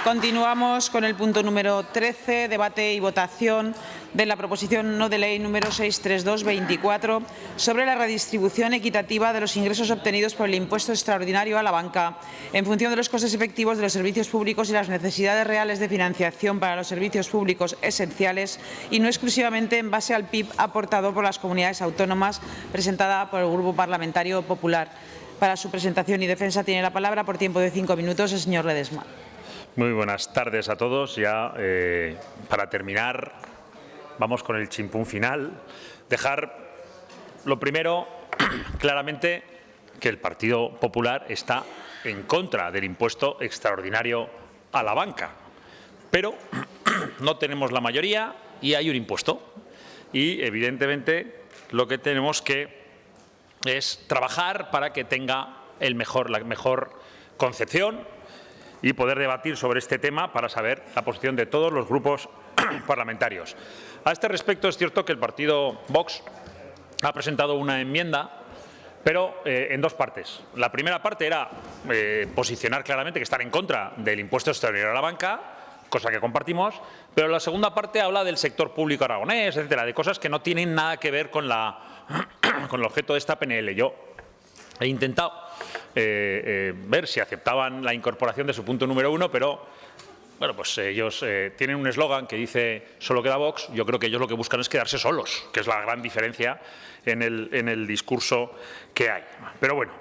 Continuamos con el punto número 13, debate y votación de la proposición no de ley número 632/24 sobre la redistribución equitativa de los ingresos obtenidos por el impuesto extraordinario a la banca en función de los costes efectivos de los servicios públicos y las necesidades reales de financiación para los servicios públicos esenciales y no exclusivamente en base al PIB aportado por las comunidades autónomas, presentada por el Grupo Parlamentario Popular. Para su presentación y defensa tiene la palabra por tiempo de 5 minutos el señor Ledesma. Muy buenas tardes a todos. Ya para terminar, vamos con el chimpún final. Dejar lo primero claramente que el Partido Popular está en contra del impuesto extraordinario a la banca. Pero no tenemos la mayoría y hay un impuesto. Y evidentemente lo que tenemos que es trabajar para que tenga la mejor concepción y poder debatir sobre este tema para saber la posición de todos los grupos parlamentarios. A este respecto es cierto que el partido Vox ha presentado una enmienda, pero en dos partes. La primera parte era posicionar claramente que están en contra del impuesto extraordinario a la banca, cosa que compartimos, pero la segunda parte habla del sector público aragonés, etcétera, de cosas que no tienen nada que ver con el objeto de esta PNL. Yo he intentado ver si aceptaban la incorporación de su punto número 1, pero bueno, pues ellos tienen un eslogan que dice «solo queda Vox». Yo creo que ellos lo que buscan es quedarse solos, que es la gran diferencia en el discurso que hay. Pero bueno,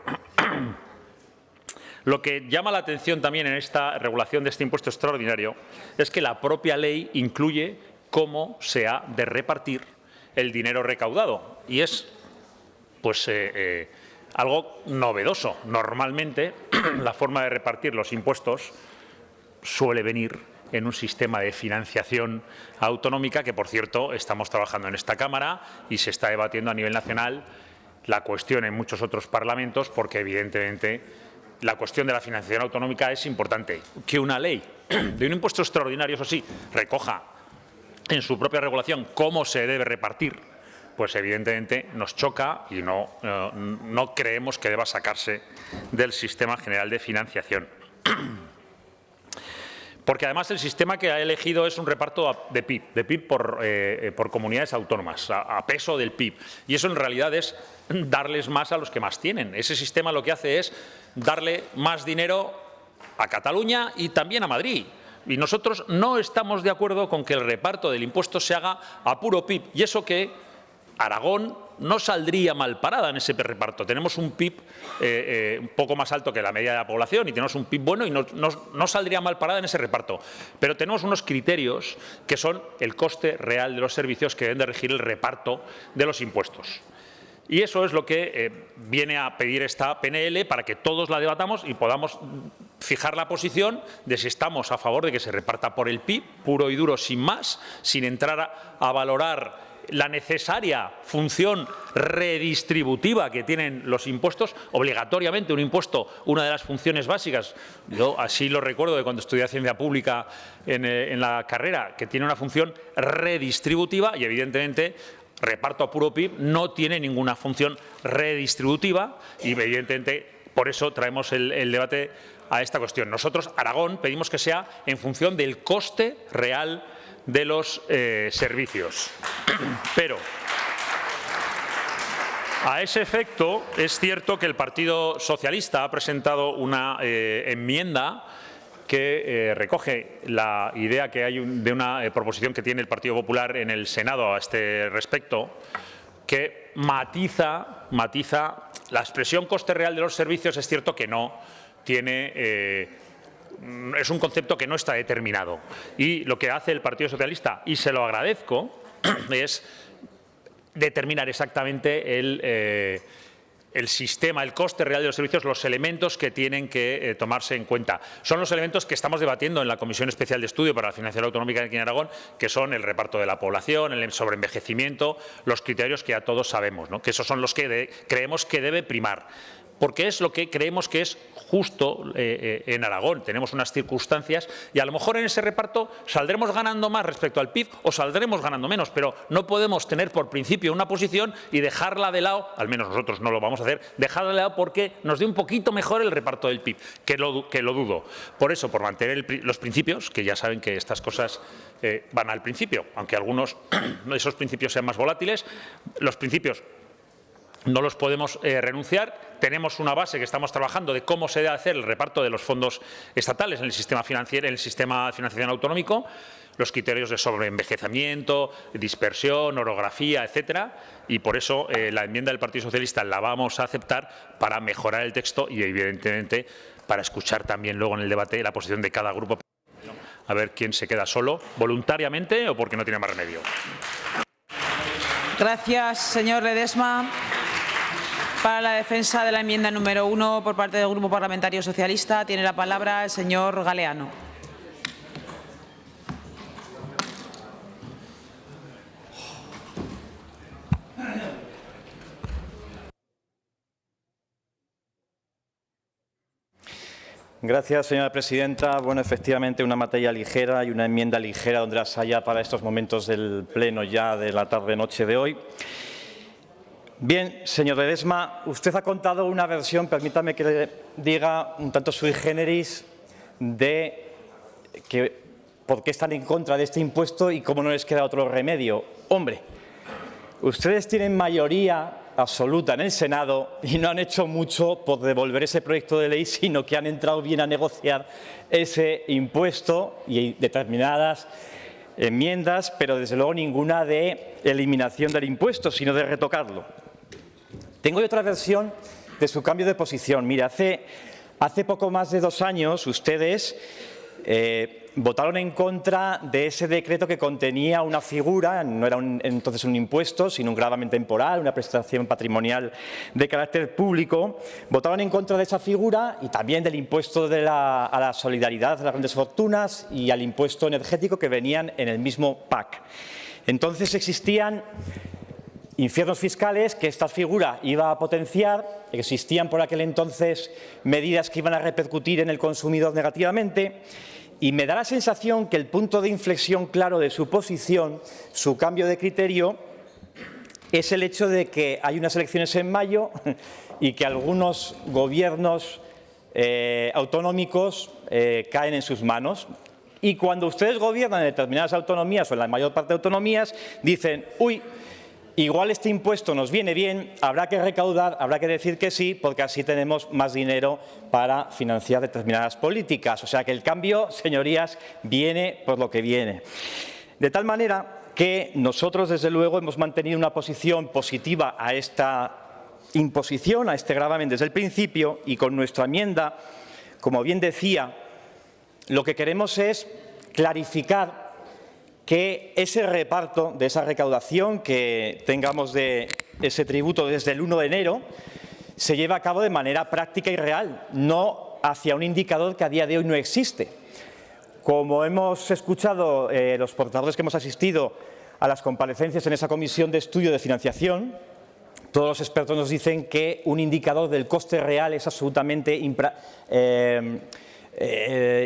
lo que llama la atención también en esta regulación de este impuesto extraordinario es que la propia ley incluye cómo se ha de repartir el dinero recaudado. Y es pues algo novedoso. Normalmente la forma de repartir los impuestos suele venir en un sistema de financiación autonómica que, por cierto, estamos trabajando en esta Cámara y se está debatiendo a nivel nacional la cuestión en muchos otros parlamentos, porque evidentemente la cuestión de la financiación autonómica es importante. Que una ley de un impuesto extraordinario, eso sí, recoja en su propia regulación cómo se debe repartir, pues evidentemente nos choca y no creemos que deba sacarse del sistema general de financiación. Porque además el sistema que ha elegido es un reparto de PIB por comunidades autónomas, a peso del PIB. Y eso en realidad es darles más a los que más tienen. Ese sistema lo que hace es darle más dinero a Cataluña y también a Madrid. Y nosotros no estamos de acuerdo con que el reparto del impuesto se haga a puro PIB. Y eso que Aragón no saldría mal parada en ese reparto. Tenemos un PIB un poco más alto que la media de la población y tenemos un PIB bueno y no saldría mal parada en ese reparto. Pero tenemos unos criterios que son el coste real de los servicios que deben de regir el reparto de los impuestos. Y eso es lo que viene a pedir esta PNL para que todos la debatamos y podamos fijar la posición de si estamos a favor de que se reparta por el PIB, puro y duro, sin más, sin entrar a valorar la necesaria función redistributiva que tienen los impuestos. Obligatoriamente un impuesto, una de las funciones básicas, yo así lo recuerdo de cuando estudié Ciencia Pública en la carrera, que tiene una función redistributiva y evidentemente reparto a puro PIB no tiene ninguna función redistributiva y evidentemente por eso traemos el debate a esta cuestión. Nosotros, Aragón, pedimos que sea en función del coste real de los servicios. Pero a ese efecto es cierto que el Partido Socialista ha presentado una enmienda que recoge la idea que hay de una proposición que tiene el Partido Popular en el Senado a este respecto, que matiza la expresión coste real de los servicios. Es cierto que no tiene, es un concepto que no está determinado. Y lo que hace el Partido Socialista, y se lo agradezco, es determinar exactamente el sistema, el coste real de los servicios, los elementos que tienen que tomarse en cuenta. Son los elementos que estamos debatiendo en la Comisión Especial de Estudio para la Financiación Autonómica aquí en Aragón, que son el reparto de la población, el sobreenvejecimiento, los criterios que ya todos sabemos, ¿no? Que esos son los que creemos que debe primar, porque es lo que creemos que es justo en Aragón. Tenemos unas circunstancias y a lo mejor en ese reparto saldremos ganando más respecto al PIB o saldremos ganando menos, pero no podemos tener por principio una posición y dejarla de lado, al menos nosotros no lo vamos a hacer, dejarla de lado porque nos dé un poquito mejor el reparto del PIB, que lo dudo. Por eso, por mantener los principios, que ya saben que estas cosas van al principio, aunque algunos de esos principios sean más volátiles, los principios no los podemos renunciar. Tenemos una base que estamos trabajando de cómo se debe hacer el reparto de los fondos estatales en el sistema financiero, en el sistema de financiación autonómico, los criterios de sobreenvejecimiento, dispersión, orografía, etcétera. Y por eso la enmienda del Partido Socialista la vamos a aceptar para mejorar el texto y, evidentemente, para escuchar también luego en el debate la posición de cada grupo, a ver quién se queda solo, voluntariamente o porque no tiene más remedio. Gracias, señor Ledesma. Para la defensa de la enmienda número 1 por parte del Grupo Parlamentario Socialista tiene la palabra el señor Galeano. Gracias, señora presidenta. Bueno, efectivamente, una materia ligera y una enmienda ligera donde las haya para estos momentos del Pleno ya de la tarde-noche de hoy. Bien, señor Ledesma, usted ha contado una versión, permítame que le diga, un tanto sui generis de por qué están en contra de este impuesto y cómo no les queda otro remedio. Hombre, ustedes tienen mayoría absoluta en el Senado y no han hecho mucho por devolver ese proyecto de ley, sino que han entrado bien a negociar ese impuesto y determinadas enmiendas, pero desde luego ninguna de eliminación del impuesto, sino de retocarlo. Tengo otra versión de su cambio de posición. Mira, hace poco más de 2 años ustedes votaron en contra de ese decreto que contenía una figura, no era entonces un impuesto, sino un gravamen temporal, una prestación patrimonial de carácter público. Votaron en contra de esa figura y también del impuesto a la solidaridad de las grandes fortunas y al impuesto energético que venían en el mismo PAC. Entonces existían infiernos fiscales que esta figura iba a potenciar, existían por aquel entonces medidas que iban a repercutir en el consumidor negativamente, y me da la sensación que el punto de inflexión claro de su posición, su cambio de criterio, es el hecho de que hay unas elecciones en mayo y que algunos gobiernos autonómicos caen en sus manos. Y cuando ustedes gobiernan en determinadas autonomías o en la mayor parte de autonomías, dicen, uy, igual este impuesto nos viene bien, habrá que recaudar, habrá que decir que sí, porque así tenemos más dinero para financiar determinadas políticas. O sea que el cambio, señorías, viene por lo que viene. De tal manera que nosotros, desde luego, hemos mantenido una posición positiva a esta imposición, a este gravamen desde el principio, y con nuestra enmienda, como bien decía, lo que queremos es clarificar que ese reparto de esa recaudación que tengamos de ese tributo desde el 1 de enero se lleva a cabo de manera práctica y real, no hacia un indicador que a día de hoy no existe. Como hemos escuchado los portavoces que hemos asistido a las comparecencias en esa comisión de estudio de financiación, todos los expertos nos dicen que un indicador del coste real es absolutamente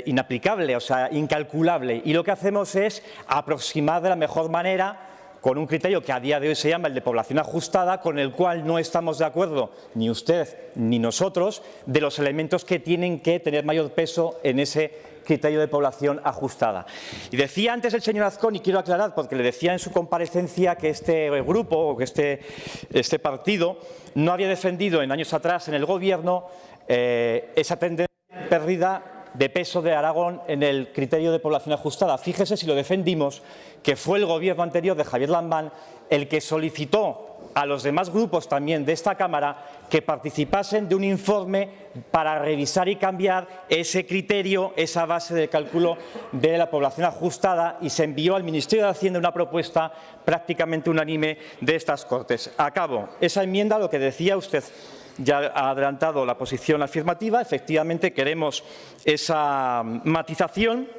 inaplicable, o sea, incalculable. Y lo que hacemos es aproximar de la mejor manera con un criterio que a día de hoy se llama el de población ajustada, con el cual no estamos de acuerdo ni usted ni nosotros de los elementos que tienen que tener mayor peso en ese criterio de población ajustada. Y decía antes el señor Azcón, y quiero aclarar, porque le decía en su comparecencia que este grupo o que este partido no había defendido en años atrás en el Gobierno esa tendencia perdida de peso de Aragón en el criterio de población ajustada. Fíjese si lo defendimos, que fue el Gobierno anterior de Javier Lambán el que solicitó a los demás grupos también de esta Cámara que participasen de un informe para revisar y cambiar ese criterio, esa base de cálculo de la población ajustada, y se envió al Ministerio de Hacienda una propuesta prácticamente unánime de estas Cortes. Acabo. Esa enmienda, lo que decía usted, ya ha adelantado la posición afirmativa. Efectivamente, queremos esa matización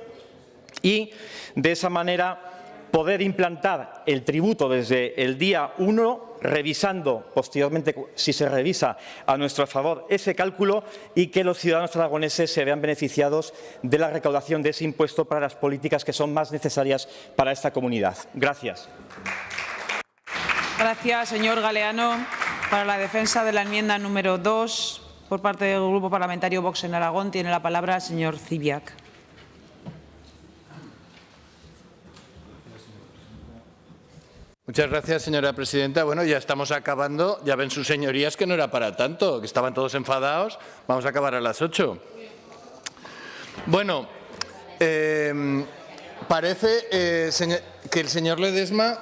y, de esa manera, poder implantar el tributo desde el día 1, revisando posteriormente, si se revisa a nuestro favor, ese cálculo, y que los ciudadanos aragoneses se vean beneficiados de la recaudación de ese impuesto para las políticas que son más necesarias para esta comunidad. Gracias. Gracias, señor Galeano. Para la defensa de la enmienda número 2, por parte del Grupo Parlamentario Vox en Aragón, tiene la palabra el señor Zibiac. Muchas gracias, señora presidenta. Bueno, ya estamos acabando. Ya ven sus señorías que no era para tanto, que estaban todos enfadados. Vamos a acabar a las 8. Bueno, parece que el señor Ledesma,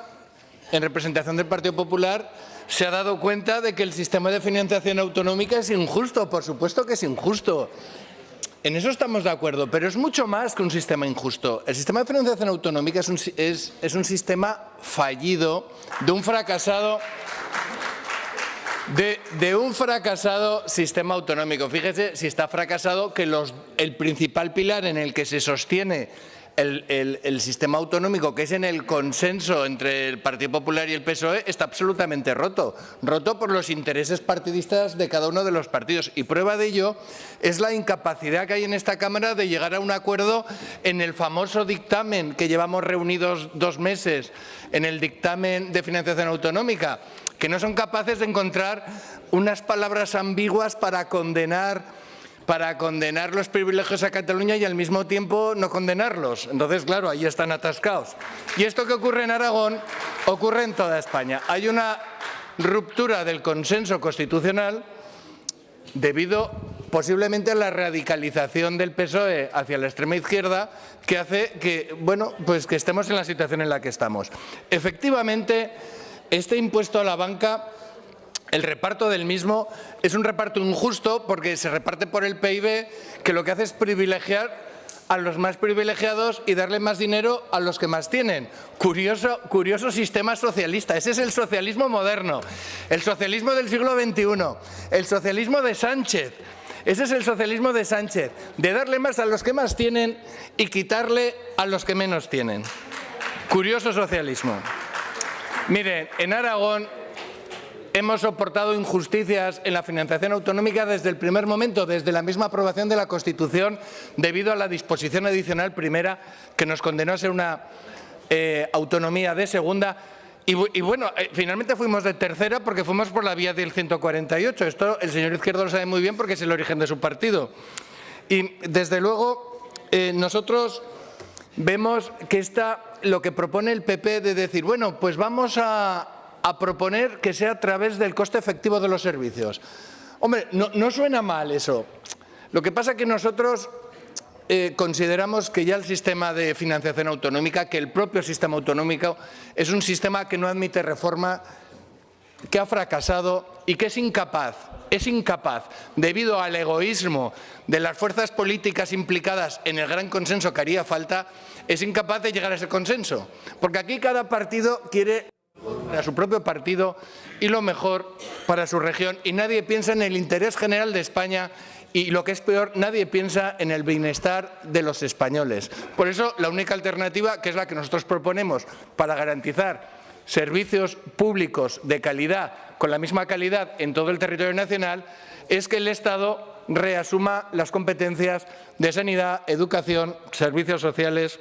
en representación del Partido Popular, se ha dado cuenta de que el sistema de financiación autonómica es injusto. Por supuesto que es injusto. En eso estamos de acuerdo, pero es mucho más que un sistema injusto. El sistema de financiación autonómica es un sistema fallido, de un fracasado sistema autonómico. Fíjese si está fracasado que el principal pilar en el que se sostiene el sistema autonómico, que es en el consenso entre el Partido Popular y el PSOE, está absolutamente roto por los intereses partidistas de cada uno de los partidos. Y prueba de ello es la incapacidad que hay en esta Cámara de llegar a un acuerdo en el famoso dictamen que llevamos reunidos 2 meses, en el dictamen de financiación autonómica, que no son capaces de encontrar unas palabras ambiguas para condenar los privilegios a Cataluña y al mismo tiempo no condenarlos. Entonces, claro, ahí están atascados. Y esto que ocurre en Aragón ocurre en toda España. Hay una ruptura del consenso constitucional debido posiblemente a la radicalización del PSOE hacia la extrema izquierda, que hace que, bueno, pues que estemos en la situación en la que estamos. Efectivamente, este impuesto a la banca, el reparto del mismo es un reparto injusto porque se reparte por el PIB, que lo que hace es privilegiar a los más privilegiados y darle más dinero a los que más tienen. Curioso sistema socialista. Ese es el socialismo moderno, el socialismo del siglo XXI, el socialismo de Sánchez. Ese es el socialismo de Sánchez, de darle más a los que más tienen y quitarle a los que menos tienen. Curioso socialismo. Miren, en Aragón hemos soportado injusticias en la financiación autonómica desde el primer momento, desde la misma aprobación de la Constitución, debido a la disposición adicional primera que nos condenó a ser una autonomía de segunda. Y bueno, finalmente fuimos de tercera porque fuimos por la vía del 148. Esto el señor Izquierdo lo sabe muy bien porque es el origen de su partido. Y desde luego nosotros vemos que lo que propone el PP de decir, bueno, pues vamos a proponer que sea a través del coste efectivo de los servicios. Hombre, no suena mal eso. Lo que pasa es que nosotros consideramos que ya el sistema de financiación autonómica, que el propio sistema autonómico es un sistema que no admite reforma, que ha fracasado y que es incapaz, debido al egoísmo de las fuerzas políticas implicadas en el gran consenso que haría falta, es incapaz de llegar a ese consenso. Porque aquí cada partido quiere para su propio partido y lo mejor para su región, y nadie piensa en el interés general de España y, lo que es peor, nadie piensa en el bienestar de los españoles. Por eso, la única alternativa, que es la que nosotros proponemos para garantizar servicios públicos de calidad, con la misma calidad en todo el territorio nacional, es que el Estado reasuma las competencias de sanidad, educación, servicios sociales,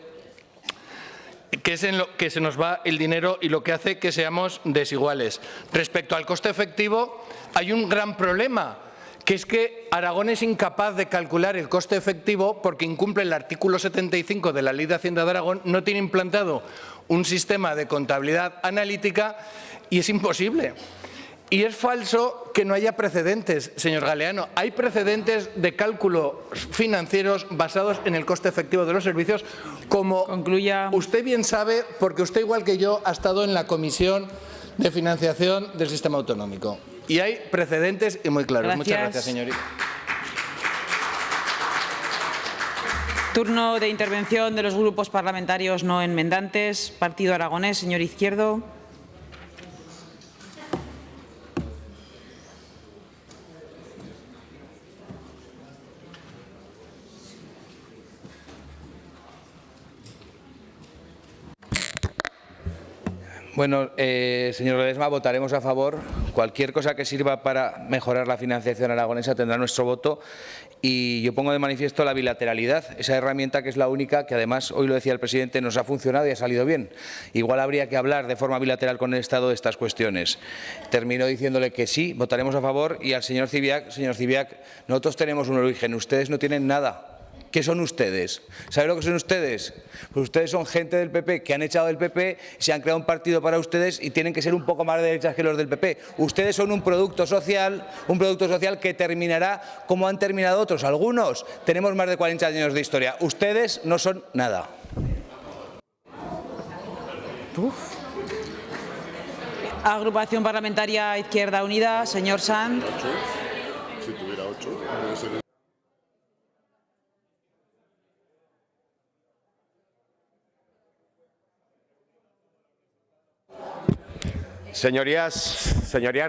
que es en lo que se nos va el dinero y lo que hace que seamos desiguales. Respecto al coste efectivo, hay un gran problema, que es que Aragón es incapaz de calcular el coste efectivo porque incumple el artículo 75 de la Ley de Hacienda de Aragón, no tiene implantado un sistema de contabilidad analítica y es imposible. Y es falso que no haya precedentes, señor Galeano. Hay precedentes de cálculo financieros basados en el coste efectivo de los servicios, como usted bien sabe, porque usted, igual que yo, ha estado en la Comisión de Financiación del Sistema Autonómico. Y hay precedentes y muy claros. Muchas gracias, señoría. Turno de intervención de los grupos parlamentarios no enmendantes. Partido Aragonés, señor Izquierdo. Bueno, señor Ledesma, votaremos a favor. Cualquier cosa que sirva para mejorar la financiación aragonesa tendrá nuestro voto. Y yo pongo de manifiesto la bilateralidad, esa herramienta que es la única que, además, hoy lo decía el presidente, nos ha funcionado y ha salido bien. Igual habría que hablar de forma bilateral con el Estado de estas cuestiones. Termino diciéndole que sí, votaremos a favor. Y al señor Cibiac, nosotros tenemos un origen, ustedes no tienen nada. ¿Qué son ustedes? ¿Saben lo que son ustedes? Pues ustedes son gente del PP que han echado del PP, se han creado un partido para ustedes y tienen que ser un poco más de derechas que los del PP. Ustedes son un producto social que terminará como han terminado otros. Algunos tenemos más de 40 años de historia. Ustedes no son nada. Agrupación Parlamentaria Izquierda Unida, señor Sanz. Si tuviera 8, Señorías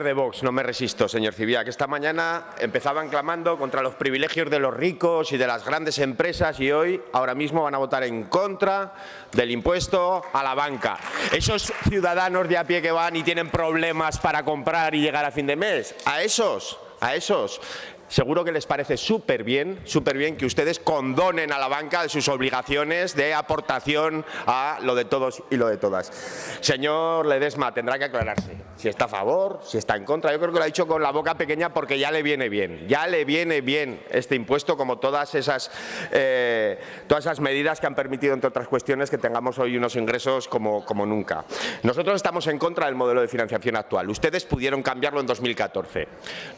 de Vox, no me resisto, señor Cibiac. Esta mañana empezaban clamando contra los privilegios de los ricos y de las grandes empresas y hoy, ahora mismo, van a votar en contra del impuesto a la banca. Esos ciudadanos de a pie que van y tienen problemas para comprar y llegar a fin de mes, a esos, seguro que les parece súper bien que ustedes condonen a la banca de sus obligaciones de aportación a lo de todos y lo de todas. Señor Ledesma, tendrá que aclararse si está a favor, si está en contra. Yo creo que lo ha dicho con la boca pequeña porque ya le viene bien este impuesto, como todas esas medidas que han permitido, entre otras cuestiones, que tengamos hoy unos ingresos como nunca. Nosotros estamos en contra del modelo de financiación actual. Ustedes pudieron cambiarlo en 2014.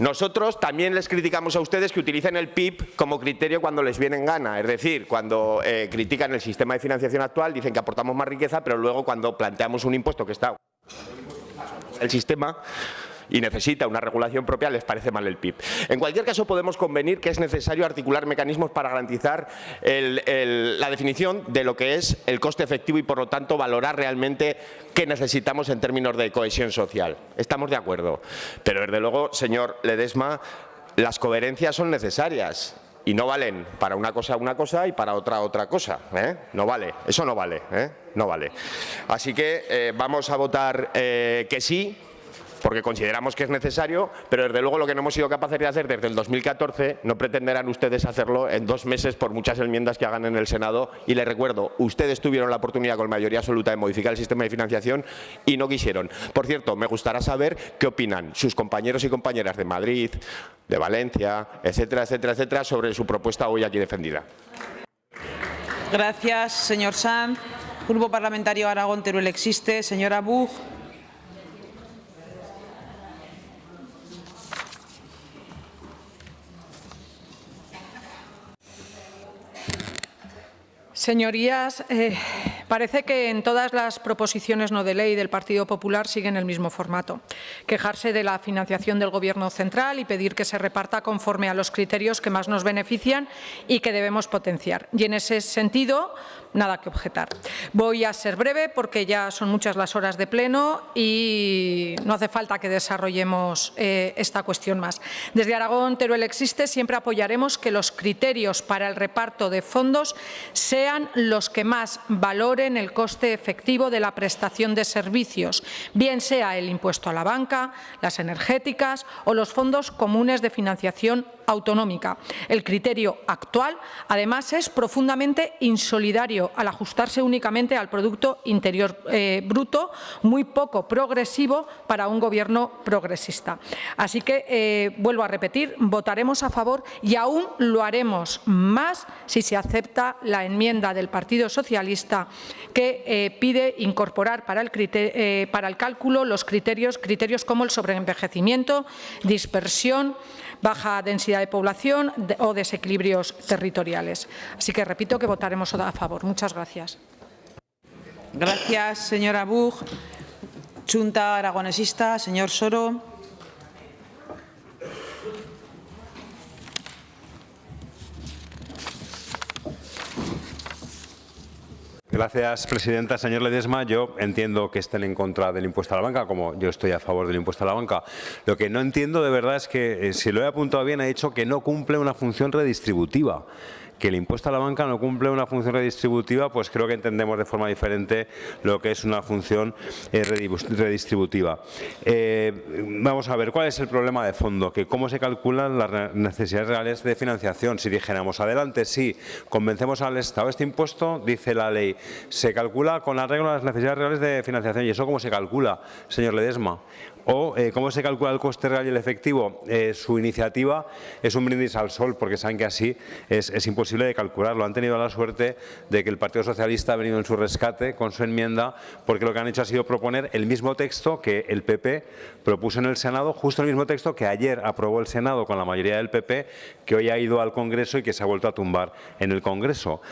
Nosotros también les criticamos a ustedes que utilicen el PIB como criterio cuando les viene en gana, es decir, cuando critican el sistema de financiación actual, dicen que aportamos más riqueza, pero luego cuando planteamos un impuesto que está el sistema y necesita una regulación propia, les parece mal el PIB. En cualquier caso, podemos convenir que es necesario articular mecanismos para garantizar la definición de lo que es el coste efectivo y, por lo tanto, valorar realmente qué necesitamos en términos de cohesión social. Estamos de acuerdo. Pero, desde luego, señor Ledesma, las coherencias son necesarias y no valen para una cosa y para otra cosa. No vale, eso no vale, no vale. Así que vamos a votar que sí, porque consideramos que es necesario, pero desde luego lo que no hemos sido capaces de hacer desde el 2014 no pretenderán ustedes hacerlo en 2 meses por muchas enmiendas que hagan en el Senado. Y les recuerdo, ustedes tuvieron la oportunidad con mayoría absoluta de modificar el sistema de financiación y no quisieron. Por cierto, me gustará saber qué opinan sus compañeros y compañeras de Madrid, de Valencia, etcétera, etcétera, etcétera, sobre su propuesta hoy aquí defendida. Gracias, señor Sanz. Grupo Parlamentario Aragón-Teruel existe. Señora Buch. Señorías, parece que en todas las proposiciones no de ley del Partido Popular siguen el mismo formato. Quejarse de la financiación del Gobierno central y pedir que se reparta conforme a los criterios que más nos benefician y que debemos potenciar. Y en ese sentido, nada que objetar. Voy a ser breve porque ya son muchas las horas de pleno y no hace falta que desarrollemos esta cuestión más. Desde Aragón, Teruel existe, siempre apoyaremos que los criterios para el reparto de fondos sean los que más valoren el coste efectivo de la prestación de servicios, bien sea el impuesto a la banca, las energéticas o los fondos comunes de financiación autonómica. El criterio actual, además, es profundamente insolidario al ajustarse únicamente al Producto Interior Bruto, muy poco progresivo para un Gobierno progresista. Así que, vuelvo a repetir, votaremos a favor y aún lo haremos más si se acepta la enmienda del Partido Socialista que pide incorporar para el cálculo los criterios como el sobreenvejecimiento, dispersión, baja densidad de población o desequilibrios territoriales. Así que repito que votaremos a favor. Muchas gracias. Gracias, señora Buch. Junta Aragonesista, señor Soro. Gracias, presidenta. Señor Ledesma, yo entiendo que estén en contra del impuesto a la banca, como yo estoy a favor del impuesto a la banca. Lo que no entiendo de verdad es que, si lo he apuntado bien, ha dicho que no cumple una función redistributiva. Que el impuesto a la banca no cumple una función redistributiva, pues creo que entendemos de forma diferente lo que es una función redistributiva. Vamos a ver, ¿cuál es el problema de fondo? Que cómo se calculan las necesidades reales de financiación. Si dijéramos, adelante, sí, convencemos al Estado, este impuesto, dice la ley, se calcula con arreglo a las necesidades reales de financiación. ¿Y eso cómo se calcula, señor Ledesma? O cómo se calcula el coste real y el efectivo. Su iniciativa es un brindis al sol, porque saben que así es imposible de calcularlo. Han tenido la suerte de que el Partido Socialista ha venido en su rescate con su enmienda, porque lo que han hecho ha sido proponer el mismo texto que el PP propuso en el Senado, justo el mismo texto que ayer aprobó el Senado con la mayoría del PP, que hoy ha ido al Congreso y que se ha vuelto a tumbar en el Congreso.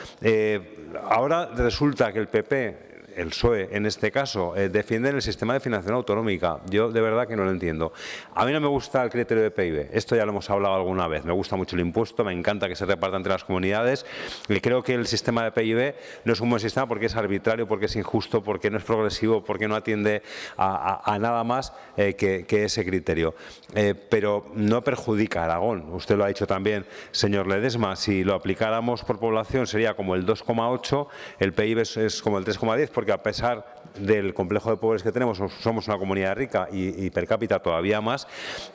Ahora resulta que el PP, el PSOE en este caso, defienden el sistema de financiación autonómica. Yo de verdad que no lo entiendo. A mí no me gusta el criterio de PIB. Esto ya lo hemos hablado alguna vez. Me gusta mucho el impuesto, me encanta que se reparta entre las comunidades. Y creo que el sistema de PIB no es un buen sistema porque es arbitrario, porque es injusto, porque no es progresivo, porque no atiende a nada más que ese criterio. Pero no perjudica a Aragón. Usted lo ha dicho también, señor Ledesma. Si lo aplicáramos por población sería como el 2,8, el PIB es como el 3,10, porque a pesar del complejo de pobres que tenemos, somos una comunidad rica y per cápita todavía más,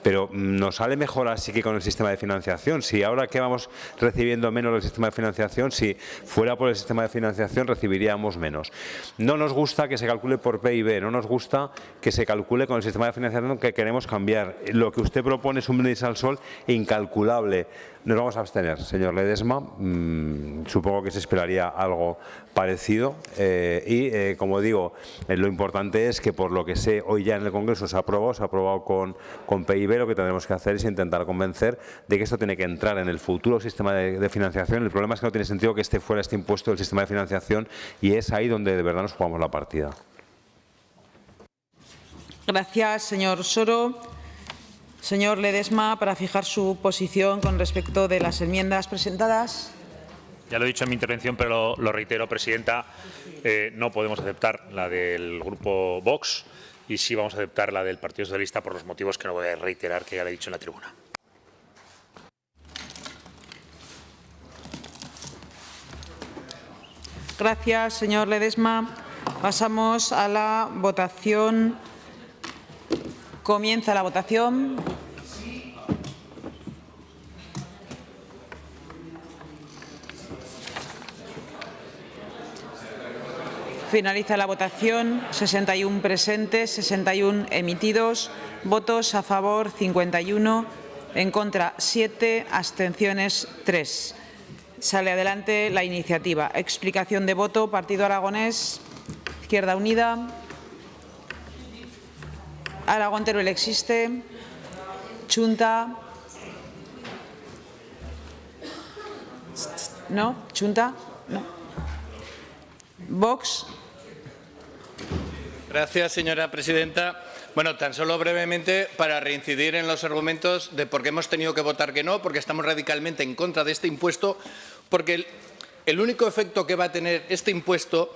pero nos sale mejor así que con el sistema de financiación. Si ahora que vamos recibiendo menos del sistema de financiación, si fuera por el sistema de financiación recibiríamos menos. No nos gusta que se calcule por PIB, no nos gusta que se calcule con el sistema de financiación que queremos cambiar. Lo que usted propone es un brindis al sol incalculable. Nos vamos a abstener, señor Ledesma. Supongo que se esperaría algo parecido y, como digo, lo importante es que, por lo que sé, hoy ya en el Congreso se ha aprobado con PIB. Lo que tendremos que hacer es intentar convencer de que esto tiene que entrar en el futuro sistema de financiación. El problema es que no tiene sentido que esté fuera este impuesto del sistema de financiación y es ahí donde de verdad nos jugamos la partida. Gracias, señor Soro. Señor Ledesma, para fijar su posición con respecto de las enmiendas presentadas. Ya lo he dicho en mi intervención, pero lo reitero, presidenta. No podemos aceptar la del Grupo Vox y sí vamos a aceptar la del Partido Socialista por los motivos que no voy a reiterar, que ya le he dicho en la tribuna. Gracias, señor Ledesma. Pasamos a la votación. Comienza la votación. Finaliza la votación. 61 presentes, 61 emitidos. Votos a favor 51, en contra 7, abstenciones 3. Sale adelante la iniciativa. Explicación de voto. Partido Aragonés, Izquierda Unida. Aragón Teruel existe. Junta. ¿No? Junta. No. Vox. Gracias, señora presidenta. Bueno, tan solo brevemente para reincidir en los argumentos de por qué hemos tenido que votar que no, porque estamos radicalmente en contra de este impuesto, porque el único efecto que va a tener este impuesto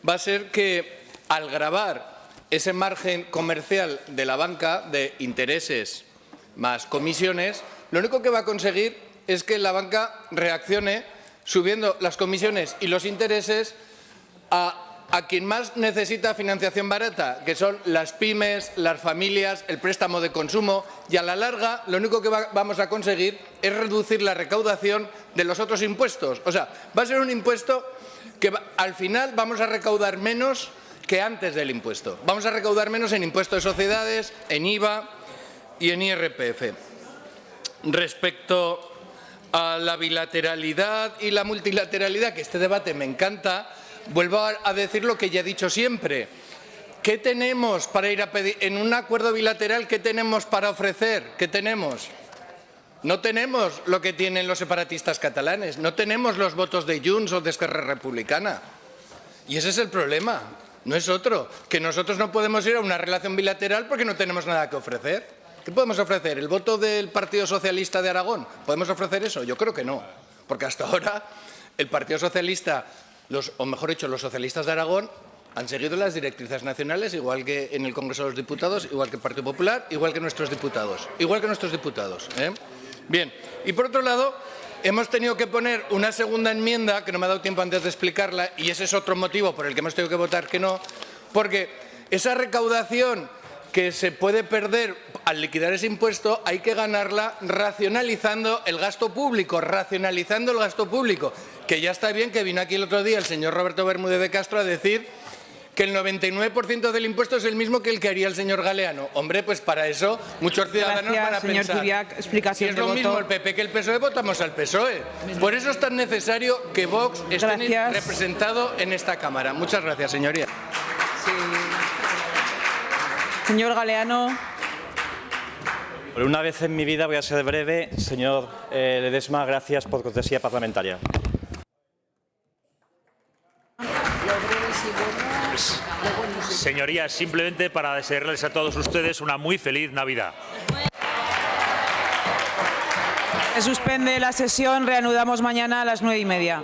va a ser que, al gravar ese margen comercial de la banca de intereses más comisiones, lo único que va a conseguir es que la banca reaccione subiendo las comisiones y los intereses a a quien más necesita financiación barata, que son las pymes, las familias, el préstamo de consumo, y a la larga lo único que vamos a conseguir es reducir la recaudación de los otros impuestos. O sea, va a ser un impuesto que al final vamos a recaudar menos que antes del impuesto. Vamos a recaudar menos en impuesto de sociedades, en IVA y en IRPF. Respecto a la bilateralidad y la multilateralidad, que este debate me encanta, vuelvo a decir lo que ya he dicho siempre. ¿Qué tenemos para ir a pedir en un acuerdo bilateral? ¿Qué tenemos para ofrecer? ¿Qué tenemos? No tenemos lo que tienen los separatistas catalanes, no tenemos los votos de Junts o de Esquerra Republicana. Y ese es el problema, no es otro, que nosotros no podemos ir a una relación bilateral porque no tenemos nada que ofrecer. ¿Qué podemos ofrecer? ¿El voto del Partido Socialista de Aragón? ¿Podemos ofrecer eso? Yo creo que no, porque hasta ahora el Partido Socialista, o mejor dicho, los socialistas de Aragón, han seguido las directrices nacionales, igual que en el Congreso de los Diputados, igual que el Partido Popular, igual que nuestros diputados. Bien, y por otro lado, hemos tenido que poner una segunda enmienda, que no me ha dado tiempo antes de explicarla, y ese es otro motivo por el que hemos tenido que votar que no, porque esa recaudación que se puede perder al liquidar ese impuesto hay que ganarla racionalizando el gasto público, que ya está bien que vino aquí el otro día el señor Roberto Bermúdez de Castro a decir que el 99% del impuesto es el mismo que el que haría el señor Galeano. Hombre, pues para eso muchos ciudadanos van a señor pensar, Zubiac, explicación si es de lo voto. mismo el PP que el PSOE, votamos al PSOE. Por eso es tan necesario que Vox esté representado en esta Cámara. Muchas gracias, señoría. Señor Galeano. Por una vez en mi vida voy a ser breve. Señor Ledesma, gracias por cortesía parlamentaria. Señorías, simplemente para desearles a todos ustedes una muy feliz Navidad. Se suspende la sesión, reanudamos mañana a las 9:30.